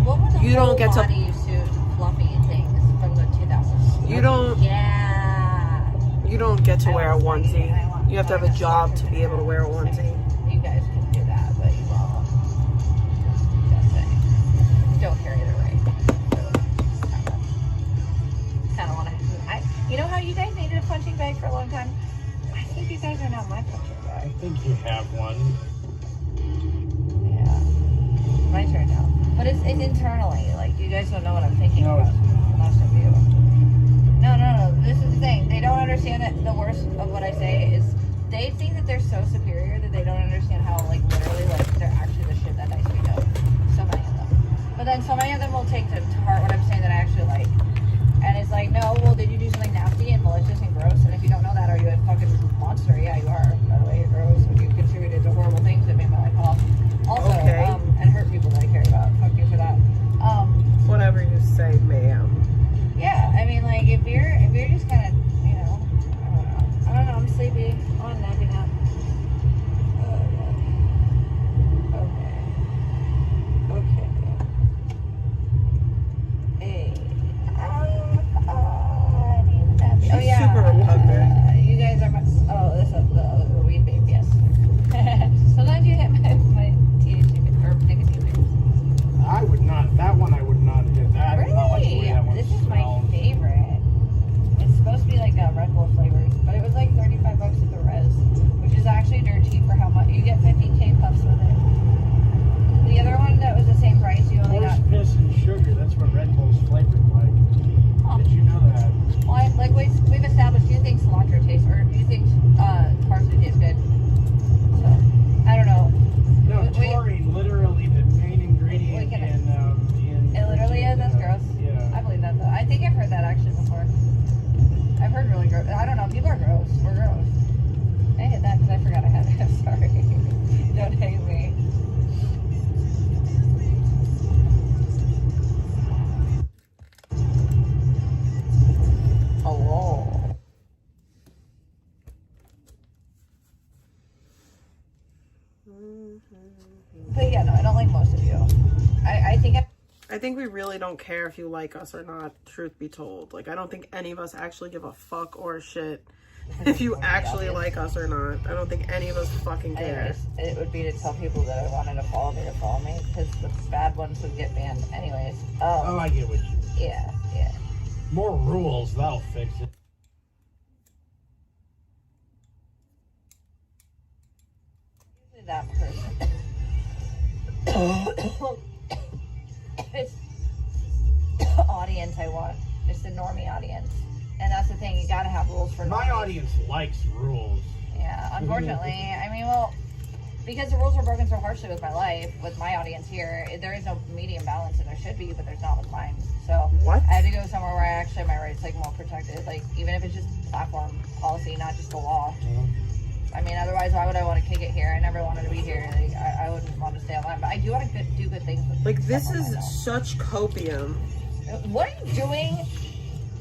what were the You don't whole get to- body suit fluffy things from the 2000s? You don't. Yeah. You don't get to wear a onesie. You have to have a job to be able to wear a onesie. You guys can do that, but you won't. Just saying. Don't care either way. Kind of want to. You know how you guys needed a punching bag for a long time? I think you guys are now my punching I bag. think you have one. My turn now. But it's internally. Like, you guys don't know what I'm thinking No, about. it's- Most of you. No. This is the thing. They don't understand that the worst of what I say is they think that they're so superior that they don't understand how, like, literally, like, they're actually the shit that I speak of. So many of them. But then so many of them will take to heart what I'm saying that I actually like. And it's like, no, well, did you do something nasty and malicious and gross? And if you don't know that, are you a fucking monster? Yeah, you are. By the way, you're gross. And you contributed to horrible things that made my life hell. Also, Okay. And hurt people that I care about. Fuck you for that. Whatever you say, ma'am. Yeah, I mean, like, if you're just kind of, you know, I don't know, I'm sleepy. I want a nappy nap. Okay. Hey. I need a nappy. She's Oh, yeah. super repugnant. You guys are my, this is the weed babe, yes. Sometimes you hit my THC or nicotine babes. I would not. That one I would not hit. That I do not like the way that one This is my smells. favorite. It's supposed to be like Red Bull flavors, but it was like $35 at the res, which is actually dirt cheap for how much you get. 50K puffs with it. The other one that was the same price, you only got. Horse piss and sugar. That's what Red Bull's flavored like. Oh. Did you know that? Well, like we've established, do you think cilantro tastes, or do you think parsley tastes good? So I don't know. No, We- taurine, literally the main ingredient We can- in. It literally is. That's gross. Yeah. I believe that though. I think I've heard that actually before. I've heard really gross. I don't know. People are gross. We're gross. I hit that because I forgot I had it. I'm sorry. Don't hate me. Hello. But yeah, no, I don't like most of you. I think I think we really don't care if you like us or not, truth be told. Like, I don't think any of us actually give a fuck or a shit if you actually like us or not. I don't think any of us fucking care. Anyways, it would be to tell people that I wanted to follow me, because the bad ones would get banned. Anyways, Oh, I get what you. yeah. More rules, that'll fix it. Usually that person. It's audience I want. It's the normie audience. And that's the thing, you gotta have rules for My normies. audience likes rules. Yeah, unfortunately. I mean, well, because the rules were broken so harshly with my life, with my audience here, there is no medium balance, and there should be, but there's not with mine. So What? I had to go somewhere where I actually have my rights like more protected, like even if it's just platform policy, not just the law. I mean, otherwise, why would I want to kick it here? I never wanted to be here. Like, I wouldn't want to stay online, but I do want to do good things. With Like, this stuff is online, such copium. though. What are you doing?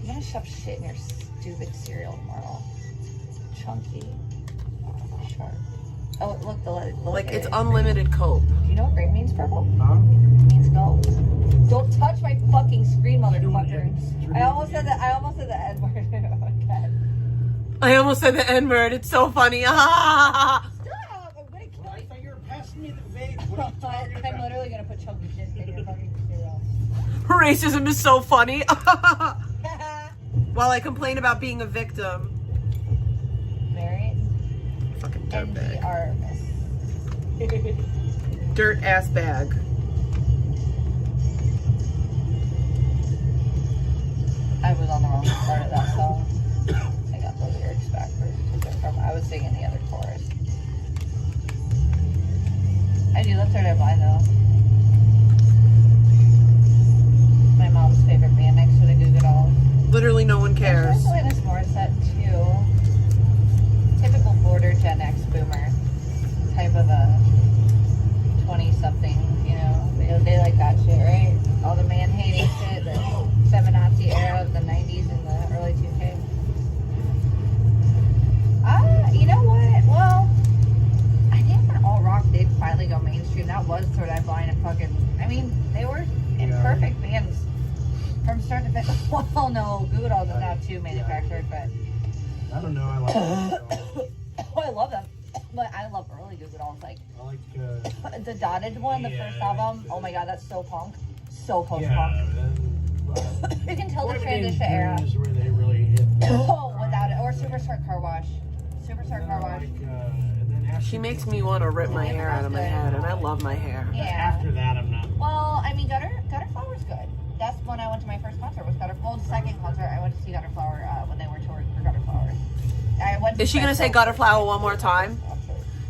You're gonna shove shit in your stupid cereal tomorrow. Chunky. Sharp. Oh, look, the Like, it's unlimited cope. Do you know what green means, purple? Huh? It means gold. Don't touch my fucking screen, motherfucker. Doing I almost said the N word. Oh, God. I almost said the N-word. It's so funny. Stop! I'm gonna Well, kill I you. thought you were passing me the vape. What are you talking I'm about? literally gonna put chunky shit in your fucking cereal. Racism is so funny. While I complain about being a victim. Married? Fucking dirtbag. NDR. Dirt ass bag. I was on the wrong part of that song. I got the lyrics backwards. I was singing the other chorus. I do love Third Eye Blind though. My mom's favorite band next to the Goo Goo Dolls. Literally no one cares. There's Alanis Morissette too. Typical border Gen X boomer type of a 20-something, you know. They like that shit, right? All the man-hating shit, the feminazi era of the 90s and the early 2000s. You know what? Well, I think when alt rock did finally go mainstream, that was Third Eye Blind and fucking. I mean, they were imperfect bands from start to finish. Well, no, Goo Goo Dolls is not too manufactured, but I don't know. I like it. oh, I love them. But I love early Goo Goo Dolls, like I like the dotted one, the first album. Oh my god, that's so punk, so post-punk. yeah. You can tell the Boy transition Band era. is where they really hit. Oh, without it, or Super Star Car Wash. Super Star Car Wash. And then She makes me want to rip my hair out of my head, and I love my hair. But Yeah. after that, I'm not. Well, I mean, Gutter Flower's good. That's when I went to my first concert. Was Gutter? Well, second concert I went to see Gutter Flower when they were touring for Gutter Flower. I went. Is she gonna say Gutter Flower one more time?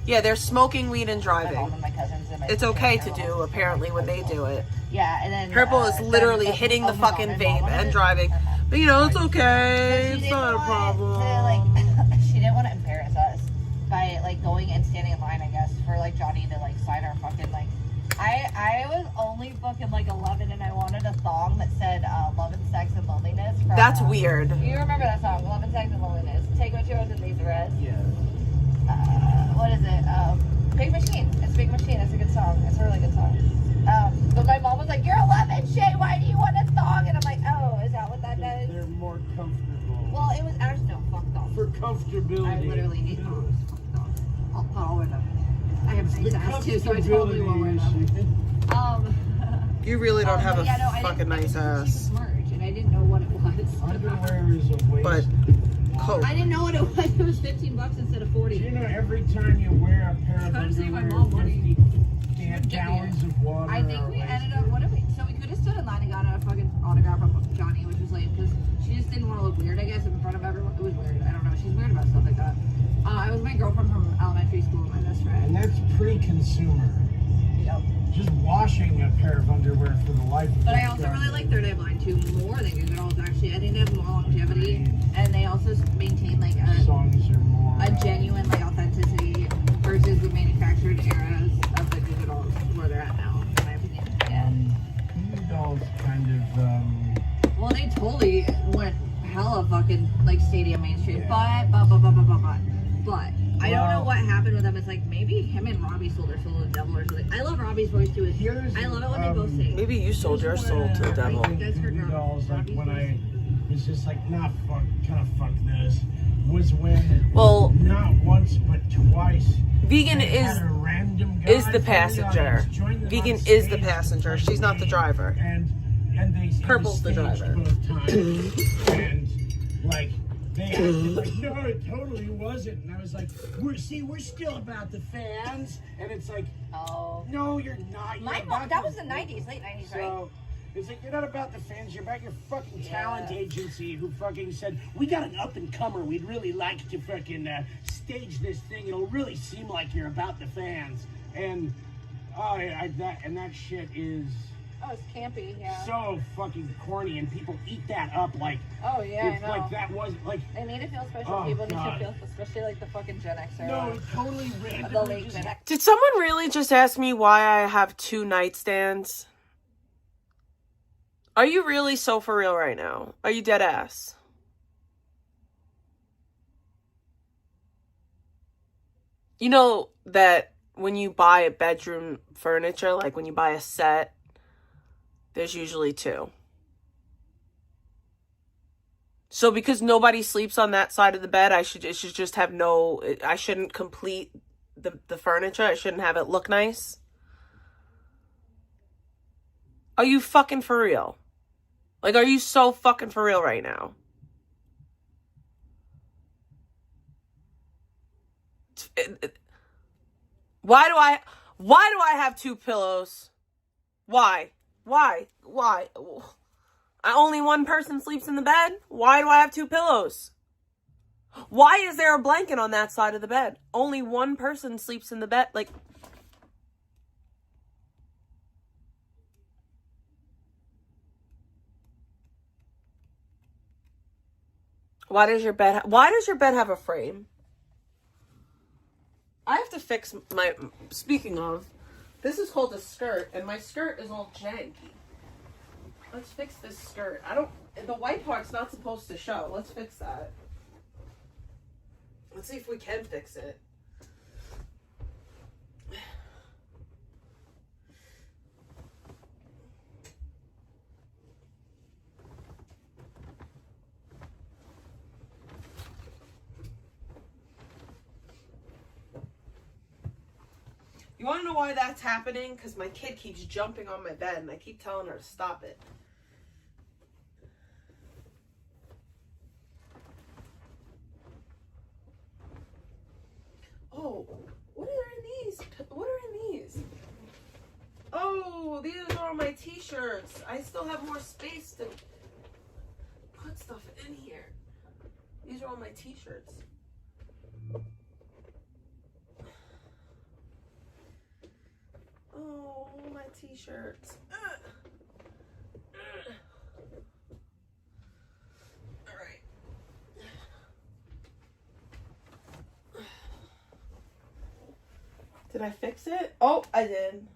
Yeah, they're smoking weed and My driving. mom and my cousins and my It's okay to do, apparently, when they do it. Yeah, and then Purple is literally then- hitting the oh my God, fucking my mom vape wanted and it. driving. But you know, it's But okay. she It's didn't not a want problem. to, like, she didn't want to embarrass us by like going and standing in line, I guess, for like Johnny to like sign our fucking like. I was only fucking like 11 and I wanted a song that said Love and Sex and Loneliness. From, That's weird. You remember that song, Love and Sex and Loneliness? Take what yours and leave the rest. Yeah. What is it? Big Machine. It's Big Machine. It's a good song. It's a really good song. But my mom was like, "You're 11, Shay. Why do you want a song?" And I'm like, "Oh, is that what that does?" They're more comfortable. Well, it was actually no, fuck dogs. For comfortability. I literally hate dogs. Fuck dogs. I'll wear them. I have six ass too, so I totally won't wear them. You really don't have but a yeah, no, I fucking didn't nice think it was ass. merch, and I didn't know what it was. Underwear is a waste. But coat. I didn't know what it was. It was $15 instead of 40. Do you know every time you wear a pair of Trying to save my underwear, mom money. 50 damn gallons of water I think are we wasted. ended up. What did we? So we could have stood in line and got a fucking autograph from Johnny, which was lame because she just didn't want to look weird. I guess in front of everyone, it was weird. I don't know. She's weird about stuff like that. I was my girlfriend from elementary school, my best friend. And that's pre-consumer. Yep. Just washing a pair of underwear for the life of But I that also guy. really like Third Eye Blind too, more than Good Girls actually. I think they have more longevity, and they also maintain like Songs are more a genuine like authenticity versus the manufactured eras of the Good Girls where they're at now, in my opinion. Yeah. Goo Dolls kind of Well, they totally went hella fucking like stadium mainstream, Yeah. but I don't know what happened with them. It's like maybe him and Robbie sold their soul to the devil or something. I love Robbie's voice too. I love it when they both sing. Maybe you sold your soul to the devil. I think Goo Dolls, like when I was just like, nah, fuck, kind of fuck this, was when not once but twice. Vegan they is had a random guy the from the passenger. audience join them Vegan on is the stage passenger. She's not the driver. And they Purple's the driver. both times, and like they acted like, no, it totally wasn't. And I was like, we're still about the fans, and it's like, Oh. no, you're not. My You're mom, about that the- was the 90s, late 90s, right? So it's like, you're not about the fans, you're about your fucking talent Yeah. agency who fucking said, we got an up and comer, we'd really like to fucking stage this thing, it'll really seem like you're about the fans. And that shit is Oh, it's campy, yeah. so fucking corny, and people eat that up like Oh, yeah, it's I know. like that was like, They made it feel special. Oh, People need God. to feel, especially like the fucking Gen Xer. no, it totally the randomly late just Gen X. Did someone really just ask me why I have 2 nightstands? Are you really so for real right now? Are you dead ass? You know that when you buy a bedroom furniture, like when you buy a set, there's usually 2. So because nobody sleeps on that side of the bed, it should just have I shouldn't complete the furniture. I shouldn't have it look nice. Are you fucking for real? Like, are you so fucking for real right now? Why do I have 2 pillows? Why? Only one person sleeps in the bed? Why do I have 2 pillows? Why is there a blanket on that side of the bed? Only one person sleeps in the bed. Like, why does your bed have a frame? I have to fix speaking of, this is called a skirt, and my skirt is all janky. Let's fix this skirt. The white part's not supposed to show. Let's fix that. Let's see if we can fix it. You want to know why that's happening? Because my kid keeps jumping on my bed, and I keep telling her to stop it. Oh, what these are all my t-shirts. I still have more space to put stuff in here. These are all my t-shirts. Oh, my t-shirts. All right. Did I fix it? Oh, I did.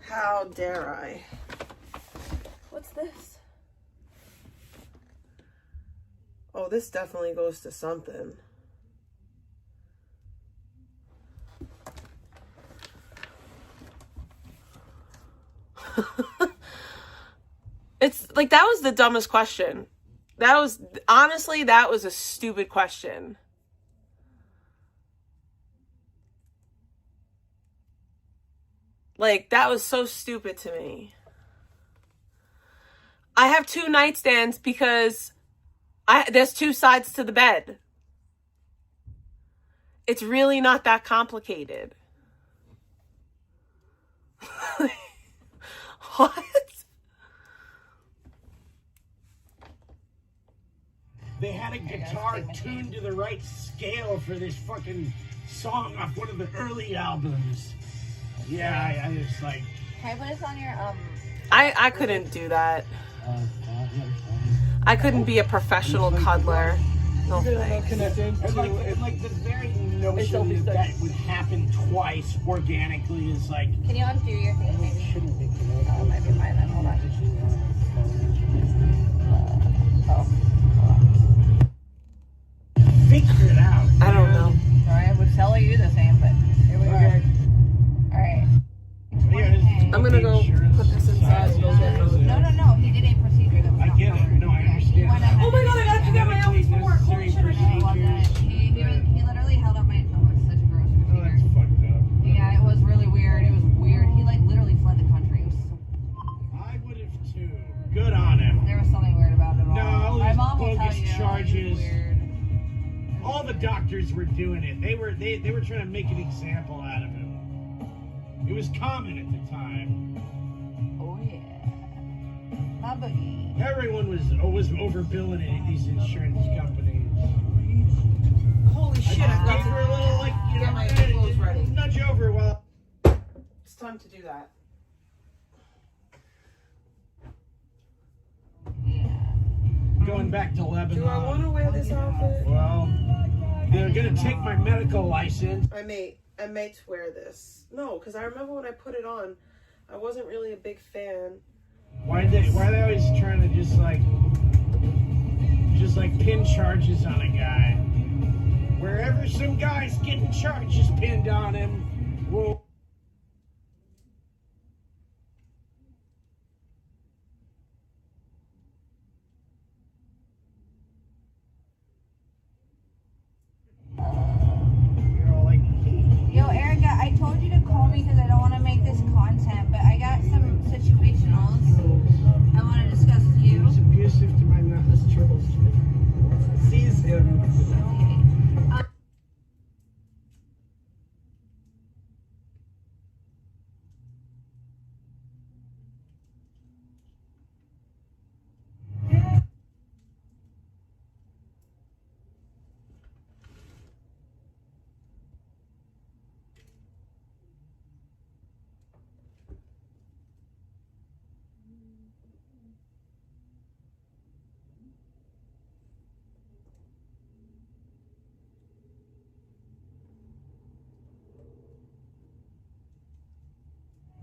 How dare I? What's this? Oh, this definitely goes to something. It's like, that was the dumbest question. That was, honestly, that was a stupid question. Like, that was so stupid to me. I have 2 nightstands because there's 2 sides to the bed. It's really not that complicated. What? They had a guitar tuned to the right scale for this fucking song off one of the early albums. Yeah, I just like... Can I put this on your, I couldn't do that. I couldn't be a professional cuddler. No thanks. And like the very notion that would happen twice organically is like... Can you undo your thing, maybe? Oh, it might be mine then. Hold on. Figure it out. I don't know. Sorry, I would tell you the same, but here we go. Alright. I'm gonna go put this inside and go get another. No. He did a procedure that was I get it. No, I understand. Oh my god, I gotta pick out my outfits for work. Holy shit, I can't. He literally held up my toe. It's such a gross Oh, that's procedure. fucked up. Yeah, it was really weird. It was weird. He like literally fled the country. It was so... I would have too. Good on him. There was something weird about it all. No, all my these mom will tell bogus you. charges. Weird. All the doctors were doing it. They were trying to make an example out of him. It was common at the time. Oh yeah. My boogie. Everyone was overbilling it at these insurance companies. Holy shit, I I've got gave her a little, like, you get know, my clothes ready. nudge over while... It's time to do that. Going back to Lebanon. Do I want to wear this outfit? Well, they're gonna take my medical license. I may wear this. No, because I remember when I put it on, I wasn't really a big fan. Why are they always trying to just like pin charges on a guy? Wherever some guy's getting charges pinned on him, well. Yo, Erica, I told you to call me because I don't want to make this content, but I got some situationals I want to discuss with you. He's abusive to my children. Sees him.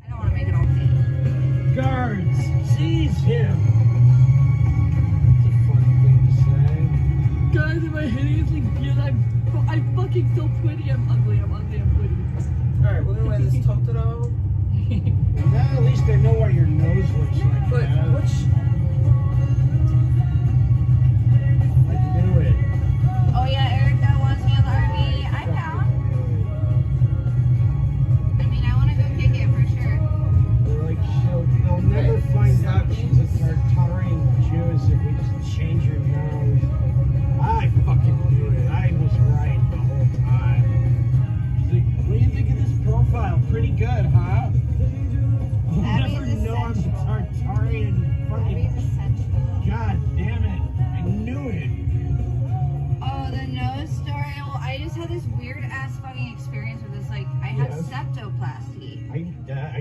I don't want to make it all clean. Guards, seize him. That's a fun thing to say. Guys, am I hideously cute? I'm fucking so pretty. I'm ugly. I'm pretty. Alright, we're gonna wear this totoro. Now at least I know why your nose looks like But that. I knew it. Oh yeah, Erica wants me on the RV. I'm down. I mean, I want to go kick it for sure. They're like, they'll never find out she's a Tartarian Jew if we just change her nose.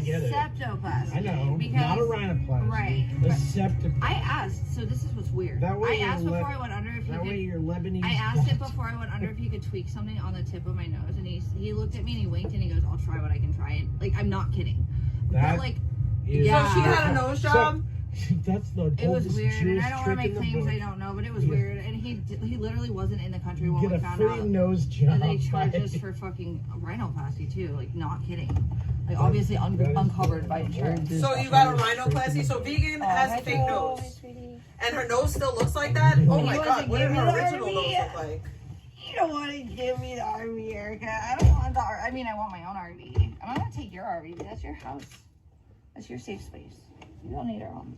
get it. Septoplasty. I know. Because, Not a rhinoplasty. Right. A septoplasty. I asked, so this is what's weird. That way I asked before I went under if he that could. way your Lebanese. I asked it before I went under if he could tweak something on the tip of my nose, and he looked at me and he winked and he goes, "I'll try what I can try." And like, I'm not kidding. That but like, is- yeah. So she had a nose job. That's the It was oldest weird, and Jewish I don't want to trick make in the claims book. I don't know, but it was Yeah. weird. And he literally wasn't in the country when You we get a found free out nose job. that they charge right? us for fucking rhinoplasty too. Like, not kidding. Like, obviously uncovered by insurance. So you got a rhinoplasty. So vegan has a fake nose, and her nose still looks like that. Oh my god, what did her original nose look like? You don't want to give me the RV, Erica. I don't want the RV. I mean, I want my own RV. I'm not gonna take your RV. That's your house. That's your safe space. You don't need our own.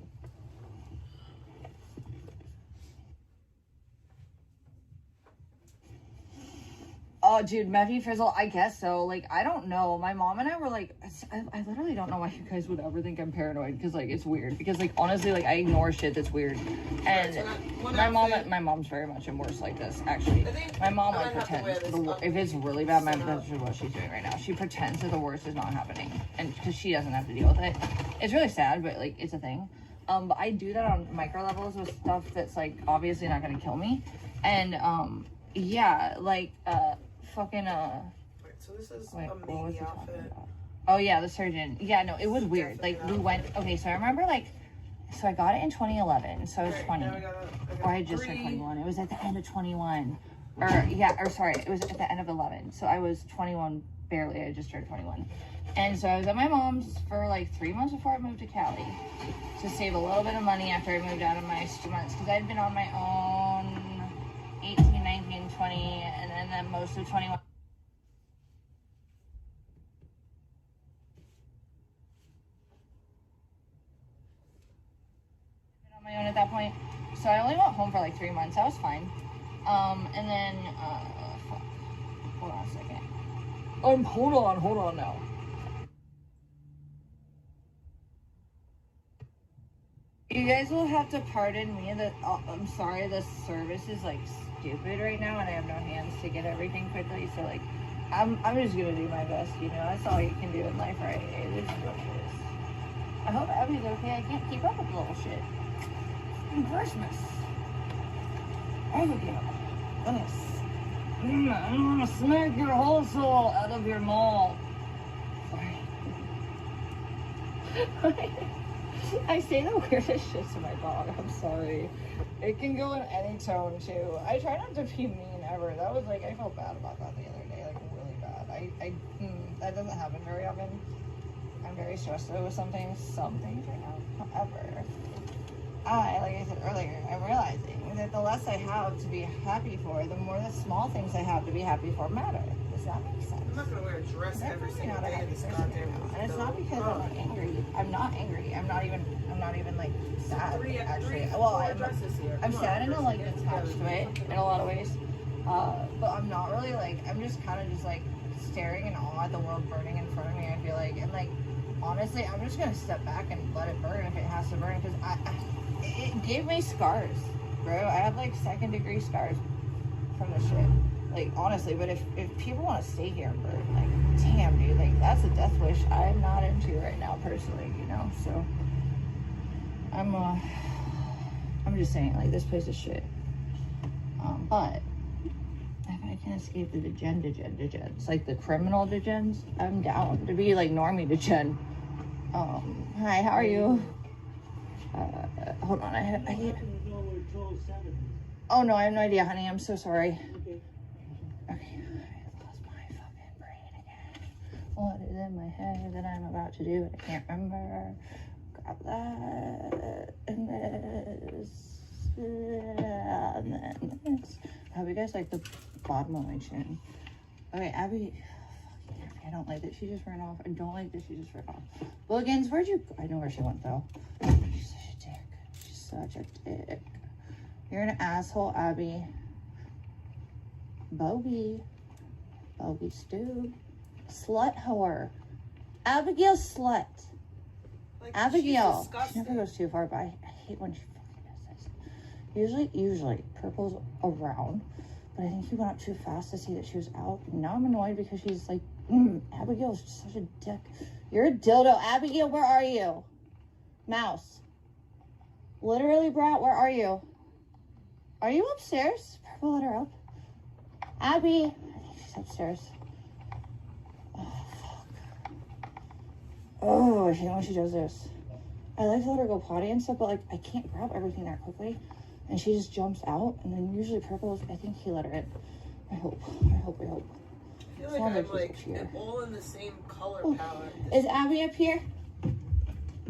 Oh, dude, Meffy Frizzle, I guess so. Like, I don't know. My mom and I were like, I literally don't know why you guys would ever think I'm paranoid, because, like, it's weird. Because, like, honestly, like, I ignore shit that's weird. And my mom's very much worse like this, actually. My mom, like, pretends, if it's really bad, that's just what she's doing right now. She pretends that the worst is not happening, and because she doesn't have to deal with it. It's really sad, but, like, it's a thing. But I do that on micro levels with stuff that's, like, obviously not gonna kill me. And, yeah, like, fucking So this is wait, a what was Maybe he talking outfit. about? Oh yeah, the surgeon. Yeah, no, it was weird. Like, we went, okay, so I remember, like, so I got it in 2011, so I was 20, or I had just turned 21. It was at the end of 21, or yeah, or sorry, it was at the end of 11, so I was 21 barely. I just turned 21. And so I was at my mom's for like 3 months before I moved to Cali to save a little bit of money after I moved out of my months, because I'd been on my own 18, 19, 20, and then most of 21. On my own at that point, so I only went home for like 3 months. That was fine. And then fuck. Hold on a second. Hold on now. You guys will have to pardon me that I'm sorry, the service is like stupid right now and I have no hands to get everything quickly, so like I'm just gonna do my best, you know. That's all you can do in life, right? It is what it is. I hope Abby's okay. I can't keep up with the little shit. Christmas. Abigail. Goodness. I don't want to smack your whole soul out of your mouth. Sorry. I say the weirdest shit to my dog. I'm sorry. It can go in any tone too. I try not to be mean ever. That was like, I felt bad about that the other day, like really bad. That doesn't happen very often. I'm very stressed out with some things right now. However, like I said earlier, I'm realizing that the less I have to be happy for, the more the small things I have to be happy for matter. Does that make sense? I'm not gonna wear a dress every single day in this goddamn week. And it's not because I'm not angry. I'm not angry. I'm not even like sad. Actually, well, I'm sad and I'm like attached to it in a lot of ways. But I'm not really like. I'm just kind of just like staring in awe at the world burning in front of me. I feel like, and like honestly, I'm just gonna step back and let it burn if it has to burn, because it gave me scars, bro. I have like 2nd-degree scars from this shit. Like, honestly, but if people want to stay here and burn, like, damn, dude, like, that's a death wish I'm not into right now, personally, you know, so, I'm just saying, like, this place is shit, but, if I can escape the degens, like, the criminal degens, I'm down to be, like, normie degen. Hi, how are you? Hold on, I oh, no, I have no idea, honey, I'm so sorry. Okay, I lost my fucking brain again. What is in my head that I'm about to do? I can't remember. Grab that. And this. And then this. I hope you guys like the bottom of my chin. Okay, Abby. Fucking Abby, I don't like that she just ran off. I don't like that she just ran off. Boogans, where'd you go? I know where she went, though. She's such a dick. She's such a dick. You're an asshole, Abby. Bogey stew. Slut whore. Abigail slut. Like, Abigail. She never goes too far, but I hate when she fucking does this. Usually, Purple's around, but I think he went up too fast to see that she was out. And now I'm annoyed because she's like Abigail's such a dick. You're a dildo. Abigail, where are you? Mouse. Literally, Brat, where are you? Are you upstairs? Purple, let her up. Abby. I think she's upstairs. Oh, fuck. Oh, I hate when she does this. I like to let her go potty and stuff, but like, I can't grab everything that quickly. And she just jumps out, and then usually Purple, I think he let her in. I hope. I feel like I'm like all in the same color palette. Is Abby up here?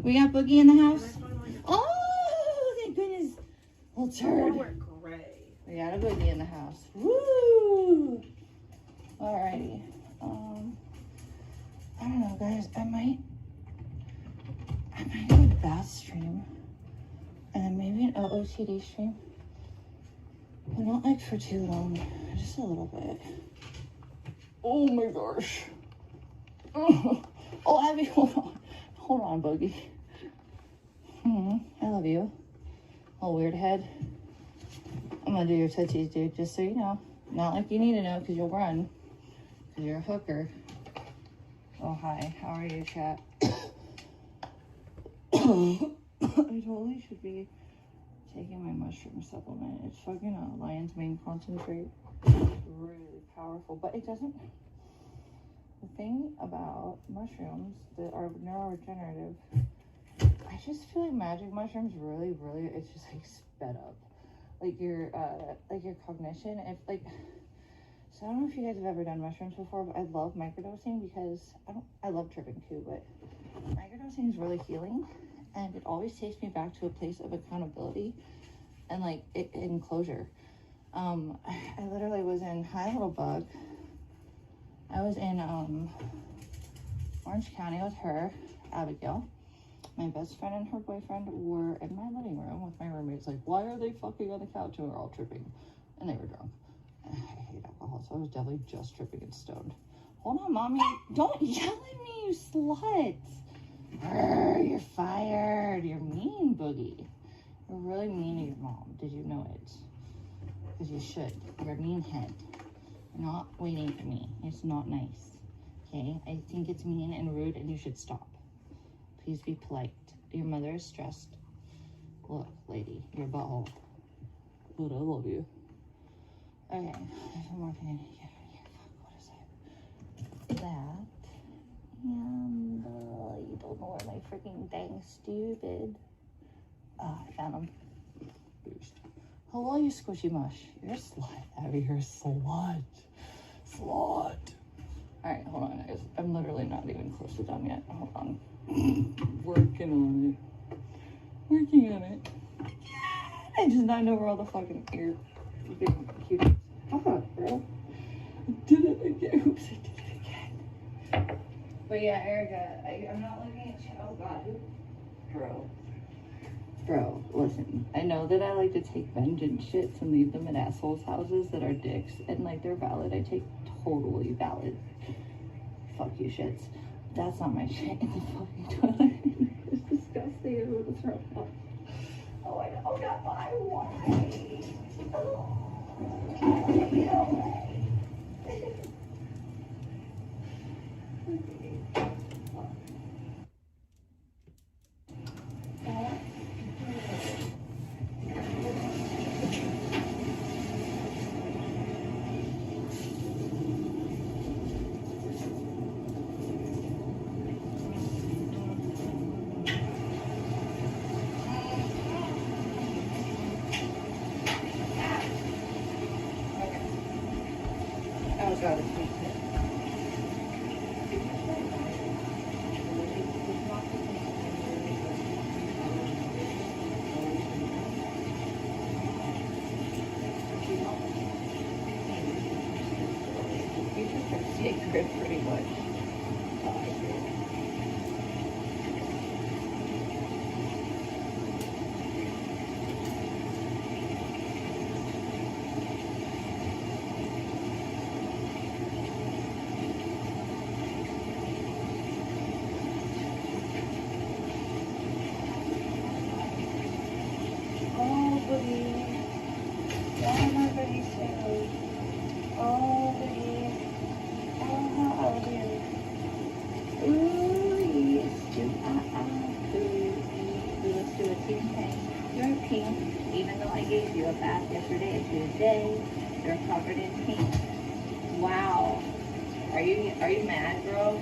We got Boogie in the house? Oh, thank goodness. Little turd. We're gray. We got a Boogie in the house. Woo! Alrighty. I don't know, guys. I might do a bath stream. And then maybe an OOTD stream. But not like for too long. Just a little bit. Oh my gosh. Oh, Abby, hold on. Hold on, Boogie. I love you. Oh, weird head. I'm gonna do your tootsies, dude, just so you know. Not like you need to know, because you'll run. Because you're a hooker. Oh, hi. How are you, chat? I totally should be taking my mushroom supplement. It's fucking a lion's mane concentrate. It's really powerful, but it doesn't. The thing about mushrooms that are neuroregenerative, I just feel like magic mushrooms really, it's just like sped up. Like your cognition. If like, so I don't know if you guys have ever done mushrooms before, but I love microdosing because I love tripping too, but microdosing is really healing. And it always takes me back to a place of accountability and like enclosure. I literally was in Hi Little Bug. I was in Orange County with her, Abigail. My best friend and her boyfriend were in my living room with my roommates. Like, why are they fucking on the couch? And we're all tripping. And they were drunk. I hate alcohol, so I was definitely just tripping and stoned. Hold on, Mommy. Don't yell at me, you slut. You're fired. You're mean, Boogie. You're really mean to your mom. Did you know it? Because you should. You're a mean head. You're not waiting for me. It's not nice. Okay? I think it's mean and rude and you should stop. Please be polite. Your mother is stressed. Look, lady, your butthole. But I love you. Okay. There's one more thing. Yeah, fuck, what is it? That. And you don't know where my freaking dang stupid. I found him. Boost. Hello, you squishy mush. You're a slut. Abby, you're a slut. Slut. Alright, hold on, guys. I'm literally not even close to done yet. Hold on. Working on it. Working on it. I just not know where all the fucking ear big cuties. Fuck, bro. I did it again. Oops, I did it again. But yeah, Erica, I'm not looking at you. Oh god, Bro, listen. I know that I like to take vengeance shits and leave them at assholes' houses that are dicks, and like they're valid. I take totally valid. Fuck you shits. That's not my shit in the fucking toilet. It's disgusting. I'm gonna throw up. Oh, I know. Not why. Oh. Got it. Sacred, pretty much. Oh, baby. Oh, how are you? keep saying, you're pink, even though I gave you a bath yesterday and today you're covered in pink. Wow. Are you mad, bro?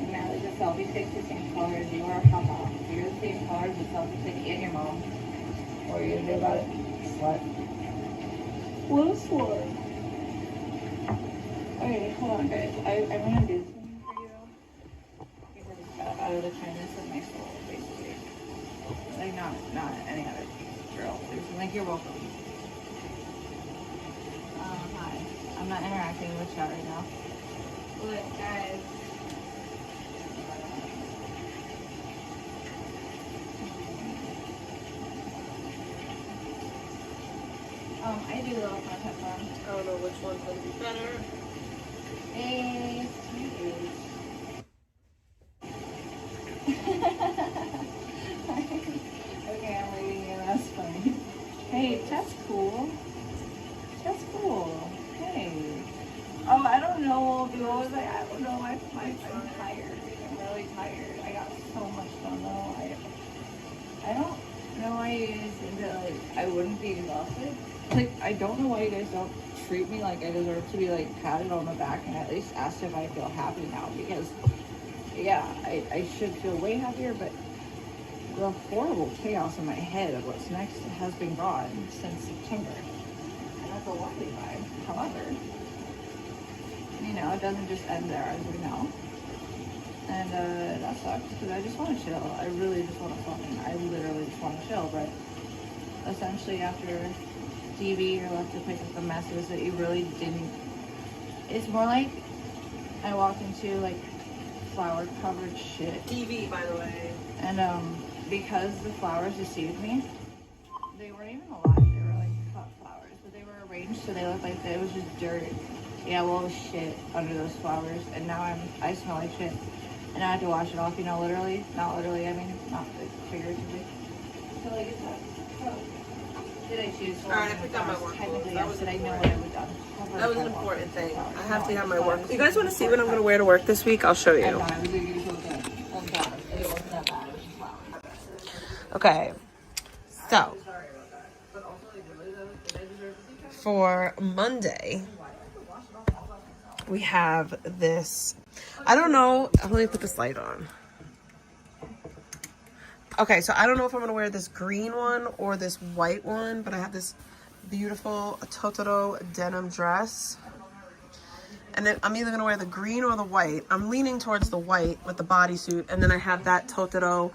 You mad that the selfie stick's the same color as you are? Haha. You're the same color as the selfie stick and your mom. What are you gonna do about it? Slut. What a slut. Okay, hold on guys. I'm gonna do something for you. Because it's out of the kindness of my soul, basically. Like not any other girl. Like you're welcome. Hi. I'm not interacting with chat right now. Look, guys. I do love content fun. I don't know which one's going to be better. Okay, I'm reading you. That's funny. Hey, that's cool. That's cool. Hey. Oh, I don't know, dude. I was like, I don't know. I'm tired. I'm really tired. I got so much done though. I don't know why you guys think that like I wouldn't be exhausted. Like, I don't know why you guys don't treat me like I deserve to be like patted on the back and at least asked if I feel happy now, because yeah, I should feel way happier, but the horrible chaos in my head of what's next has been gone since September, and that's a lovely vibe. However, you know, it doesn't just end there, as we know, and that sucks because I just want to chill. I really just want to I literally just want to chill, but essentially after TV, you're left to pick up the messes that you really didn't. It's more like I walked into like flower covered shit. TV, by the way. And because the flowers deceived me, they weren't even alive. They were like cut flowers, but they were arranged so they looked like it was just dirt. Yeah, well, it was shit under those flowers, and now I smell like shit, and I had to wash it off. You know, literally, not literally. I mean, not like, figuratively. So like it's that. Did I choose? Alright, I picked out my work clothes. That was I know what I would have done. That was an important thing. I have to have my work. You guys want to see what I'm going to wear to work this week? I'll show you. Okay. So, for Monday, we have this. I don't know. Let me put this light on. Okay, so I don't know if I'm going to wear this green one or this white one, but I have this beautiful Totoro denim dress. And then I'm either going to wear the green or the white. I'm leaning towards the white with the bodysuit, and then I have that Totoro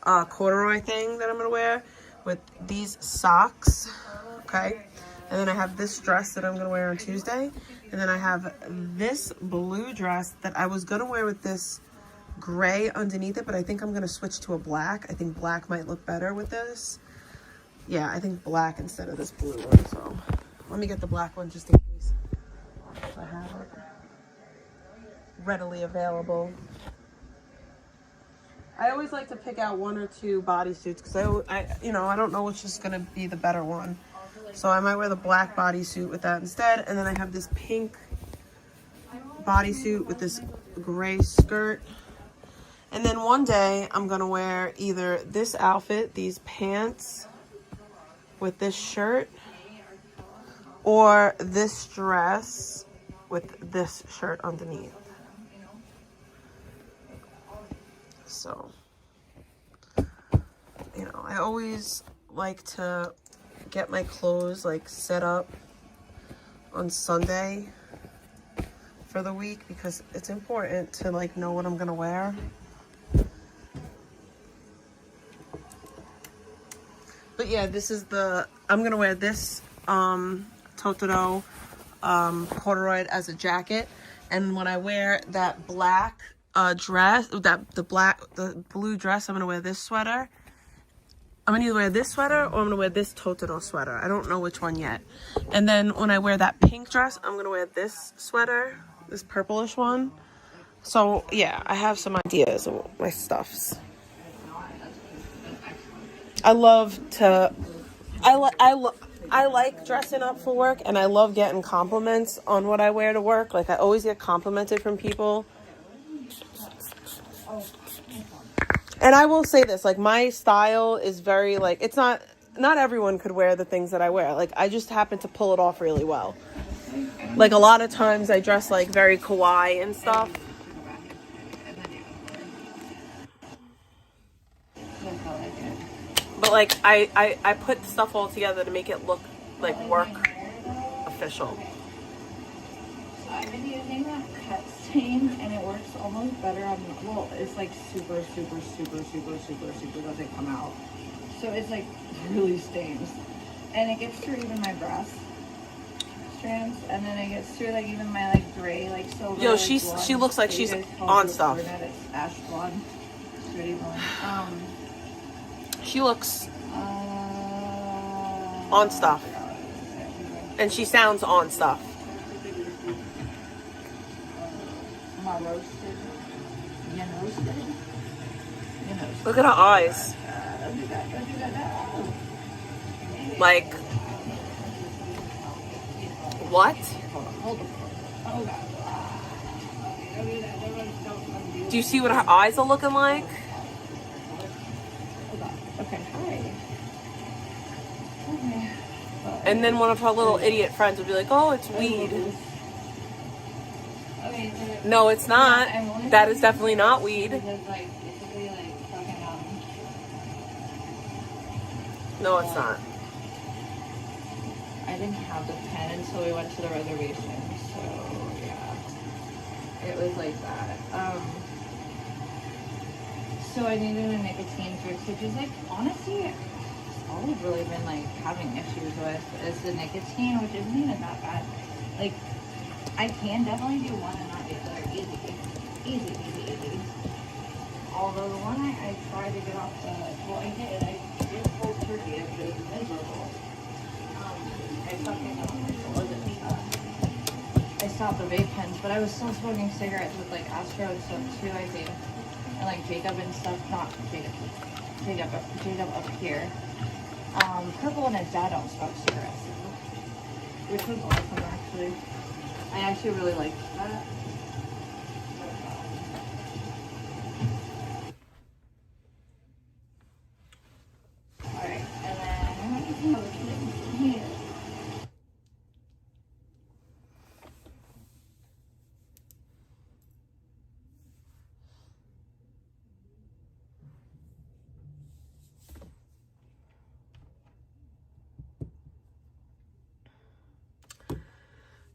corduroy thing that I'm going to wear with these socks, okay? And then I have this dress that I'm going to wear on Tuesday. And then I have this blue dress that I was going to wear with this gray underneath it, but I think I'm going to switch to a black. I think black might look better with this. Yeah, I think black instead of this blue one. So let me get the black one just in case I have it readily available. I always like to pick out one or two bodysuits because I don't know which is going to be the better one. So I might wear the black bodysuit with that instead. And then I have this pink bodysuit with this gray skirt. And then one day I'm going to wear either this outfit, these pants with this shirt, or this dress with this shirt underneath. So, you know, I always like to get my clothes like set up on Sunday for the week because it's important to like know what I'm going to wear. But yeah, this is I'm going to wear this Totoro corduroy as a jacket. And when I wear that black dress, the blue dress, I'm going to wear this sweater. I'm going to either wear this sweater or I'm going to wear this Totoro sweater. I don't know which one yet. And then when I wear that pink dress, I'm going to wear this sweater, this purplish one. So yeah, I have some ideas of my stuffs. I like dressing up for work, and I love getting compliments on what I wear to work. Like, I always get complimented from people. And I will say this, like, my style is very, like, it's not everyone could wear the things that I wear. Like, I just happen to pull it off really well. Like, a lot of times I dress, like, very kawaii and stuff. But, like, I put stuff all together to make it look, like, work official. So I've been using that cut stain, and it works almost better on, well, it's like super doesn't come out. So it's like really stains. And it gets through even my breast strands, and then it gets through like even my like gray, like silver. Yo, like, she looks like she's on stuff. It's ash blonde. It's really blonde. She looks on stuff. And she sounds on stuff. Am I roasted? You roasted? You know. Look at her eyes. Don't do that. Like, what? Hold on. Oh God. Don't do that. Don't. Do you see what her eyes are looking like? Hold on. Okay. Hi. Okay. And then one of her little idiot friends would be like, oh, it's weed. Okay, so No, it's not. That is definitely not weed. because like it's really like fucking No, it's not. I didn't have the pen until we went to the reservation, so yeah, it was like that. So I needed a nicotine fix, which is like honestly all we've really been like having issues with is the nicotine, which isn't even that bad. Like I can definitely do one and not the other. Easy. Although the one I tried to get off the, well I did cold turkey, it was miserable. I stopped the vape pens, but I was still smoking cigarettes with like Astro and stuff too, I think. And like Jacob and stuff, not Jacob up here. Purple and his dad don't smoke cigarettes, which was awesome actually. I actually really liked that. Alright, and then here.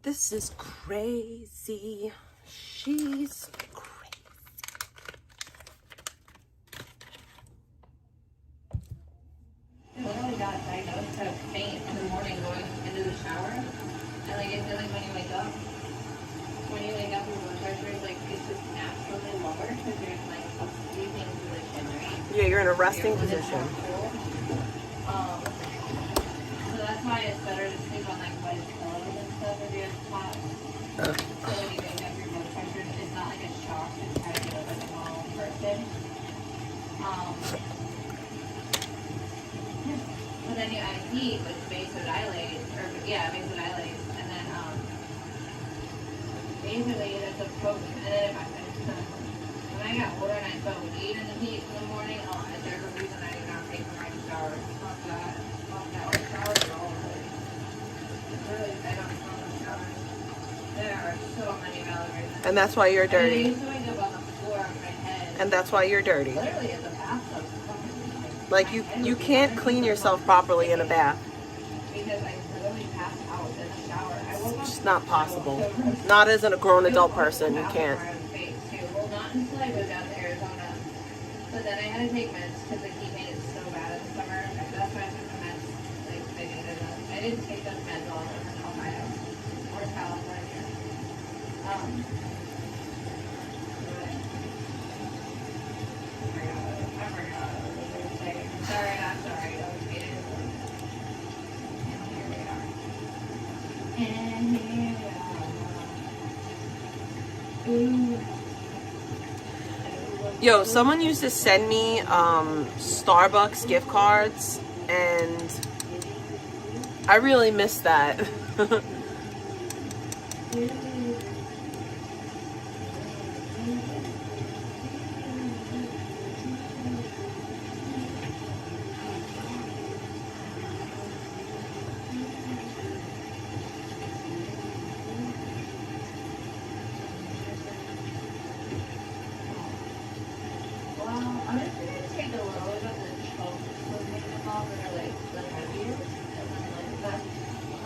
This is crazy. She's crazy. I literally got diagnosed with faint in the morning going into the shower. And like it's like when you wake up, your blood pressure is like it's just naturally lower because you're in like a sleeping position, right? Yeah, you're in a resting When it's position. not cool. So that's why it's better to sleep on like wet pillows and stuff if you're hot. So when you wake up, your blood pressure is not like a shock to try to get like a normal person. But then you add heat, which vasodilates, and then basically that's a potent. And then when I got older and I smoked weed in the heat in the morning, there's a reason I do not take my shower. Fuck that. Or showers are all really. Really, I don't smoke in showers. There are so many valid reasons. And that's why you're I dirty. used to wake up on the floor on my head. And that's why you're dirty. Literally in the bathtub. Like, you can't clean yourself properly in a bath. Because I literally passed out in the shower. I woke up. It's just not possible. Not as a grown adult person, you can't. Well, not until I moved out to Arizona. But then I had to take meds because the heat made it so bad in the summer. That's why I took the meds. Like, they needed them. I didn't take those meds while I was in Ohio or California. I forgot what I was going to say. Sorry, not sorry. I was kidding. And here we are. Ooh. Yo, someone used to send me Starbucks gift cards, and I really miss that.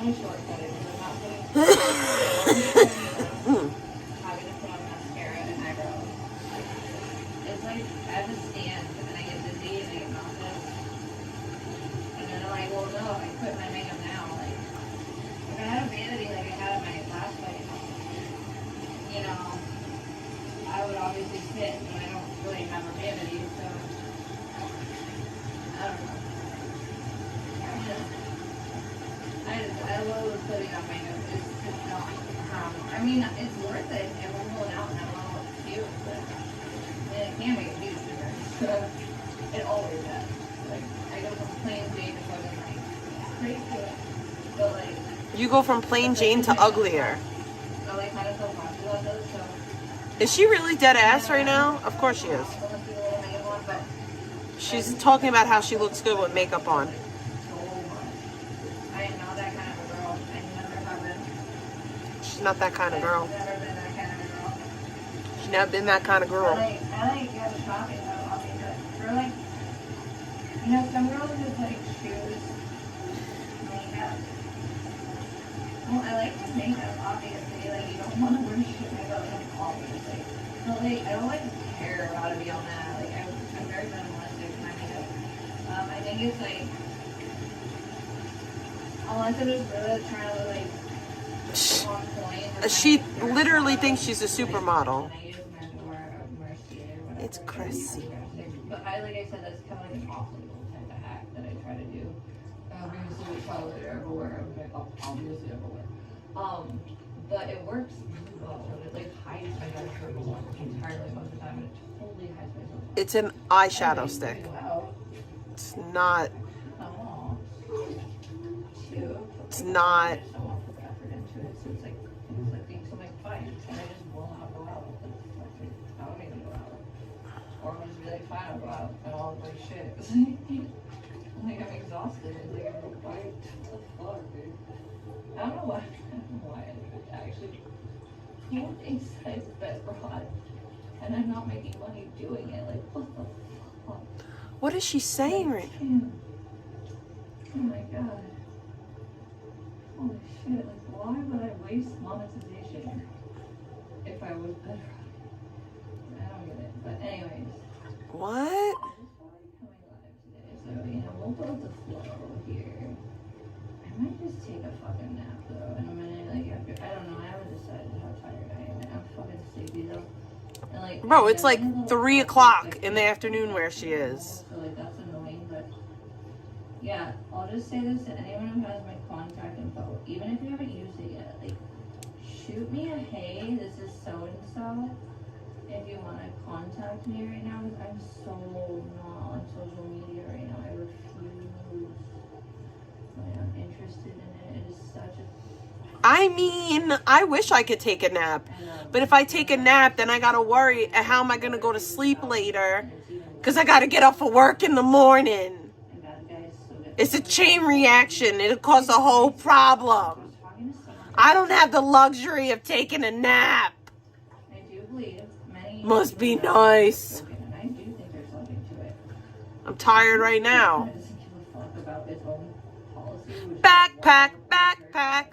to shortcut it because I'm not putting having to put on mascara and eyebrows. It's like I have to stand and then I get dizzy and I get nauseous. And then I'm like, well, no, I quit my makeup now. Like, if I had a vanity like I had at my last fight, you know, I would obviously sit, but I don't really have a vanity, so I don't know. I love putting on makeup. It's just not. I mean, it's worth it if I'm going out and I'm all cute, but it can make a huge difference. So it always does. Like, I go from plain Jane to fucking like pretty good, but like. You go from plain Jane to uglier. So like kind of self-conscious about those. So. Is she really dead ass right now? Of course she is. She's talking about how she looks good with makeup on. I am not that kind of a girl. I never have been. She's not that kind of girl. I've never been that kind of a girl. She's never been that kind of girl. I like go shopping though, obviously. For like, you know, some girls just like shoes, makeup. Well, I like the makeup, obviously. Like, you don't want to wear shit makeup, obviously. But like, I don't like care about to be on that. Like, I'm very minimalistic in my makeup. I think it's like, unless I'm just really trying to like on point. She literally thinks she's a supermodel. It's crazy. But like I said, that's kind of like an off-label type of act that I try to do. Obviously, we follow it everywhere. Obviously, everywhere. But it works really well. It like hides my dark circles entirely most of the time, and it totally hides my circles. It's an eyeshadow stick. Wow. It's not. Oh. Cute. It's not. I just don't want to put effort into it, so it's like being so like fine, and I just will not go out. I don't even go out. Or I'm just be like, fine, I'll go out, and I'll look like shit. Like, I'm exhausted. Like, I'm like, what the fuck, dude? I don't know why. I actually can't exercise that broad, and I'm not making money doing it. Like, what the fuck? What is she saying right now? Oh my god. Holy shit. Like, why would I waste monetization if I was better off? I don't get it. But anyways. What? I just felt like coming live today. So, you know, we'll build the flow here. I might just take a fucking nap though in a minute. Like, after, I don't know. I haven't decided how tired I am. I'm fucking sleepy though. And, like, Bro, it's like 3 o'clock in the afternoon where she is. So, like, that's annoying, but yeah, I'll just say this to anyone who has my contact info, even if you haven't used it yet, like, shoot me a hey, this is so-and-so, if you want to contact me right now, because I'm so not on social media right now. I refuse. Like, I'm interested in it. It is such a... I mean, I wish I could take a nap. But if I take a nap, then I gotta worry, how am I gonna go to sleep later? Because I gotta get up for work in the morning. It's a chain reaction. It'll cause a whole problem. I don't have the luxury of taking a nap. I do believe many... Must be nice. And I do think there's something to it. I'm tired right now. It doesn't give a fuck about its own policy. Backpack, backpack.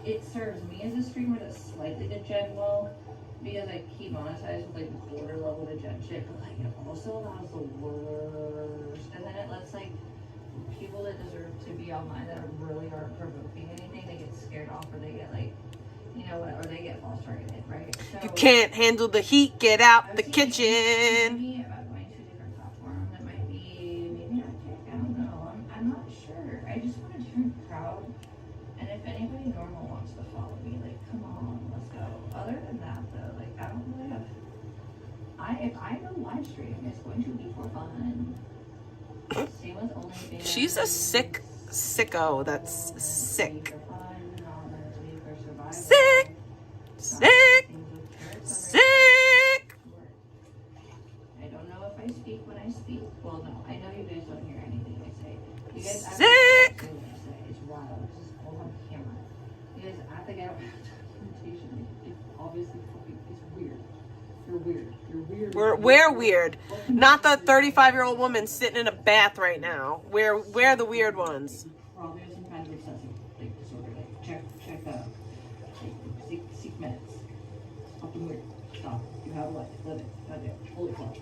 It serves me as a streamer that's slightly degen well, because I keep monetized with like border level degen shit, but like it also allows the worst, and then it lets like people that deserve to be online that really aren't provoking anything, they get scared off, or they get like, you know what, or they get false targeted, right? So You can't handle the heat, get out the kitchen. Maybe about going to a different platform that might be maybe not kick, I don't know. I'm not sure. I just want a different crowd. And if anybody normal wants to follow me, like, come on, let's go. Other than that, though, like, I don't really have... if I go live stream, it's going to be for fun. Same with OnlyFans. She's a sicko that's sick. Sick! Sick! Sick! I don't know if I speak when I speak. Well, no, I know you guys don't hear anything I say. You guys Sick! It's wild. It's just all on camera. You guys act like I don't have documentation. It's obviously fucking, it's weird. You're weird. We're weird. Not the 35-year-old woman sitting in a bath right now. We're the weird ones. Probably have some kind of obsessive like disorder. Like check seek meds. Fucking weird. Stop. You have a life. Live it. Goddamn. Holy fuck.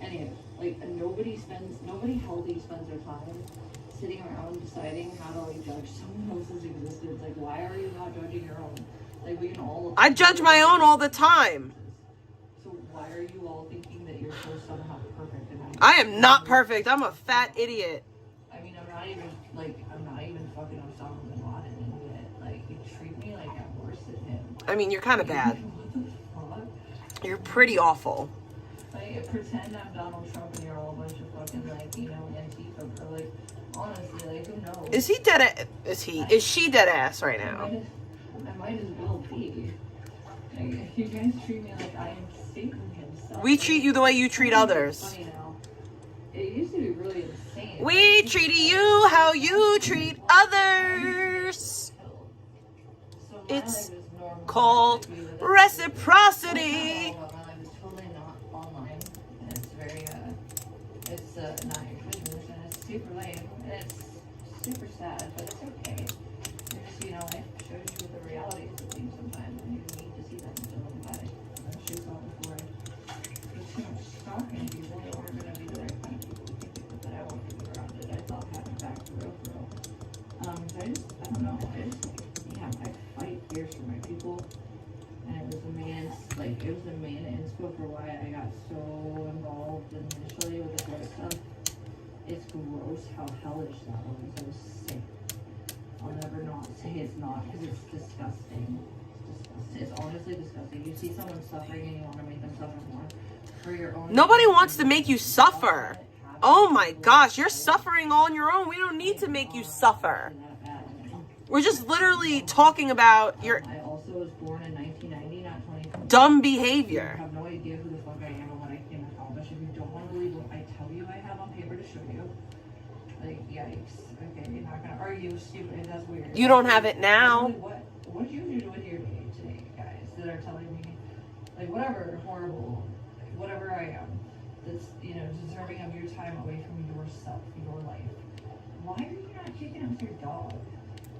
Anyway, like nobody healthy spends their time sitting around deciding how to like judge someone else's existence. Like, why are you not judging your own? Like, we can all. I judge my own all the time. So why are you all thinking that you're so somehow perfect? And I am not perfect. I'm a fat idiot. I mean, I'm not even fucking Osama bin Laden yet. Like, you treat me like I'm worse than him. I mean, you're kind of bad. What the fuck? You're pretty awful. Like, pretend I'm Donald Trump and you're all a bunch of fucking, like, you know, Antifa, or like, honestly, like, who knows? Is she dead ass right now? I might as well be. Like, you guys treat me like I am Satan himself. We treat you the way you treat others. Funny now. It used to be really insane. We treat you how you treat others. So my It's life is normal. called reciprocity. My life is totally not online, and it's very, it's not your business, and it's super lame, and it's super sad, but it's okay. Because, you know, life shows you the realities of things sometimes, and you need to see them to live by it. And she saw before. There's too much stalking people that aren't going to be the right kind of people that I want to be around it. I thought having back for real. I don't know, I fight fierce for my people. And it was the main inspo for why I got so involved initially with the drug stuff. It's gross how hellish that was. I was sick. I'll never not say it's not, because it's disgusting. It's honestly disgusting. You see someone suffering and you want to make them suffer more for your own. Nobody wants to make you suffer. Oh my gosh, you're suffering on your own. We don't need to make you suffer. We're just literally talking about your I also was born in 1990, not 2020. dumb You behavior. have no idea who the fuck I am and what I can accomplish. If you don't want to believe what I tell you I have on paper to show you, like, yikes. Okay, you're not gonna argue, stupid. That's weird. You don't have it now. What did you do with your day today, guys? That are telling me, like, whatever horrible, whatever I am, that's, you know, deserving of your time away from yourself, your life. Why are you not kicking it with your dog?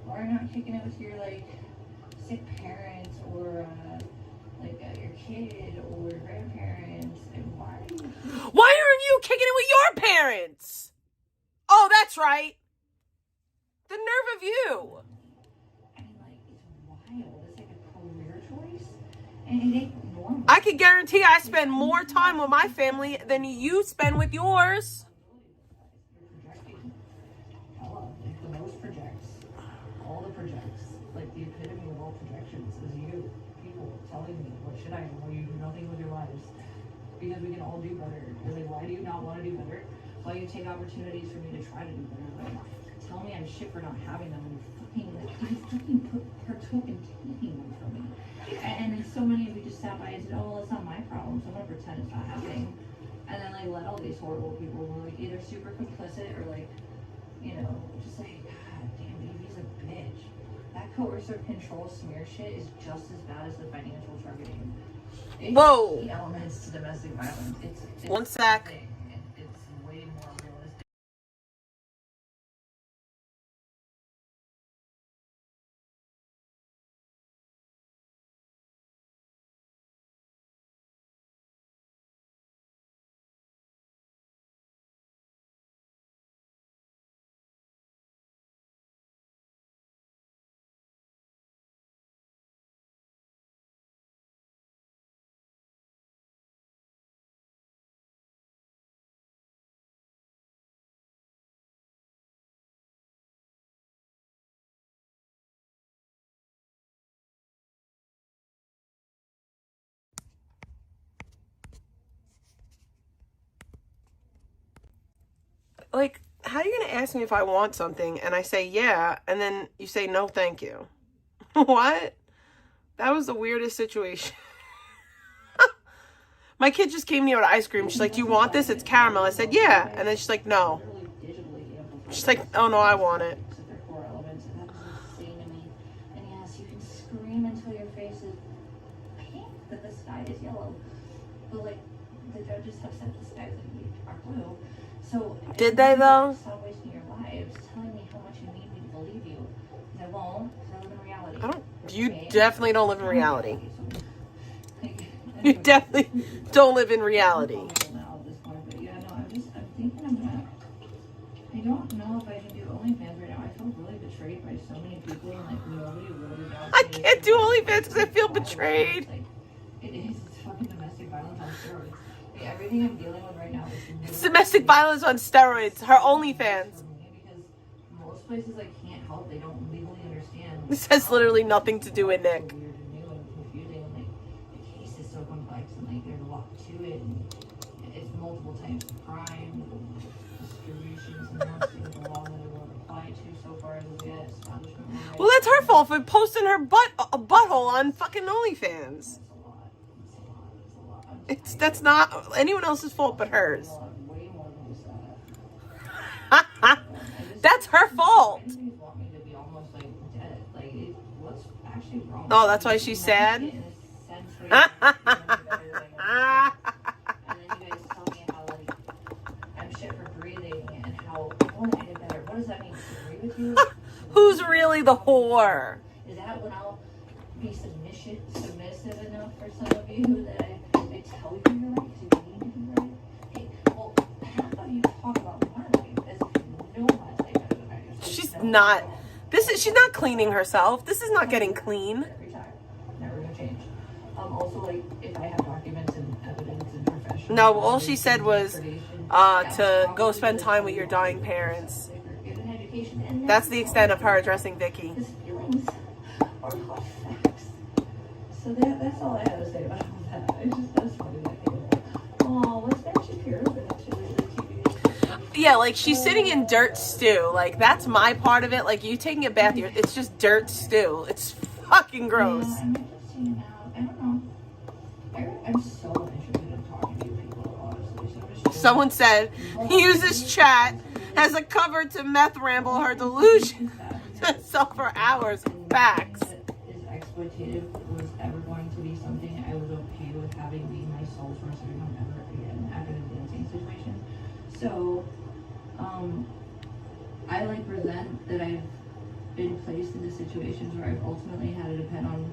Why are you not kicking it with your, like, sick parents or your kid or grandparents? And why are you? Why aren't you kicking it with your parents? Oh, that's right. The nerve of you. I mean, like, it's wild. It's like a career choice, and it ain't normal. I can guarantee I spend more time with my family than you spend with yours. You're projecting. Hello, like the most projects. All the projects. Like the epitome of all projections is you. People telling me, what should I do? Well, you do nothing with your lives. Because we can all do better. You're like, why do you not want to do better? Why you take opportunities for me to try to do better? Like, tell me I'm shit for not having them, and you partook in taking them from me. And then so many of you just sat by and said, oh, well, it's not my problem, so I'm gonna pretend it's not happening. And then, like, let all these horrible people who are, like, either super complicit or, like, you know, just like, God damn, Evie's a bitch. That coercive control smear shit is just as bad as the financial targeting. Whoa. The elements to domestic violence. It's One sec. It's way more realistic. Like, how are you going to ask me if I want something and I say yeah, and then you say no, thank you? What? That was the weirdest situation. My kid just came near with ice cream. She's like, do you want this? It's caramel. I said, yeah. And then she's like, no. She's like, oh, no, I want it. Their core elements, and that was insane to me. And yes, you can scream until your face is pink, that the sky is yellow. But, like, the judges have said the skies are blue. So did they though? Stop wasting your lives telling me how much you need me to believe you. I won't. I live in reality. I don't. You definitely don't live in reality. You definitely don't live in reality. Yeah, no, I'm thinking I'm gonna. I don't know if I can do OnlyFans right now. I feel really betrayed by so many people, and like nobody wrote it out. I can't do OnlyFans because I feel betrayed. Like, it is. It's fucking domestic violence on steroids. Like, everything I'm dealing with right now is It's domestic violence on steroids. Her OnlyFans. because most places I can't help. They don't legally understand. This has literally nothing to do with Nick. Weird and new and confusing, and like the case is so complex, and like there's a lot to it, and it's multiple types of crime, distributions, and more things the law that it will apply to so far as we get establishment. Well, that's her fault for posting her butthole on fucking OnlyFans. That's not anyone else's fault but hers. Way more than that. That's her fault. Everybody's want me to be almost like dead. Like, what's actually wrong? Oh, that's why she's sad? In a sense where and then you guys tell me how like I'm shit for breathing and how I want to get better. What does that mean? To agree with you? Who's really the whore? Is that when I'll be submissive enough for some of you that I tell you you're right because you need to be right? Hey, well, half of you talk about my life as if you know my life better than I do. She's not. She's not cleaning herself. This is not getting clean. Every time. Never gonna change. Also, like, if I have documents and evidence and professional. No, all she said was to go spend time with your dying parents. That's the extent of her addressing Vicky. His feelings are not facts. So that's all I have to say about all that. It's just that's funny that people. Oh, what's Ben Shapiro been up to lately? Yeah, like she's sitting in dirt stew. Like that's my part of it. Like you taking a bath, it's just dirt stew. It's fucking gross. Yeah, I'm interested now. I don't know. I'm so interested in talking to you people, honestly. So I'm just Someone said, use this chat as a cover to meth ramble her delusion herself for hours. Facts. Is exploitative was ever going to be something I was okay with having be my sole source of income ever again after the dancing situation. So, I like resent that I've been placed into situations where I've ultimately had to depend on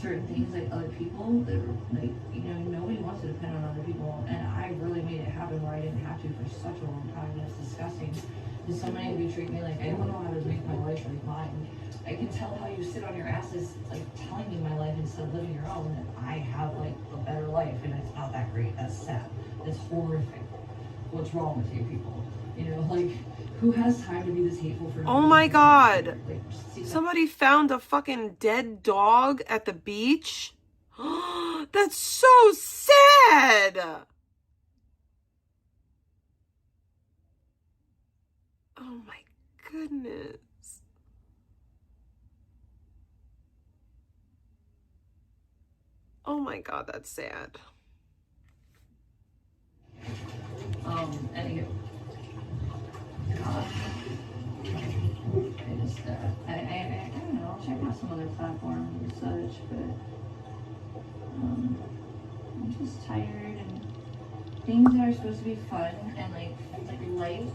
certain things like other people that were like, you know, nobody wants to depend on other people, and I really made it happen where I didn't have to for such a long time, and it's disgusting. And so many of you treat me like I don't know how to make my life like mine. I can tell how you sit on your asses like telling me my life instead of living your own, and I have like a better life, and it's not that great. That's sad. It's horrific. What's wrong with you people? You know, like, who has time to be this hateful for? Oh my god. Like, Somebody found a fucking dead dog at the beach. That's so sad. Oh my goodness. Oh my god, that's sad. Anywho. I don't know, I'll check out some other platforms and such, but I'm just tired, and things that are supposed to be fun and like light,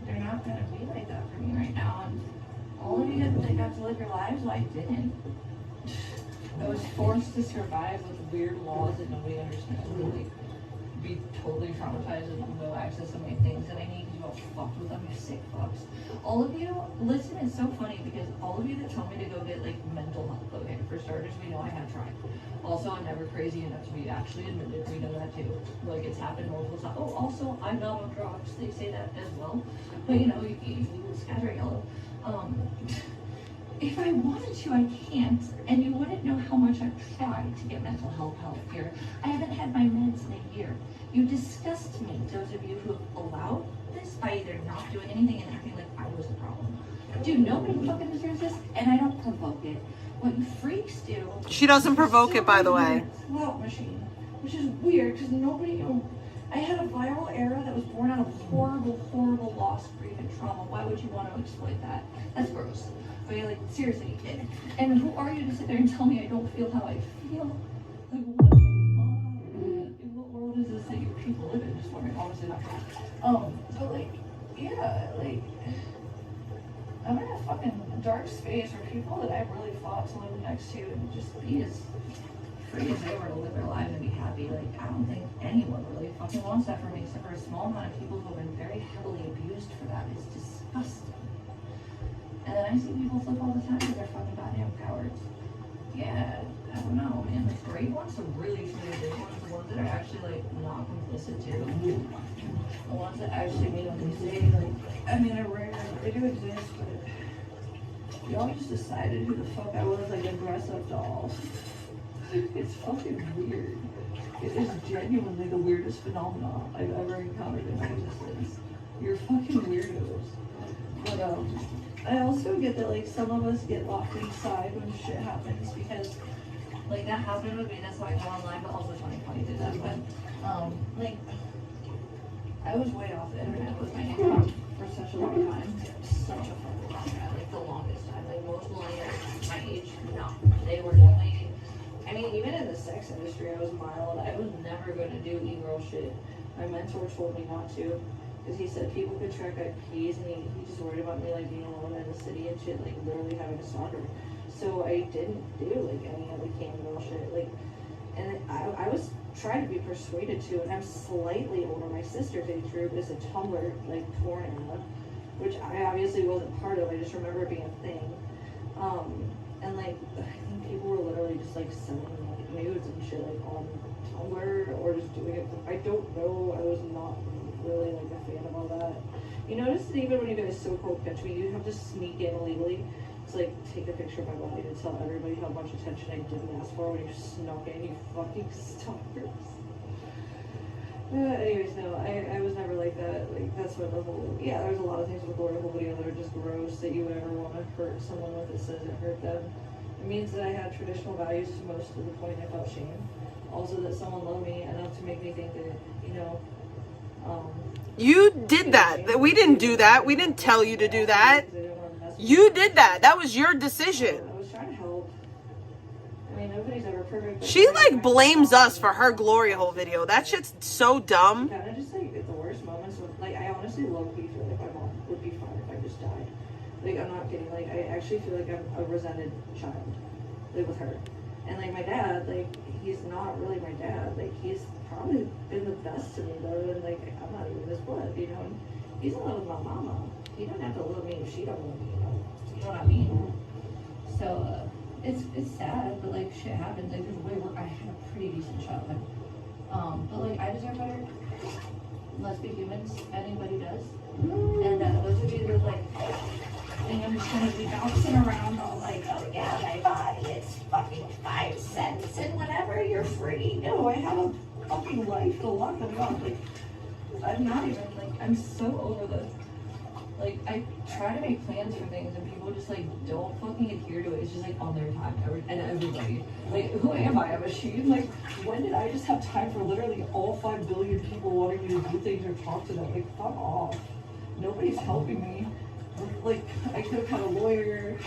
they're not gonna be like that for me right now. And all of you that got to live your lives, well, I didn't. I was forced to survive with weird laws that nobody understands. Like, be totally traumatized and no access to my things that I need because you all fucked with them, you sick fucks. All of you, listen, it's so funny because all of you that tell me to go get like mental health, okay, for starters, we know I have tried. Also, I'm never crazy enough to be actually admitted, we know that too. Like, it's happened multiple times. Oh, also, I'm not on drugs, they say that as well. But you know, you skies are yellow. If I wanted to, I can't, and you wouldn't know how much I've tried to get mental health here. I haven't had my meds in a year. You disgust me, those of you who have allowed this by either not doing anything and acting like I was the problem. Dude, nobody fucking deserves this, and I don't provoke it. What you freaks do... She doesn't provoke it, by the way. Slot machine, which is weird, because nobody... I had a viral era that was born out of horrible, horrible loss, grief, and trauma. Why would you want to exploit that? That's gross. But yeah, like, seriously. And who are you to sit there and tell me I don't feel how I feel? Like, what the fuck? In what world is this thing people live in, just wondering, obviously not. But like, yeah, like, I'm in a fucking dark space where people that I really fought to live next to and just be as free as they were to live their lives and be happy. Like, I don't think anyone really fucking wants that for me, except for a small amount of people who have been very heavily abused for that. It's disgusting. And then I see people flip all the time because they're fucking goddamn cowards. Yeah, I don't know, man. The great ones, the really big ones, the ones that are actually like not complicit too. The ones that actually mean what they say, like, I mean, they're rare, they do exist, but y'all just decided who the fuck I was, like a dress-up doll. It's fucking weird. It is genuinely the weirdest phenomenon I've ever encountered in my existence. You're fucking weirdos. But I also get that like some of us get locked inside when shit happens because like that happened with me. That's why I go online, but also 2020 did that. But like I was way off the internet with my income for such a long time. Such a fucking long time, like the longest time. Like most millennials my age, no, they were definitely. I mean, even in the sex industry, I was mild. I was never going to do e-girl shit. My mentor told me not to. Because he said people could track IPs and he just worried about me like being alone in the city and shit, like literally having a stalker. So I didn't do like any of the cam girl shit. Like, and I was trying to be persuaded to, and I'm slightly older. My sister's age group is a Tumblr like porn ad, which I obviously wasn't part of. I just remember it being a thing. And like I think people were literally just like selling like nudes and shit like on Tumblr or just doing it. I don't know. I was not really like a fan of all that. You notice that even when you guys so-called catch me, you have to sneak in illegally to like take a picture of my body to tell everybody how much attention I didn't ask for when you snuck in, you fucking stalkers. Anyways, no, I was never like that. Like that's what the whole there's a lot of things with the whole video that are just gross that you would ever want to hurt someone with that says it hurt them. It means that I had traditional values to most of the point I felt shame. Also that someone loved me enough to make me think that, you know, you did that. We didn't do that. We didn't tell you to do that. You did that. That was your decision. I was trying to help. I mean, nobody's ever perfect. She like blames us for her glory hole video. That shit's so dumb. Kind of just like at the worst moments when, like, I honestly low-key feel like my mom would be fine if I just died. Like, I'm not kidding. Like, I actually feel like I'm a resented child, like with her. And like my dad, like he's not really my dad. Like he's probably been the best to me though, and like I'm not even his blood, you know. And he's in love with my mama. He don't have to love me if she don't love me, you know what I mean? So it's sad, but like shit happens. Like there's way worse. I had a pretty decent childhood, but like I deserve better. Let's be humans. Anybody does. And those of you that like. And I'm just gonna be bouncing around all like, oh yeah, my body, it's fucking 5 cents and whenever you're free. No, I have a fucking life to lock them up. Like, I'm not even, like, I'm so over this. Like, I try to make plans for things and people just, like, don't fucking adhere to it. It's just, like, on their time. And everybody. Like, who am I? A machine? Like, when did I just have time for literally all 5 billion people wanting me to do things or talk to them? Like, fuck off. Nobody's helping me. Like, I could have had a lawyer.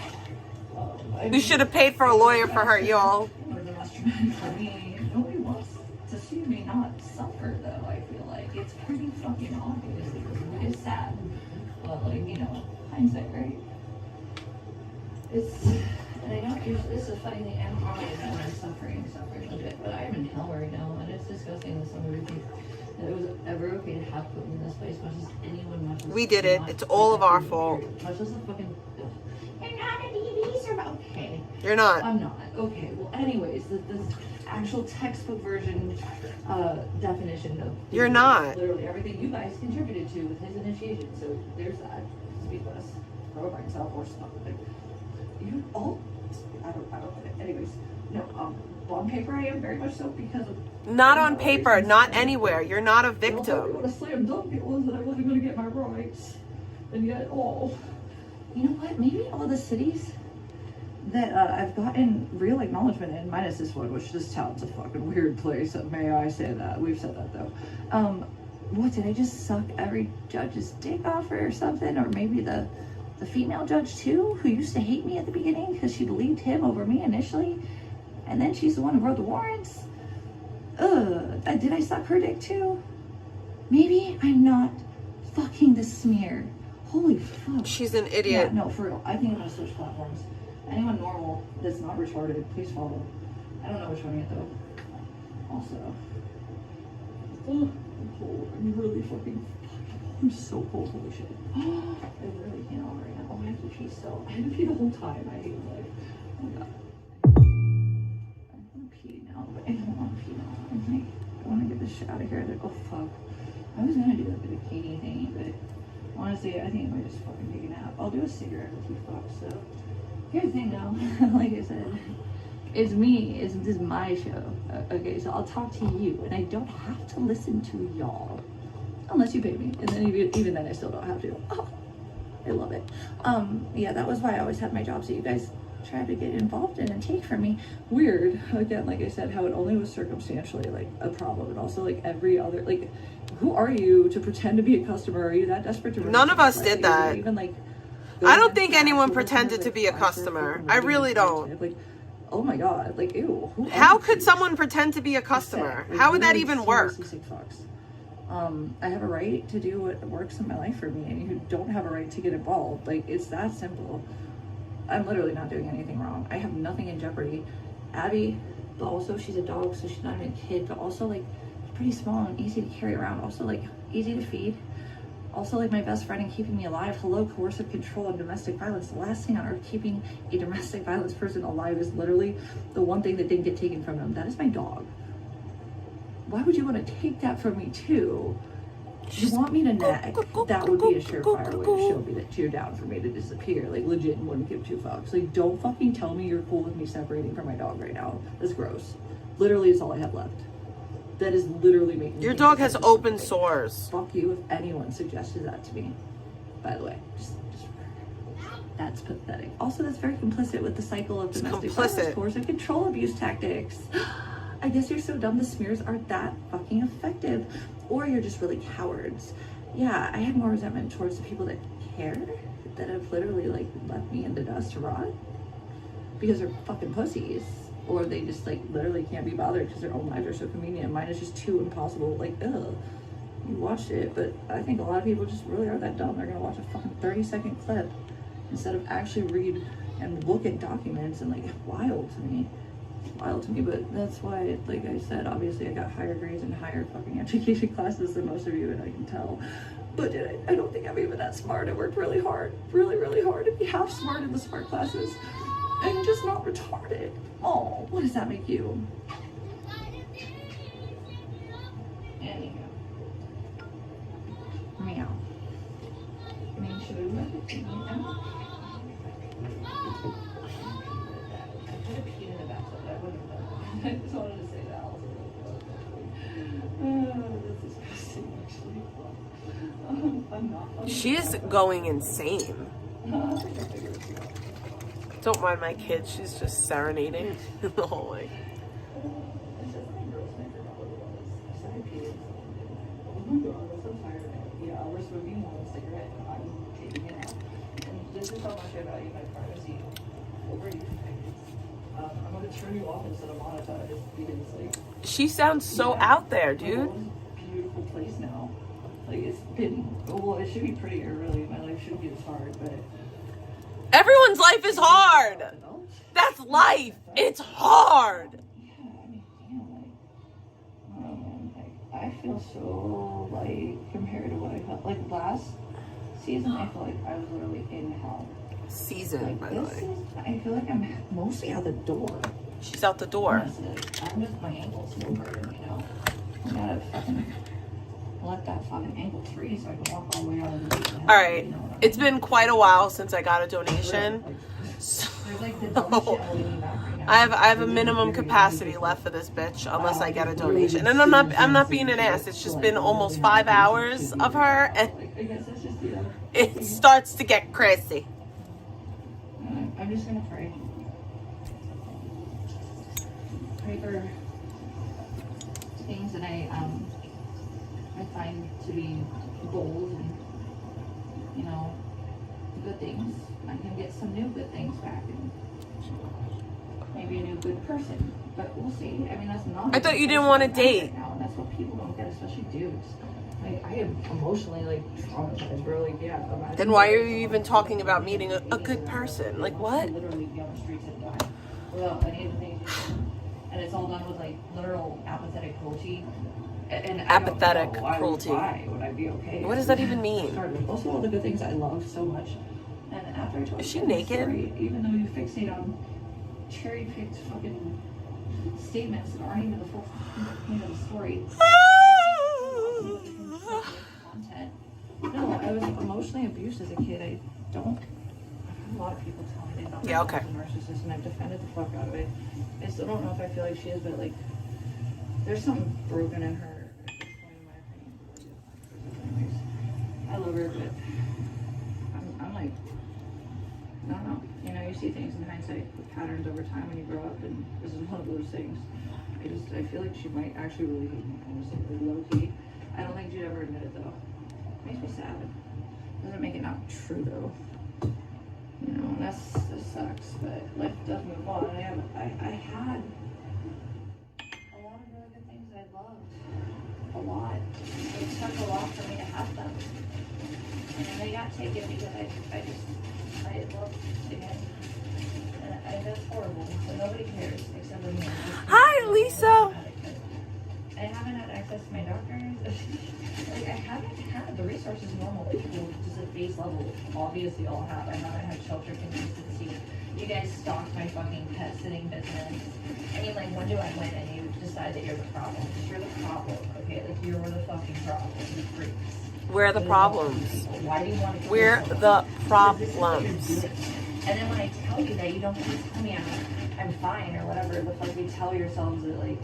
We should have paid for a lawyer for her, y'all. Nobody wants to see me not suffer, though, I feel like. It's pretty fucking obvious. It is sad. But, like, you know, hindsight, right? It's, and I don't usually, this is a funny thing, I'm probably not suffering a bit, but I'm in hell right now, and it's disgusting that somebody thinks that it was ever okay to have put me in this place, much as anyone, much as We did it. It's all of our fault. Much as a fucking, you're not a DV survivor. Okay. You're not. I'm not. Okay, well, anyways, this actual textbook version definition of You're not. literally everything you guys contributed to with his initiation. So there's that. Speak less. Grow by yourself or something. You all. I don't. Anyways, no. On paper, I am very much so because of. Not on paper. Not anywhere. You're not a victim. What a slam dunk it was that I wasn't going to get my rights, and yet all. You know what? Maybe all the cities that I've gotten real acknowledgement in, minus this one, which this town's a fucking weird place. May I say that? We've said that though. What, did I just suck every judge's dick off or something? Or maybe the female judge too, who used to hate me at the beginning because she believed him over me initially, and then she's the one who wrote the warrants. Did I suck her dick too? Maybe I'm not fucking the smear. Holy fuck. She's an idiot. Yeah, no, for real. I think I'm gonna switch platforms. Anyone normal that's not retarded, please follow. I don't know which one yet though. Also. Oh, I'm cold. I'm really fucking. I'm so cold. Holy shit. I really can't right now. Oh, I have to pee still. I had to pee the whole time. I hate life. Oh my god. I'm gonna pee now, but I don't want to pee now. I'm like, I want to get this shit out of here. Like, oh fuck. I was gonna do like a bikini thing, but honestly, I think I might just fucking take a nap. I'll do a cigarette with you fucks. So here's the thing though. Like I said, it's me. This is my show. Okay, so I'll talk to you, and I don't have to listen to y'all. Unless you pay me, and then even then I still don't have to. Oh, I love it. Yeah, that was why I always had my job, so you guys tried to get involved in and take from me. Weird, again, like I said, how it only was circumstantially like a problem, and also like every other, like, who are you to pretend to be a customer? Are you that desperate to? None of us did that. Even like, I don't think anyone pretended to be a customer. I really don't. Like, oh my god, like, ew. How could someone pretend to be a customer? How would that even work? I have a right to do what works in my life for me, and you don't have a right to get involved. Like, it's that simple. I'm literally not doing anything wrong. I have nothing in jeopardy. Abby, but also she's a dog, so she's not even a kid, but also like pretty small and easy to carry around, also like easy to feed, also like my best friend and keeping me alive. Hello, coercive control and domestic violence. The last thing on earth keeping a domestic violence person alive is literally the one thing that didn't get taken from them. That is my dog. Why would you want to take that from me too? You want me to nag? That would be a surefire way to show me that you're down for me to disappear. Like, legit, and wouldn't give two fucks. Like, don't fucking tell me you're cool with me separating from my dog right now. That's gross. Literally, it's all I have left. That is literally making me. Your dog has open sores. Fuck you if anyone suggested that to me. By the way, just that's pathetic. Also, that's very complicit with the cycle of domestic violence, coercive control abuse tactics. I guess you're so dumb the smears aren't that fucking effective. Or you're just really cowards. Yeah, I had more resentment towards the people that care, that have literally like left me in the dust to rot. Because they're fucking pussies. Or they just like literally can't be bothered because their own lives are so convenient. Mine is just too impossible. Like, ugh. You watched it, but I think a lot of people just really are that dumb. They're gonna watch a fucking 30-second clip instead of actually read and look at documents, and like, wild to me. Wild to me, but that's why, like I said, obviously I got higher grades and higher fucking education classes than most of you, and I can tell. But I don't think I'm even that smart. I worked really hard, really hard to be half smart in the smart classes, and just not retarded. Oh, what does that make you? Anywho. Meow. I mean, should we let it be now? I just wanted to say that also. That's disgusting, actually. I'm not. She is going insane. Don't mind my kid. She's just serenading the whole way. Yeah, we're smoking one cigarette. I'm taking it out. And this is how much I value my privacy over you. I'm going to turn you off instead of monetize because, like, she sounds so out there, dude. Beautiful place now. Like, it's been, well, it should be prettier, really. My life shouldn't be this hard, but everyone's life is hard. That's life. It's hard. Yeah, I mean, damn, like, I feel so light compared to what I felt like last season. I feel like I was literally in hell. Season, like, by the way. I feel like I'm mostly out the door. She's out the door. Honestly, I'm just, my ankle's still hurting, you know. I gotta fucking let that fucking ankle free so I can walk all the way out of the beach. All right, it's been quite a while since I got a donation. So I have a minimum capacity left for this bitch unless I get a donation. And I'm not being an ass. It's just been almost 5 hours of her, and it starts to get crazy. I'm just gonna pray. Pray for things that I find to be bold and, you know, good things. I can get some new good things back and maybe a new good person. But we'll see. I mean, that's not. I thought you didn't want to date. Right now, and that's what people don't get, especially dudes. Like, I am emotionally, like, traumatized, bro. Like, yeah. Imagine Then why are you even talking about meeting a good person? Like, what? Literally be on the streets and die without any of the things you've done. And it's all done with, like, literal apathetic cruelty. And Apathetic cruelty. Why would I be okay? What does that even mean? Also, all the good things I love so much. And after I told Is she you naked? Story, even though you fixate on cherry-picked fucking statements that aren't even the full point of the story. Content. No, I was emotionally abused as a kid. I've had a lot of people tell me they thought Yeah, okay. I was a narcissist, and I've defended the fuck out of it. I still don't know if I feel like she is, but like, there's something broken in her at this point, in my opinion. Anyways, I love her, but I'm like, I don't know. You know, you see things in hindsight, the patterns over time when you grow up, and this is one of those things. I feel like she might actually really hate me, honestly, like low key. I don't think she'd ever admit it though. Makes me sad. Doesn't make it not true though. You know, and that sucks, but life does move on. And I had a lot of really good things I loved. A lot. It took a lot for me to have them. And then they got taken because I loved again. And that's horrible. But nobody cares except for me. Hi, Lisa. I haven't had access to my doctors. Like, I haven't had the resources normal people, just at base level, obviously all have. I haven't had shelter consistency. You guys stalked my fucking pet sitting business. I mean, like, when do I win and you decide that you're the problem? You're the problem, okay? Like, you're the fucking problem, you freaks. We're the problems. Why do you want to We're the problems. And then when I tell you that, you don't tell me I'm fine or whatever the fuck you tell yourselves that, like,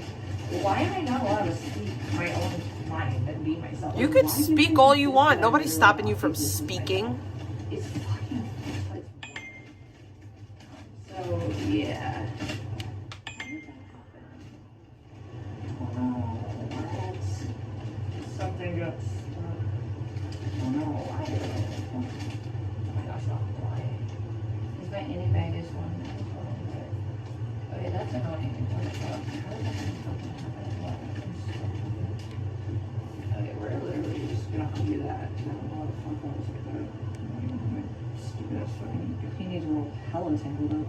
why am I not allowed to speak my own mind and be myself? You could speak all you want. Nobody's stopping you from speaking. It's fucking so yeah. How did that happen? Oh no, something got stuck. Oh no, why? Oh my gosh, not why. Is my any bag is one? Okay, that's annoying. How did that fucking happen? Okay, we're literally just gonna undo that. I don't know what the fuck I was like that. My stupid ass fucking bikinis were all hella tangled up.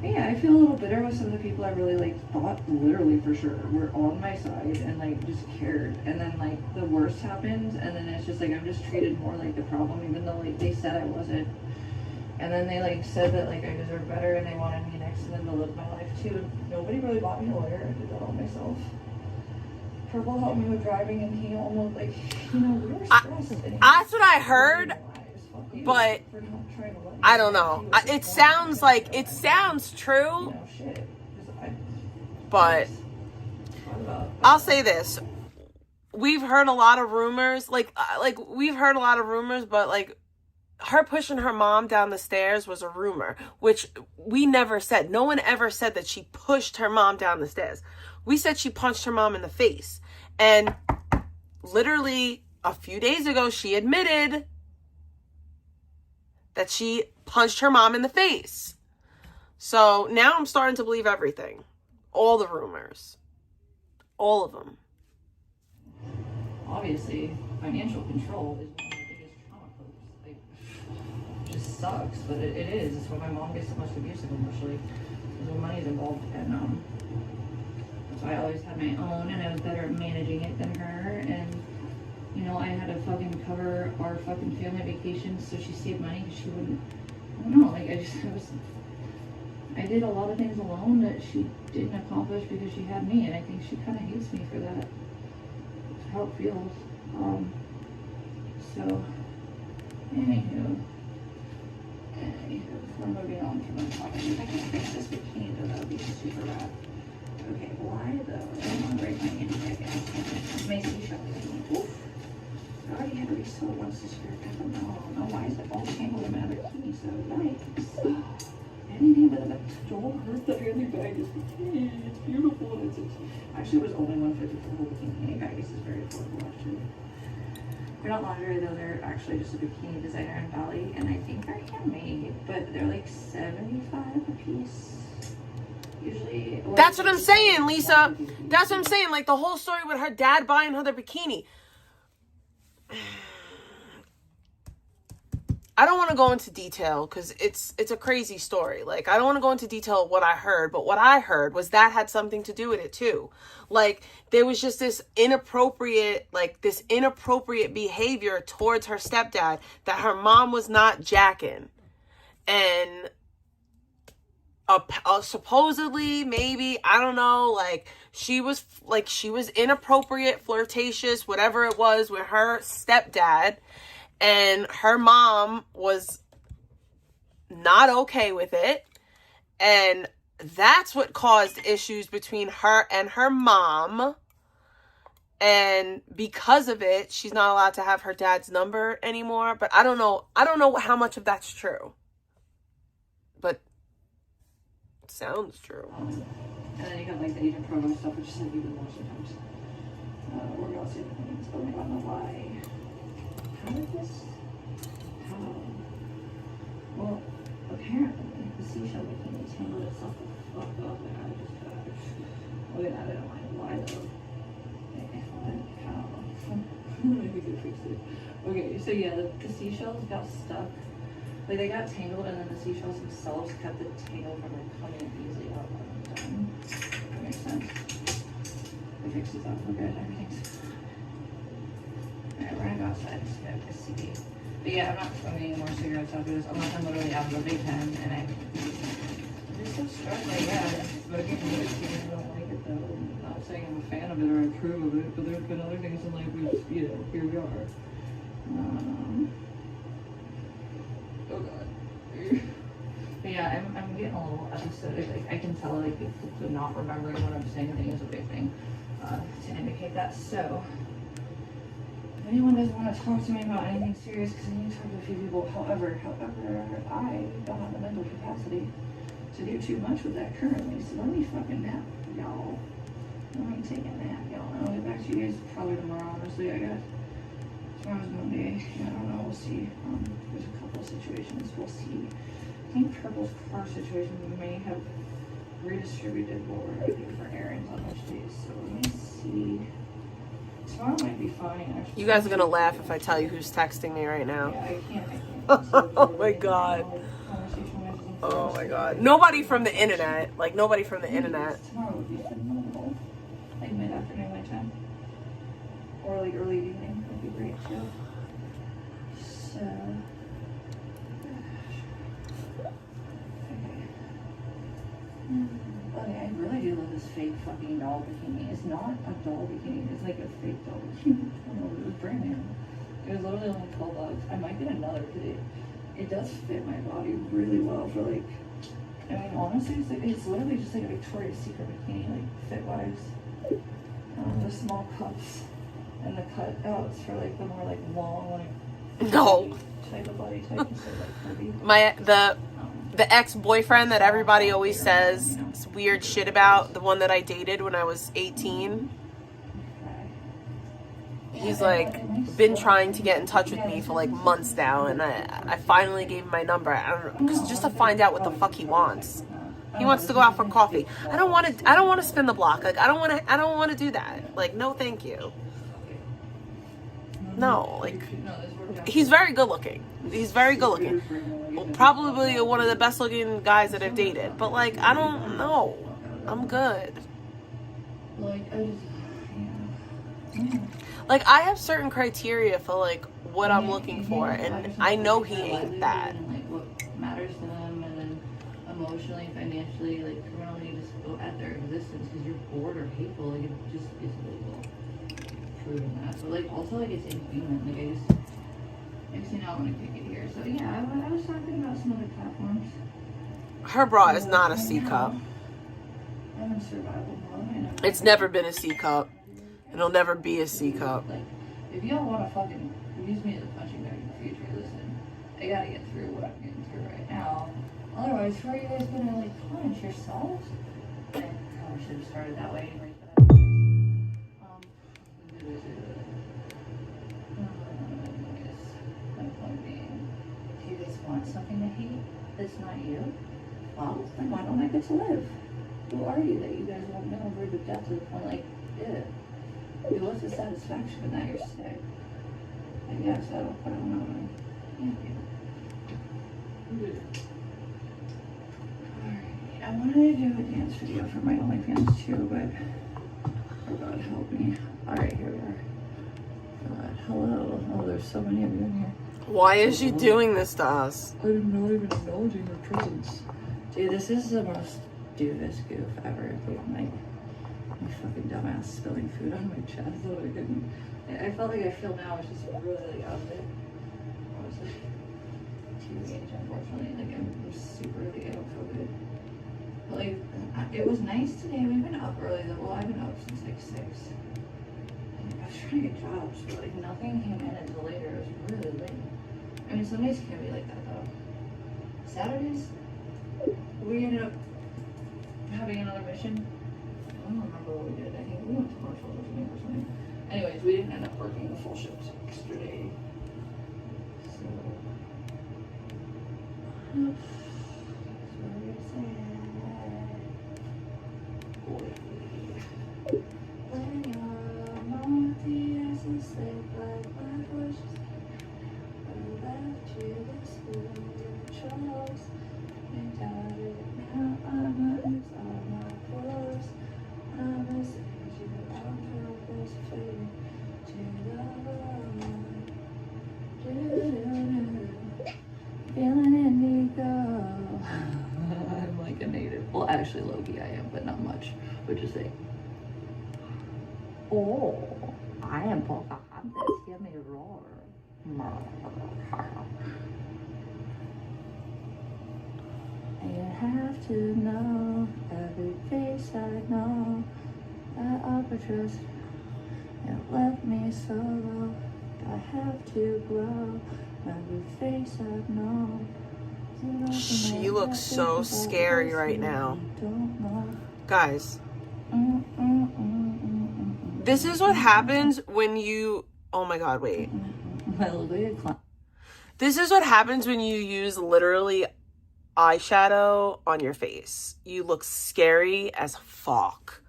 But yeah, I feel a little bitter with some of the people I really like thought literally for sure were on my side and like just cared. And then like the worst happened and then it's just like I'm just treated more like the problem even though like they said I wasn't. And then they like said that like I deserve better and they wanted me next to them to live my life too. Nobody really bought me a lawyer. I did that all myself. Purple helped me with driving and he almost like, you know, we were stressed. That's what I heard, but I don't know. It sounds true, but I'll say this. We've heard a lot of rumors, we've heard a lot of rumors, but like her pushing her mom down the stairs was a rumor, which we never said. No one ever said that she pushed her mom down the stairs. We said she punched her mom in the face. And literally a few days ago, she admitted that she punched her mom in the face. So now I'm starting to believe everything. All the rumors. All of them. Obviously, financial control is one of the biggest trauma codes. Like, it just sucks, but it is. It's why my mom gets the most abusive emotionally. Because when money's involved. And, so I always had my own, and I was better at managing it than her, and, you know, I had to fucking cover our fucking family vacations so she saved money because she wouldn't, I don't know, like, I did a lot of things alone that she didn't accomplish because she had me, and I think she kind of hates me for that. It's how it feels. So, anywho, we're moving on from the topic. If I can fix this bikini, though, that would be super rad. Okay, why though? I don't want to break my hand again. This makes me feel like, oof. I already had to resew once this year. I don't know. Why is it all tangled in my bikini? So nice. Anything but a don't hurt the handy bag is bikini. It's beautiful. And it's actually it was only $150 for the whole bikini. Handy bag is very affordable actually. They're not lingerie though. They're actually just a bikini designer in Bali, and I think they're handmade, but they're like $75 a piece. Usually, that's what I'm saying, Lisa. That's what I'm saying. Like the whole story with her dad buying her the bikini. I don't want to go into detail because it's a crazy story. Like, I don't want to go into detail of what I heard, but what I heard was that had something to do with it too. Like, there was just this inappropriate behavior towards her stepdad that her mom was not jacking. And supposedly, maybe, I don't know, like, she was inappropriate, flirtatious, whatever it was, with her stepdad. And her mom was not okay with it. And that's what caused issues between her and her mom. And because of it, she's not allowed to have her dad's number anymore. But I don't know how much of that's true. But it sounds true. And then you got like the agent program stuff, which is like even more sometimes. Or else the things, but I don't know why. How did this? How? Well, apparently the seashell bikini tangled itself the fuck up, and I just look at that. I don't mind why though. How? Maybe we could fix it. Okay, so yeah, the seashells got stuck. Like they got tangled, and then the seashells themselves kept the tangle from like coming easily out when I'm done. That makes sense. We fixed it up. We're good. Everything's. Alright, we're gonna go outside and smoke a CD. But yeah, I'm not smoking any more cigarettes after this. I'm literally out of the big pen, and I'm just so stressed. Like, yeah, smoking whiskey, I don't like it though. I'm not saying I'm a fan of it or I approve of it, but there's been other things in life which, you know, here we are. Oh god. But yeah, I'm getting a little episodic. Like, I can tell, like, the not remembering what I'm saying thing is a big thing to indicate that. So, if anyone doesn't want to talk to me about anything serious, because I need to talk to a few people. However, I don't have the mental capacity to do too much with that currently. So let me fucking nap, y'all. Let me take a nap, y'all. And I'll get back to you guys probably tomorrow, honestly, I guess. Tomorrow's Monday. Yeah, I don't know. We'll see. There's a couple of situations. We'll see. I think Purple's car situation we may have redistributed what we're going to do for errands on those days. So let me see. Tomorrow might be fine, actually. You guys are going to laugh if I tell you who's texting me right now. Yeah, I can't. Oh my god. Oh my god. Nobody from the internet. Like, nobody from the internet. Tomorrow would be phenomenal. Like mid-afternoon, my time. Or like early evening would be great too. So... Okay, I really do love this fake fucking doll bikini. It's not a doll bikini, it's like a fake doll bikini. I don't know, it was brand new. It was literally only $12. I might get another because it does fit my body really well for like, I mean honestly, it's literally just like a Victoria's Secret bikini, like fit-wise. The small cups and the cutouts for like the more like long, like No. type of body type instead of like curvy. The ex-boyfriend that everybody always says weird shit about, the one that I dated when I was 18, he's like been trying to get in touch with me for like months now, and I finally gave him my number. I don't know, just to find out what the fuck he wants. He wants to go out for coffee. I don't want to spin the block. Like, I don't want to do that. Like, no thank you. No, like, he's very good looking. He's very good looking. Probably one of the best looking guys that I've dated. But like, I don't know. I'm good. Like, I have certain criteria for like what I'm looking for, and I know he ain't that. Like what matters to them, and then emotionally, financially, like criminally, just go at their existence because you're bored or hateful. Like, it just is illegal. Proving that, but like also like it's inhuman. Like I just not want to kick it here. So yeah, I was talking about some other platforms. Her bra is not a C cup. I'm in survival mode. It's never been a C cup. It'll never be a C cup. Like, if y'all want to fucking use me as a punching bag in the future, listen, I gotta get through what I'm getting through right now. Otherwise, how are you guys gonna like punch yourselves? I probably should have started that way. Want something to hate that's not you, well, then why don't I get to live? Who are you that you guys won't know over the depth of the point? Like, yeah. What's the satisfaction of that? You're sick. I guess I'll put them on. Thank you. Alright, I wanted to do a dance video for my OnlyFans too, but oh God help me. Alright, here we are. God, hello. Oh, there's so many of you in here. Why is she doing this to us? I'm not even acknowledging her presence. Dude, this is the most stupidest goof ever. Dude, my fucking dumbass spilling food on my chest. Oh my goodness. I felt like I feel now. It's just really out of it. I was like, teenage, unfortunately. Like, I'm super, like, I don't feel good. But, like, it was nice today. We've been up early, though. Well, I've been up since, like, 6. And I was trying to get jobs, but, like, nothing came in until later. It was really late. I mean, some days can be like that, though. Saturdays, we ended up having another mission. I don't remember what we did. I think we went to Marshall or something. Anyways, we didn't end up working the full shift yesterday. So, very sad. When you're naughty as a slave, like my wishes, I left you this little choice. And now I'm a use all my force. I'm a sage you on purpose, fading to the light. Feeling indigo. I'm like a native. Well, actually, low-key I am, but not much. Would you say? Oh, I am Pocahontas. Give me a roar. You have to know every face I know. That upper trust, it left me solo. I have to grow every face I know. She looks so scary right now. Guys, this is what happens when you... Oh my God, wait. This is what happens when you use literally eyeshadow on your face. You look scary as fuck.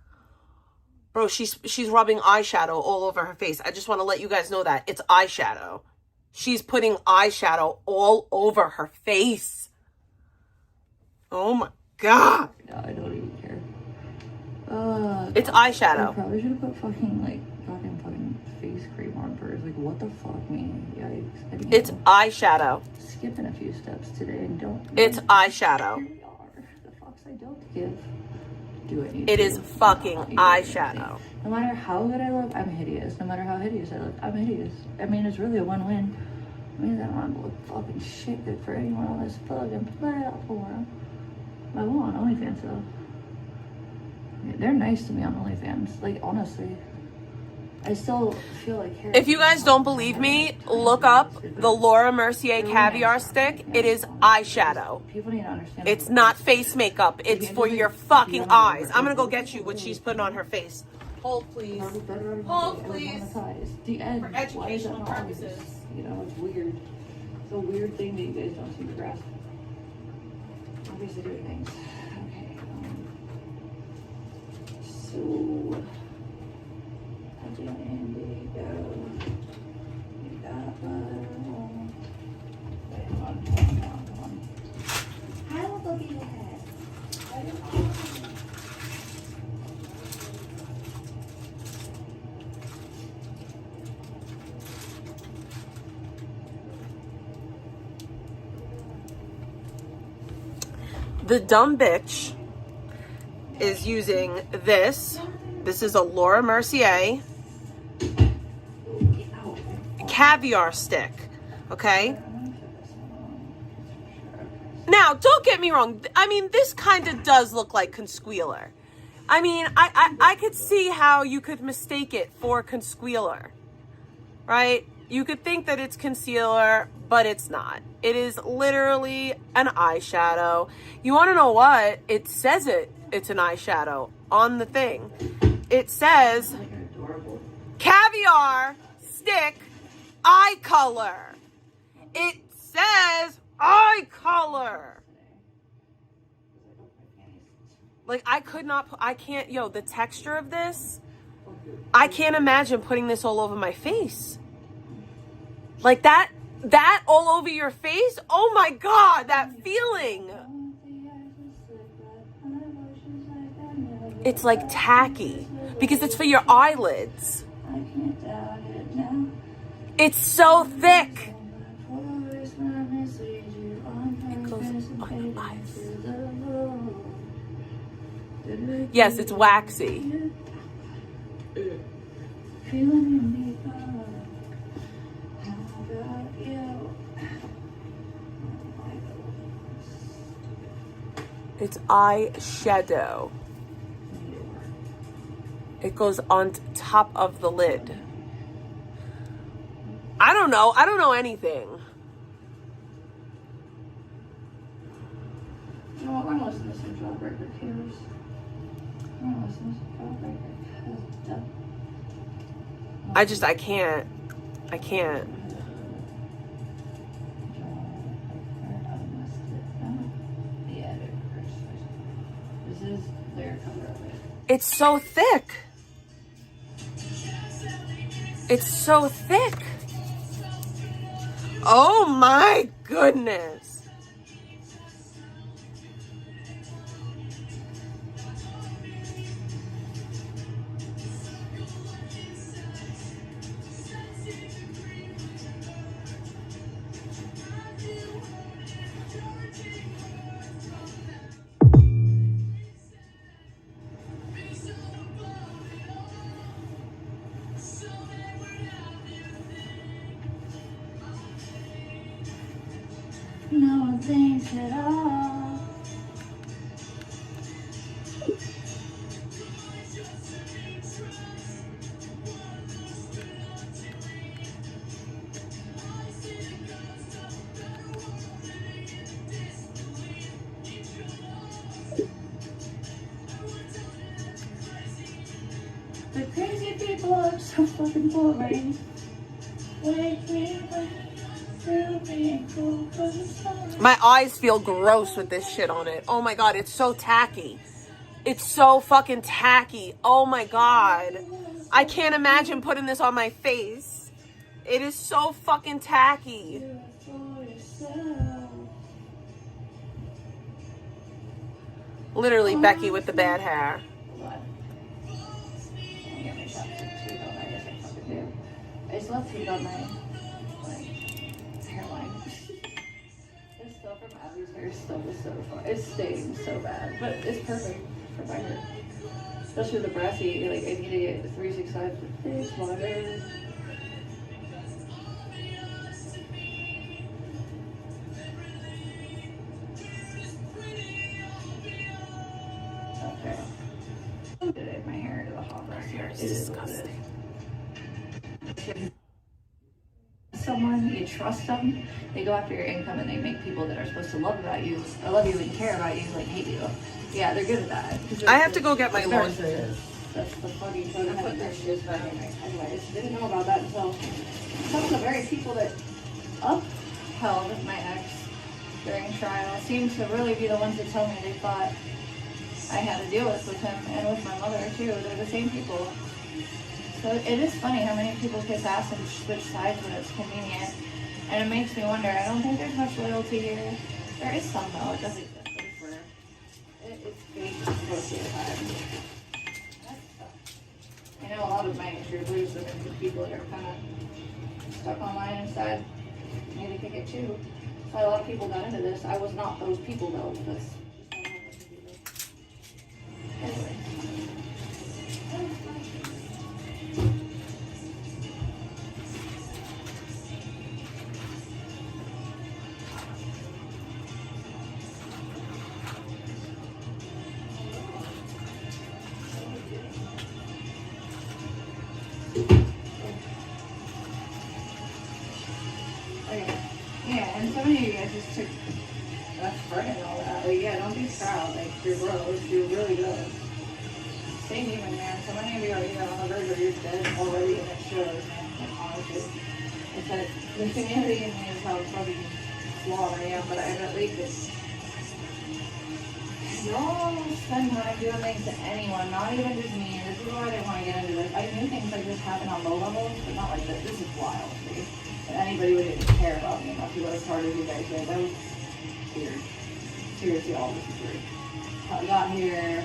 Bro, she's rubbing eyeshadow all over her face. I just want to let you guys know that. It's eyeshadow. She's putting eyeshadow all over her face. Oh my God. No, I don't even care. It's eyeshadow. I probably should have put fucking face cream on first. Like, what the fuck, man? Yikes. It's eyeshadow. Skipping a few steps today and don't. It's eyeshadow. Here we are. The fucks I don't give. Do I need It to? is fucking eyeshadow. No matter how good I look, I'm hideous. No matter how hideous I look, I'm hideous. I mean, it's really a win-win. It means I don't want to look fucking shit good for anyone on this fucking platform. I will on OnlyFans, though. They're nice to me on OnlyFans. Like, honestly. I still feel like... If you guys don't believe me, look up the Laura Mercier caviar stick. It is eyeshadow. People need to understand. It's not face makeup. It's for your fucking eyes. I'm gonna go get you what she's putting on her face. Hold, please. Hold, please. The end. For educational purposes. You know, it's weird. It's a weird thing that you guys don't seem to grasp. Obviously doing things. Okay. So... Indigo. You got one. Wait, hold on. I don't look at that. I don't know. The dumb bitch is using this. This is a Laura Mercier caviar stick, okay? Now, don't get me wrong. I mean, this kind of does look like concealer. I mean, I could see how you could mistake it for concealer, right? You could think that it's concealer, but it's not. It is literally an eyeshadow. You want to know what? It says it's an eyeshadow on the thing. It says caviar stick eye color. It says eye color. Like, I can't, the texture of this, I can't imagine putting this all over my face. Like that all over your face. Oh my God, that feeling. It's like tacky because it's for your eyelids. It's so thick. It goes on the eyes. Yes, it's waxy. It's eyeshadow. It goes on top of the lid. I don't know. I don't know anything. You know what? We're gonna listen to some Jawbreaker Tears. We're gonna listen to some Jawbreaker. I can't. I can't. Yeah, this is their cover of it. It's so thick. It's so thick. Oh my goodness. No one thinks at all. The crazy people are so fucking boring. Wake me up. My eyes feel gross with this shit on it. Oh my God, it's so tacky. It's so fucking tacky. Oh my God. I can't imagine putting this on my face. It is so fucking tacky. Literally Becky with the bad hair. I just love to on my hairline. This stuff from Abby's hair still is so far. It's staying so bad, but it's perfect for my hair. Especially the brassy, like I need to get 365 for this water. Okay. Today my hair to the hot brush. It's disgusting. Someone, you trust them, they go after your income and they make people that are supposed to love you and care about you, like hate you. Yeah, they're good at that. I have to go get my laundry. That's the fucking photo. Anyways, didn't know about that until some of the very people that upheld my ex during trial seemed to really be the ones that told me they thought I had to deal with him and with my mother too. They're the same people. So it is funny how many people kiss ass and switch sides when it's convenient. And it makes me wonder, I don't think there's much loyalty here. There is some though, it does exist. It's rare. It's fake most of the time. That's tough. I know a lot of my true blues women are people that are kind of stuck online inside. Maybe kick it too. That's why a lot of people got into this. I was not those people though. That's just how I have to do this. Anyway. Yeah, and so many of you guys just took that's burning and all that. Like, yeah, don't be proud. Like, you're gross. You're really good. Stay human, man. So many of you are either on the verge or you're dead already, and it shows, man. Like, honestly. It's that the humanity in me is how fucking flawed I am, but I have at least y'all spend time doing things to anyone, not even just me. This is why I didn't want to get into this. I knew things like this happen on low levels, but not like this. This is wild, dude. anybody would even care about me unless you work as hard as you guys did. That was weird. Seriously, all this is weird. How I got here,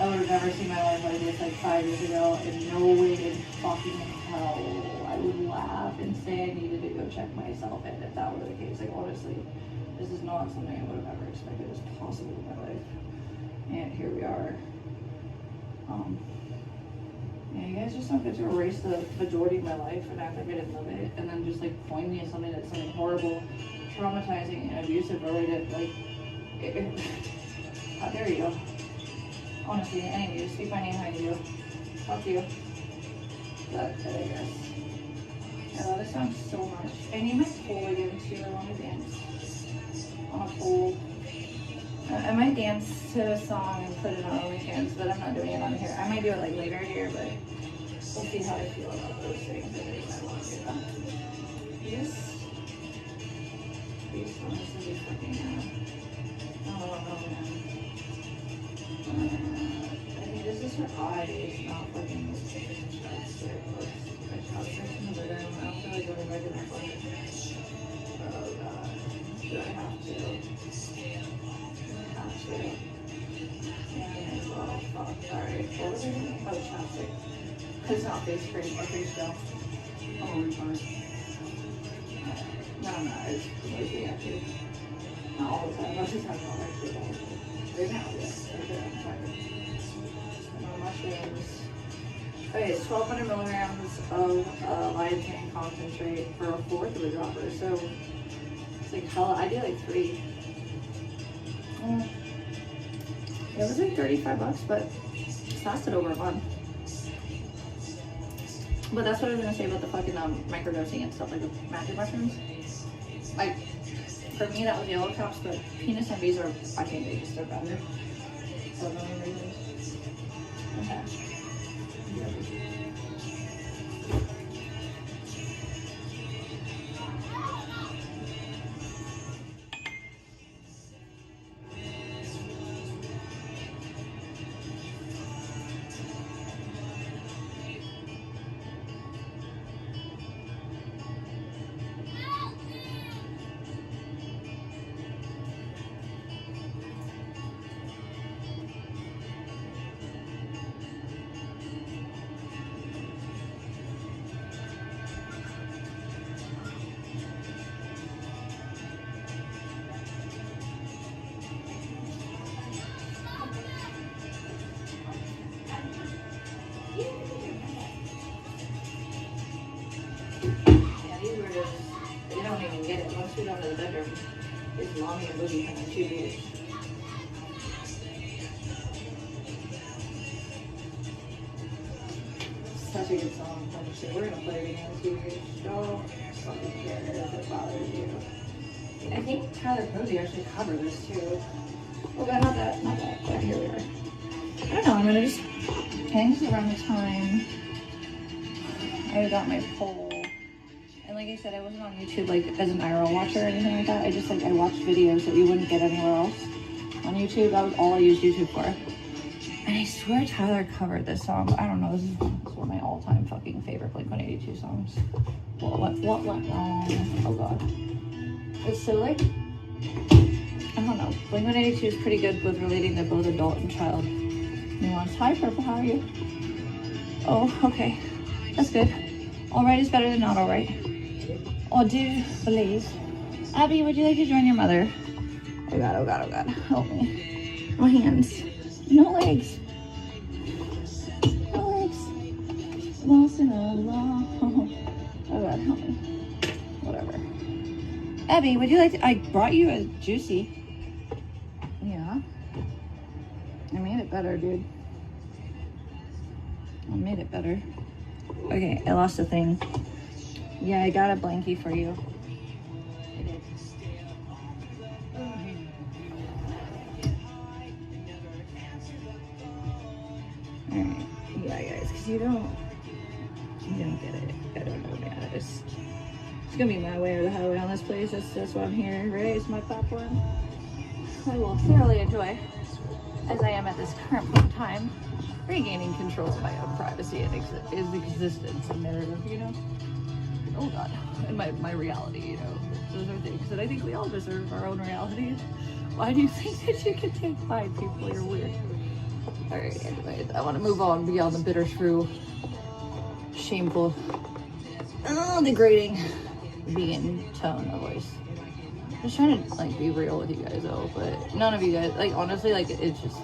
I would have never seen my life like this like 5 years ago, and no way in fucking hell I would laugh and say I needed to go check myself in if that were the case. Like, honestly, this is not something I would have ever expected was possible in my life. And here we are. Yeah, you guys just don't get to erase the majority of my life and act like I didn't live it, and then just like point me as something that's something horrible, traumatizing, and abusive related. Like, how dare you? Honestly, any of you, speak my name how you do. Fuck you. But I guess. I love this song so much. I need my pole again too. I want to dance on a pole. I might dance to a song and put it on OnlyFans, but I'm not doing it on here. I might do it like later here, but we'll see how I feel about those things. I want to do that. These songs will be fucking, oh man. I think this is her eyes, not fucking chapstick. Chapstick in the living room. I don't feel like going back in that bucket. Oh god. Do I have to? Yeah, well, fuck. Alright, what was I doing? Oh, chapstick. It's not face cream or face gel. Oh, I'm fine. No, I'm not. It's mostly actually. Not all the time. Most of the time, not actually all the time. Right now, yes. Okay, I'm tired. No mushrooms. Okay, it's 1,200 milligrams of lidocaine concentrate for a fourth of a dropper. So, it's like hella. I did like 3. It was like $35, but it lasted over a month. But that's what I was gonna say about the fucking microdosing and stuff, like the magic mushrooms. Like, for me that was yellow caps, but penis MVs are, I think they're better. For no reasons. Okay. Down to the bedroom. It's mommy and Boogie having 2 beers. Such a good song. Holy shit, we're gonna play it again in 2 years. Don't fucking care if it bothers you. I think Tyler Posey actually covered this too. Oh god, not that, but here we are. I don't know, I'm gonna just, I think it's around the time I got my poll. And like I said, I wasn't on YouTube like as an IRL watcher or anything like that. I just like, I watched videos that you wouldn't get anywhere else on YouTube. That was all I used YouTube for. And I swear Tyler covered this song. I don't know, this is one of my all-time fucking favorite Blink-182 songs. What went wrong? Oh god. It's so like, I don't know. Blink-182 is pretty good with relating to both adult and child nuance. Hi Purple, how are you? Oh, okay. That's good. Alright is better than not alright. Oh, dude, please. Abby, would you like to join your mother? Oh god, oh god, oh god. Help me. No hands. No legs. No legs. Lost in a law. Oh god, help me. Whatever. Abby, would you like to... I brought you a juicy. Yeah. I made it better, dude. I made it better. Okay, I lost a thing. Yeah, I got a blankie for you. I did. Alright. Yeah, guys, because you don't get it. I don't know, man. It's gonna be my way or the highway on this place. That's why I'm here, right? It's my platform. I will thoroughly enjoy, as I am at this current point in time, regaining control of my own privacy and existence and narrative, you know? Oh God, and my reality, you know? Those are things that I think we all deserve our own realities. Why do you think that you can take 5 people? You're weird. Alright, anyways, I want to move on beyond the bitter shrew, shameful, degrading vegan tone of voice. I'm just trying to like be real with you guys though, but none of you guys, like honestly, like it's just,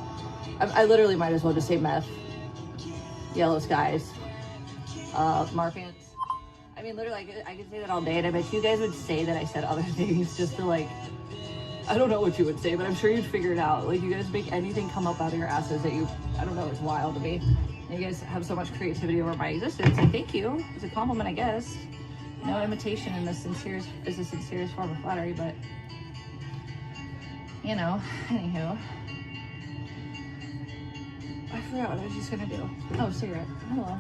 I literally might as well just say meth, yellow skies, Marfans. I mean, literally, I could say that all day, and I bet you guys would say that I said other things just to like, I don't know what you would say, but I'm sure you'd figure it out. Like, you guys make anything come up out of your asses that you, I don't know, it's wild to me. And you guys have so much creativity over my existence, and thank you. It's a compliment, I guess. No imitation in the sincerest, is the sincerest form of flattery, but, you know, anywho. I forgot what I was just gonna do. Oh, cigarette. Hello.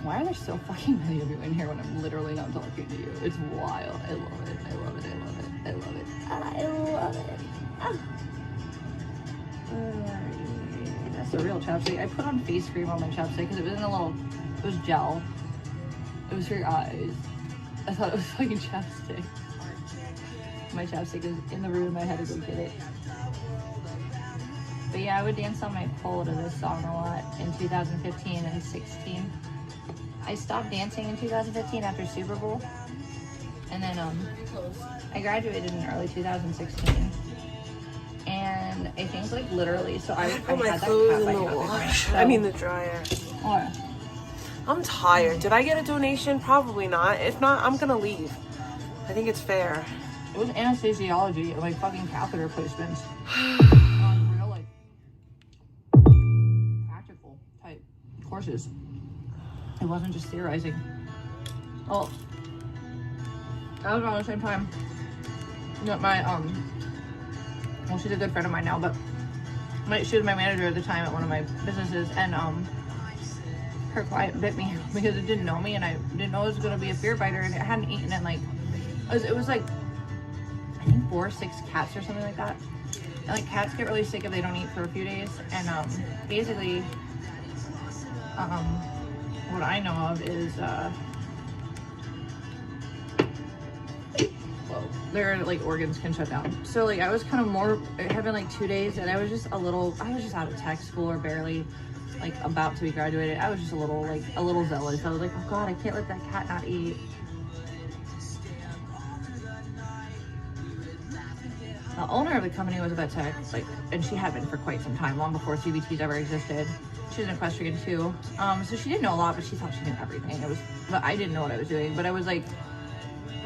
Why are there so fucking many of you in here when I'm literally not talking to you? It's wild. I love it. I love it. I love it. I love it. I love it. Ah. That's the real chapstick. I put on face cream on my chapstick because it was in a little, it was gel. It was for your eyes. I thought it was fucking chapstick. My chapstick is in the room. I had to go get it. But yeah, I would dance on my pole to this song a lot in 2015 and 16. I stopped dancing in 2015 after Super Bowl, and then I graduated in early 2016. And I think like literally, so I put my had that clothes cut in by the half wash. so, I mean the dryer. Or, I'm tired. Did I get a donation? Probably not. If not, I'm gonna leave. I think it's fair. it was anesthesiology and like fucking catheter placements. Real like practical type courses. It wasn't just theorizing. Well, that was around the same time that my well, she's a good friend of mine now, but she was my manager at the time at one of my businesses, and her client bit me because it didn't know me, and I didn't know it was gonna be a fear biter, and it hadn't eaten in like it was like I think 4 or 6 cats or something like that. And like cats get really sick if they don't eat for a few days, and basically what I know of is well, their like organs can shut down. So like I was kind of more having like 2 days, and I was just out of tech school or barely like about to be graduated. I was just a little zealous. I was like, oh God, I can't let that cat not eat. The owner of the company was a vet tech, like, and she had been for quite some time, long before CBTs ever existed. She's an equestrian too, so she didn't know a lot, but she thought she knew everything. But I didn't know what I was doing. But I was like,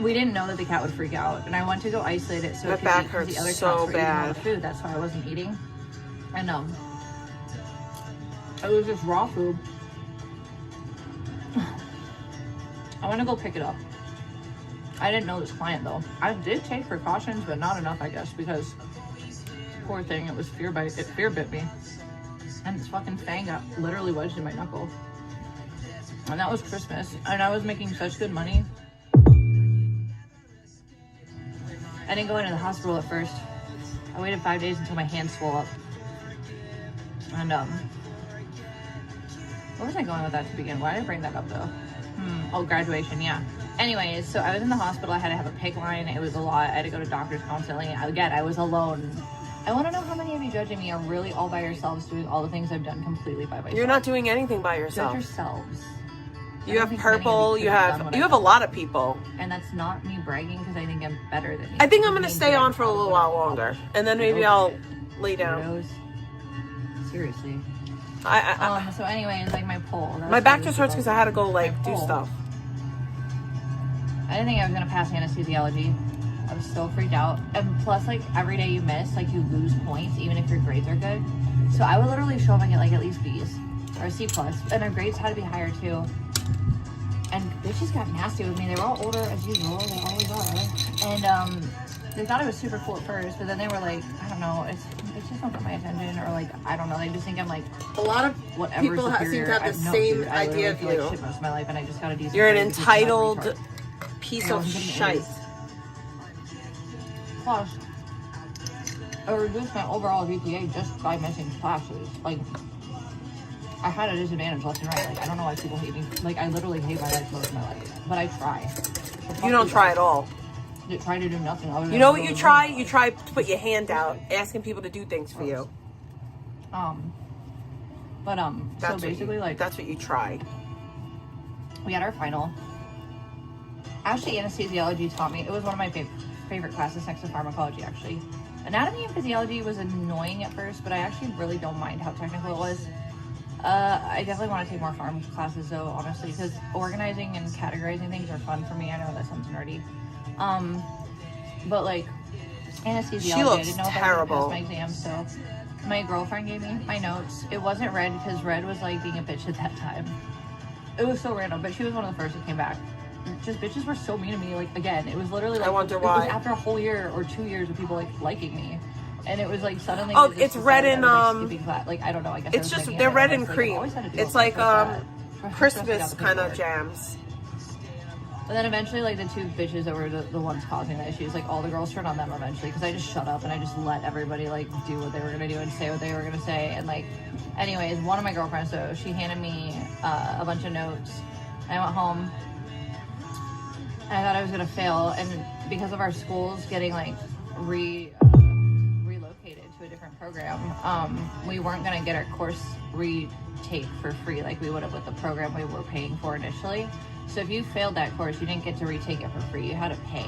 we didn't know that the cat would freak out, and I went to go isolate it so my it could back eat, hurts the other so cats were eating all bad. the food. That's why I wasn't eating, and it was just raw food. I want to go pick it up. I didn't know this client though. I did take precautions, but not enough, I guess, because poor thing, it was fear bite. It fear bit me, and its fucking fang got literally wedged in my knuckle. And that was Christmas, and I was making such good money. I didn't go into the hospital at first. I waited 5 days until my hand swelled up. And where was I going with that to begin? Why did I bring that up though? Oh, graduation, yeah. Anyways, so I was in the hospital. I had to have a PICC line. It was a lot. I had to go to doctors constantly. Again, I was alone. I want to know how many of you judging me are really all by yourselves doing all the things I've done completely by myself. You're not doing anything by yourself. Judge yourselves. You have purple. You have a lot of people. And that's not me bragging because I think I'm better than you. I think I'm gonna stay on for a little while longer, and then maybe I'll lay down. Weirdos. Seriously. So anyways, like my pole. My back just hurts because I had to go like do stuff. I didn't think I was gonna pass anesthesiology. I was so freaked out. And plus, like every day you miss, like you lose points, even if your grades are good. So I would literally show up and get like at least B's or a C+, and our grades had to be higher too. And bitches got nasty with me. They were all older as usual. They always are. And they thought it was super cool at first, but then they were like, I don't know, it's just don't get my attention, or like I don't know. They just think I'm like a lot of whatever people seem to have the same idea of you. Like shit most of my life, and I just got a decent. You're an entitled piece of shite. Plus, I reduced my overall GPA just by missing classes. Like, I had a disadvantage left and right. Like, I don't know why people hate me. Like, I literally hate my life most of my life. But I try. You don't try at all. Try to do nothing other than... You know what you try? You try to put your hand out, asking people to do things for you. So basically, like... That's what you try. We had our final. Actually, anesthesiology taught me... It was one of my favorite classes next to pharmacology, actually. Anatomy and physiology was annoying at first, but I actually really don't mind how technical it was. I definitely want to take more pharm classes, though, honestly, because organizing and categorizing things are fun for me. I know that sounds nerdy. But, like, anesthesiology, She looks I didn't know if terrible. I was going to pass my exam, so my girlfriend gave me my notes. It wasn't Red, because Red was, like, being a bitch at that time. It was so random, but she was one of the first that came back. Just bitches were so mean to me. Like, again, it was literally, like, I wonder it why. was after a whole year or 2 years of people, like, liking me. And it was, like, suddenly... Oh, they just it's red decided and, I was, like, skipping class. Like, I don't know, I guess It's I was just, making they're it, red I and was, like, cream. always had to do It's all like, that. Christmas kind of jams. But then eventually, like, the two bitches that were the ones causing the issues, like, all the girls turned on them eventually, because I just shut up and I just let everybody, like, do what they were going to do and say what they were going to say. And, like, anyways, one of my girlfriends, so she handed me a bunch of notes. I went home. I thought I was going to fail, and because of our schools getting, like, relocated to a different program, we weren't going to get our course retake for free like we would have with the program we were paying for initially. So if you failed that course, you didn't get to retake it for free. You had to pay,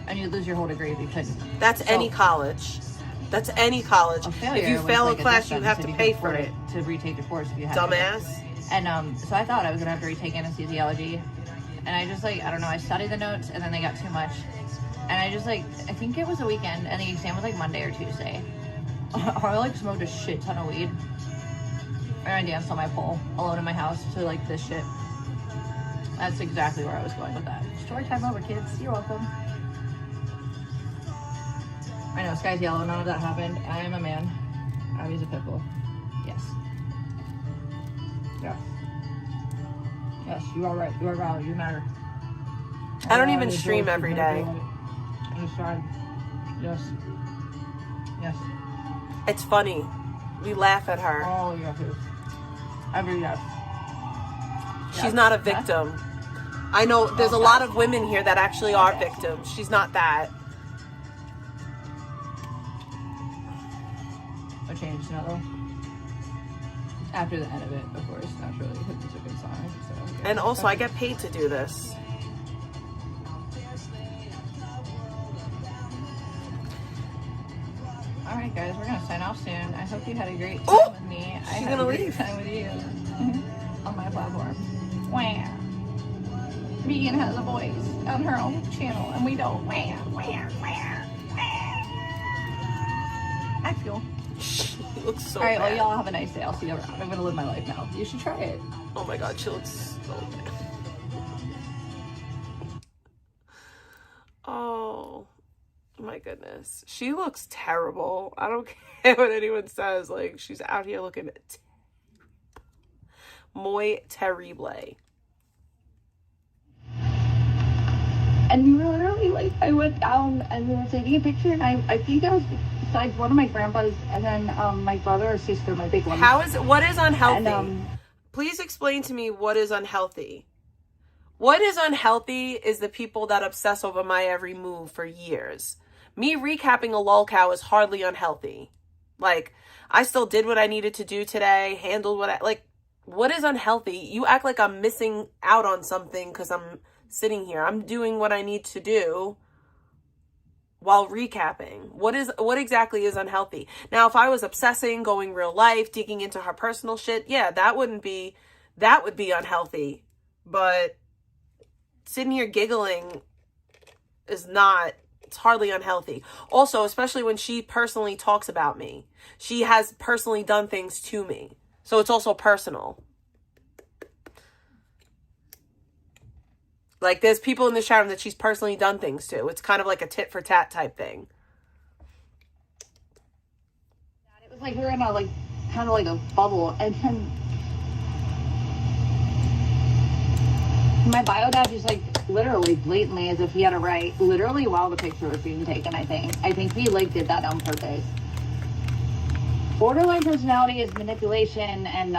and you'd lose your whole degree if you couldn't. That's any college. That's any college. If you fail a class, you have to pay for it. To retake the course if you had Dumbass. And so I thought I was going to have to retake anesthesiology. And I just, like, I don't know, I studied the notes, and then they got too much. And I just, like, I think it was a weekend, and the exam was, like, Monday or Tuesday. I, like, smoked a shit ton of weed. And I danced on my pole, alone in my house, to, like, this shit. That's exactly where I was going with that. Story time over, kids. You're welcome. I know, sky's yellow, none of that happened. I am a man. Abby's a pit bull. Yes. Yeah. Yes, you are right. You are valid. You matter. I don't even stream every day. Understand. Yes. Yes. It's funny. We laugh at her. Oh, yes. Every yes. She's not a victim. I know there's a lot of women here that actually are victims. She's not that. I changed now, though. After the end of it, of course, naturally, because it's a good song. So, yeah. And also, I get paid to do this. All right, guys, we're gonna sign off soon. I hope you had a great time with me. I had a great time with you on my platform. Wow. Megan has a voice on her own channel, and we don't. Wow. I feel. She looks so All right, well, bad. y'all have a nice day. I'll see you around. I'm gonna live my life now. You should try it. Oh my god, she looks so bad. Oh my goodness. She looks terrible. I don't care what anyone says. Like, she's out here looking muy terrible. And we were literally, like, I went down and we were taking a picture, and I think I was besides one of my grandpas, and then my brother or sister, my big one. What is unhealthy? And, please explain to me what is unhealthy. What is unhealthy is the people that obsess over my every move for years. Me recapping a lolcow is hardly unhealthy. Like, I still did what I needed to do today, handled what is unhealthy? You act like I'm missing out on something because I'm sitting here. I'm doing what I need to do while recapping. What exactly is unhealthy? Now, if I was obsessing, going real life, digging into her personal shit, yeah, that would be unhealthy. But sitting here giggling is not, it's hardly unhealthy. Also, especially when she personally talks about me. She has personally done things to me. So it's also personal. Like, there's people in this chat room that she's personally done things to. It's kind of like a tit for tat type thing. it was like we were in a, like, kind of like a bubble, and then my bio dad just, like, literally blatantly, as if he had a right, literally while the picture was being taken. I think he, like, did that on purpose. Borderline personality is manipulation, and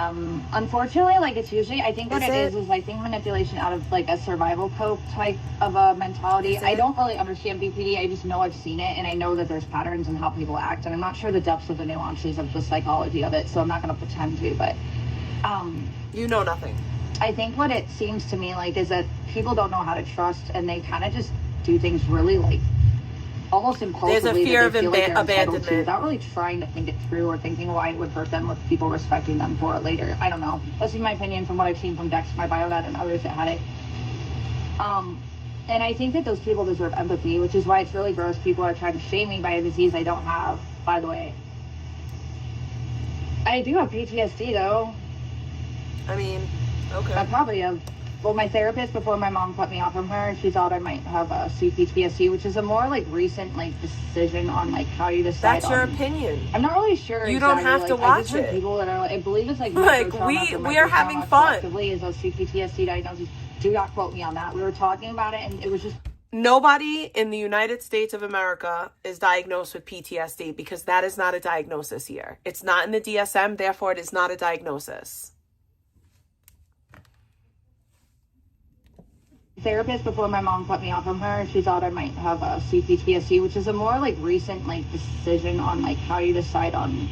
unfortunately, like, it's usually, I think what it is I think manipulation out of like a survival cope type of a mentality. I don't really understand BPD. I just know I've seen it, and I know that there's patterns in how people act, and I'm not sure the depths of the nuances of the psychology of it, so I'm not going to pretend to, but you know nothing. I think what it seems to me like is that people don't know how to trust, and they kind of just do things really like almost impulsively. There's a fear of abandonment without really trying to think it through or thinking why it would hurt them with people respecting them for it later. I don't know. That's my opinion from what I've seen from Dex, my biodad, and others that had it. And I think that those people deserve empathy, which is why it's really gross. People are trying to shame me by a disease I don't have, by the way. I do have PTSD, though. I mean, okay. I probably have. Well, my therapist, before my mom cut me off from her, she thought I might have a CPTSD, which is a more like recent like decision on like how you decide. That's your opinion. I'm not really sure. You don't have to watch it. People that are, I believe it's like we are having fun. Is those CPTSD diagnoses? Do not quote me on that. We were talking about it, and it was just. Nobody in the United States of America is diagnosed with PTSD because that is not a diagnosis here. It's not in the DSM, therefore it is not a diagnosis. Therapist, before my mom cut me off from her, she thought I might have a CPTSD, which is a more like recent like decision on like how you decide on.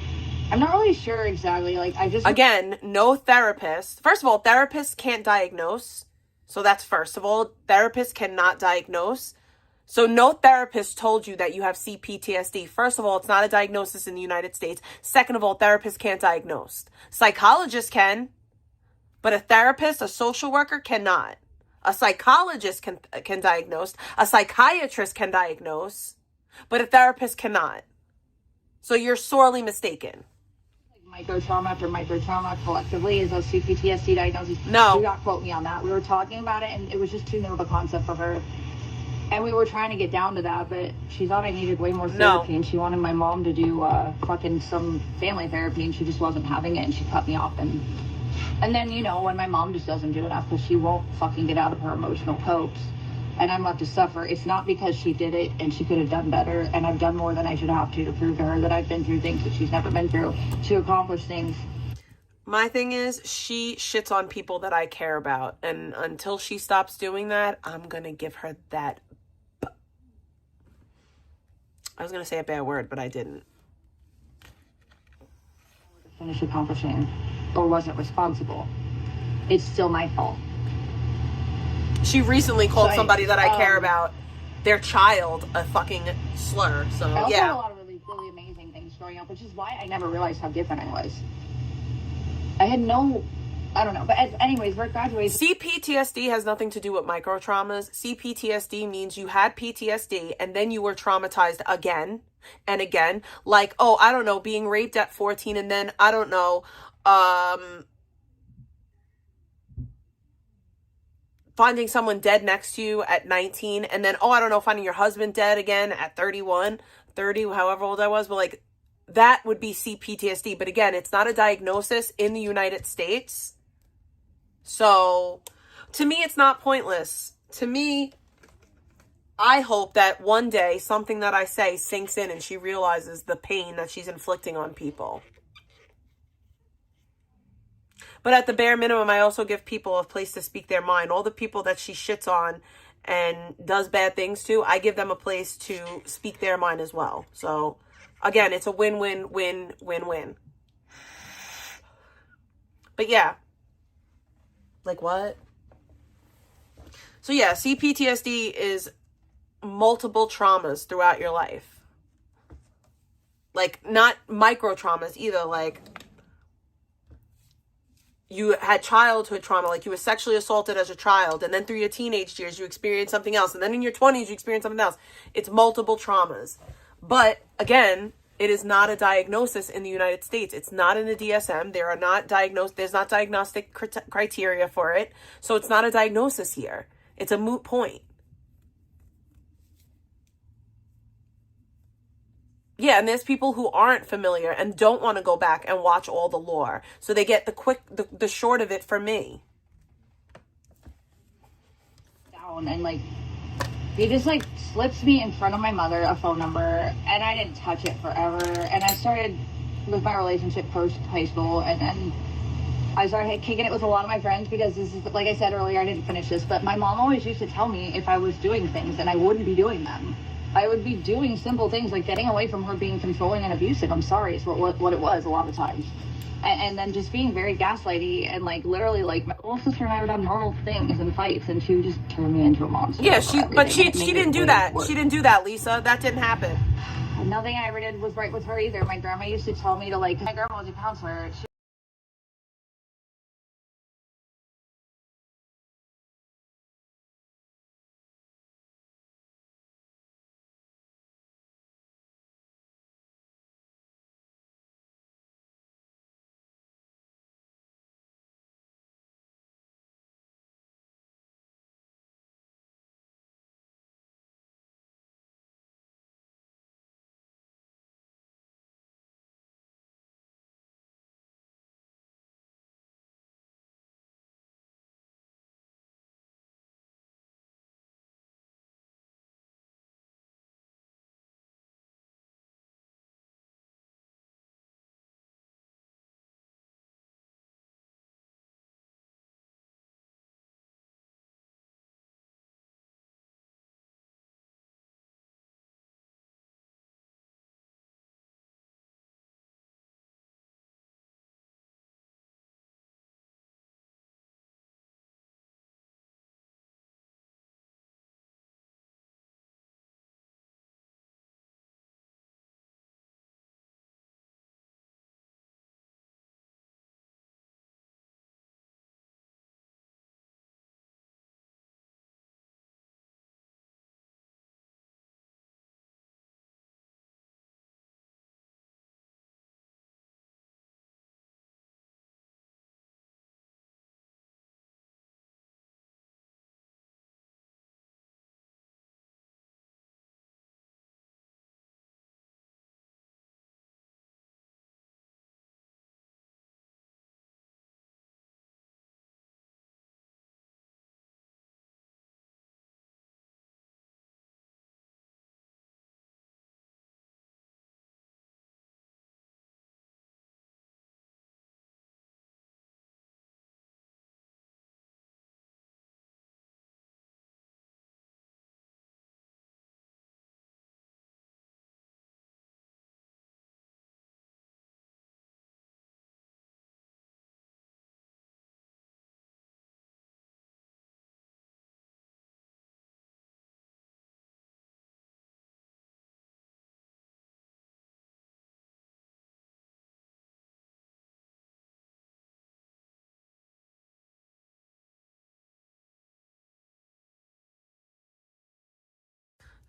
I'm not really sure exactly. Like I just again, no therapist. First of all, therapists can't diagnose. So that's first of all, therapists cannot diagnose. So no therapist told you that you have CPTSD. First of all, it's not a diagnosis in the United States. Second of all, therapists can't diagnose. Psychologists can, but a therapist, a social worker cannot. A psychologist can diagnose. A psychiatrist can diagnose, but a therapist cannot. So you're sorely mistaken. Microtrauma after microtrauma collectively is a CPTSD diagnosis. No. Do not quote me on that. We were talking about it, and it was just too new of a concept for her. And we were trying to get down to that, but she thought I needed way more therapy, and she wanted my mom to do fucking some family therapy, and she just wasn't having it, and she cut me off. And then, you know, when my mom just doesn't do enough because she won't fucking get out of her emotional copes, and I'm left to suffer, it's not because she did it and she could have done better, and I've done more than I should have to prove to her that I've been through things that she's never been through to accomplish things. My thing is, she shits on people that I care about, and until she stops doing that, I'm gonna give her that. I was gonna say a bad word, but I didn't. Finish accomplishing, or wasn't responsible. It's still my fault. She recently called somebody that I care about, their child, a fucking slur. So I also yeah. had a lot of really, really amazing things growing up, which is why I never realized how different I was. I had no, I don't know. But anyways, we're graduating. CPTSD has nothing to do with microtraumas. CPTSD means you had PTSD and then you were traumatized again and again. Like, oh, I don't know, being raped at 14 and then, I don't know, finding someone dead next to you at 19 and then, oh, I don't know, finding your husband dead again at 31, 30, however old I was. But like, that would be CPTSD. But again, it's not a diagnosis in the United States. So to me, it's not pointless. To me, I hope that one day something that I say sinks in and she realizes the pain that she's inflicting on people. But at the bare minimum, I also give people a place to speak their mind. All the people that she shits on and does bad things to, I give them a place to speak their mind as well. So again, it's a win-win-win-win-win. But yeah. Like what? So yeah, CPTSD is multiple traumas throughout your life. Like not micro traumas either. Like you had childhood trauma, like you were sexually assaulted as a child, and then through your teenage years you experienced something else, and then in your 20s you experienced something else. It's multiple traumas. But again, it is not a diagnosis in the United States. It's not in the DSM. There's not diagnostic criteria for it. So it's not a diagnosis here. It's a moot point. Yeah, and there's people who aren't familiar and don't want to go back and watch all the lore. So they get the short of it from me. Down and like, he just like slips me in front of my mother a phone number, and I didn't touch it forever. And I started with my relationship post high school, and then I started kicking it with a lot of my friends because this is, like I said earlier, I didn't finish this, but my mom always used to tell me if I was doing things and I wouldn't be doing them. I would be doing simple things like getting away from her being controlling and abusive. I'm sorry, it's what it was a lot of times. And then just being very gaslighty and like literally like my little sister and I would have normal things and fights and she would just turn me into a monster. Yeah, she didn't do that. She didn't do that, Lisa. That didn't happen. Nothing I ever did was right with her either. My grandma used to tell me to like, my grandma was a counselor.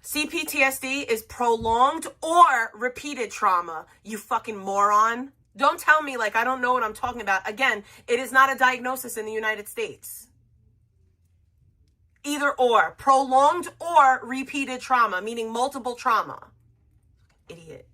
CPTSD is prolonged or repeated trauma, you fucking moron. Don't tell me like I don't know what I'm talking about. Again, it is not a diagnosis in the United States. Either or, prolonged or repeated trauma, meaning multiple trauma. Idiot.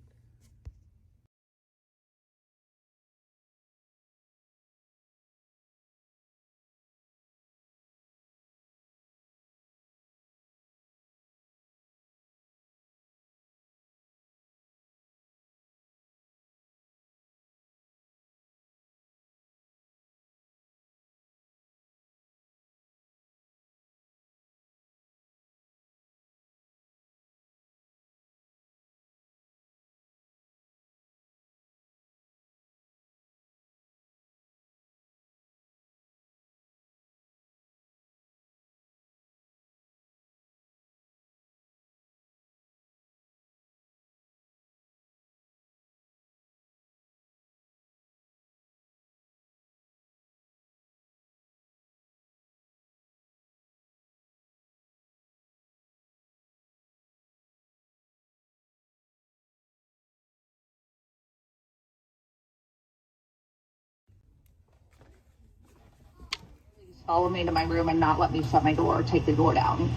Follow me to my room and not let me shut my door or take the door down.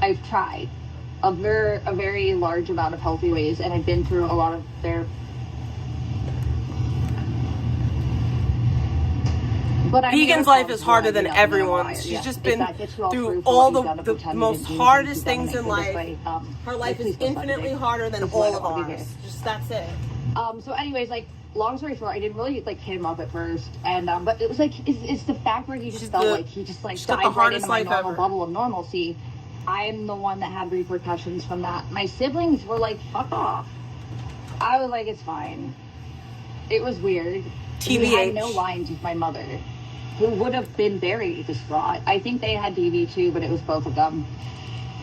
I've tried a very large amount of healthy ways, and I've been through a lot of their. But Vegan's life is harder than everyone's. She's just been through all the most hardest things in life. Her life is infinitely harder than all of ours. Just that's it. So anyways, like, long story short, I didn't really like hit him up at first, and but it was like it's the fact where he just felt like he just like died right into my normal bubble of normalcy. I'm the one that had repercussions from that. My siblings were like, "Fuck off." I was like, "It's fine." It was weird. He had no lines with my mother, who would have been very distraught. I think they had DV too, but it was both of them.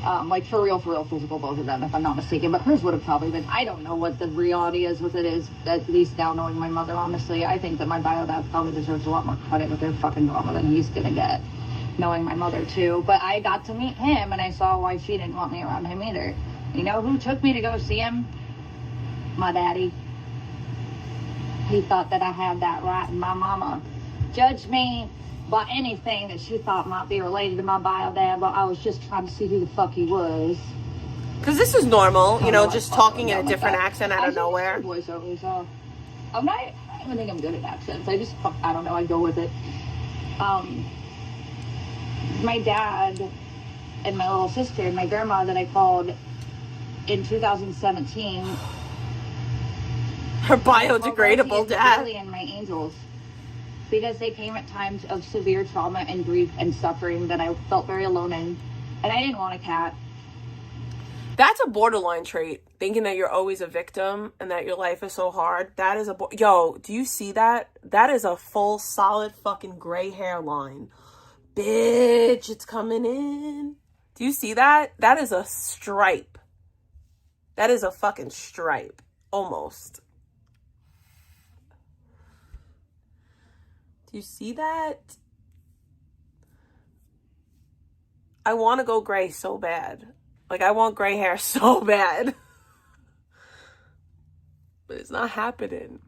Like for real physical, both of them, if I'm not mistaken. But hers would have probably been. I don't know what the reality is with it is, at least now knowing my mother, honestly. I think that my bio dad probably deserves a lot more credit with their fucking drama than he's gonna get, knowing my mother too. But I got to meet him, and I saw why she didn't want me around him either. You know who took me to go see him? My daddy. He thought that I had that right, and my mama judged me by anything that she thought might be related to my bio dad, but I was just trying to see who the fuck he was. Because this is normal, you know, just talking in a different accent out of nowhere. Voiceovers, I don't even think I'm good at accents. I don't know, I go with it. My dad and my little sister and my grandma that I called in 2017. Her biodegradable dad. And my angels. Because they came at times of severe trauma and grief and suffering that I felt very alone in. And I didn't want a cat. That's a borderline trait. Thinking that you're always a victim and that your life is so hard. That is yo, do you see that? That is a full, solid fucking gray hairline. Bitch, it's coming in. Do you see that? That is a stripe. That is a fucking stripe. Almost. Do you see that? I want to go gray so bad. Like, I want gray hair so bad. But it's not happening.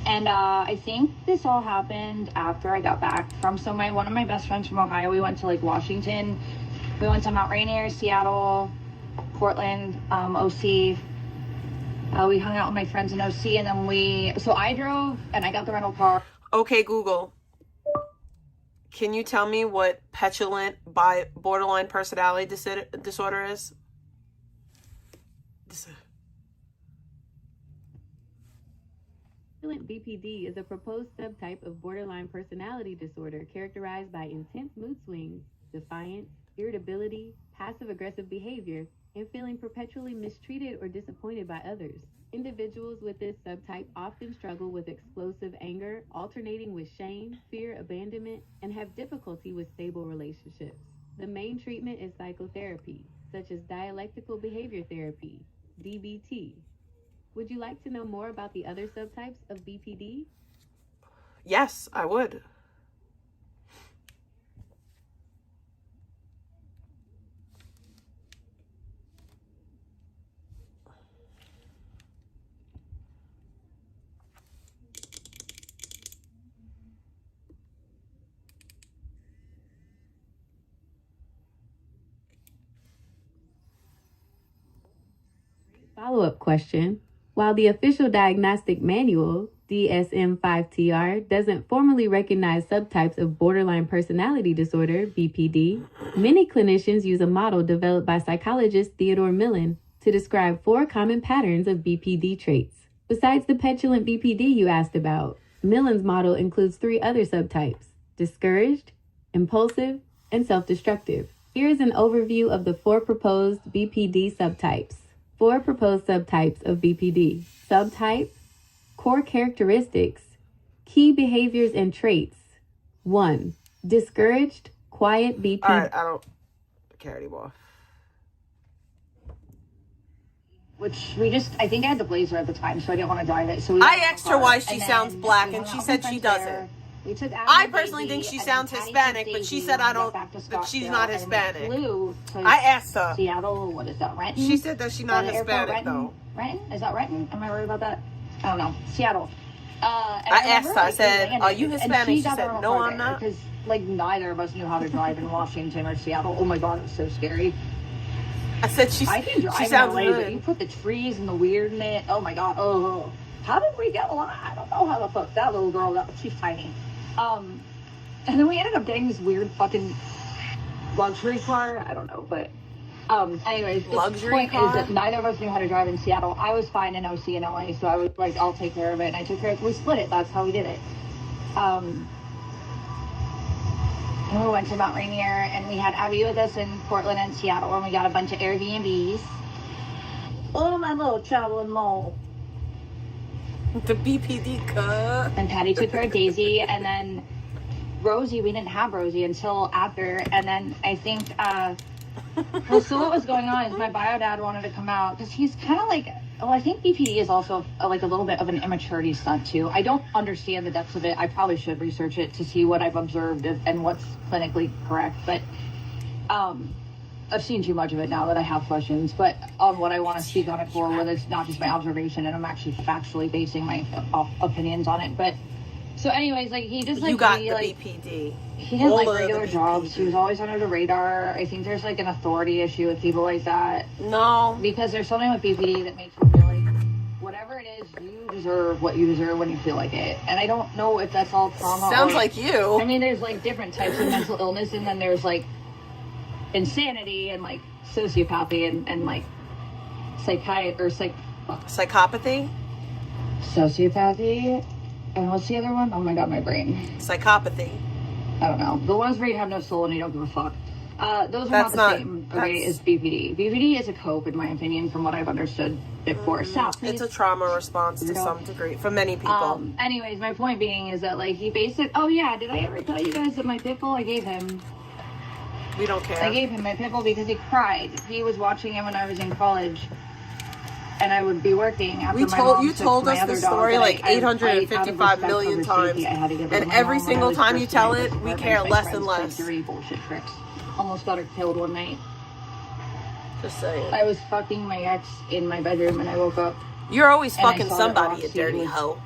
And I think this all happened after I got back from one of my best friends from Ohio. We went to like Washington. We went to Mount Rainier, Seattle, Portland, OC. We hung out with my friends in OC, and then so I drove and I got the rental car. Okay, Google. Can you tell me what petulant borderline personality disorder is? Petulant BPD is a proposed subtype of borderline personality disorder characterized by intense mood swings, defiance, irritability, passive-aggressive behavior, and feeling perpetually mistreated or disappointed by others. Individuals with this subtype often struggle with explosive anger, alternating with shame, fear, abandonment, and have difficulty with stable relationships. The main treatment is psychotherapy, such as dialectical behavior therapy, DBT. Would you like to know more about the other subtypes of BPD? Yes, I would. Follow-up question. While the official diagnostic manual, DSM-5-TR, doesn't formally recognize subtypes of borderline personality disorder, BPD, many clinicians use a model developed by psychologist Theodore Millen to describe 4 common patterns of BPD traits. Besides the petulant BPD you asked about, Millen's model includes 3 other subtypes: discouraged, impulsive, and self-destructive. Here is an overview of the 4 proposed BPD subtypes. 4 proposed subtypes of BPD. Subtype, core characteristics, key behaviors and traits. 1. Discouraged, quiet BPD. All right, I don't care anymore. Which I think I had the blazer at the time, so I didn't want to drive it. So I asked her why she sounds black, and she said she doesn't. I personally think she sounds Hispanic, but she said that she's not Hispanic. I asked her. Seattle, what is that, Renton? She said that she's not Hispanic, though. Renton? Is that Renton? Am I worried about that? I don't know. Seattle. I asked her, I said, are you Hispanic? She said, no, I'm not. Because, like, neither of us knew how to drive in Washington or Seattle. Oh my God, it was so scary. I said, I can drive in LA, but you put the trees and the weird in it. Oh my God. Oh. How did we get along? I don't know how the fuck that little girl got. She's tiny. And then we ended up getting this weird fucking luxury car. I don't know, but Anyways, the Luxury point car? is that neither of us knew how to drive in Seattle. I was fine in OC in LA, so I was like, I'll take care of it. And I took care of it. We split it. That's how we did it. And we went to Mount Rainier, and we had Abby with us in Portland and Seattle, and we got a bunch of Airbnbs. Oh, my little traveling mole. The BPD cut. And Patty took care of Daisy, and then Rosie, we didn't have Rosie until after, and then I think, well, so what was going on is my bio dad wanted to come out, because he's kind of like, well, I think BPD is also like a little bit of an immaturity stunt too. I don't understand the depths of it. I probably should research it to see what I've observed and what's clinically correct, but I've seen too much of it now that I have questions, but on what I want to speak on it for, whether it's not just my observation and I'm actually factually basing my opinions on it, but so anyways, like he just like You got really, the like, BPD. he didn't All like of the regular jobs. He was always under the radar. I think there's like an authority issue with people like that. No. Because there's something with BPD that makes you feel like whatever it is, you deserve what you deserve when you feel like it. And I don't know if that's all trauma. Sounds or, like you. I mean, there's like different types of mental illness, and then there's like insanity and like sociopathy and like Psychopathy? sociopathy. And what's the other one? Oh my god, my brain. Psychopathy. I don't know. The ones where you have no soul and you don't give a fuck. Those are That's not the not- same, okay, as BPD. BPD is a cope, in my opinion, from what I've understood it for. Stop, please. It's a trauma response to some degree for many people. Anyways, my point being is that, like, he basically... Oh, yeah, did I ever tell you guys that my pit bull, I gave him... We don't care. I gave him my pit bull because he cried. He was watching him when I was in college. And I would be working after my mom You took told my us other the dog, story and like I- out of 855 respect million for her safety, times. I had to give it to And my every mom when I single was time you first tell married it, with we her. care My less friends and played less. dirty bullshit tricks. Almost got her killed one night. Just saying. I was fucking my ex in my bedroom and I woke up You're always and I fucking saw that somebody, you Roxy dirty was hoe.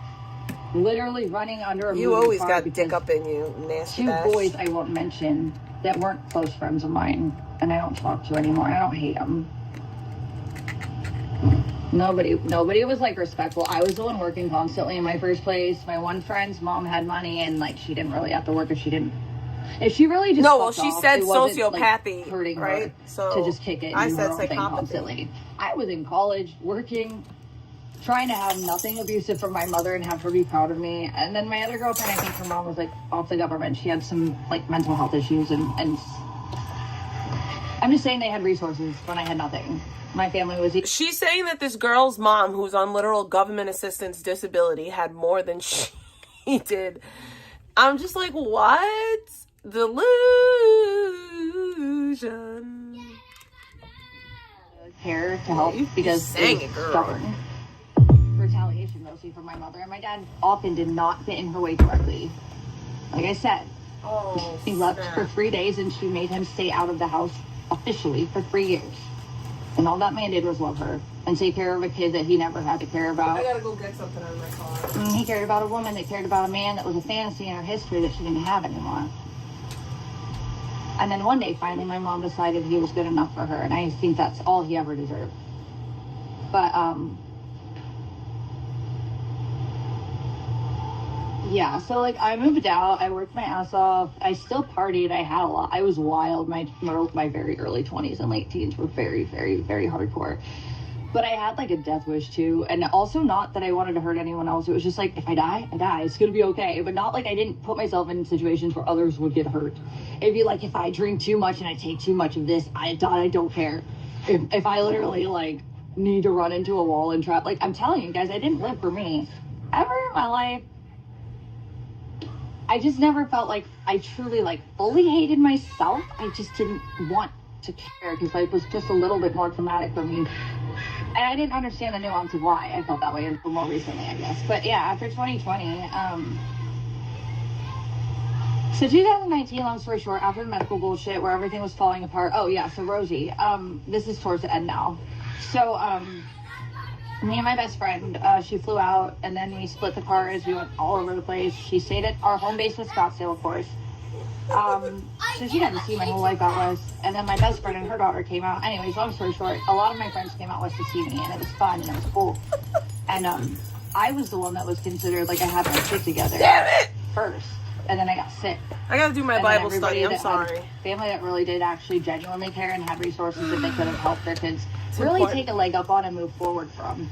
literally running under a You moving always car got because dick up in you, nasty two ass. boys I won't mention that weren't close friends of mine and I don't talk to anymore. I don't hate them. Nobody was like respectful. I was the one working constantly in my first place. My one friend's mom had money and like she didn't really have to work if she really just No, well, fucked she off, said it wasn't, sociopathy, like, hurting right? her So to just kick it and I do said her own thing psychopathy. constantly. I was in college working, trying to have nothing abusive from my mother and have her be proud of me. And then my other girlfriend, I think her mom was like off the government. She had some like mental health issues and I'm just saying they had resources when I had nothing. My family was... She's saying that this girl's mom, who's on literal government assistance disability, had more than she did. I'm just like, what? Delusion. care to help because sang it it, was girl. stubborn. Retaliation mostly from my mother, and my dad often did not get in her way directly. Like I said, Oh, he left snap. for 3 days and she made him stay out of the house officially for 3 years. And all that man did was love her and take care of a kid that he never had to care about. I gotta go get something out of my car. And he cared about a woman that cared about a man that was a fantasy in her history that she didn't have anymore. And then one day, finally, my mom decided he was good enough for her, and I think that's all he ever deserved. But, yeah, so, like, I moved out, I worked my ass off, I still partied, I had a lot, I was wild, my very early 20s and late teens were very, very, very hardcore. But I had, like, a death wish, too, and also not that I wanted to hurt anyone else, it was just like, if I die, I die, it's gonna be okay, but not like I didn't put myself in situations where others would get hurt. It'd be like, if I drink too much and I take too much of this, I don't care. If I literally, like, need to run into a wall and trap, like, I'm telling you guys, I didn't live for me. Ever in my life, I just never felt like I truly, like, fully hated myself. I just didn't want to care because life was just a little bit more traumatic for me. And I didn't understand the nuance of why I felt that way until more recently, I guess. But yeah, after 2020, so 2019, long story short, after the medical bullshit where everything was falling apart. Oh yeah, so Rosie, this is towards the end now. So, me and my best friend, she flew out and then we split the cars. We went all over the place. She stayed at our home base with Scottsdale, of course. So she got to see my whole life out west. And then my best friend and her daughter came out. Anyways, long story short, a lot of my friends came out west to see me and it was fun and it was cool. And I was the one that was considered like I had my shit together. Damn it! First. and then I got sick. I gotta do my And then Bible study. I'm everybody that sorry. had family that really did actually genuinely care and had resources that they could have helped their kids really important. take a leg up on and move forward from.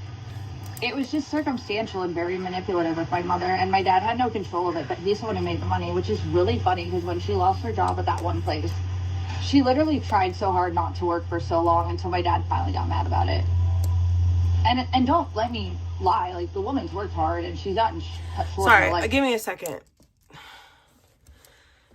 It was just circumstantial and very manipulative with my mother, and my dad had no control of it, but he's the one who made the money, which is really funny because when she lost her job at that one place, she literally tried so hard not to work for so long until my dad finally got mad about it. And don't let me lie, like, the woman's worked hard and she's gotten cut short in her Sorry, life. give me a second.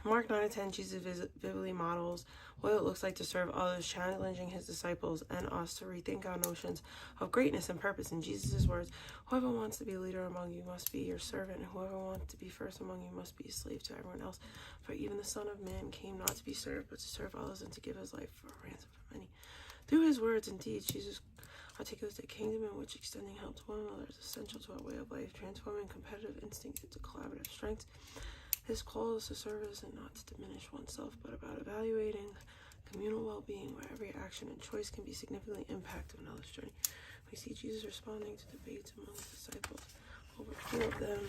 Mark 9:10, Jesus vividly models what it looks like to serve others, challenging his disciples and us to rethink our notions of greatness and purpose. In Jesus' words, whoever wants to be a leader among you must be your servant, and whoever wants to be first among you must be a slave to everyone else. For even the Son of Man came not to be served, but to serve others and to give his life for a ransom for many. Through his words and deeds, Jesus articulates a kingdom in which extending help to one another is essential to our way of life, transforming competitive instincts into collaborative strengths. His call is to service and not to diminish oneself, but about evaluating communal well-being where every action and choice can be significantly impacted another's journey. We see Jesus responding to debates among his disciples over two of them.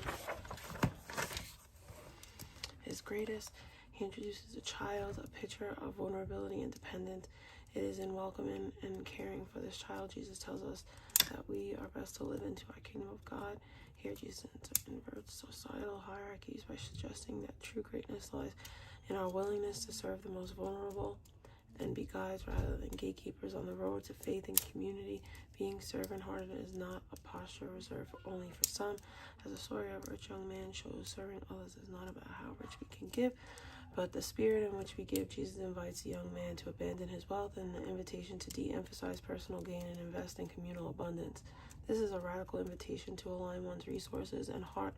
His greatest, he introduces a child, a picture of vulnerability and dependence. It is in welcoming and caring for this child, Jesus tells us that we are best to live into our kingdom of God. Here, Jesus inverts societal hierarchies by suggesting that true greatness lies in our willingness to serve the most vulnerable and be guides rather than gatekeepers on the road to faith and community. Being servant-hearted is not a posture reserved only for some. As the story of a rich young man shows, serving others is not about how rich we can give, but the spirit in which we give. Jesus invites the young man to abandon his wealth and the invitation to de-emphasize personal gain and invest in communal abundance. This is a radical invitation to align one's resources and heart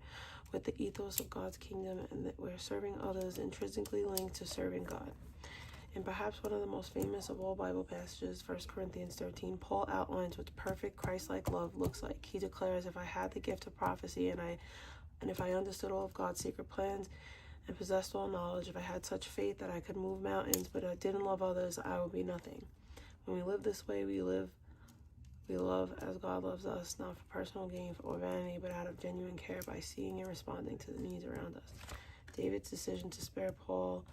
with the ethos of God's kingdom, and that where serving others is intrinsically linked to serving God. In perhaps one of the most famous of all Bible passages, 1 Corinthians 13, Paul outlines what perfect Christ-like love looks like. He declares, if I had the gift of prophecy and if I understood all of God's secret plans and possessed all knowledge, if I had such faith that I could move mountains, but I didn't love others, I would be nothing. When we live this way, we love as God loves us, not for personal gain or vanity, but out of genuine care by seeing and responding to the needs around us. David's decision to spare Paul,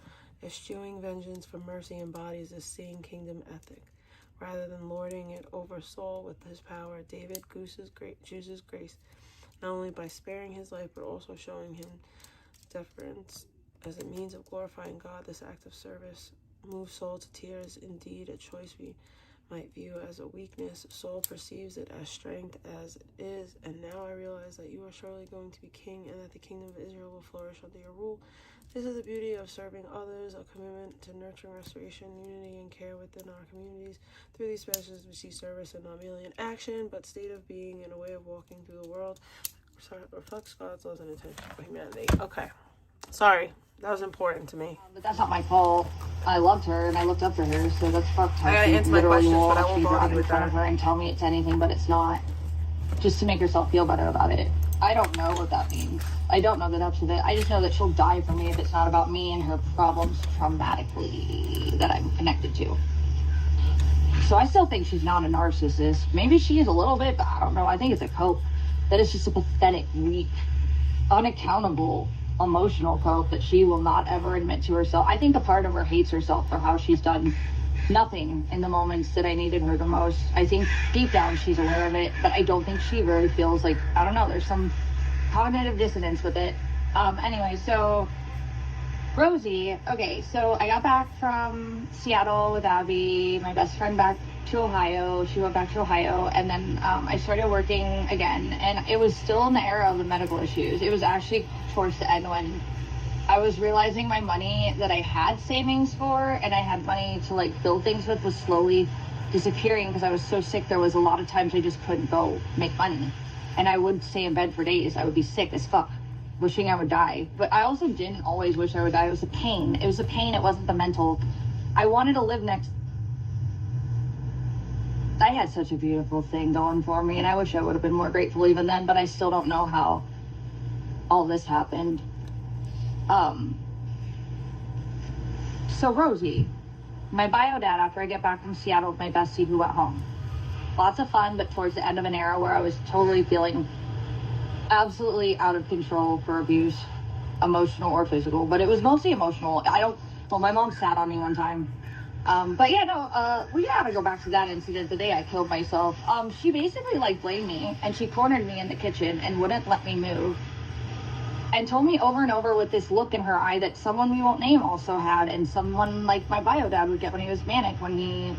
eschewing vengeance for mercy, embodies this same kingdom ethic. Rather than lording it over Saul with his power, David chooses grace, not only by sparing his life, but also showing him deference as a means of glorifying God. This act of service moves Saul to tears, indeed a choice we might view as a weakness. Saul perceives it as strength as it is, and now I realize that you are surely going to be king and that the kingdom of Israel will flourish under your rule. This is the beauty of serving others, a commitment to nurturing restoration, unity, and care within our communities. Through these messages, we see service and not merely an action, but state of being and a way of walking through the world that reflects God's love and attention for humanity. Okay. Sorry. That was important to me. But that's not my fault. I loved her and I looked up to her, so that's fucked. I gotta answer my questions, but I won't bother you with in front of her and tell me it's anything, but it's not. Just to make herself feel better about it. I don't know what that means. I don't know the depths of it. I just know that she'll die for me if it's not about me and her problems traumatically that I'm connected to. So I still think she's not a narcissist. Maybe she is a little bit, but I don't know. I think it's a cope. That is just a pathetic, weak, unaccountable, emotional cope that she will not ever admit to herself. I think a part of her hates herself for how she's done nothing in the moments that I needed her the most. I think deep down she's aware of it, but I don't think she really feels like, I don't know, there's some cognitive dissonance with it. Anyway, so Rosie, okay, so I got back from Seattle with Abby, my best friend back to Ohio. She went back to Ohio, and then I started working again, and it was still in the era of the medical issues. It was actually towards the end when I was realizing my money that I had savings for and I had money to like build things with was slowly disappearing because I was so sick. There was a lot of times I just couldn't go make money, and I would stay in bed for days. I would be sick as fuck, wishing I would die. But I also didn't always wish I would die. It was a pain. It was a pain. It wasn't the mental. I wanted to live next. I had such a beautiful thing going for me, and I wish I would have been more grateful even then, but I still don't know how all this happened. So Rosie, my bio dad, after I get back from Seattle with my bestie who went home. Lots of fun, but towards the end of an era where I was totally feeling absolutely out of control for abuse. emotional or physical, but it was mostly emotional. Well, my mom sat on me one time. But yeah, no, we gotta go back to that incident the day I killed myself. She basically like blamed me, and she cornered me in the kitchen and wouldn't let me move. And told me over and over with this look in her eye that someone we won't name also had, and someone like my bio dad would get when he was manic, when he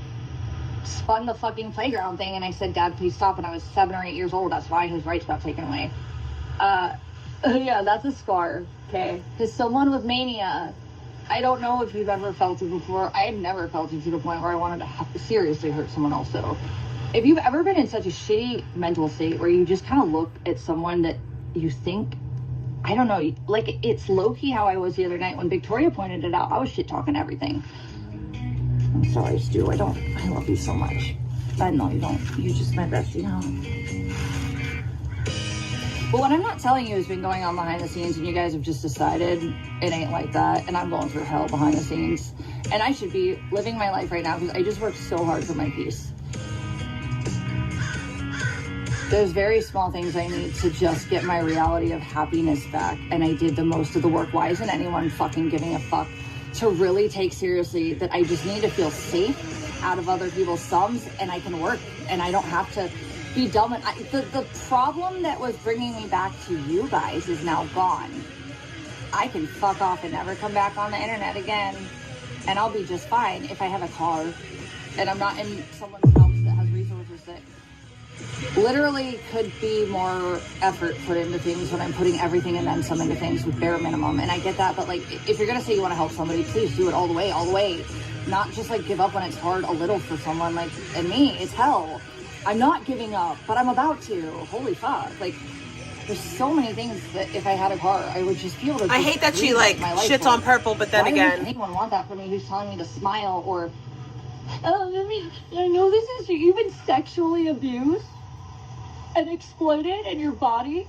spun the fucking playground thing. And I said, Dad, please stop. And I was 7 or 8 years old. That's why his rights got taken away. Yeah, that's a scar, okay? Because someone with mania, I don't know if you've ever felt it before. I had never felt it to the point where I wanted to seriously hurt someone else, though. If you've ever been in such a shitty mental state where you just kind of look at someone that you think, I don't know, like it's low-key how I was the other night when Victoria pointed it out. I was shit-talking everything. I'm sorry, Stu. I love you so much. I know you don't. You're just my bestie now. But what I'm not telling you has been going on behind the scenes, and you guys have just decided it ain't like that, and I'm going through hell behind the scenes. And I should be living my life right now because I just worked so hard for my peace. There's very small things I need to just get my reality of happiness back, and I did the most of the work. Why isn't anyone fucking giving a fuck to really take seriously that I just need to feel safe out of other people's thumbs, and I can work, and I don't have to be dumb. And the problem that was bringing me back to you guys is now gone. I can fuck off and never come back on the internet again, and I'll be just fine if I have a car and I'm not in someone's house that has resources that literally could be more effort put into things when I'm putting everything and then some into things with bare minimum. And I get that, but like, if you're gonna say you want to help somebody, please do it all the way, not just like give up when it's hard a little for someone. Like, and me, it's hell. I'm not giving up, but I'm about to. Holy fuck. Like, there's so many things that if I had a car, I would just be able to. I hate that she like shits on purple, but then again, does anyone want that from me who's telling me to smile or, I know this is, you've been sexually abused and exploited in your body,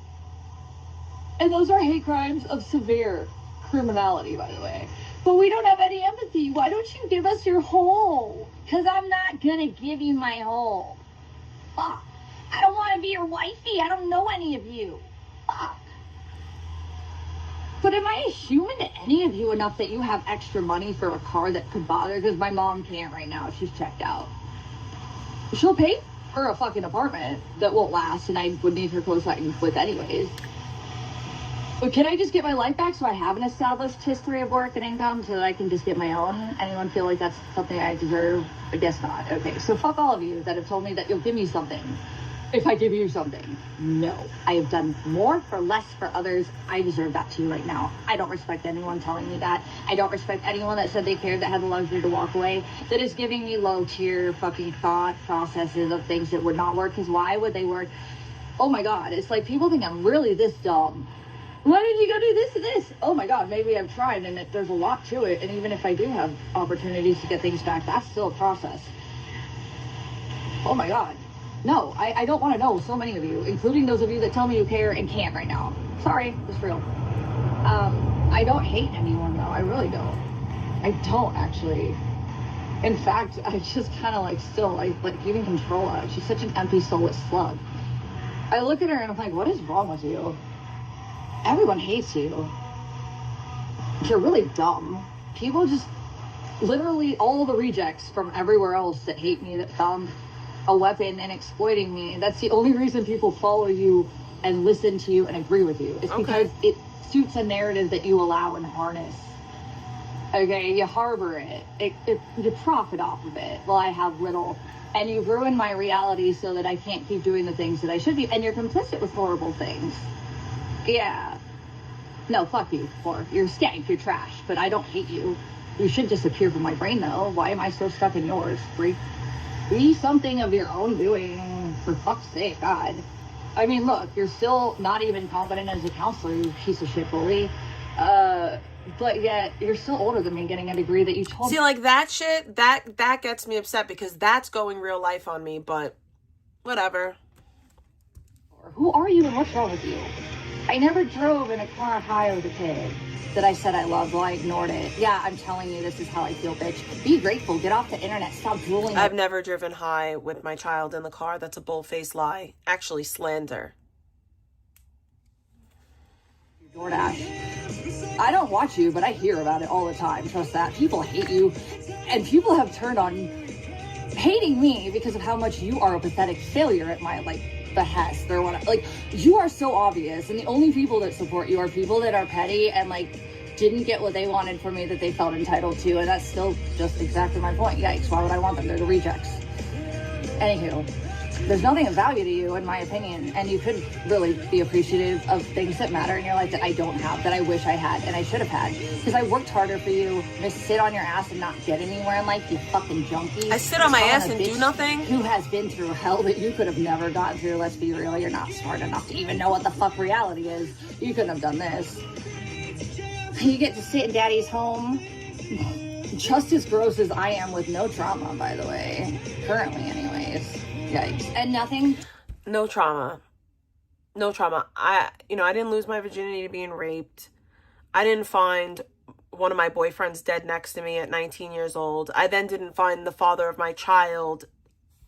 and those are hate crimes of severe criminality, by the way. But we don't have any empathy. Why don't you give us your whole? Because I'm not gonna give you my whole. Fuck. I don't want to be your wifey. I don't know any of you. Fuck. But am I a human to any of you enough that you have extra money for a car that could bother? Because my mom can't right now. She's checked out. She'll pay for a fucking apartment that won't last, and I would need her close with anyways. But can I just get my life back so I have an established history of work and income so that I can just get my own? Anyone feel like that's something I deserve? I guess not. Okay, so fuck all of you that have told me that you'll give me something if I give you something. No. I have done more for less for others. I deserve that too right now. I don't respect anyone telling me that. I don't respect anyone that said they cared, that had the luxury to walk away, that is giving me low tier fucking thought processes of things that would not work. Because why would they work? Oh my God, it's like people think I'm really this dumb. Why did you go do this and this? Oh my God, maybe I've tried, and there's a lot to it. And even if I do have opportunities to get things back, that's still a process. Oh my God. No, I don't want to know so many of you, including those of you that tell me you care and can't right now. Sorry, it's real. I don't hate anyone though. I really don't. I don't actually. In fact, I just kind of like still like even Controlla. She's such an empty soulless slug. I look at her and I'm like, what is wrong with you? Everyone hates you. You're really dumb. People just, literally all the rejects from everywhere else that hate me, that found a weapon and exploiting me. That's the only reason people follow you and listen to you and agree with you. It's because it suits a narrative that you allow and harness. Okay, you harbor it. You profit off of it. Well, I have little. And you've ruined my reality so that I can't keep doing the things that I should be. And you're complicit with horrible things. Yeah. No, fuck you, whore. You're a skank, you're trash, but I don't hate you. You should disappear from my brain, though. Why am I so stuck in yours, freak? Be something of your own doing, for fuck's sake, God. I mean, look, you're still not even competent as a counselor, you piece of shit bully. But yet, you're still older than me, getting a degree that you told me. See, like, that shit, that gets me upset because that's going real life on me, but whatever. Who are you and what's wrong with you? I never drove in a car high as a kid that I said I loved. Well, I ignored it. Yeah, I'm telling you, this is how I feel, bitch. Be grateful. Get off the internet. Stop drooling. I've never driven high with my child in the car. That's a bull-faced lie. Actually, slander. DoorDash. I don't watch you, but I hear about it all the time. Trust that. People hate you, and people have turned on hating me because of how much you are a pathetic failure at my, like, behest or whatever. Like, you are so obvious, and the only people that support you are people that are petty and, like, didn't get what they wanted from me that they felt entitled to, and that's still just exactly my point. Yikes, why would I want them? They're the rejects. Anywho, there's nothing of value to you, in my opinion, and you could really be appreciative of things that matter in your life that I don't have, that I wish I had and I should have had, because I worked harder for you to sit on your ass and not get anywhere in life, you fucking junkie. I sit on my ass and do nothing? Who has been through hell that you could have never gotten through. Let's be real, you're not smart enough to even know what the fuck reality is. You couldn't have done this. You get to sit in daddy's home, just as gross as I am, with no trauma, by the way, currently anyways. Yikes. And nothing. No trauma. No trauma. I didn't lose my virginity to being raped. I didn't find one of my boyfriends dead next to me at 19 years old. I then didn't find the father of my child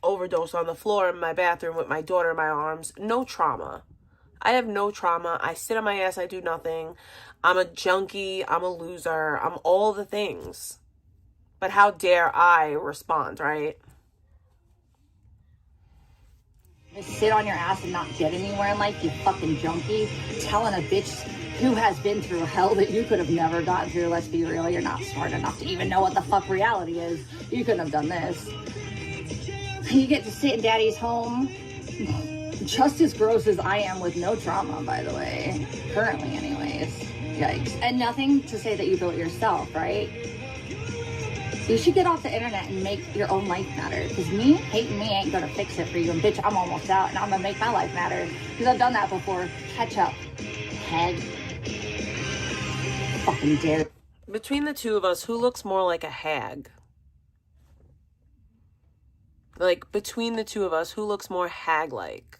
overdosed on the floor in my bathroom with my daughter in my arms. No trauma. I have no trauma. I sit on my ass. I do nothing. I'm a junkie. I'm a loser. I'm all the things. But how dare I respond, right? Sit on your ass and not get anywhere in life, you fucking junkie. Telling a bitch who has been through hell that you could have never gotten through. Let's be real, you're not smart enough to even know what the fuck reality is. You couldn't have done this. You get to sit in daddy's home, just as gross as I am, with no trauma, by the way. Currently anyways. Yikes. And nothing to say that you built yourself, right? You should get off the internet and make your own life matter. Because me hating me ain't gonna fix it for you. And bitch, I'm almost out and I'm gonna make my life matter. Because I've done that before. Catch up. Head. Fucking dare. Between the two of us, who looks more like a hag? Like, between the two of us, who looks more hag-like?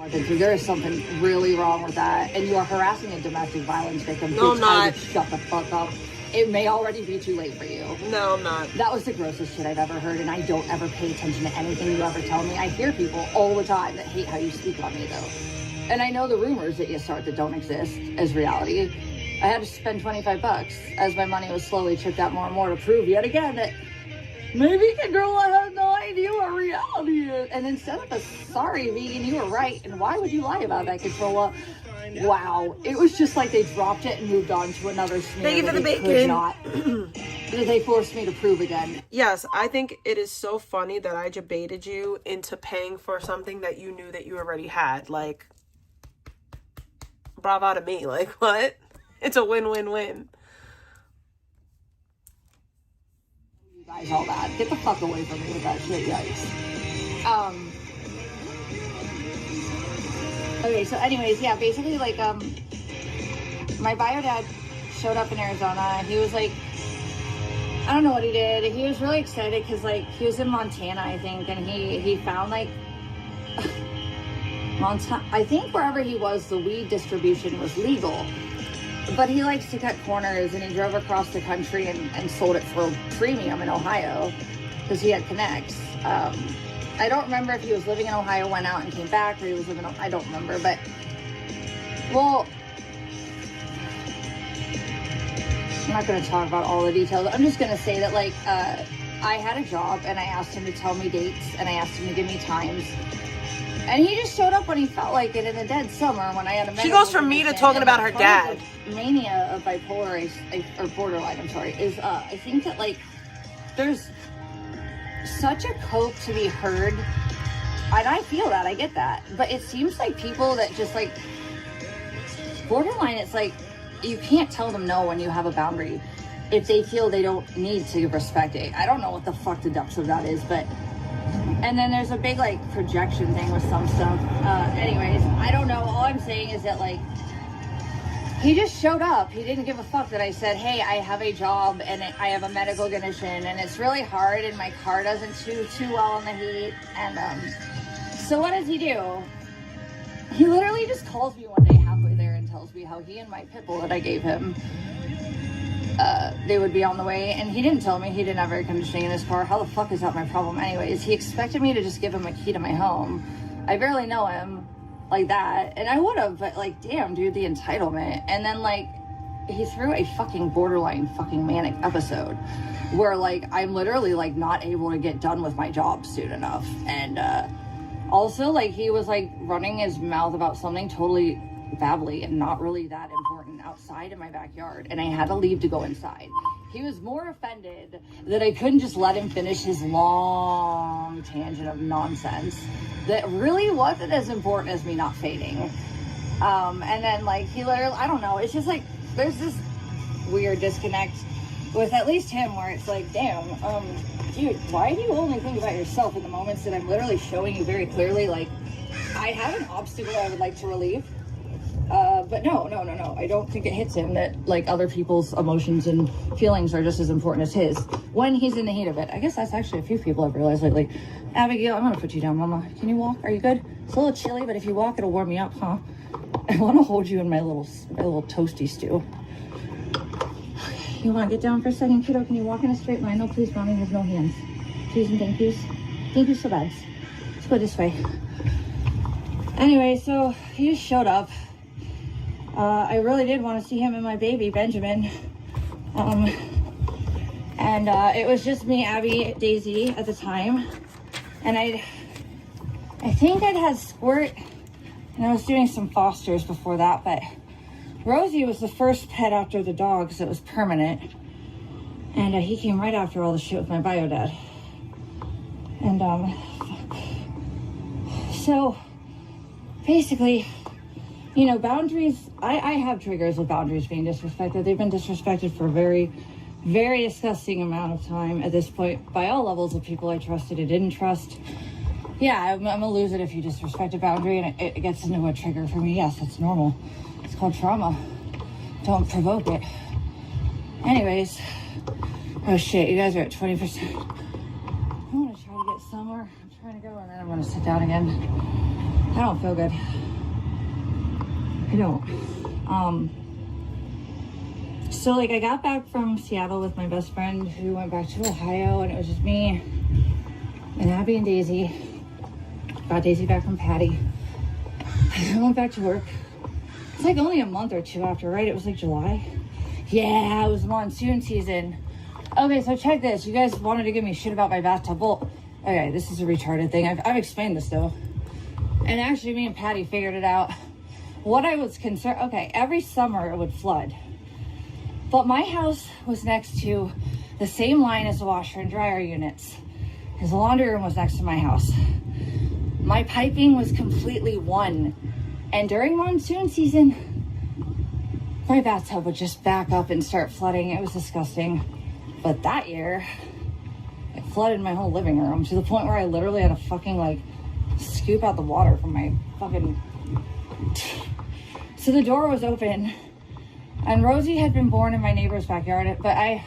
There is something really wrong with that, and you are harassing a domestic violence victim. No, I'm not. Shut the fuck up. It may already be too late for you. No, I'm not. That was the grossest shit I've ever heard, and I don't ever pay attention to anything you ever tell me. I hear people all the time that hate how you speak on me, though. And I know the rumors that you start that don't exist as reality. I had to spend $25 as my money was slowly chipped out more and more to prove yet again that maybe the girl I had no idea what reality is. And instead of a sorry vegan, you were right. And why would you lie about that, Controlla? Wow. It was just like they dropped it and moved on to another smear. Thank you for the bacon. Could not. They forced me to prove again. Yes, I think it is so funny that I debated you into paying for something that you knew that you already had. Like, bravo to me. Like, what? It's a win-win-win. Guys, all that. Get the fuck away from me with that shit, yikes. Okay, so anyways, yeah, basically, like, my bio dad showed up in Arizona. He was like, I don't know what he did. He was really excited because, like, he was in Montana, I think, and he found, like, Montana, I think wherever he was, the weed distribution was legal. But he likes to cut corners, and he drove across the country and sold it for premium in Ohio because he had connects. I don't remember if he was living in Ohio, went out and came back, or he was living in, I don't remember. But, well, I'm not going to talk about all the details. I'm just going to say that, like, I had a job, and I asked him to tell me dates, and I asked him to give me times. And he just showed up when he felt like it in the dead summer when I had a medical. She goes from me to talking about her dad. Mania of bipolar or borderline, I'm sorry, is I think that, like, there's such a cope to be heard, and I feel that, I get that, but it seems like people that just, like, borderline, it's like you can't tell them no when you have a boundary if they feel they don't need to respect it. I don't know what the fuck the depths of that is, but. And then there's a big, like, projection thing with some stuff. Anyways, I don't know. All I'm saying is that, like, he just showed up. He didn't give a fuck that I said, hey, I have a job and I have a medical condition and it's really hard and my car doesn't chew too well in the heat. And so what does he do? He literally just calls me one day halfway there and tells me how he and my pitbull that I gave him they would be on the way, and he didn't tell me. He didn't have air conditioning in his car. How the fuck is that my problem anyways? He expected me to just give him a key to my home. I barely know him like that, and I would have, but like, damn, dude, the entitlement. And then like, he threw a fucking borderline fucking manic episode where like I'm literally like not able to get done with my job soon enough. And also like he was like running his mouth about something totally babbly and not really that important outside in my backyard, and I had to leave to go inside. He was more offended that I couldn't just let him finish his long tangent of nonsense that really wasn't as important as me not fading. And then like he literally, I don't know, it's just like there's this weird disconnect with at least him where it's like, damn, dude, why do you only think about yourself in the moments that I'm literally showing you very clearly like I have an obstacle I would like to relieve? But no, I don't think it hits him that like other people's emotions and feelings are just as important as his when he's in the heat of it. I guess that's actually a few people I've realized lately. Abigail, I'm gonna put you down, Mama. Can you walk? Are you good? It's a little chilly, but if you walk, it'll warm me up, huh? I want to hold you in my little toasty stew. You want to get down for a second, kiddo? Can you walk in a straight line? No, please, Mommy has no hands. Please and thank yous. Thank you so bad. Let's go this way. Anyway, so he just showed up. I really did want to see him and my baby, Benjamin. And it was just me, Abby, Daisy at the time. And I think I'd had Squirt, and I was doing some fosters before that, but Rosie was the first pet after the dogs that was permanent. And he came right after all the shit with my bio dad. And so basically, you know, boundaries, I have triggers with boundaries being disrespected. They've been disrespected for a very, very disgusting amount of time at this point by all levels of people I trusted and didn't trust. Yeah, I'm gonna lose it if you disrespect a boundary and it gets into a trigger for me. Yes, it's normal. It's called trauma. Don't provoke it. Anyways, oh shit, you guys are at 20%. I'm gonna try to get somewhere. I'm trying to go and then I'm gonna sit down again. I don't feel good. I don't. So like I got back from Seattle with my best friend who went back to Ohio, and it was just me and Abby and Daisy. Got Daisy back from Patty. I went back to work. It's like only a month or two after, right? It was like July. Yeah, it was monsoon season. Okay, so check this. You guys wanted to give me shit about my bathtub. Well, okay, this is a retarded thing. I've explained this though. And actually me and Patty figured it out. What I was concerned, okay, every summer it would flood. But my house was next to the same line as the washer and dryer units. Because the laundry room was next to my house. My piping was completely one. And during monsoon season, my bathtub would just back up and start flooding. It was disgusting. But that year, it flooded my whole living room to the point where I literally had to fucking like scoop out the water from my fucking... So the door was open, and Rosie had been born in my neighbor's backyard, but I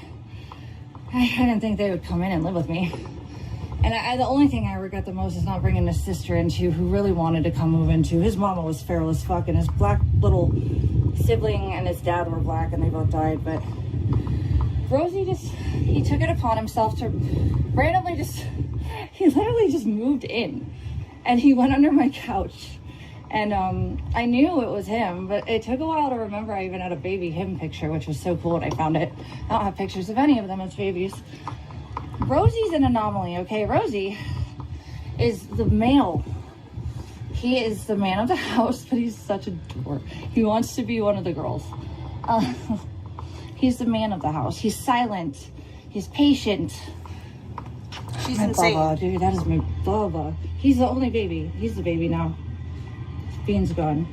didn't think they would come in and live with me. And the only thing I regret the most is not bringing his sister into, who really wanted to come move into. His mama was feral as fuck, and his black little sibling and his dad were black, and they both died. But Rosie he took it upon himself to randomly he literally just moved in, and he went under my couch. And I knew it was him, but it took a while to remember I even had a baby him picture, which was so cool when I found it. I don't have pictures of any of them as babies. Rosie's an anomaly, okay? Rosie is the male. He is the man of the house, but he's such a dork. He wants to be one of the girls. He's the man of the house. He's silent. He's patient. She's my insane. Bubba, dude, that is my Bubba. He's the only baby. He's the baby now. Bean's gone.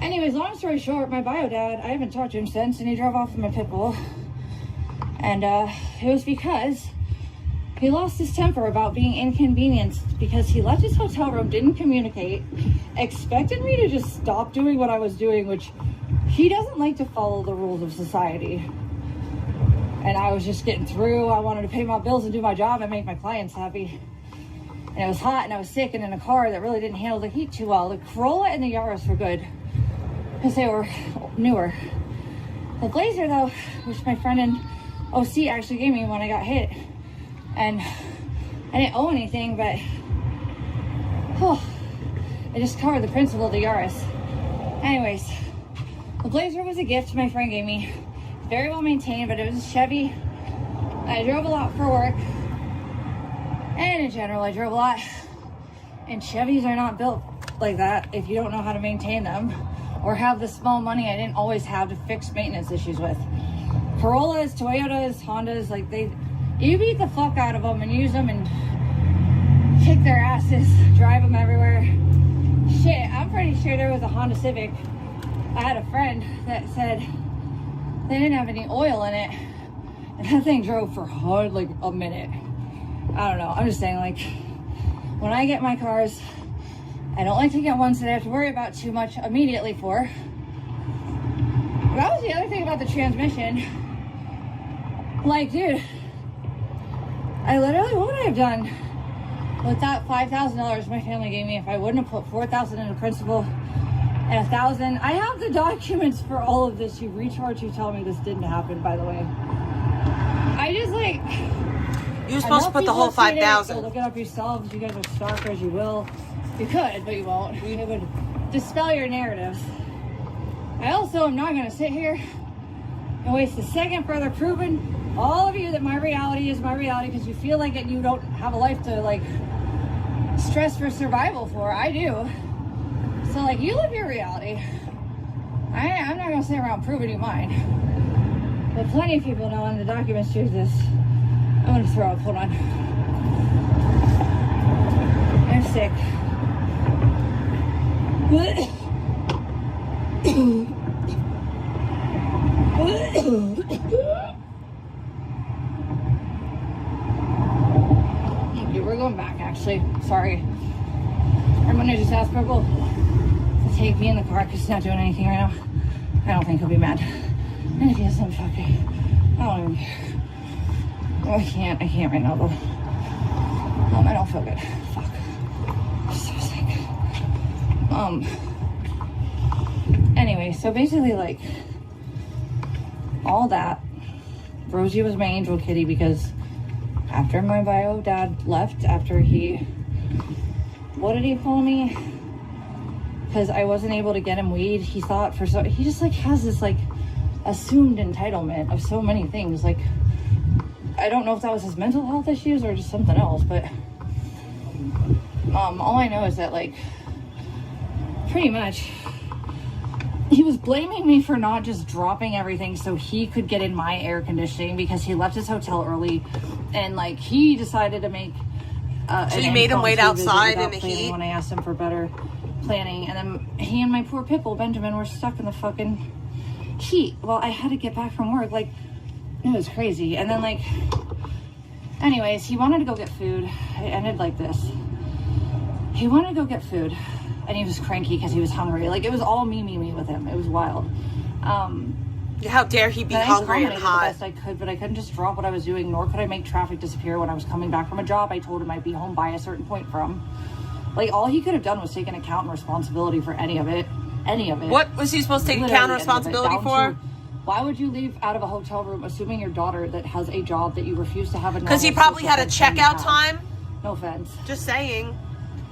Anyways, long story short, my bio dad, I haven't talked to him since, and he drove off with my pit bull. And it was because he lost his temper about being inconvenienced because he left his hotel room, didn't communicate, expected me to just stop doing what I was doing, which he doesn't like to follow the rules of society. And I was just getting through. I wanted to pay my bills and do my job and make my clients happy. And it was hot, and I was sick, and in a car that really didn't handle the heat too well. The Corolla and the Yaris were good because they were newer. The Blazer though, which my friend in OC actually gave me when I got hit, and I didn't owe anything, but I just covered the principal of the Yaris. Anyways, the Blazer was a gift my friend gave me. Very well maintained, but it was a Chevy. I drove a lot for work, and in general I drove a lot, and Chevys are not built like that if you don't know how to maintain them or have the small money I didn't always have to fix maintenance issues with. Corollas, Toyotas, Hondas, like you beat the fuck out of them and use them and kick their asses, drive them everywhere. Shit, I'm pretty sure there was a Honda Civic. I had a friend that said they didn't have any oil in it, and that thing drove for like a minute. I don't know, I'm just saying, like, when I get my cars, I don't like to get ones that I have to worry about too much immediately for. That was the other thing about the transmission. Like, dude, I literally, what would I have done with that $5,000 my family gave me if I wouldn't have put $4,000 into principal and $1,000? I have the documents for all of this. You retard, you tell me this didn't happen, by the way. I just, like, You were supposed to put the whole so $5,000. look it up yourselves. You guys are stalkers, you will. You could, but you won't. It would dispel your narratives. I also am not going to sit here and waste a second further proving all of you that my reality is my reality, because you feel like you don't have a life to, like, stress for survival for. I do. So, like, you live your reality. I'm not going to sit around proving you mine. But plenty of people know, and the documents choose this. I'm going to throw up. Hold on. I'm sick. Okay, we're going back, actually. Sorry. I'm gonna just ask Purple to take me in the car because he's not doing anything right now. I don't think he'll be mad. And if he doesn't, fuck it. I don't even care. Oh, I can't right now, though. I don't feel good. Fuck. I'm so sick. Anyway, so basically, like, all that, Rosie was my angel kitty, because after my bio dad left, after he, what did he call me? Because I wasn't able to get him weed, he thought he just, like, has this, like, assumed entitlement of so many things. Like, I don't know if that was his mental health issues or just something else, but all I know is that, like, pretty much he was blaming me for not just dropping everything so he could get in my air conditioning, because he left his hotel early, and, like, he decided to make So you made him wait outside in the heat? When I asked him for better planning, and then he and my poor pitbull Benjamin were stuck in the fucking heat. Well, I had to get back from work. Like, it was crazy. And then, like, anyways, he wanted to go get food. It ended like this. He wanted to go get food, and he was cranky because he was hungry. Like, it was all me with him. It was wild. How dare he be hungry and hot? The best I could, but I couldn't just drop what I was doing, nor could I make traffic disappear when I was coming back from a job I told him I'd be home by a certain point from. Like, all he could have done was take an account and responsibility for any of it. Any of it. What was he supposed to take account and responsibility for? Why would you leave out of a hotel room assuming your daughter that has a job that you refuse to have a normal? Because he probably had a checkout time? No offense. Just saying.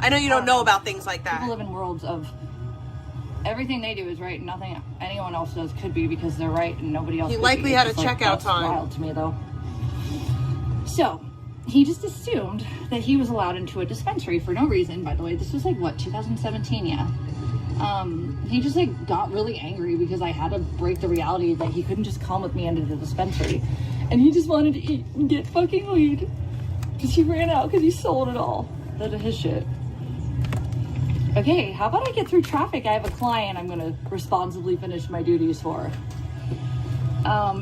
I know you don't know about things like that. People live in worlds of everything they do is right, and nothing anyone else does could be because they're right and nobody else. He could likely be. had a It's like, checkout that's time. Wild to me, though. So he just assumed that he was allowed into a dispensary for no reason. By the way, this was like what, 2017? Yeah. He just like got really angry because I had to break the reality that he couldn't just come with me into the dispensary, and he just wanted to eat and get fucking weed because he ran out because he sold it all. That is his shit. Okay, how about I get through traffic? I have a client I'm gonna responsibly finish my duties for.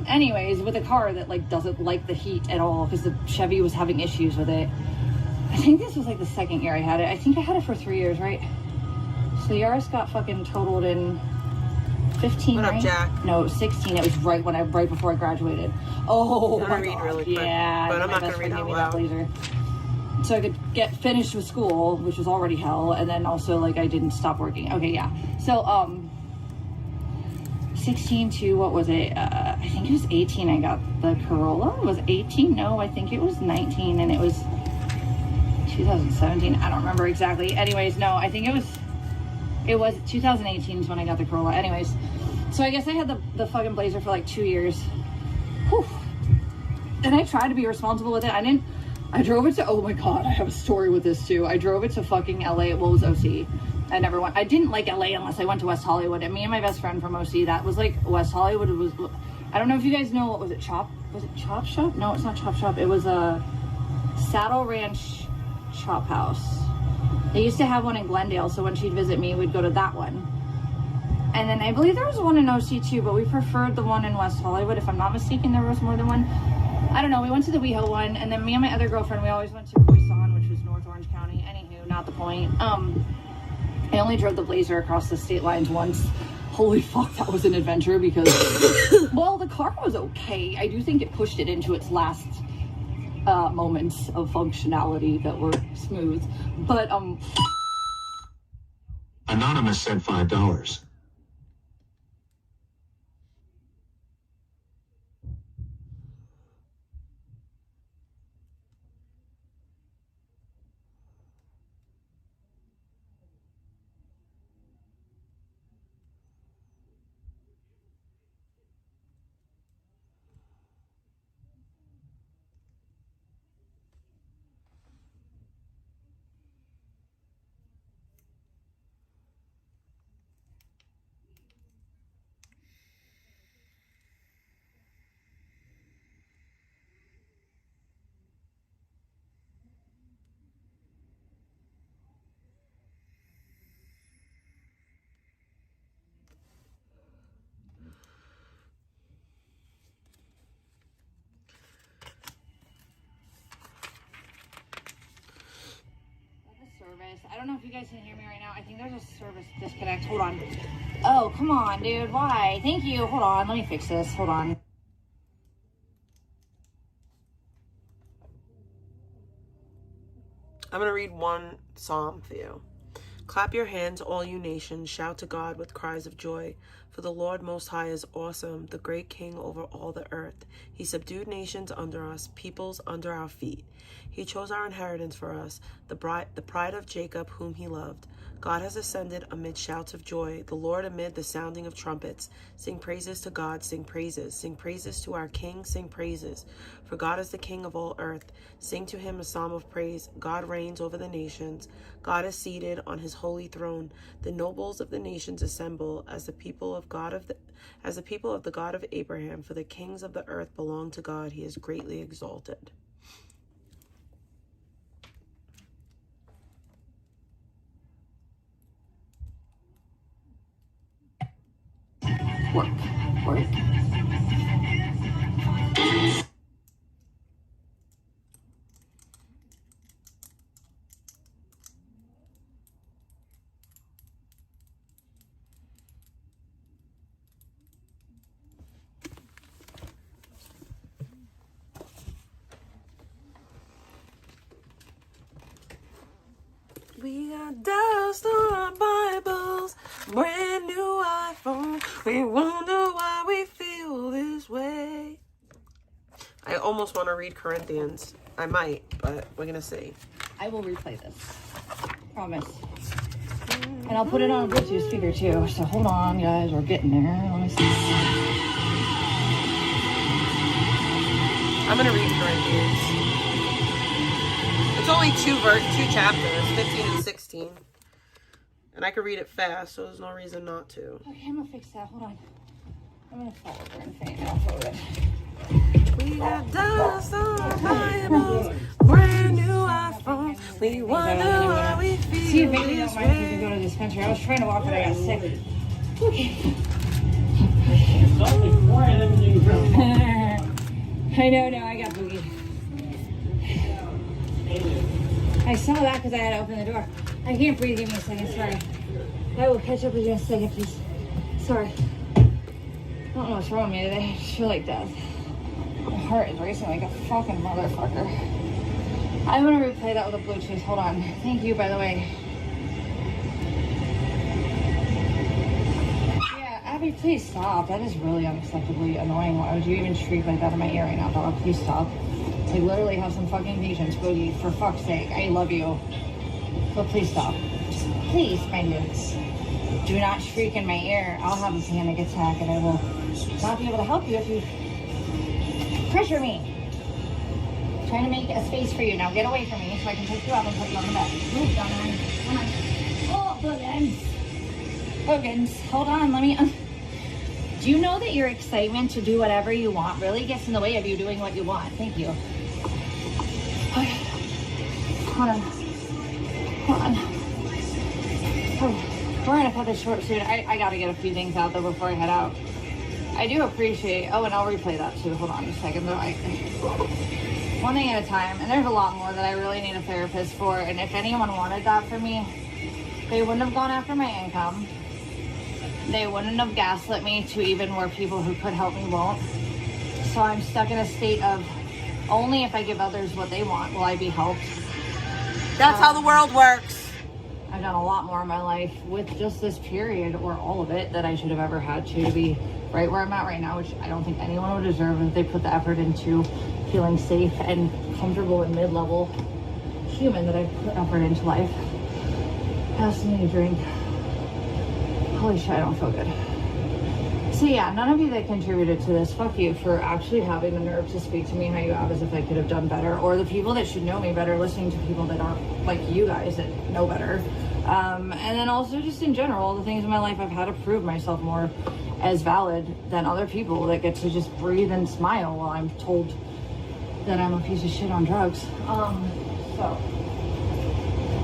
Anyways, with a car that like doesn't like the heat at all because the Chevy was having issues with it. I think this was like the second year I had it. I think I had it for 3 years, right? So the Yaris got fucking totaled in 15, What up, right? Jack? No, 16. It was right before I graduated. Oh, I'm my gonna read God. really quick, Yeah, but I'm my not best gonna read friend out gave me that loud. blazer. So I could get finished with school, which was already hell, and then also like I didn't stop working. Okay, yeah. So 16 to, what was it? I think it was 18 I got the Corolla. It was 18? No, I think it was 19 and it was 2017. I don't remember exactly. Anyways, no, I think it was 2018 is when I got the Corolla. Anyways, so I guess I had the fucking Blazer for like 2 years. Whew. And I tried to be responsible with it. I drove it to, oh my God, I have a story with this too. I drove it to fucking LA. Well, it was OC. I didn't like LA unless I went to West Hollywood. And me and my best friend from OC, that was like West Hollywood. It was, I don't know if you guys know, what was it, Chop Shop? No, it's not Chop Shop. It was a Saddle Ranch Chop House. They used to have one in Glendale, so when she'd visit me, we'd go to that one. And then I believe there was one in OC too, but we preferred the one in West Hollywood. If I'm not mistaken, there was more than one. I don't know, we went to the WeHo one, and then me and my other girlfriend, we always went to Poisson, which was North Orange County. Anywho, not the point. I only drove the Blazer across the state lines once. Holy fuck, that was an adventure because, well, the car was okay. I do think it pushed it into its last moments of functionality that were smooth. But, Anonymous said $5. I don't know if you guys can hear me right now. I think there's a service disconnect. Hold on. Oh, come on, dude. Why? Thank you. Hold on. Let me fix this. Hold on. I'm going to read one psalm for you. Clap your hands, all you nations. Shout to God with cries of joy. For the Lord Most High is awesome, the great King over all the earth. He subdued nations under us, peoples under our feet. He chose our inheritance for us, the pride of Jacob, whom he loved. God has ascended amid shouts of joy, the Lord amid the sounding of trumpets. Sing praises to God, sing praises. Sing praises to our King, sing praises. For God is the King of all earth. Sing to him a psalm of praise. God reigns over the nations. God is seated on his holy throne. The nobles of the nations assemble as the people of the God of Abraham. For the kings of the earth belong to God. He is greatly exalted. Work. We got dust on our Bibles, brand new iPhone. We wonder why we feel this way. I almost want to read Corinthians. I might, but we're going to see. I will replay this. Promise. And I'll put it on a Bluetooth speaker too. So hold on, guys. We're getting there. Let me see. I'm going to read Corinthians. It's only two chapters, 15 and 16. And I could read it fast, so there's no reason not to. Okay, I'm going to fix that. Hold on. I'm going to fall over and faint. I'll throw it. We got dust on our Bibles, brand new iPhone. We wonder why we feel See if maybe this don't mind if you way. can go to the dispensary. I was trying to walk, but I got sick. Okay. I know, I got boogie. I saw that because I had to open the door. I can't breathe. Give me a second. Sorry. I will catch up with you in a second, please. Sorry. I don't know what's wrong with me today. I just feel like death. My heart is racing like a fucking motherfucker. I'm going to replay that with a Bluetooth. Hold on. Thank you, by the way. Yeah, Abby Like, please stop. That is really unacceptably annoying. Why would you even shriek like that in my ear right now, dog? Please stop. Like, literally have some fucking patience, Boogie. For fuck's sake. I love you. But please stop. Please, my dear. Do not shriek in my ear. I'll have a panic attack and I will not be able to help you if you pressure me. Trying to make a space for you. Now get away from me so I can pick you up and put you on the bed. Move, darling. Come on. Oh, Boogans. Boogans. Hold on. Let me... Do you know that your excitement to do whatever you want really gets in the way of you doing what you want? Thank you. Okay. Hold on. Hold on. Oh, we're gonna cut this short soon. I gotta get a few things out though before I head out. I do appreciate... Oh, and I'll replay that too. Hold on a second though. One thing at a time. And there's a lot more that I really need a therapist for. And if anyone wanted that for me, they wouldn't have gone after my income. They wouldn't have gaslit me to even where people who could help me won't. So I'm stuck in a state of only if I give others what they want will I be helped. That's how the world works. I've done a lot more in my life with just this period or all of it that I should have ever had to be right where I'm at right now, which I don't think anyone would deserve if they put the effort into feeling safe and comfortable and mid-level human that I've put effort into life. Pass me a drink. Holy shit, I don't feel good. So yeah, none of you that contributed to this, fuck you for actually having the nerve to speak to me how you have as if I could have done better, or the people that should know me better listening to people that aren't like you guys that know better. And then also just in general, the things in my life I've had to prove myself more as valid than other people that get to just breathe and smile while I'm told that I'm a piece of shit on drugs. So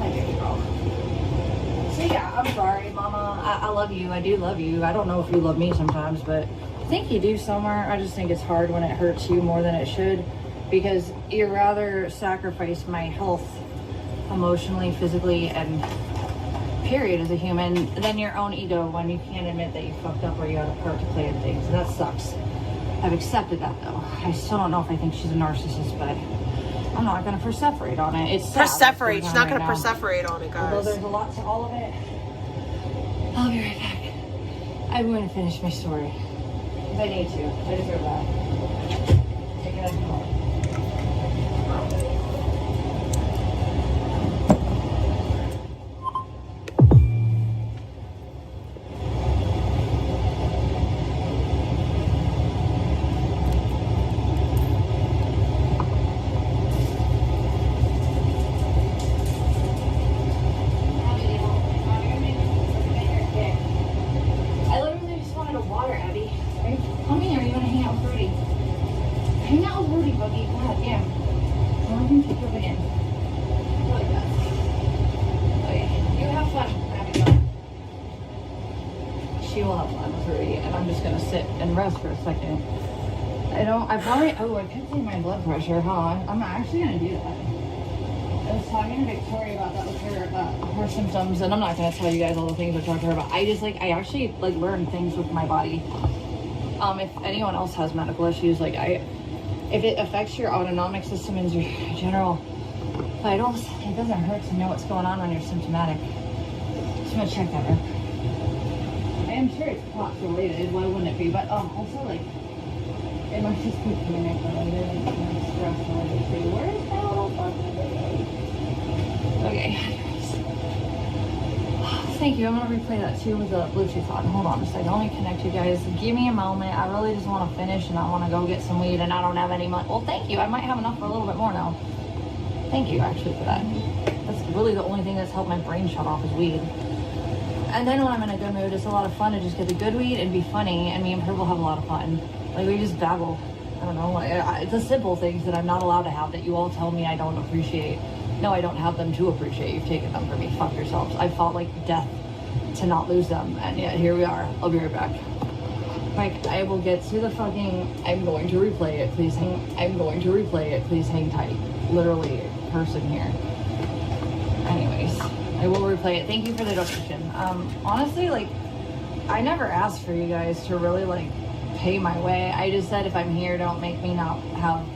I do, girl. So yeah, I'm sorry, Mama. I love you. I do love you. I don't know if you love me sometimes, but I think you do somewhere. I just think it's hard when it hurts you more than it should, because you'd rather sacrifice my health emotionally, physically, and period as a human than your own ego when you can't admit that you fucked up or you had a part to play in things. And that sucks. I've accepted that though. I still don't know if I think she's a narcissist, but I'm not going to perseverate on it. It's Perseverate. She's not going to perseverate on it, guys. Although there's a lot to all of it. I'll be right back. I'm going to finish my story. Because I need to. I deserve that. Take it as you want. For a second. I could see my blood pressure, huh? I'm actually gonna do that. I was talking to Victoria about that with her symptoms, and I'm not gonna tell you guys all the things I talked to her about. I actually learn things with my body. If anyone else has medical issues, if it affects your autonomic system and your general vitals, it doesn't hurt to know what's going on when you're symptomatic. Just gonna check that out. I'm sure it's POTS related, why wouldn't it be? But also it might just be panic related and stress related too. Where is that little fucking baby? Okay. Thank you. I'm gonna replay that too with the Bluetooth on. Hold on a second. Let me connect you guys. Give me a moment. I really just want to finish and I want to go get some weed and I don't have any money. Well, thank you. I might have enough for a little bit more now. Thank you actually for that. That's really the only thing that's helped my brain shut off is weed. And then when I'm in a good mood, it's a lot of fun to just get the good weed and be funny. And me and Purple have a lot of fun. We just babble. I don't know. It's the simple things that I'm not allowed to have that you all tell me I don't appreciate. No, I don't have them to appreciate. You've taken them from me. Fuck yourselves. I fought like death to not lose them. And yet here we are. I'll be right back. I will get to the fucking... I'm going to replay it. Please hang... I'm going to replay it. Please hang tight. Literally, person here. Anyways. I will replay it. Thank you for the donation. Honestly, I never asked for you guys to really, pay my way. I just said if I'm here, don't make me not have...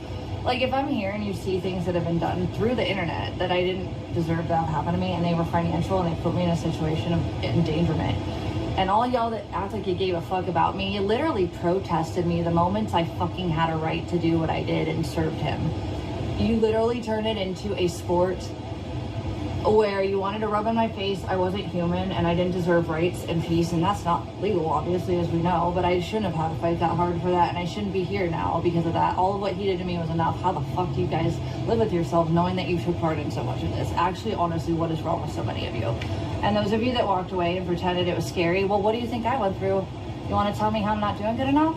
if I'm here and you see things that have been done through the internet that I didn't deserve to have happen to me, and they were financial, and they put me in a situation of endangerment, And all y'all that act like you gave a fuck about me, you literally protested me the moment I fucking had a right to do what I did and served him. You literally turned it into a sport where you wanted to rub in my face I wasn't human and I didn't deserve rights and peace, and that's not legal, obviously, as we know, but I shouldn't have had to fight that hard for that, and I shouldn't be here now because of that. All of what he did to me was enough. How the fuck do you guys live with yourselves knowing that you took part in so much of this? Actually, honestly, what is wrong with so many of you? And those of you that walked away and pretended it was scary, well, what do you think I went through? You want to tell me how I'm not doing good enough?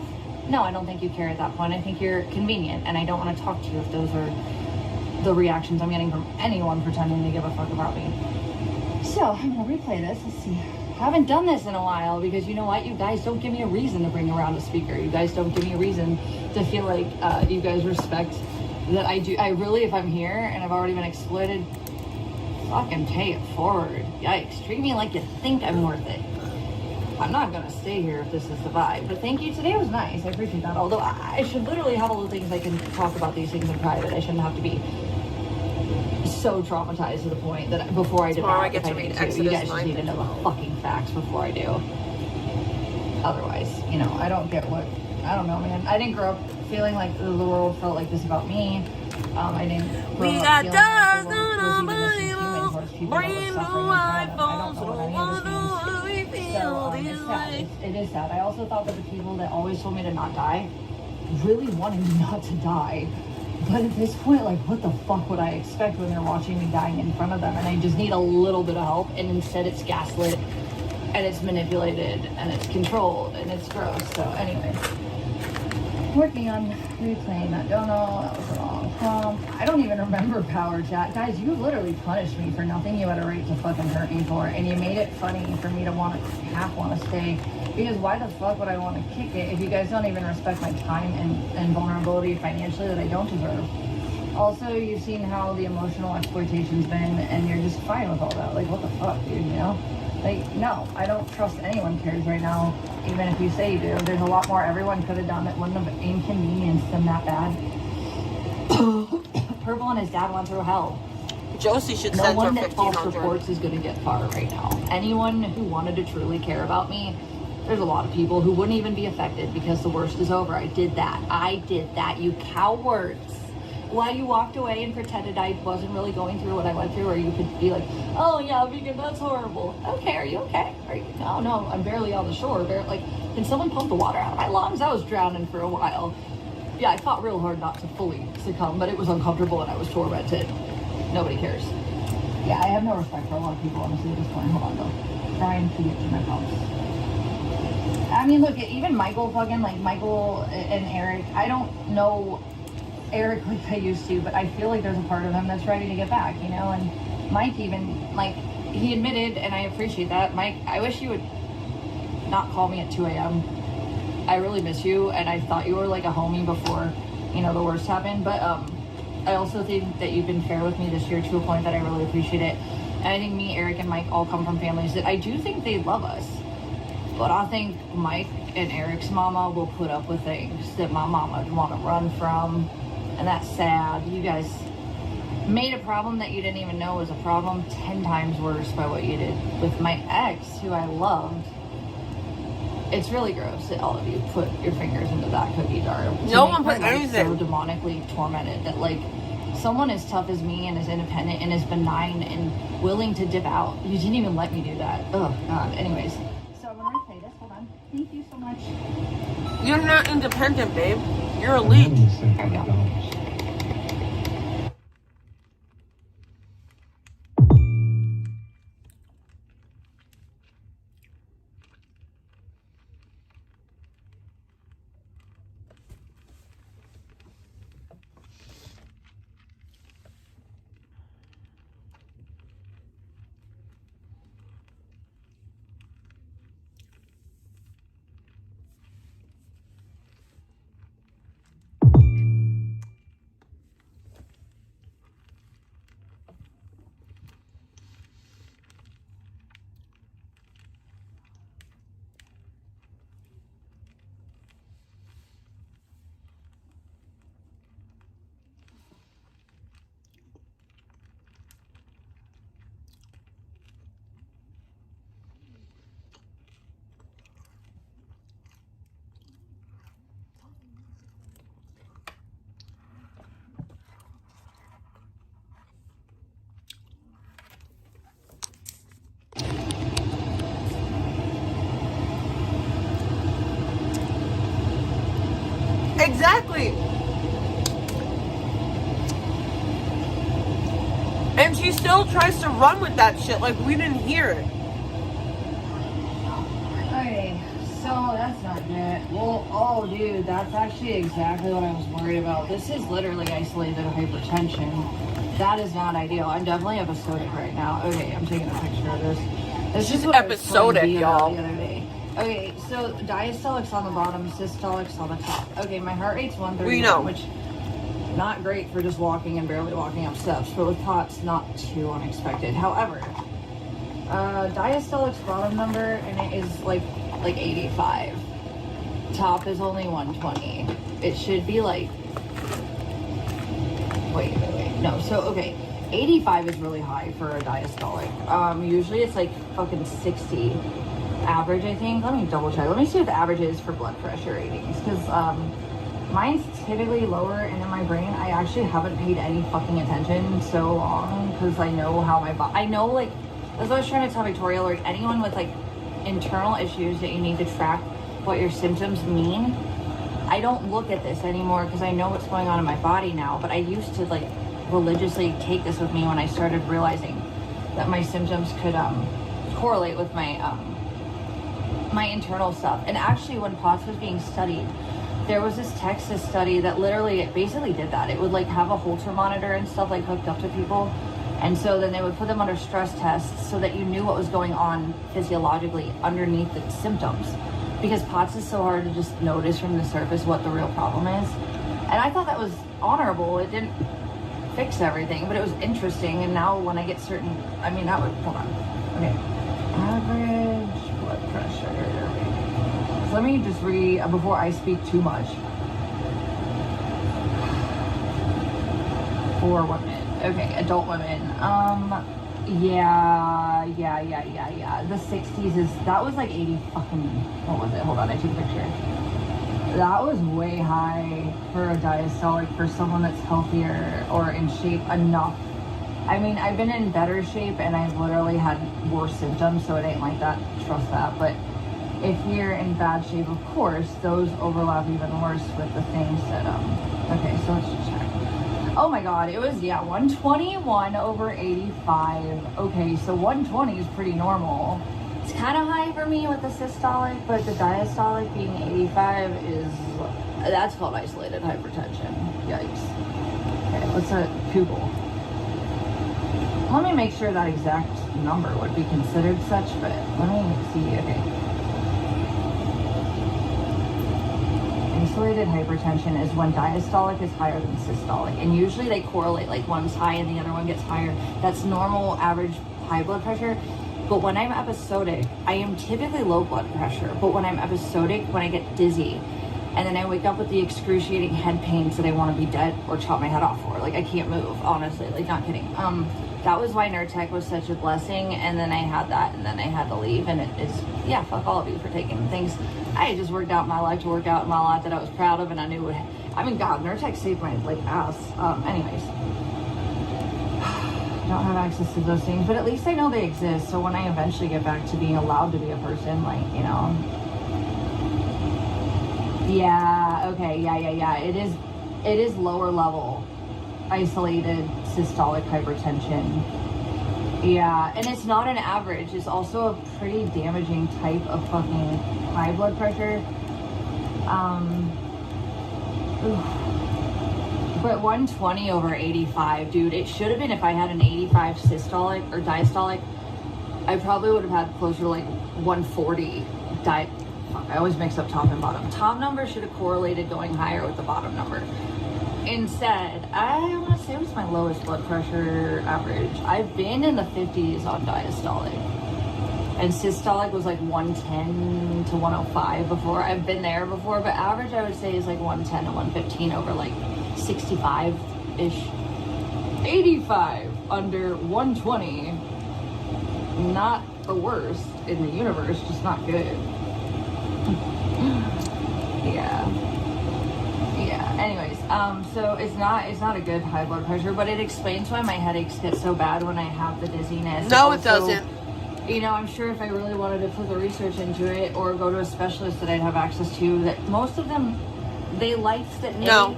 No, I don't think you care at that point. I think you're convenient, and I don't want to talk to you if those are the reactions I'm getting from anyone pretending to give a fuck about me. So I'm gonna replay this. Let's see. I haven't done this in a while because you know what? You guys don't give me a reason to bring around a speaker. You guys don't give me a reason to feel like you guys respect that I do. I really, if I'm here and I've already been exploited, fucking pay it forward. Yikes. Treat me like you think I'm worth it. I'm not gonna stay here if this is the vibe, but thank you. Today was nice. I appreciate that. Although I should literally have all the things I can talk about these things in private. I shouldn't have to be so traumatized to the point that before I did Tomorrow that, I get if to read need Exodus you guys just 9 need to know the fucking facts before I do. Otherwise, you know, I don't get what, I don't know, man. I didn't grow up feeling like the world felt like this about me. I didn't grow up feeling like the world was even this inhuman towards people that were suffering in front of them. I don't know what any of this means. So it's sad. It is sad. I also thought that the people that always told me to not die really wanted me not to die. But at this point, like, what the fuck would I expect when they're watching me dying in front of them? And I just need a little bit of help, and instead it's gaslit, and it's manipulated, and it's controlled, and it's gross. So anyway, working on replaying that dono. That was the wrong prompt. I don't even remember power chat. Guys, you literally punished me for nothing you had a right to fucking hurt me for, and you made it funny for me to want to stay. Because why the fuck would I want to kick it if you guys don't even respect my time and vulnerability financially that I don't deserve? Also, you've seen how the emotional exploitation's been, and you're just fine with all that. Like, what the fuck, dude, you know? Like, no, I don't trust anyone cares right now, even if you say you do. There's a lot more everyone could have done that wouldn't have inconvenienced them that bad. Purple and his dad went through hell. Josie should No send her one that false 1,500. reports is going to get far right now. Anyone who wanted to truly care about me, there's a lot of people who wouldn't even be affected because the worst is over. I did that, you cowards. While you walked away and pretended I wasn't really going through what I went through, or you could be like, oh yeah, vegan, that's horrible. Okay, are you okay? Are you? No, I'm barely on the shore. Like, can someone pump the water out of my lungs? I was drowning for a while. Yeah, I fought real hard not to fully succumb, but it was uncomfortable and I was tormented. Nobody cares. Yeah, I have no respect for a lot of people, honestly, at this point. Hold on, though. Trying to get to my promise. I mean, look, even Michael and Eric, I don't know Eric like I used to, but I feel like there's a part of him that's ready to get back, you know? And Mike even, like, he admitted, and I appreciate that. Mike, I wish you would not call me at 2 a.m. I really miss you, and I thought you were like a homie before, you know, the worst happened. But I also think that you've been fair with me this year to a point that I really appreciate it. And I think me, Eric, and Mike all come from families that I do think they love us. But I think Mike and Eric's mama will put up with things that my mama would want to run from. And that's sad. You guys made a problem that you didn't even know was a problem 10 times worse by what you did with my ex, who I loved. It's really gross that all of you put your fingers into that cookie jar. No one put anything. So demonically tormented that, like, someone as tough as me and as independent and as benign and willing to dip out, you didn't even let me do that. Oh God. Anyways, so I'm gonna replay this. Hold on. Thank you so much. You're not independent, babe. You're elite. There we go. Exactly. And she still tries to run with that shit like we didn't hear it. Okay, so that's not good. Well, oh, dude, that's actually exactly what I was worried about. This is literally isolated hypertension. That is not ideal. I'm definitely episodic right now. Okay, I'm taking a picture of this. This She's is what I was telling episodic, Dee about y'all. the other day. Okay, so diastolic's on the bottom, systolic's on the top. Okay, my heart rate's 131, We know. which not great for just walking and barely walking up steps, but with POTS, not too unexpected. However, diastolic's bottom number, and it is like 85. Top is only 120. It should be like, wait. No, so okay, 85 is really high for a diastolic. Usually it's like fucking 60 average, I think. Let me double check. Let me see what the average is for blood pressure ratings, because mine's typically lower, and in my brain I actually haven't paid any fucking attention so long, because I know how my body, I know, like, as I was trying to tell Victoria, like, anyone with like internal issues that you need to track what your symptoms mean, I don't look at this anymore because I know what's going on in my body now. But I used to like religiously take this with me when I started realizing that my symptoms could correlate with my my internal stuff. And actually, when POTS was being studied, there was this Texas study that literally, it basically did that. It would like have a Holter monitor and stuff like hooked up to people, and so then they would put them under stress tests so that you knew what was going on physiologically underneath the symptoms, because POTS is so hard to just notice from the surface what the real problem is. And I thought that was honorable. It didn't fix everything, but it was interesting. And now when I get certain, I mean, that would, hold on, okay, average blood pressure. So let me just read before I speak too much. For women, okay, adult women, yeah. The 60s is, that was like 80 fucking, what was it? Hold on, I took a picture. That was way high for a diastolic for someone that's healthier or in shape enough. I mean, I've been in better shape and I've literally had worse symptoms, so it ain't like that, trust that. But if you're in bad shape, of course, those overlap even worse with the things that, okay, so let's just check. Oh my god, it was, yeah, 121/85. Okay, so 120 is pretty normal. It's kind of high for me with the systolic, but the diastolic being 85 is, that's called isolated hypertension. Yikes. Okay, let's Google. Let me make sure that exact number would be considered such, but let me see, okay. Isolated hypertension is when diastolic is higher than systolic, and usually they correlate, like one's high and the other one gets higher. That's normal average high blood pressure. But when I'm episodic, I am typically low blood pressure, but when I'm episodic, when I get dizzy and then I wake up with the excruciating head pains that I want to be dead or chop my head off for, like I can't move, honestly, like not kidding. That was why Nurtec was such a blessing, and then I had that, and then I had to leave, and it is, yeah, fuck all of you for taking things. I just worked out my life to work out in my life that I was proud of, and I knew it, I mean, God, Nurtec saved my, like, ass. Anyways. Don't have access to those things, but at least I know they exist, so when I eventually get back to being allowed to be a person, like, you know. Yeah, okay, yeah. It is lower level isolated systolic hypertension. Yeah, and it's not an average. It's also a pretty damaging type of fucking high blood pressure. But 120/85, dude, it should have been, if I had an 85 systolic or diastolic, I probably would have had closer to like 140 I always mix up top and bottom. Top number should have correlated going higher with the bottom number. Instead, I want to say it was my lowest blood pressure average. I've been in the 50s on diastolic. And systolic was like 110 to 105 before. I've been there before, but average I would say is like 110 to 115 over like 65-ish. 85 under 120. Not the worst in the universe, just not good. Yeah. Anyways, so it's not a good high blood pressure, but it explains why my headaches get so bad when I have the dizziness. No, Also, it doesn't. You know, I'm sure if I really wanted to put the research into it or go to a specialist that I'd have access to, that most of them They liked that. No.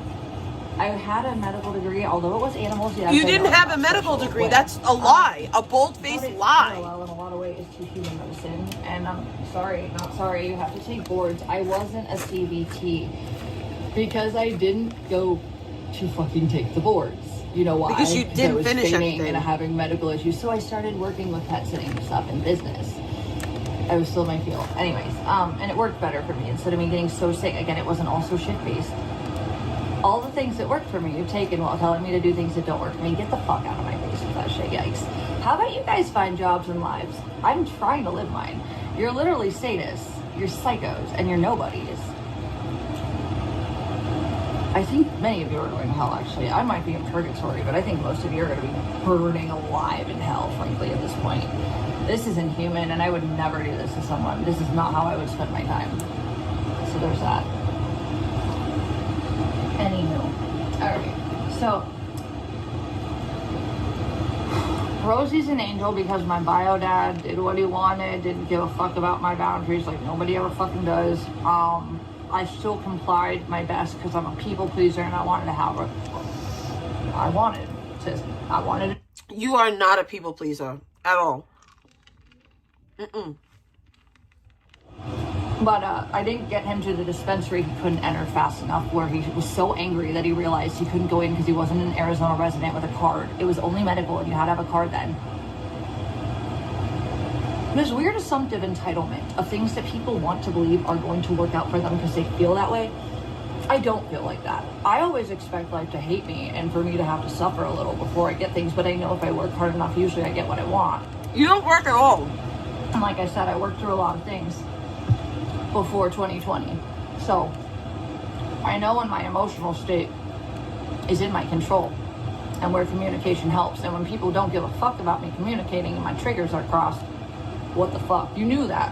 I had a medical degree, although it was animals. Yes, You didn't have a medical degree. That's a lie. A bold-faced lie. Parallel in a lot of ways to human medicine, and I'm sorry, not sorry. You have to take boards. I wasn't a CBT because I didn't go to fucking take the boards. You know why? Because you didn't finish anything. And having medical issues, so I started working with pet sitting stuff in business. I was still in my field, anyways. And it worked better for me instead of me getting so sick. Again, it wasn't all so shit based. All the things that worked for me, you've taken while telling me to do things that don't work for me. Get the fuck out of my face with that shit, yikes. How about you guys find jobs and lives? I'm trying to live mine. You're literally sadists, you're psychos, and you're nobodies. I think many of you are going to hell, actually. I might be in purgatory, but I think most of you are going to be burning alive in hell, frankly, at this point. This is inhuman, and I would never do this to someone. This is not how I would spend my time. So there's that. Anywho. Alright, so Rosie's an angel because my bio dad did what he wanted, didn't give a fuck about my boundaries like nobody ever fucking does. I still complied my best because I'm a people pleaser and I wanted to have a... I wanted... You are not a people pleaser at all. Mm-mm. But I didn't get him to the dispensary. He couldn't enter fast enough where he was so angry that he realized he couldn't go in because he wasn't an Arizona resident with a card. It was only medical and you had to have a card then. This weird assumptive entitlement of things that people want to believe are going to work out for them because they feel that way. I don't feel like that. I always expect life to hate me and for me to have to suffer a little before I get things, but I know if I work hard enough, usually I get what I want. You don't work at all. And like I said, I worked through a lot of things before 2020. So I know when my emotional state is in my control and where communication helps. And when people don't give a fuck about me communicating and my triggers are crossed, what the fuck? You knew that.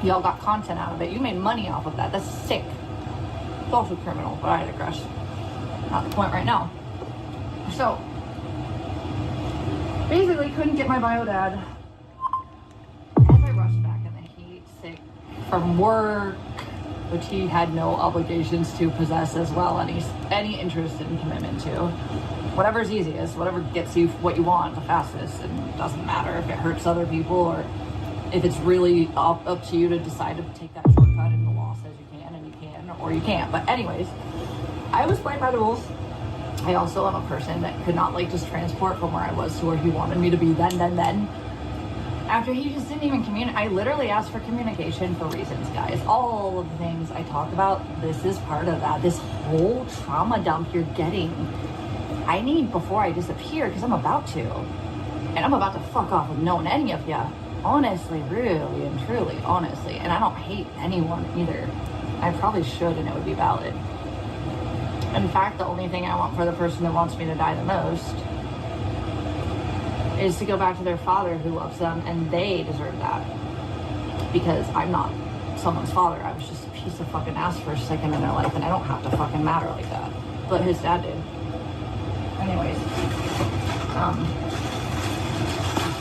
Y'all got content out of it. You made money off of that. That's sick. It's also criminal, but I digress. Not the point right now. So basically couldn't get my bio dad. As I rushed back in the heat, sick from work, which he had no obligations to possess as well, any interest in commitment to. Whatever's easiest, whatever gets you what you want the fastest, and it doesn't matter if it hurts other people or if it's really up to you to decide to take that shortcut and the law says you can and you can or you can't. But anyways, I was playing by the rules. I also am a person that could not like just transport from where I was to where he wanted me to be then. After he just didn't even communicate. I literally asked for communication for reasons, guys. All of the things I talk about, this is part of that. This whole trauma dump you're getting, I need before I disappear because I'm about to. And I'm about to fuck off with knowing any of ya. Honestly, really and truly, honestly. And I don't hate anyone either. I probably should and it would be valid. In fact, the only thing I want for the person that wants me to die the most is to go back to their father who loves them, and they deserve that. Because I'm not someone's father. I was just a piece of fucking ass for a second in their life, and I don't have to fucking matter like that. But his dad did. Anyways.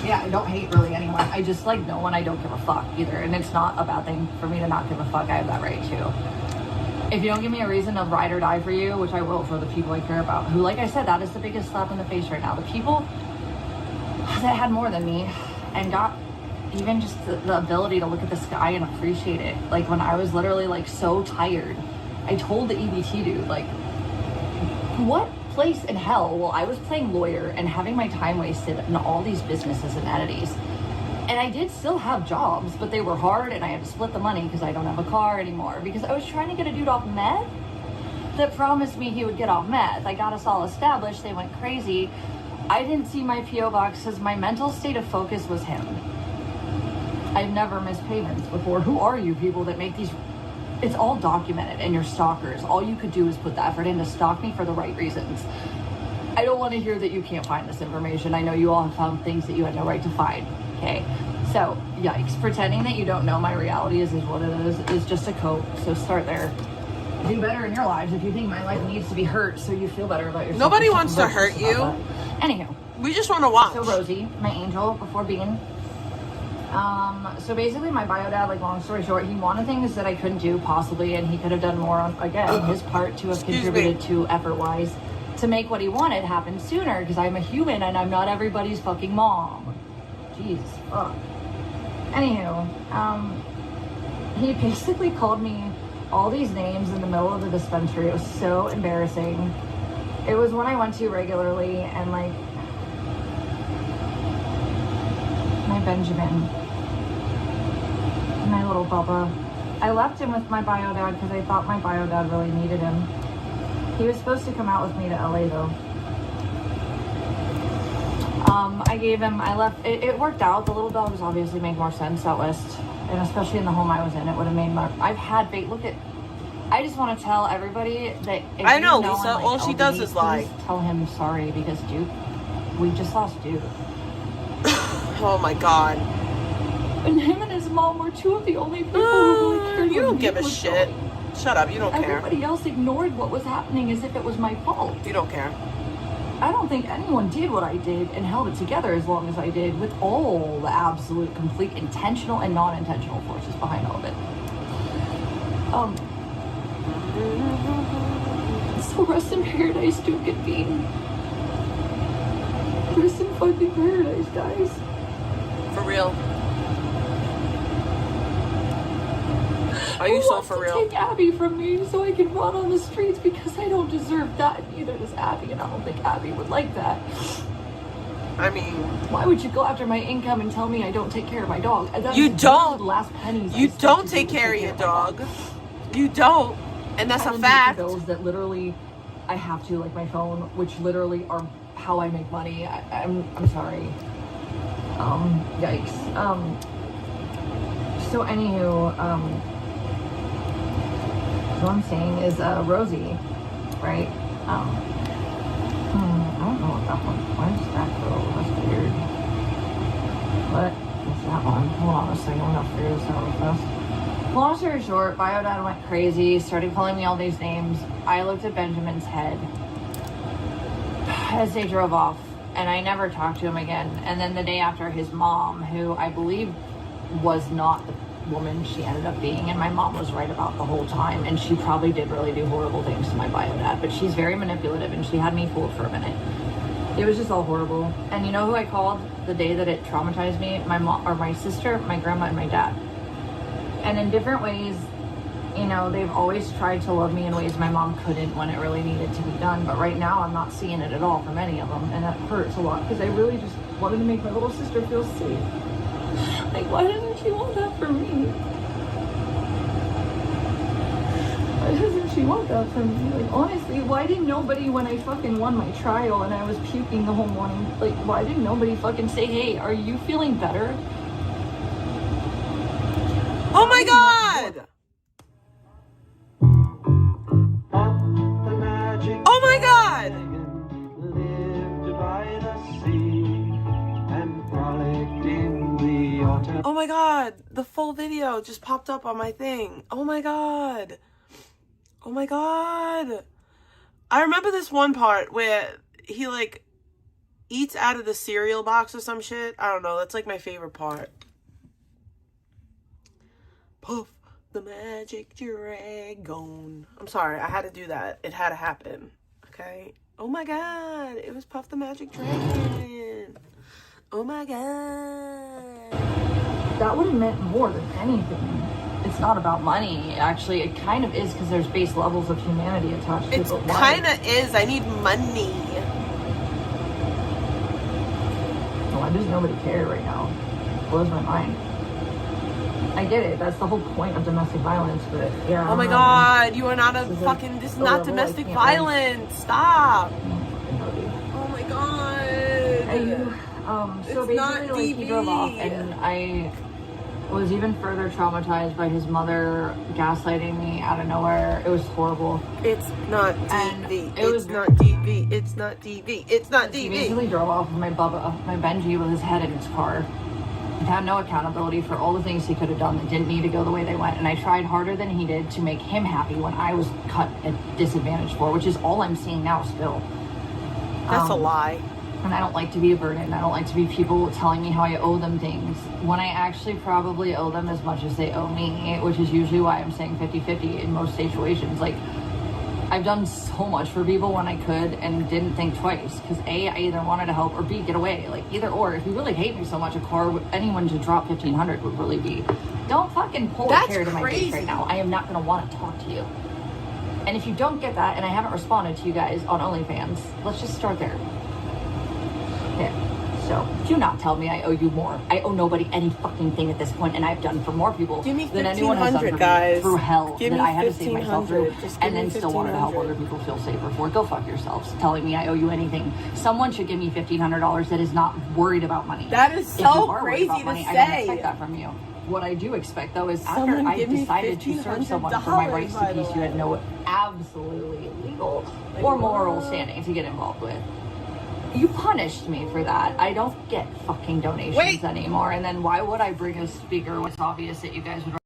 Yeah, I don't hate really anyone. I just like no one. I don't give a fuck either. And it's not a bad thing for me to not give a fuck. I have that right too. If you don't give me a reason to ride or die for you, which I will for the people I care about, who, like I said, that is the biggest slap in the face right now. The people that had more than me and got even just the ability to look at the sky and appreciate it. Like when I was literally like so tired, I told the EBT dude, like, what place in hell? Well, I was playing lawyer and having my time wasted in all these businesses and entities. And I did still have jobs, but they were hard and I had to split the money because I don't have a car anymore. Because I was trying to get a dude off meth that promised me he would get off meth. I got us all established. They went crazy. I didn't see my P.O. box because my mental state of focus was him. I've never missed payments before. Who are you people that make these? It's all documented and you're stalkers. All you could do is put the effort in to stalk me for the right reasons. I don't want to hear that you can't find this information. I know you all have found things that you had no right to find. Okay, so yikes. Pretending that you don't know my reality is what it is just a cope. So start there. Do better in your lives if you think my life needs to be hurt so you feel better about yourself. Nobody wants to hurt you. Anywho. We just want to watch. So Rosie, my angel, before being So basically my bio dad, like long story short, he wanted things that I couldn't do possibly, and he could have done more on, again, his part to have contributed to effort-wise to make what he wanted happen sooner, because I'm a human and I'm not everybody's fucking mom. Jeez, fuck. Anywho, he basically called me all these names in the middle of the dispensary. It was so embarrassing. It was one I went to regularly, and like, my Benjamin, my little Bubba. I left him with my bio dad because I thought my bio dad really needed him. He was supposed to come out with me to LA though. I left, it worked out. The little dogs obviously make more sense out west, and especially in the home I was in, it would have made more. I've had bait. Look at, I just want to tell everybody that if I know, you know Lisa, like, all she does is lie. Tell him sorry, because Duke, we just lost Duke. Oh my God. And him and his mom were two of the only people who really cared. You don't give a shit. Shut up, you don't care. Everybody else ignored what was happening as if it was my fault. You don't care. I don't think anyone did what I did and held it together as long as I did, with all the absolute, complete, intentional and non-intentional forces behind all of it. So rest in paradise, Duke and Bean. Rest in fucking paradise, guys. For real. Are you so for real? Take Abby from me so I can run on the streets, because I don't deserve that. Neither does Abby, and I don't think Abby would like that. I mean, why would you go after my income and tell me I don't take care of my dog? You don't. The last pennies. You don't take care of your dog. You don't, and that's a fact. Bills that literally I have to, like my phone, which literally are how I make money. I'm sorry. Yikes. So anywho, what I'm saying is Rosie, right? I don't know what that one. Why is that girl? That's weird. What? What's that one? Hold on a second. I'm gonna figure this out real fast. Long story short, bio dad went crazy, started calling me all these names. I looked at Benjamin's head as they drove off, and I never talked to him again. And then the day after, his mom, who I believe was not the woman she ended up being, and my mom was right about the whole time, and she probably did really do horrible things to my bio dad, but she's very manipulative, and she had me fooled for a minute. It was just all horrible. And you know who I called the day that it traumatized me? My mom, or my sister, my grandma, and my dad. And in different ways, you know, they've always tried to love me in ways my mom couldn't when it really needed to be done. But right now, I'm not seeing it at all from any of them. And that hurts a lot, because I really just wanted to make my little sister feel safe. Like, why doesn't she want that for me? Why doesn't she want that for me? Like, honestly, why didn't nobody, when I fucking won my trial and I was puking the whole morning, like, why didn't nobody fucking say, hey, are you feeling better? Oh my God! Oh my God! Oh my God, the full video just popped up on my thing. Oh my God. Oh my God. I remember this one part where he like eats out of the cereal box or some shit. I don't know, that's like my favorite part. Puff the magic dragon. I'm sorry, I had to do that. It had to happen. Okay? Oh my God, it was Puff the Magic Dragon. Oh my God. That would have meant more than anything. It's not about money. Actually, it kind of is, because there's base levels of humanity attached to it. It kind of is. I need money. Why does nobody care right now? It blows my mind. I get it. That's the whole point of domestic violence, but yeah. Oh my God, you are not a fucking, this is not domestic violence. Stop. Oh my God. So basically, like, he drove off, and I was even further traumatized by his mother gaslighting me out of nowhere. It was horrible. It's not DV. It's not DV. It's not DV. It's not DV. He basically drove off with my Bubba, my Benji, with his head in his car. He had no accountability for all the things he could have done that didn't need to go the way they went. And I tried harder than he did to make him happy when I was cut at disadvantage for, which is all I'm seeing now still. That's a lie. And I don't like to be a burden. I don't like to be people telling me how I owe them things when I actually probably owe them as much as they owe me, which is usually why I'm saying 50-50 in most situations. Like, I've done so much for people when I could and didn't think twice, because A, I either wanted to help, or B, get away. Like, either or. If you really hate me so much, a car, anyone to drop $1,500 would really be. Don't fucking pull a chair to my face right now. I am not going to want to talk to you. And if you don't get that, and I haven't responded to you guys on OnlyFans, let's just start there. Okay, so do not tell me I owe you more. I owe nobody any fucking thing at this point, and I've done for more people Give me than anyone has done for guys. me through hell Give that me I had to save myself through, Just and then still wanted to help other people feel safer for it. Go fuck yourselves, telling me I owe you anything. Someone should give me $1,500 that is not worried about money. That is If you so are worried crazy about to money, say. I don't expect that from you. What I do expect, though, is after Someone I give me decided to serve someone for my rights to $1,500, peace, you had no absolutely legal or moral standing to get involved with. You punished me for that. I don't get fucking donations anymore. And then why would I bring a speaker when it's obvious that you guys would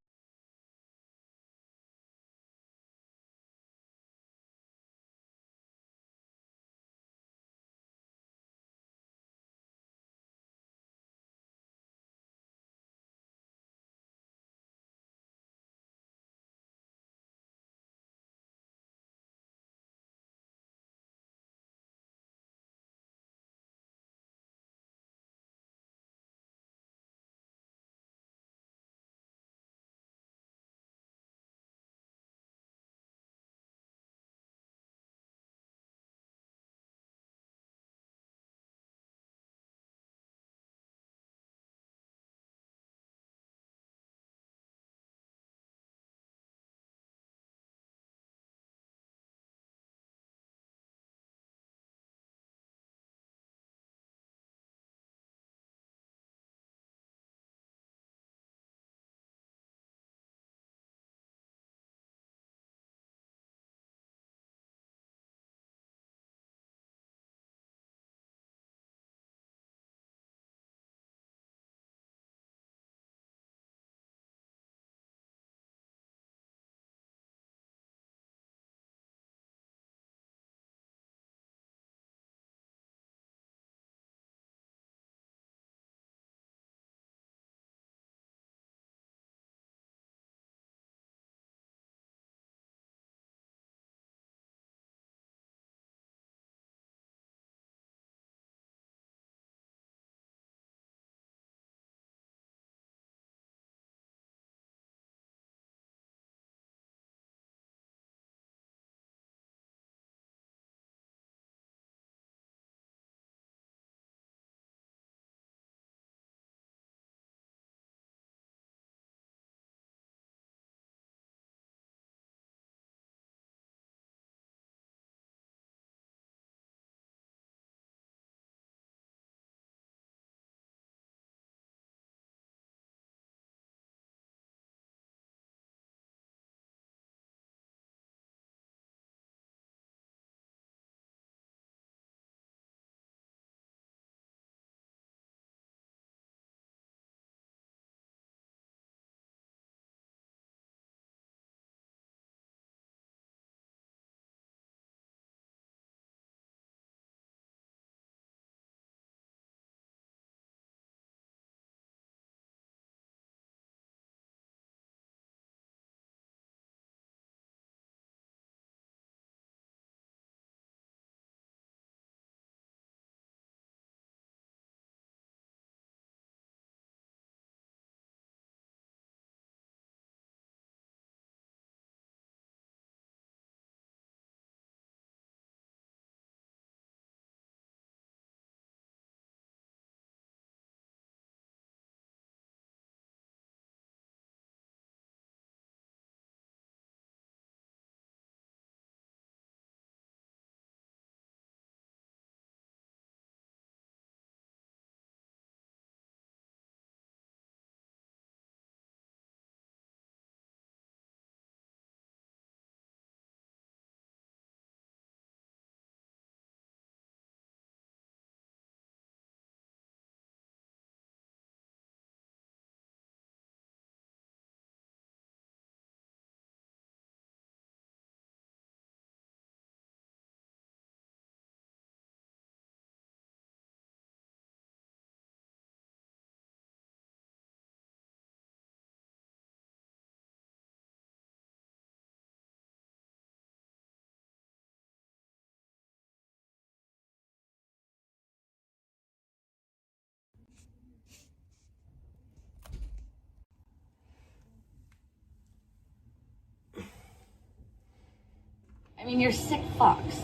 I mean, you're sick fucks.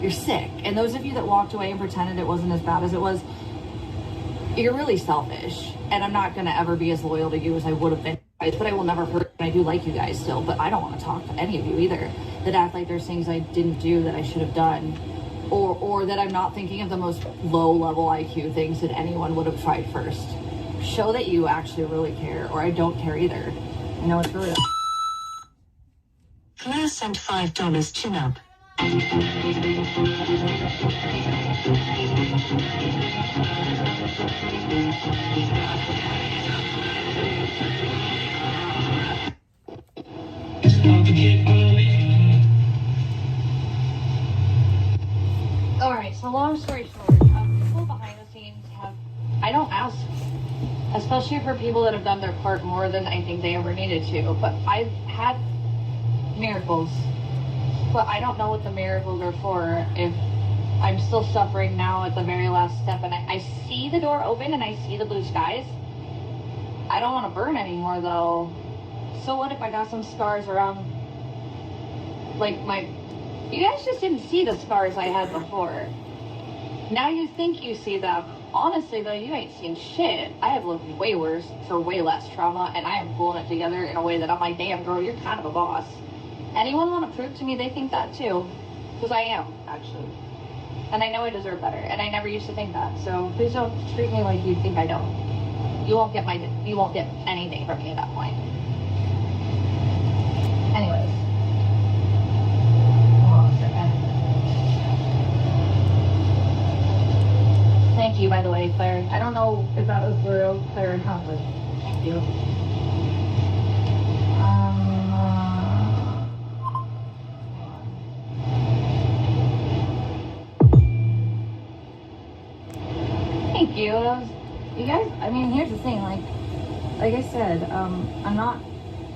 You're sick. And those of you that walked away and pretended it wasn't as bad as it was, you're really selfish. And I'm not going to ever be as loyal to you as I would have been. But I will never hurt. I do like you guys still, but I don't want to talk to any of you either that act like there's things I didn't do that I should have done. Or that I'm not thinking of the most low-level IQ things that anyone would have tried first. Show that you actually really care, or I don't care either. I know it's really... Claire sent $5 chin up. Alright, so long story short, people behind the scenes have... I don't ask, especially for people that have done their part more than I think they ever needed to, but I've had miracles, but I don't know what the miracles are for if I'm still suffering now at the very last step, and I see the door open and I see the blue skies. I don't want to burn anymore though. So what if I got some scars around, like my... You guys just didn't see the scars I had before. Now you think you see them. Honestly though, you ain't seen shit. I have lived way worse for way less trauma, and I am pulling it together in a way that I'm like, damn girl, you're kind of a boss. Anyone want to prove to me they think that too? Because I am, actually. And I know I deserve better, and I never used to think that. So please don't treat me like you think I don't. You won't get anything from me at that point. Anyways. Thank you, by the way, Claire. I don't know if that was real, Claire, or not, but thank you. Thank you. You guys, I mean, here's the thing, like I said, I'm not,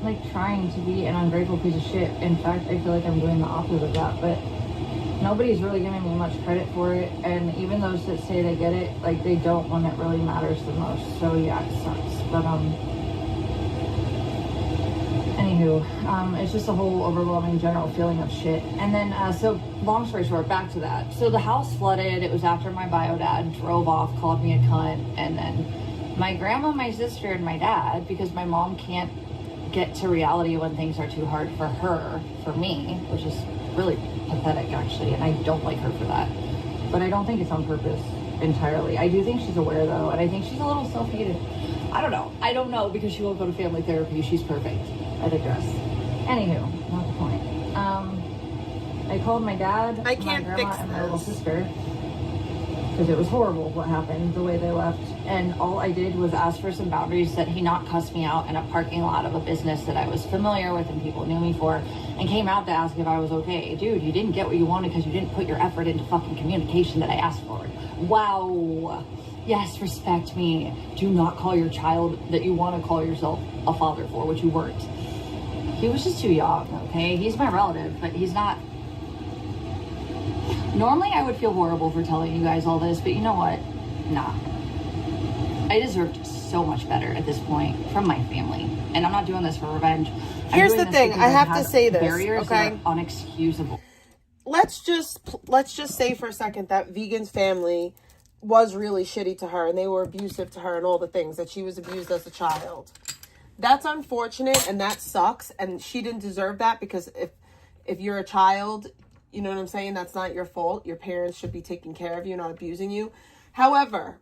like, trying to be an ungrateful piece of shit. In fact, I feel like I'm doing the opposite of that, but nobody's really giving me much credit for it, and even those that say they get it, like, they don't when it really matters the most. So yeah, it sucks. But anywho, it's just a whole overwhelming general feeling of shit. And then so long story short, back to that. So the house flooded. It was after my bio dad drove off, called me a cunt, and then my grandma, my sister, and my dad, because my mom can't get to reality when things are too hard for her, for me, which is really pathetic actually, and I don't like her for that, but I don't think it's on purpose entirely. I do think she's aware though, and I think she's a little self-hated. I don't know because she won't go to family therapy. She's perfect, I digress. Anywho, not the point. I called my dad, my grandma, and my little sister, because it was horrible what happened, the way they left, and all I did was ask for some boundaries, that he not cuss me out in a parking lot of a business that I was familiar with and people knew me for, and came out to ask if I was okay. Dude, you didn't get what you wanted because you didn't put your effort into fucking communication that I asked for. Wow. Yes, respect me. Do not call your child that you want to call yourself a father for, which you weren't. He was just too young, okay? He's my relative, but he's not... Normally, I would feel horrible for telling you guys all this, but you know what? Nah. I deserved so much better at this point from my family. And I'm not doing this for revenge. Here's the thing. I have to say this, barriers okay? that are unexcusable. Let's just say for a second that Vegan's family was really shitty to her, and they were abusive to her and all the things, that she was abused as a child. That's unfortunate, and that sucks, and she didn't deserve that, because if you're a child, you know what I'm saying, that's not your fault. Your parents should be taking care of you, not abusing you. However,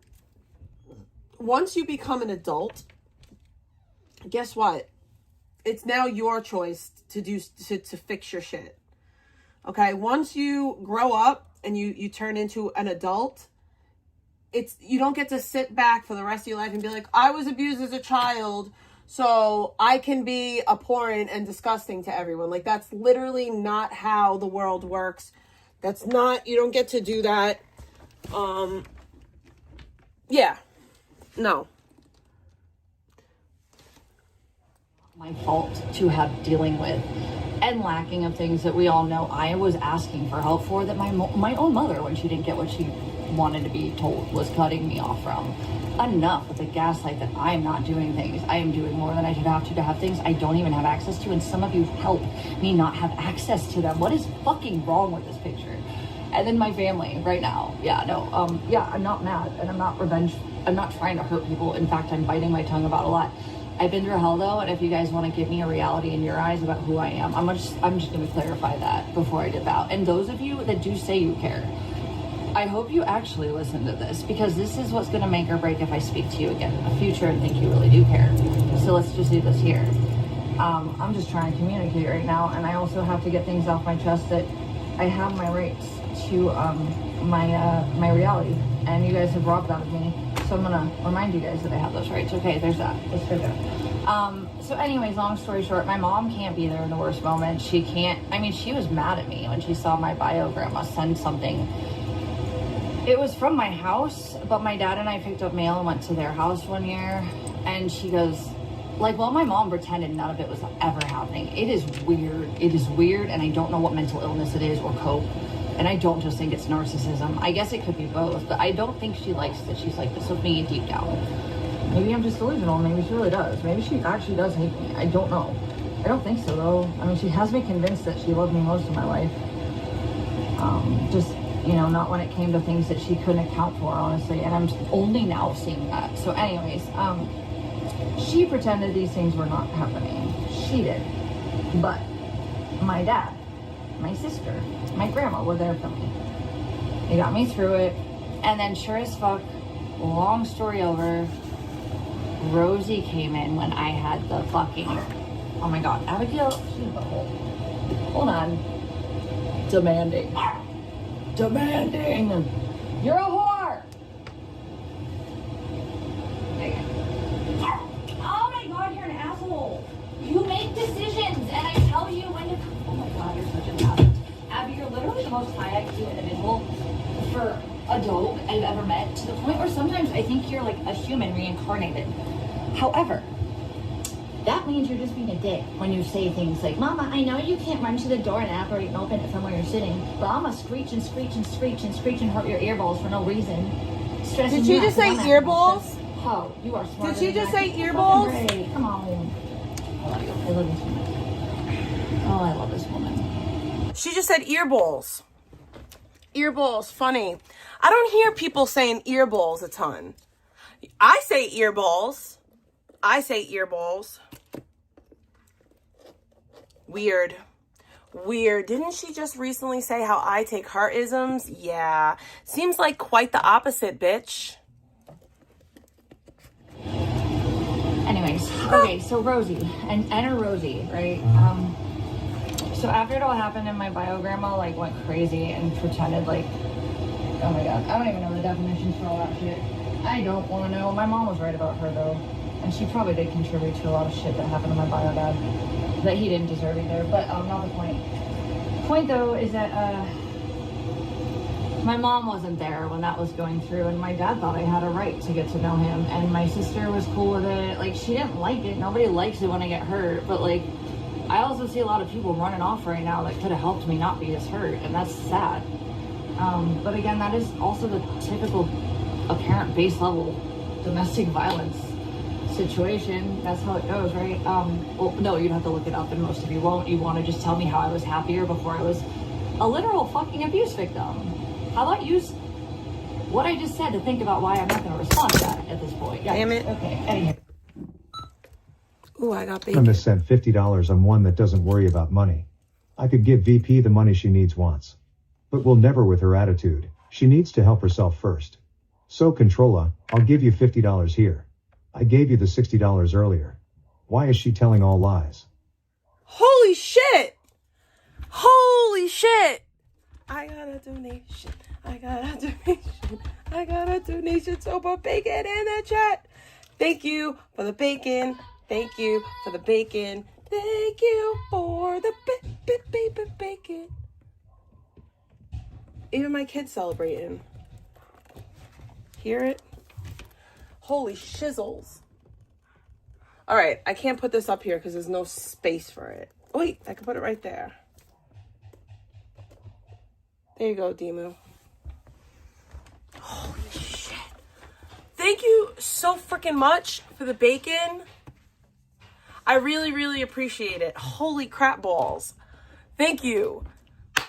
once you become an adult, guess what? It's now your choice to fix your shit. Okay? Once you grow up and you turn into an adult, you don't get to sit back for the rest of your life and be like, I was abused as a child, so I can be abhorrent and disgusting to everyone. Like, that's literally not how the world works. That's not, you don't get to do that. Yeah. No. My fault to have dealing with, and lacking of things that we all know I was asking for help for, that my own mother, when she didn't get what she wanted to be told was cutting me off from. Enough with the gaslight that I am not doing things. I am doing more than I should have to have things I don't even have access to, and some of you help me not have access to them. What is fucking wrong with this picture? And then my family right now. Yeah, no, I'm not mad, and I'm not revenge. I'm not trying to hurt people. In fact, I'm biting my tongue about a lot. I've been through hell though, and if you guys want to give me a reality in your eyes about who I am, I'm just going to clarify that before I dip out. And those of you that do say you care, I hope you actually listen to this, because this is what's going to make or break if I speak to you again in the future and think you really do care. So let's just do this here. I'm just trying to communicate right now, and I also have to get things off my chest that I have my rights to my reality, and you guys have robbed that of me. So I'm gonna remind you guys that I have those rights. Okay, there's that. Let's go there. So anyways, long story short, my mom can't be there in the worst moment. She can't. I mean, she was mad at me when she saw my bio grandma send something. It was from my house, but my dad and I picked up mail and went to their house one year, and she goes, like, well, my mom pretended none of it was ever happening. It is weird. It is weird, and I don't know what mental illness it is or cope. And I don't just think it's narcissism. I guess it could be both, but I don't think she likes that she's like this with me deep down. Maybe I'm just delusional. Maybe she really does. Maybe she actually does hate me. I don't know. I don't think so, though. I mean, she has me convinced that she loved me most of my life. Just, you know, not when it came to things that she couldn't account for, honestly. And I'm only now seeing that. So anyways, she pretended these things were not happening. She did. But my dad, my sister, my grandma were there for me. They got me through it. And then sure as fuck, long story over, Rosie came in when I had the fucking, oh my God, Abigail, she's a hole. Hold on. Demanding. You're a whore. Oh my God, you're an asshole. You make decisions, and I tell you when to. Oh my God, you're such an asshole. Abby, you're literally the most high IQ individual for adult I've ever met, to the point where sometimes I think you're like a human reincarnated. However, that means you're just being a dick when you say things like, Mama, I know you can't run to the door and operate and open it from where you're sitting, but I'm gonna screech and screech and screech and screech and hurt your earballs for no reason. Did she just say earballs? Oh, you are smart. Did she just say earballs? Great. Come on. I love you. I love this woman. Oh, I love this woman. She just said earballs. Earballs, funny. I don't hear people saying earballs a ton. I say earballs. I say earballs. Weird. Weird. Didn't she just recently say how I take heartisms? Yeah. Seems like quite the opposite, bitch. Anyways, okay, so Rosie, and her Rosie, right? So after it all happened and my bio grandma like went crazy and pretended like, oh my God, I don't even know the definitions for all that shit. I don't want to know. My mom was right about her though. And she probably did contribute to a lot of shit that happened to my bio dad that he didn't deserve either, but not the point. Point though is that my mom wasn't there when that was going through, and my dad thought I had a right to get to know him, and my sister was cool with it. Like, she didn't like it. Nobody likes it when I get hurt, but like, I also see a lot of people running off right now that could have helped me not be this hurt, and that's sad. But again, that is also the typical apparent base level domestic violence situation. That's how it goes, right? Well, no, you'd have to look it up, and most of you won't. You want to just tell me how I was happier before I was a literal fucking abuse victim. How about use what I just said to think about why I'm not going to respond to that at this point? Yeah. Damn it. Okay, anyway. Ooh, I got I bacon. just spent $50 on one that doesn't worry about money. I could give VP the money she needs wants. But will never with her attitude. She needs to help herself first. So Controlla, I'll give you $50 here. I gave you the $60 earlier. Why is she telling all lies? Holy shit! Holy shit! I got a donation. I got a donation. I got a donation. So put bacon in the chat. Thank you for the bacon. Thank you for the bacon. Thank you for the bacon. Even my kids celebrating. Hear it? Holy shizzles. All right, I can't put this up here because there's no space for it. Wait, I can put it right there. There you go, Demu. Holy shit. Thank you so freaking much for the bacon. I really, really appreciate it. Holy crap balls. Thank you.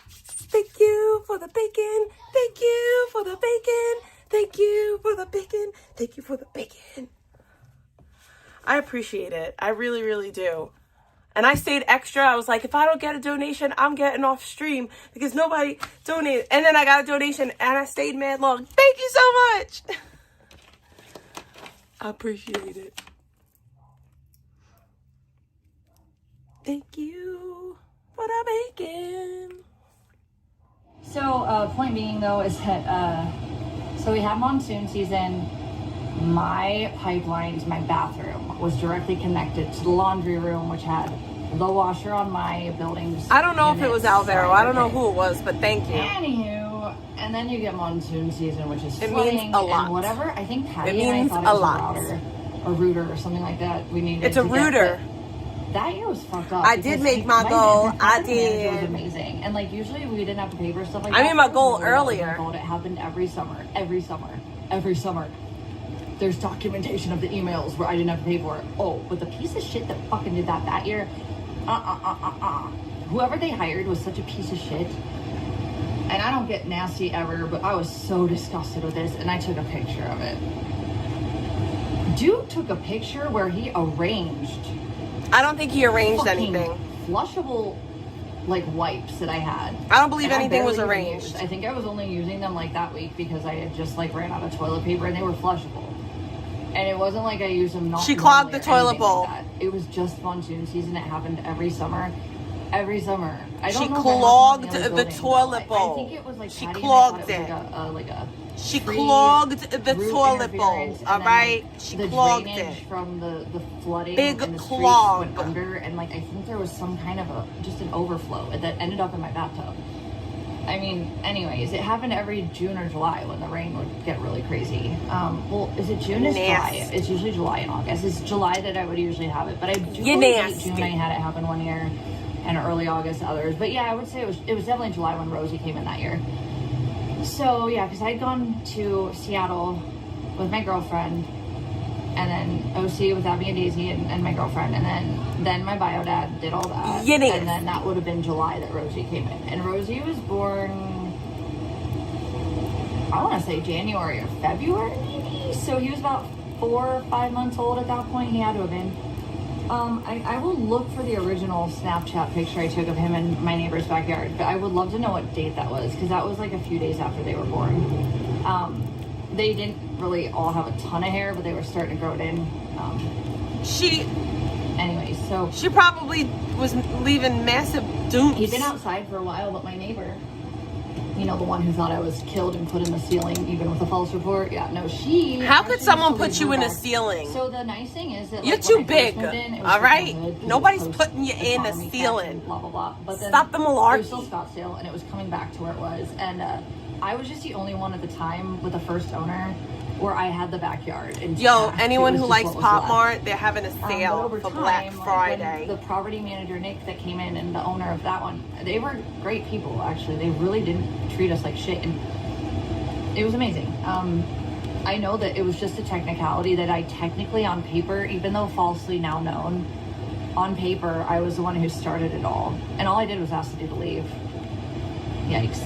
Thank you for the bacon. Thank you for the bacon. Thank you for the bacon. Thank you for the bacon. I appreciate it. I really, really do. And I stayed extra. I was like, if I don't get a donation, I'm getting off stream because nobody donated. And then I got a donation and I stayed mad long. Thank you so much. I appreciate it. Thank you for the bacon. So, point being though is that, so we have monsoon season. My pipeline to my bathroom was directly connected to the laundry room, which had the washer on my building's I don't know if it units. was Alvaro. Sorry, I don't know okay. who it was, but thank you. Anywho, and then you get monsoon season, which is It flooding means a lot. and whatever. I think Patty It and I means thought a it was lot. a router or something like that. We needed. It's a to get, router. but that year was fucked up. I did because, make like, my goal. property I manager was did. amazing, and like usually we didn't have to pay for stuff like I that. made my It was goal really not earlier. my goal. It happened every summer. There's documentation of the emails where I didn't have to pay for it. Oh, but the piece of shit that fucking did that year, whoever they hired was such a piece of shit. And I don't get nasty ever, but I was so disgusted with this, and I took a picture of it. Dude took a picture where he arranged I don't think he arranged fucking anything. flushable like wipes that I had. I don't believe And I anything was barely even arranged. used. I think I was only using them like that week because I had just like ran out of toilet paper and they were flushable. And it wasn't like I used them not She clogged the normally or toilet anything bowl. like that. It was just monsoon season. It happened every summer. Every summer. I don't She know if it happened clogged in the other the building, toilet though. I bowl. think it was like She Patty clogged and I it. thought it was like a She free clogged the root toilet bowl. interference, and All then, right, like, she the clogged drainage it. from the flooding Big and the streets clog. went under, and like I think there was some kind of just an overflow that ended up in my bathtub. I mean, anyways, it happened every June or July when the rain would get really crazy. Well, is it June? It's July. Nasty. It's usually July and August. It's July that I would usually have it, but I do You believe nasty. June I had it happen one year, and early August others. But yeah, I would say it was definitely July when Rosie came in that year. So yeah, because I'd gone to Seattle with my girlfriend, and then OC with Abby and Daisy and my girlfriend, and then my bio dad did all that. Yes. And then that would have been July that Rosie came in. And Rosie was born, I want to say January or February maybe. So he was about 4 or 5 months old at that point. He had to have been. I will look for the original Snapchat picture I took of him in my neighbor's backyard, but I would love to know what date that was, because that was like a few days after they were born. They didn't really all have a ton of hair, but they were starting to grow it in. Anyways, so She probably was leaving massive dooms. he'd been outside for a while, but my neighbor, you know, the one who thought I was killed and put in the ceiling, even with a false report. Yeah, no, she. How could actually someone used to put leave you her in a back. ceiling? So the nice thing is that You're like, too when I first big, moved in, it was all just right? a hood, 'cause Nobody's it was putting you in a economy tax ceiling. and Blah blah blah. But then Stop the it malarkey. was still Scottsdale, and it was coming back to where it was, and I was just the only one at the time with the first owner where I had the backyard. Yo, intact. anyone It was who just likes what was Pop left. Mart, they're having a But sale over for time, Black like, when Friday. the property manager Nick that came in and the owner of that one, they were great people. Actually, they really didn't treat us like shit, and it was amazing. I know that it was just a technicality that I technically on paper, even though falsely now known, on paper I was the one who started it all, and all I did was ask the dude to leave. Yikes.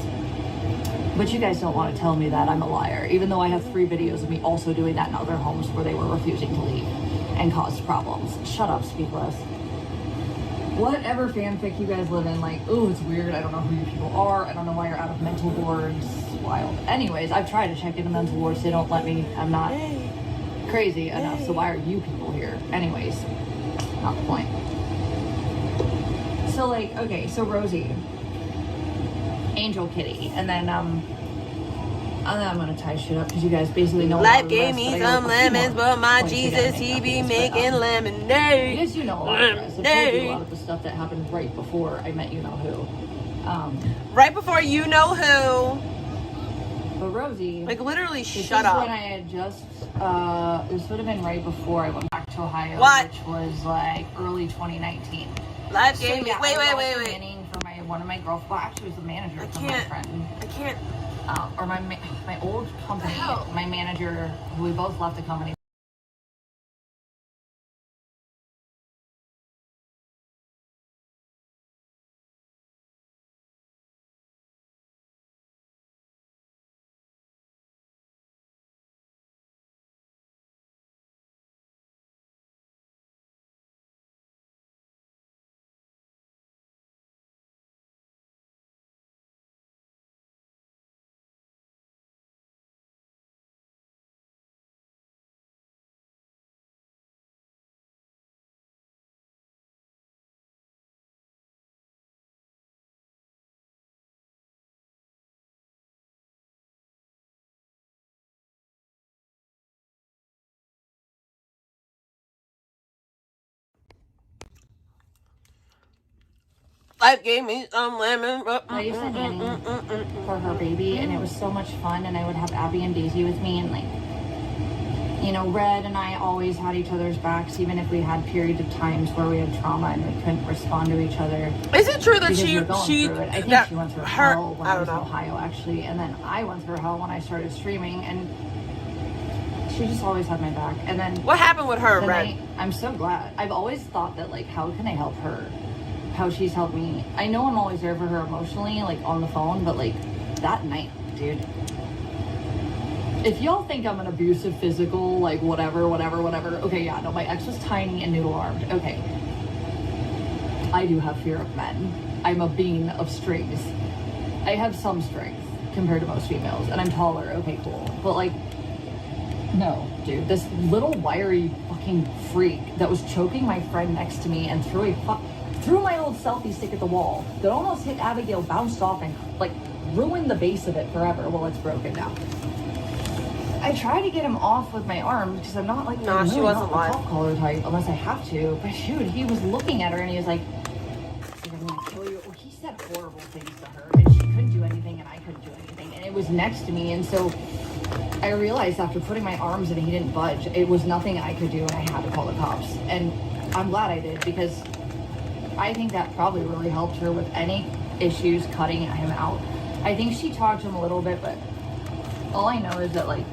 But you guys don't want to tell me that I'm a liar, even though I have 3 videos of me also doing that in other homes where they were refusing to leave and caused problems. Shut up, speak less. Whatever fanfic you guys live in, like, ooh, it's weird, I don't know who you people are, I don't know why you're out of mental wards, wild. Anyways, I've tried to check into mental wards, they don't let me, I'm not crazy enough, so why are you people here? Anyways, not the point. So like, okay, so Rosie, Angel Kitty, and then I'm gonna tie shit up because you guys basically know. Life gave me some lemons, but my Jesus, he be making You lemonade. guys, you know a lot of guys. I've told you a lot of the stuff that happened right before I met you know who. Right before you know who. But Rosie, Like, literally, this shut is when up. I had just this would have been right before I went back to Ohio, What? which was like early 2019. Life So, gave me. yeah, Wait. I was nannying for one of my girlfriends. Well, actually, it was the manager I for my can't. friend. I can't. or my old company, my manager, who we both left the company. Life gave me some lemon. I used to nanny for her baby, and it was so much fun. And I would have Abby and Daisy with me, and like, you know, Red and I always had each other's backs, even if we had periods of times where we had trauma and we couldn't respond to each other. Is it true that she I think she went through hell when I was in Ohio, actually, and then I went through hell when I started streaming, and she just always had my back. And then what happened with her, Red? I'm so glad. I've always thought that, like, how can I help her? How she's helped me. I know I'm always there for her emotionally, like on the phone, but like that night, dude. If y'all think I'm an abusive physical, like whatever. Okay, yeah, no, my ex was tiny and noodle armed. Okay. I do have fear of men. I'm a being of strength. I have some strength compared to most females, and I'm taller. Okay, cool. But like, no, dude, this little wiry fucking freak that was choking my friend next to me and threw my old selfie stick at the wall that almost hit Abigail, bounced off, and like ruined the base of it forever. Well, it's broken now. I try to get him off with my arms because I'm not like she wasn't a top collar type unless I have to. But dude, he was looking at her and he was like, "I'm gonna kill you." Well, he said horrible things to her, and she couldn't do anything, and I couldn't do anything, and it was next to me, and so I realized after putting my arms in, he didn't budge. It was nothing I could do, and I had to call the cops. And I'm glad I did, because I think that probably really helped her with any issues cutting him out. I think she talked to him a little bit, but all I know is that, like,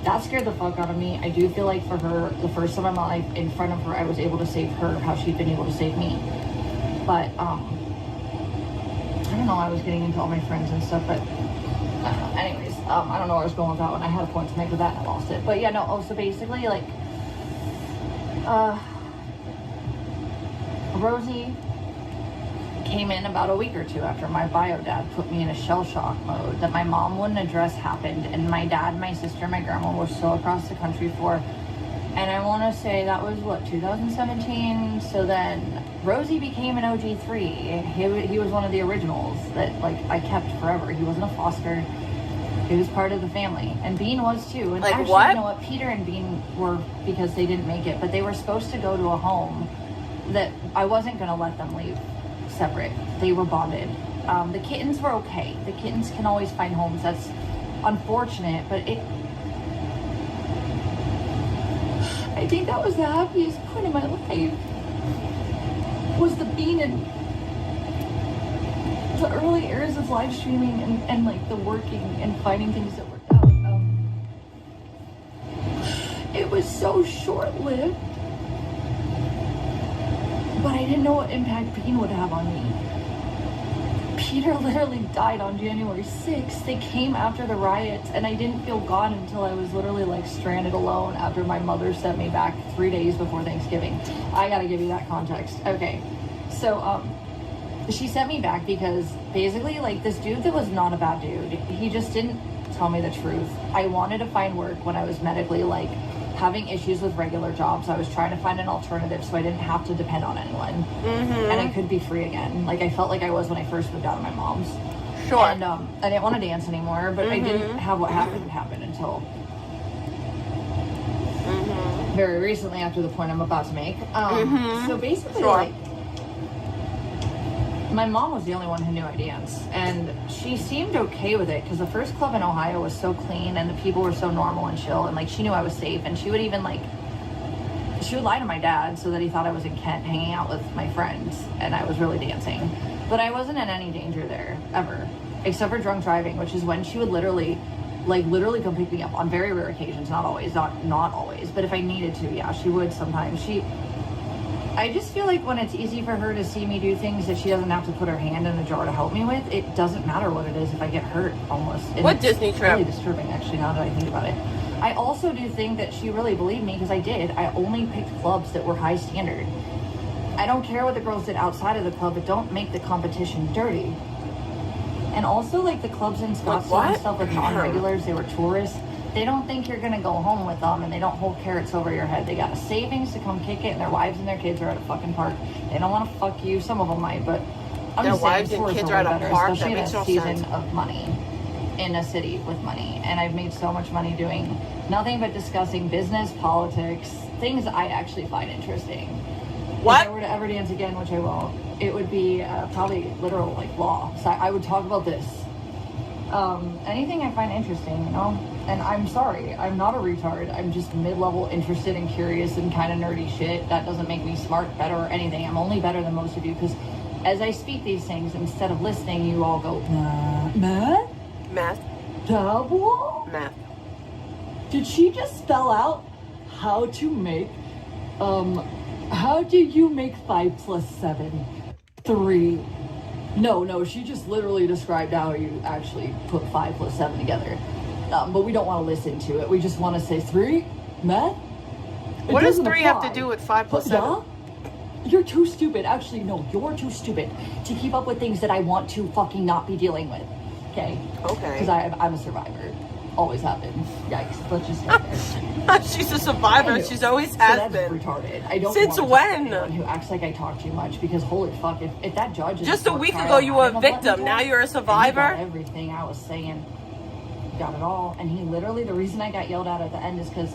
that scared the fuck out of me. I do feel like for her, the first time in my life, in front of her, I was able to save her how she'd been able to save me. But, I don't know, I was getting into all my friends and stuff, but anyways, I don't know where I was going with that one. I had a point to make with that and I lost it. But yeah, no, so basically, like, Rosie came in about a week or two after my bio dad put me in a shell shock mode that my mom wouldn't address happened, and my dad, my sister, my grandma were still across the country for, and I want to say that was what, 2017. So then Rosie became an OG3. He was one of the originals that, like, I kept forever. He wasn't a foster. He was part of the family, and Bean was too. And like, actually, what? you know what, Peter and Bean were, because they didn't make it, but they were supposed to go to a home that I wasn't going to let them leave separate. They were bonded. The kittens were okay. The kittens can always find homes. That's unfortunate, but I think that was the happiest point in my life, was the Bean and the early eras of live streaming and like the working and finding things that worked out. It was so short-lived, but I didn't know what impact Bean would have on me. Peter literally died on January 6th. They came after the riots, and I didn't feel gone until I was literally like stranded alone after my mother sent me back 3 days before Thanksgiving. I gotta give you that context. Okay, so she sent me back because basically, like, this dude that was not a bad dude, he just didn't tell me the truth. I wanted to find work when I was medically, like, having issues with regular jobs. I was trying to find an alternative so I didn't have to depend on anyone. And I could be free again. Like, I felt like I was when I first moved out of my mom's. Sure. And I didn't want to dance anymore, but I didn't have what happened happen until very recently, after the point I'm about to make. So basically, like, my mom was the only one who knew I danced, and she seemed okay with it because the first club in Ohio was so clean and the people were so normal and chill, and like, she knew I was safe, and she would even, like, she would lie to my dad so that he thought I was in Kent hanging out with my friends and I was really dancing, but I wasn't in any danger there ever. except for drunk driving, which is when she would literally come pick me up on very rare occasions, not always, not always, but if I needed to, yeah, she would sometimes. I just feel like when it's easy for her to see me do things that she doesn't have to put her hand in a jar to help me with, it doesn't matter what it is if I get hurt, almost. And what Disney trip? It's really disturbing, actually, now that I think about it. I also do think that she really believed me, because I did. I only picked clubs that were high standard. I don't care what the girls did outside of the club, but don't make the competition dirty. And also, like, the clubs in Scottsdale and stuff with non-regulars, they were tourists. They don't think you're gonna go home with them, and they don't hold carrots over your head. They got a savings to come kick it, and their wives and their kids are at a fucking park. They don't want to fuck you. Some of them might, but I'm Their just wives saying, and tours kids are are at a better, park? especially That in makes a no season sense. of money, in a city with money. And I've made so much money doing nothing but discussing business, politics, things I actually find interesting. What? If I were to ever dance again, which I won't, it would be probably literal, like, law. So I would talk about this. Anything I find interesting, you know? And I'm sorry, I'm not a retard. I'm just mid-level interested and curious and kind of nerdy shit. That doesn't make me smart, better, or anything. I'm only better than most of you, because as I speak these things, instead of listening, you all go, math? Math. Double? Math. Did she just spell out how to make, how do you make 5 plus 7? 3. No, she just literally described how you actually put 5 plus 7 together. But we don't want to listen to it. We just want to say 3, math? What does 3 have to do with 5 plus 7? Yeah? You're too stupid. Actually, no, you're too stupid to keep up with things that I want to fucking not be dealing with. Okay? Okay. Because I'm a survivor. Always have been. Yikes. Let's just start there. She's a survivor. I knew. She's always So has that's been. retarded. I don't Since want to talk to when? anyone who acts like I talk too much, because holy fuck, if that judge is Just a court week trial, ago, you were a I'm gonna let victim. him Now talk. you're a And he survivor? got everything I was saying. Got it all. And he literally, the reason I got yelled at the end is because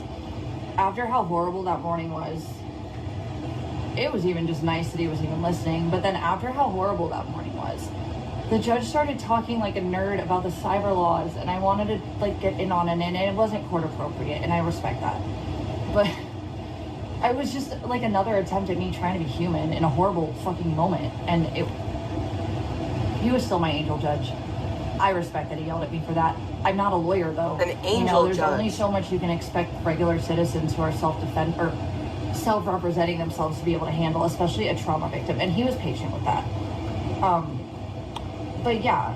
after how horrible that morning was, it was even just nice that he was even listening. But then after how horrible that morning was, the judge started talking like a nerd about the cyber laws, and I wanted to like get in on it, and it wasn't court appropriate, and I respect that. But I was just like another attempt at me trying to be human in a horrible fucking moment, and he was still my angel judge. I respect that he yelled at me for that. I'm not a lawyer though. An angel you know, there's judge. only so much you can expect regular citizens who are self-defend or self-representing themselves to be able to handle, especially a trauma victim, and he was patient with that. But yeah,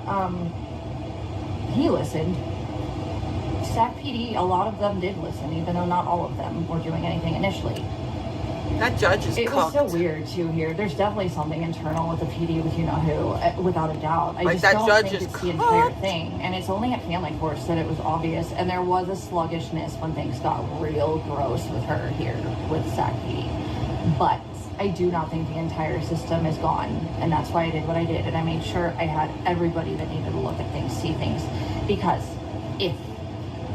he listened. SAC PD, a lot of them did listen, even though not all of them were doing anything initially. That judge is It cooked. was so weird too here. There's definitely something internal with the PD with you know who, without a doubt. I Like, just that don't judge think is it's the entire cooked. thing. And it's only at family courts that it was obvious. And there was a sluggishness when things got real gross with her here with SAC PD. But I do not think the entire system is gone. And that's why I did what I did. And I made sure I had everybody that needed to look at things, see things. Because if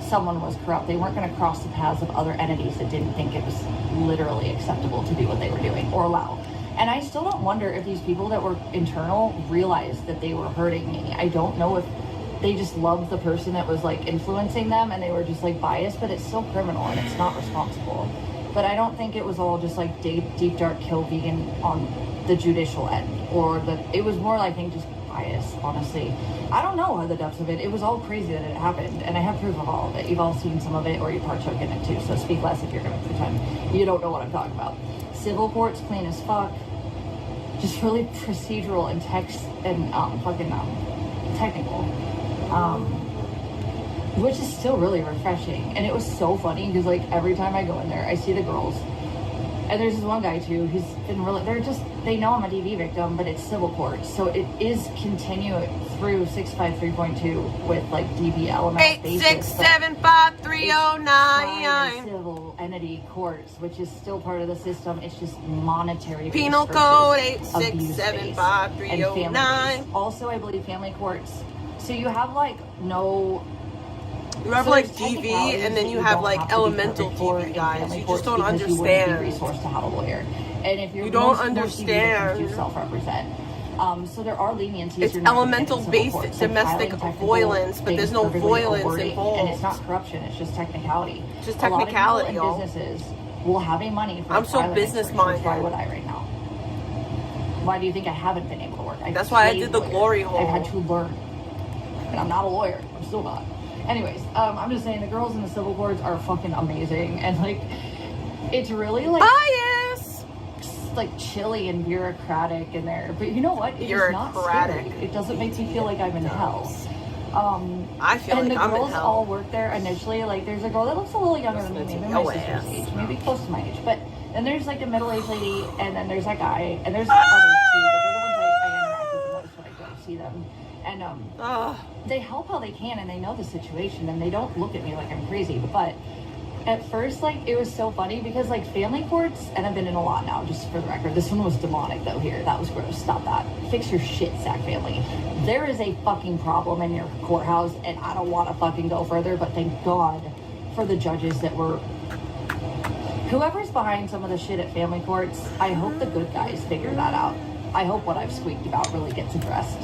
someone was corrupt, they weren't going to cross the paths of other entities that didn't think it was literally acceptable to do what they were doing or allow. And I still don't wonder if these people that were internal realized that they were hurting me. I don't know if they just loved the person that was like influencing them and they were just like biased, but it's still criminal and it's not responsible. But I don't think it was all just like deep dark kill vegan on the judicial end, or it was more, I think, just bias, honestly. I don't know the depths of it. It was all crazy that it happened, and I have proof of all of it. You've all seen some of it, or you partook in it too, so speak less if you're going to pretend you don't know what I'm talking about. Civil courts, clean as fuck. Just really procedural and technical. Which is still really refreshing. And it was so funny, because like every time I go in there, I see the girls. And there's this one guy too, he's been really, they know I'm a DV victim, but it's civil court. So it is continuing through 653.2 with like DV elements. 8675309. Civil entity courts, which is still part of the system. It's just monetary. Penal code 8675309. Also, I believe family courts. So you have like no. You have So like there's DV, technicalities and then that you have don't like have to be elemental perfect for DV in guys. family You courts just don't because you wouldn't understand. be resourced to have a lawyer. And if you're You don't most DV victims understand. do self-represent. So there are leniencies. It's you're not gonna get in elemental civil based courts. Like domestic filing technical violence, but things there's no perfectly or violence wording, involved. And it's not corruption, it's just technicality. Just A lot of technicality, people y'all. in businesses will have a money for I'm a so filing business experience. minded. Why would I right now? Why do you think I haven't been able to work? That's why I played did the lawyer. glory hole. I've had to learn. and I'm not a lawyer. I'm still not. Anyways, I'm just saying the girls in the civil courts are fucking amazing, and like, it's really like bias, like chilly and bureaucratic in there. But you know what? It is not scary. It doesn't make me feel like I'm in hell. I feel and like the I'm in girls hell. all work there initially. Like, there's a girl that looks a little younger than me, maybe my sister's age, maybe close to my age. But then there's like a middle-aged lady, and then there's that guy, and there's others too. But they're the ones I interact with the most when I go see them. And they help how they can, and they know the situation, and they don't look at me like I'm crazy. But at first, like, it was so funny because, like, family courts, and I've been in a lot now, just for the record. This one was demonic, though, here. That was gross. Stop that. Fix your shit, Sac family. There is a fucking problem in your courthouse, and I don't want to fucking go further, but thank God for the judges that were... Whoever's behind some of the shit at family courts, I hope the good guys figure that out. I hope what I've squeaked about really gets addressed.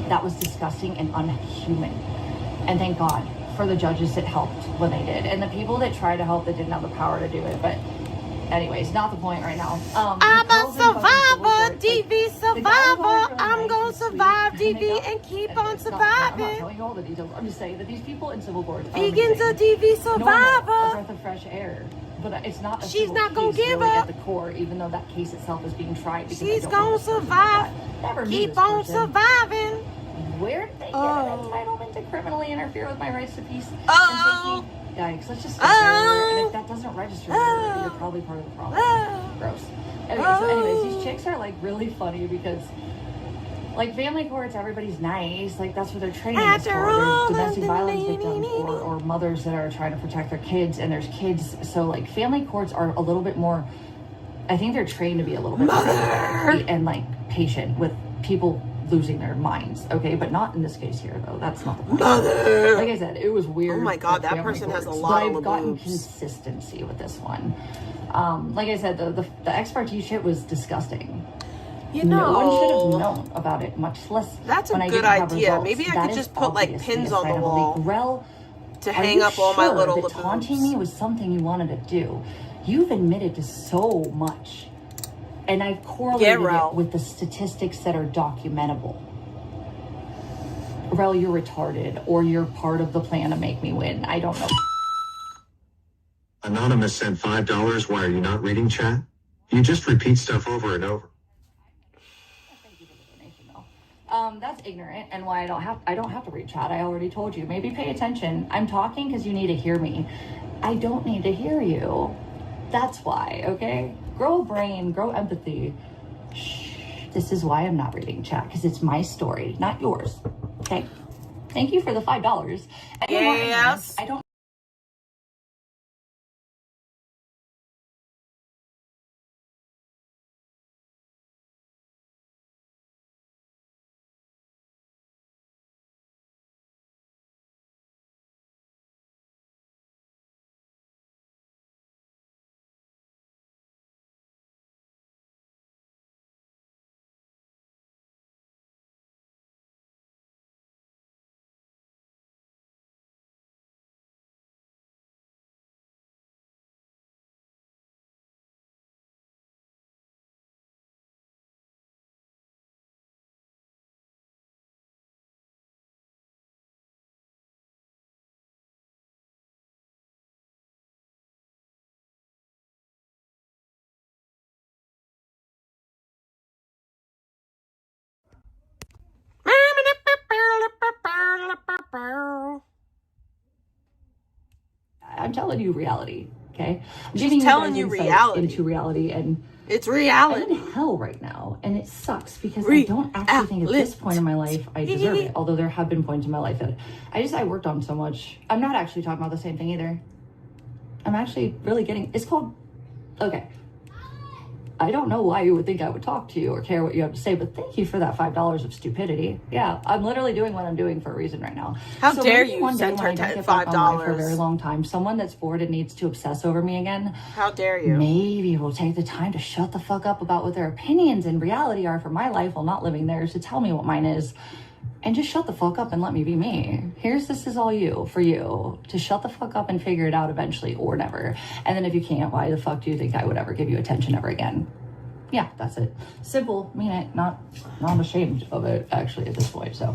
That was disgusting and unhuman. And thank God for the judges that helped when they did, and the people that tried to help that didn't have the power to do it. But anyways, not the point right now. I'm a survivor, DV survivor. I'm gonna survive, DV, and keep on I'm not surviving. telling you all the details. I'm just saying that these people in civil courts are Vegans a amazing. DV Normal, a survivor. breath of fresh air. But it's not. She's not gonna case give really up. at the core, even though that case itself is being tried. Because She's I don't know gonna this person survive. like that. Never knew Keep this on person. surviving. Where did they get an entitlement to criminally interfere with my rights to peace Oh. and safety? Yikes, let's just stay there. And if that doesn't register, you're probably part of the problem. Gross. Okay, so anyways, these chicks are like really funny because like family courts, everybody's nice. Like that's what they're training is for. There's domestic violence victims or mothers that are trying to protect their kids, and there's kids. So like family courts are a little bit more, I think they're trained to be a little bit more empathetic and like patient with people losing their minds, okay, but not in this case here though. That's not the point. Like I said, it was weird. Oh my God, that family person has a courts, lot but of I've gotten laboobs. consistency with this one. Like I said, the ex parte shit was disgusting. You No one should know, have known about it, much less. that's a when I good didn't have idea. results. Maybe I That could is just put like obviously pins a on the sign of a wall leak. Rel, to are hang you up all my sure little that taunting me was something you wanted to do? You've admitted to so much, and I've correlated it with the statistics that are documentable. Rel, you're retarded, or you're part of the plan to make me win. I don't know. Anonymous sent $5. Why are you not reading chat? You just repeat stuff over and over. Thank you for the donation, though. That's ignorant, and why I don't have to read chat. I already told you. Maybe pay attention. I'm talking because you need to hear me. I don't need to hear you. That's why. Okay. Grow a brain. Grow empathy. Shh. This is why I'm not reading chat, because it's my story, not yours. Okay. Thank you for the $5. Yes. I don't. I'm telling you reality, okay? I'm giving telling guys you insight reality. into reality, and It's I'm reality. in hell right now, and it sucks because I don't actually think at this point in my life I deserve it. Although there have been points in my life that I worked on so much. I'm not actually talking about the same thing either. I'm actually really getting. It's called. Okay. I don't know why you would think I would talk to you or care what you have to say, but thank you for that $5 of stupidity. Yeah, I'm literally doing what I'm doing for a reason right now. How dare maybe you one day send when her I don't get back online for a very $5? long time, someone that's bored and needs to obsess over me again, How dare you? maybe will take the time to shut the fuck up about what their opinions and reality are for my life while not living theirs, to tell me what mine is, and just shut the fuck up and let me be me. This is all you, for you, to shut the fuck up and figure it out eventually or never. And then if you can't, why the fuck do you think I would ever give you attention ever again? Yeah, that's it. Simple, mean it, not I'm ashamed of it actually at this point. So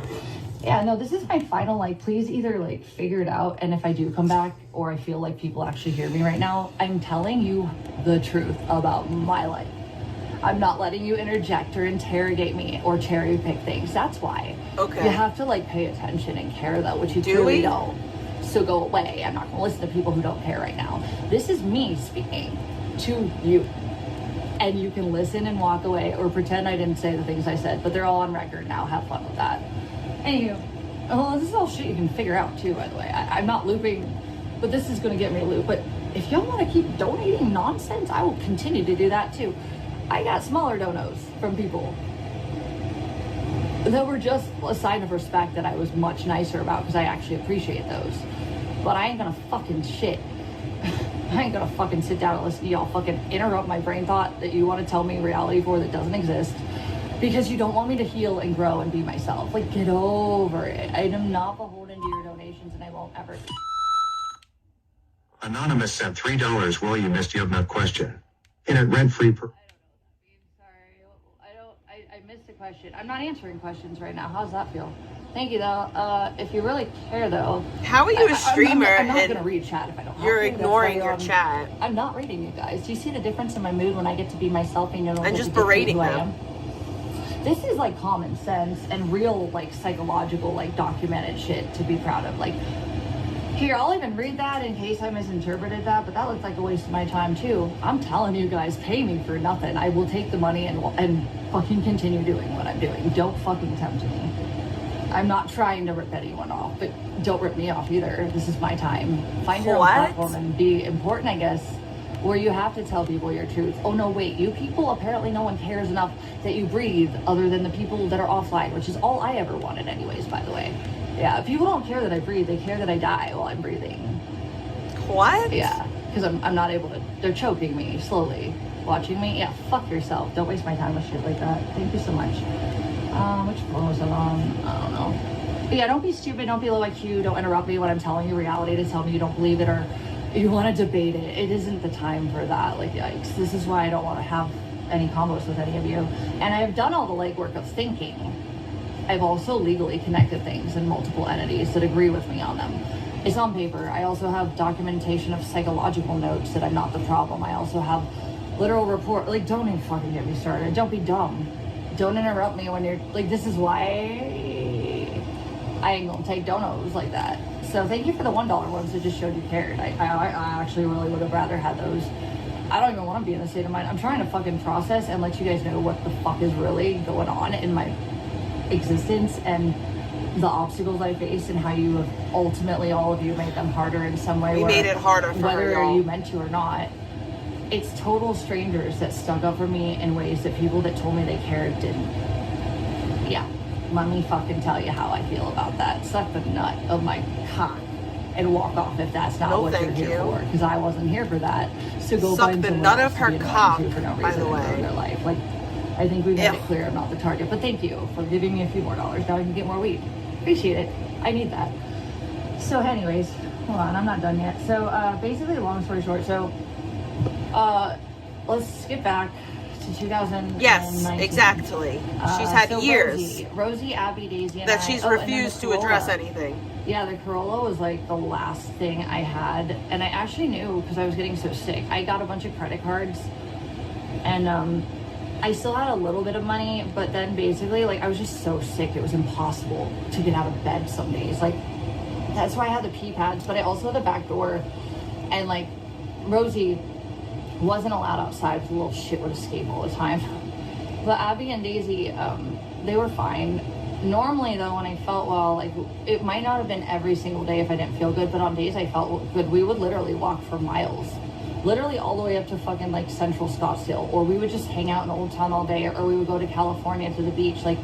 yeah, no, this is my final, like, please either like figure it out, and if I do come back or I feel like people actually hear me right now, I'm telling you the truth about my life. I'm not letting you interject or interrogate me or cherry pick things. That's why. Okay. You have to like pay attention and care though, which you Do truly we? don't. So go away. I'm not gonna listen to people who don't care right now. This is me speaking to you. And you can listen and walk away or pretend I didn't say the things I said, but they're all on record now. Have fun with that. Anywho, well, this is all shit you can figure out too, by the way. I'm not looping, but this is gonna get me a loop. But if y'all wanna keep donating nonsense, I will continue to do that too. I got smaller donos from people that were just a sign of respect that I was much nicer about because I actually appreciate those. But I ain't gonna fucking shit. I ain't gonna fucking sit down and listen to y'all fucking interrupt my brain thought that you want to tell me reality for that doesn't exist because you don't want me to heal and grow and be myself. Like, get over it. I am not beholden to your donations and I won't ever. Anonymous sent $3. Well, you missed your nut question. In it rent-free per... I missed a question. I'm not answering questions right now. How does that feel? Thank you, though. If you really care, though. How are you a streamer I'm not and going to read chat if I don't you're have to. ignoring That's your why, chat? I'm not reading you guys. Do you see the difference in my mood when I get to be myself and you don't And get just to dictate berating who I them. am? This is like common sense and real like psychological like documented shit to be proud of. Like, here, I'll even read that in case I misinterpreted that, but that looks like a waste of my time too. I'm telling you guys, pay me for nothing. I will take the money and fucking continue doing what I'm doing. Don't fucking tempt me. I'm not trying to rip anyone off, but don't rip me off either. This is my time. Find your own What? platform and be important, I guess, where you have to tell people your truth. Oh no, wait, you people, apparently no one cares enough that you breathe other than the people that are offline, which is all I ever wanted anyways, by the way. Yeah, people don't care that I breathe, they care that I die while I'm breathing. What? Yeah, because I'm not able to, they're choking me slowly. Watching me? Yeah, fuck yourself. Don't waste my time with shit like that. Thank you so much. Which phone was it on? I don't know. But yeah, don't be stupid, don't be low IQ, don't interrupt me when I'm telling you reality to tell me you don't believe it or you want to debate it. It isn't the time for that. Like, yikes. This is why I don't want to have any combos with any of you. And I've done all the legwork of thinking. I've also legally connected things in multiple entities that agree with me on them. It's on paper. I also have documentation of psychological notes that I'm not the problem. I also have literal report. Like, don't even fucking get me started. Don't be dumb. Don't interrupt me when you're like, this is why I ain't gonna take donos like that. So thank you for the $1 ones that just showed you cared. I actually really would have rather had those. I don't even want to be in the state of mind. I'm trying to fucking process and let you guys know what the fuck is really going on in my existence and the obstacles I face and how you have ultimately, all of you, made them harder in some way. We made it harder for whether y'all. you meant to or not. It's total strangers that stuck up for me in ways that people that told me they cared didn't. Yeah, let me fucking tell you how I feel about that. Suck the nut of my cock and walk off if that's not No, what you're thank here you. for. Because I wasn't here for that. So go Suck find the someone nut else of to her be annoying cock, to for no by reason the in way. their life. Like, I think we've made Ew. it clear I'm not the target. But thank you for giving me a few more dollars. Now I can get more weed. Appreciate it. I need that. So anyways, hold on, I'm not done yet. So basically, long story short, so let's skip back to 2019. Yes, exactly. She's had so years Rosie, Abby, Daisy, and that I- she's and then the refused to address Corolla. anything. Yeah, the Corolla was like the last thing I had, and I actually knew because I was getting so sick. I got a bunch of credit cards, and I still had a little bit of money, but then basically, like, I was just so sick, it was impossible to get out of bed some days. Like, that's why I had the pee pads, but I also had the back door, and like, Rosie wasn't allowed outside because the little shit would escape all the time. But Abby and Daisy, they were fine. Normally though, when I felt well, like, it might not have been every single day if I didn't feel good, but on days I felt good, we would literally walk for miles. Literally all the way up to fucking like Central Scottsdale, or we would just hang out in Old Town all day, or we would go to California to the beach. Like,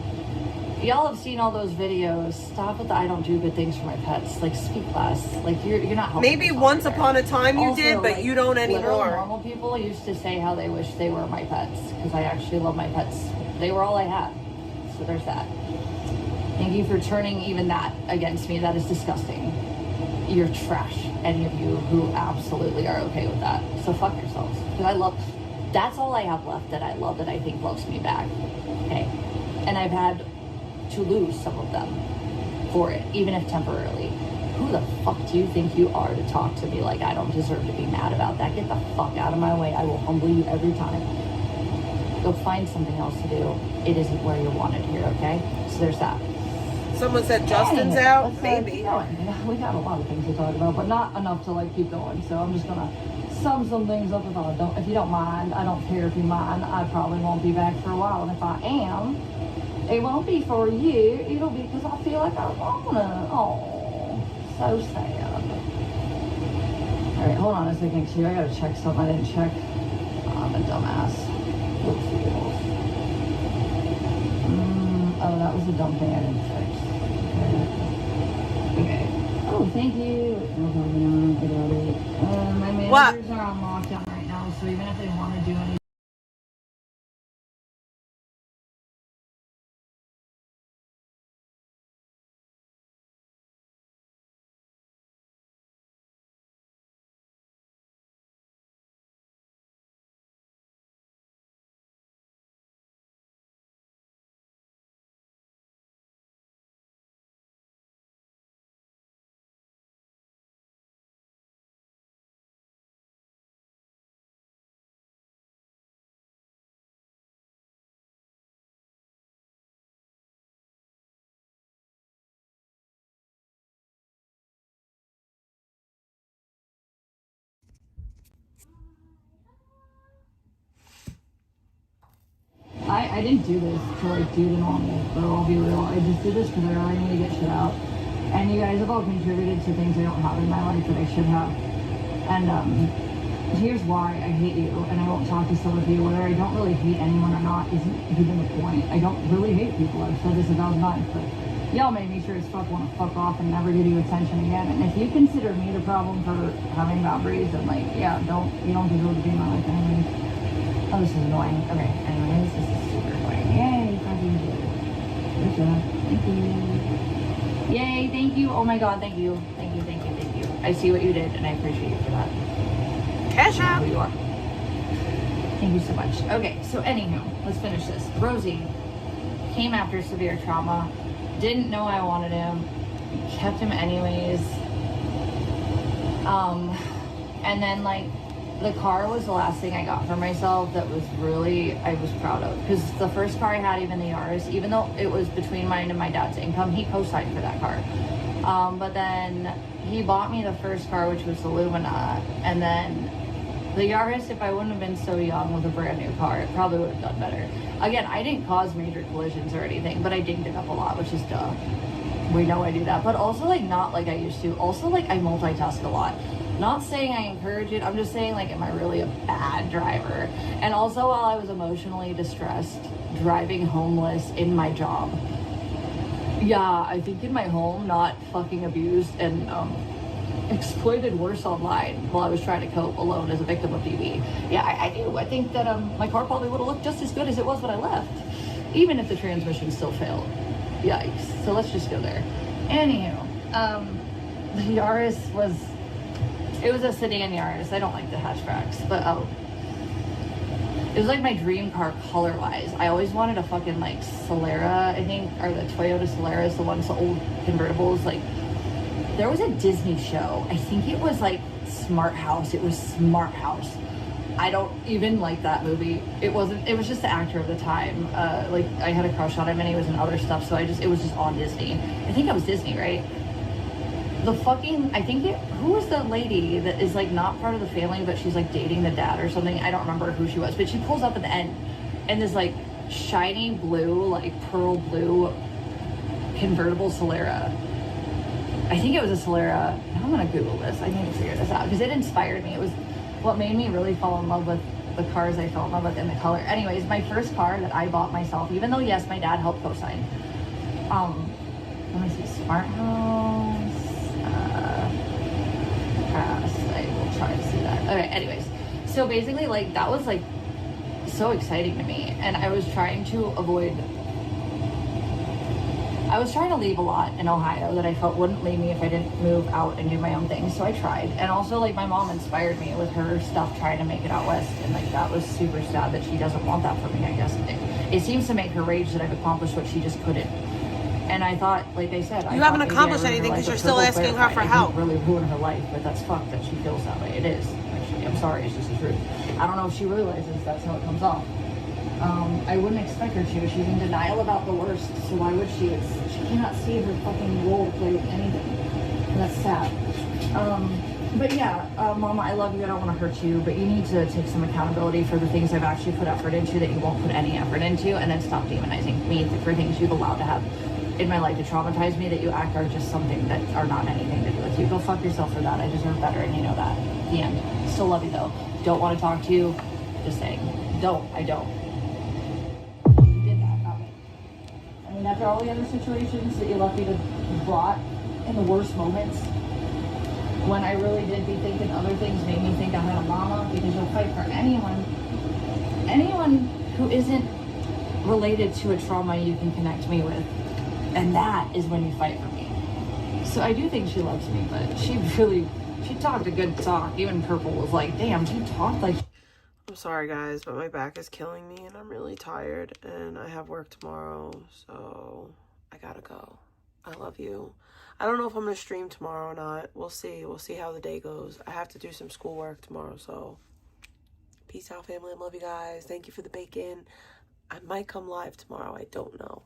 y'all have seen all those videos. Stop with the I don't do good things for my pets. Like, speak less. Like, you're not helping. Maybe yourself once either. upon a time you Also, did, but like, you don't literal anymore. Normal people used to say how they wish they were my pets, because I actually love my pets. They were all I had. So there's that. Thank you for turning even that against me. That is disgusting. You're trash, any of you who absolutely are okay with that. So fuck yourselves. Because I love That's all I have left that I love, that I think loves me back. Okay. And I've had to lose some of them for it, even if temporarily. Who the fuck do you think you are to talk to me like I don't deserve to be mad about that? Get the fuck out of my way. I will humble you every time. Go find something else to do. It isn't where you're wanted here, okay? So there's that. Someone said Justin's out. Let's Maybe. keep going. We got a lot of things to talk about, but not enough to like keep going. So I'm just gonna sum some things up if you don't mind. I don't care if you mind. I probably won't be back for a while, and if I am, it won't be for a year. It'll be because I feel like I wanna. Oh, so sad. All right, hold on a second, too. I gotta check something I didn't check. I'm a dumbass. Oh, that was a dumb thing I didn't fix. Okay. Oh, thank you. No problem. I got it. My managers are on lockdown right now, so even if they want to do anything. I didn't do this to like do the normal, but I'll be real. I just did this because I really need to get shit out. And you guys have all contributed to things I don't have in my life that I should have. And here's why I hate you, and I won't talk to some of you. Whether I don't really hate anyone or not isn't even the point. I don't really hate people. I've said this 1,000 times, but y'all made me sure as fuck want to fuck off and never give you attention again. And if you consider me the problem for having boundaries, then like, yeah, you don't deserve to be in my life anyways. Oh, this is annoying. Okay, anyways, this is super annoying. Yay, fucking good job. Thank you. Yay, thank you. Oh my god, thank you. Thank you, thank you, thank you. I see what you did, and I appreciate you for that. Cash out. Who you are. Thank you so much. Okay, so anywho, let's finish this. Rosie came after severe trauma, didn't know I wanted him, kept him anyways. And then like, the car was the last thing I got for myself that was really, I was proud of. Because the first car I had, even the Yaris, even though it was between mine and my dad's income, he co-signed for that car. But then he bought me the first car, which was the Lumina. And then the Yaris, if I wouldn't have been so young with a brand new car, it probably would have done better. Again, I didn't cause major collisions or anything, but I dinged it up a lot, which is duh. We know I do that. But also like not like I used to. Also like I multitask a lot. Not saying I encourage it, I'm just saying like, am I really a bad driver? And also while I was emotionally distressed, driving homeless in my job. Yeah, I think in my home, not fucking abused and exploited worse online while I was trying to cope alone as a victim of DV. Yeah, I do. I think that my car probably would have looked just as good as it was when I left, even if the transmission still failed. Yikes. So let's just go there. Anywho, the Yaris was... It was a sedan Yaris. I don't like the hatchbacks, but it was like my dream car color-wise. I always wanted a fucking like Solera, I think, or the Toyota Solera is the ones, the old convertibles. Like, there was a Disney show. I think it was like Smart House. It was Smart House. I don't even like that movie. It wasn't. It was just the actor of the time. Like I had a crush on him, and he was in other stuff. So it was just on Disney. I think it was Disney, right? The fucking, who was the lady that is like not part of the family, but she's like dating the dad or something? I don't remember who she was, but she pulls up at the end and this like shiny blue, like pearl blue convertible Solera. I think it was a Solera. Now I'm gonna Google this. I need to figure this out because it inspired me. It was what made me really fall in love with the cars I fell in love with and the color. Anyways, my first car that I bought myself, even though yes, my dad helped co-sign. Let me see, Smart House. I will try to see that. Okay, anyways, so basically like that was like so exciting to me, and I was trying to avoid I was trying to leave a lot in Ohio that I felt wouldn't leave me if I didn't move out and do my own thing. So I tried. And also, like, my mom inspired me with her stuff trying to make it out west. And, like, that was super sad that she doesn't want that for me, I guess. It seems to make her rage that I've accomplished what she just couldn't. And I thought, like I said, you haven't accomplished anything because you're still asking her for help. It didn't really ruin her life, but that's fucked that she feels that way. It is, actually. I'm sorry, it's just the truth. I don't know if she realizes that's how it comes off. I wouldn't expect her to. She's in denial about the worst, so why would she? She cannot see her fucking role to play with anything. And that's sad. But yeah, Mama, I love you. I don't want to hurt you, but you need to take some accountability for the things I've actually put effort into that you won't put any effort into, and then stop demonizing me for things you've allowed to have in my life to traumatize me that you act are just something that are not anything to do with you. Go fuck yourself for that. I deserve better, and you know that. The end. Still love you, though. Don't want to talk to you. Just saying. I don't. And after all the other situations that you left me to rot in the worst moments, when I really did be thinking other things, made me think I had a mama, because you'll fight for anyone who isn't related to a trauma you can connect me with, and that is when you fight for me. So I do think she loves me, but she talked a good talk. Even Purple was like, damn, she talked like... I'm sorry guys, but my back is killing me and I'm really tired and I have work tomorrow, so I gotta go. I love you. I don't know if I'm gonna stream tomorrow or not. We'll see. We'll see how the day goes. I have to do some schoolwork tomorrow, so peace out, family. I love you guys. Thank you for the bacon. I might come live tomorrow. I don't know.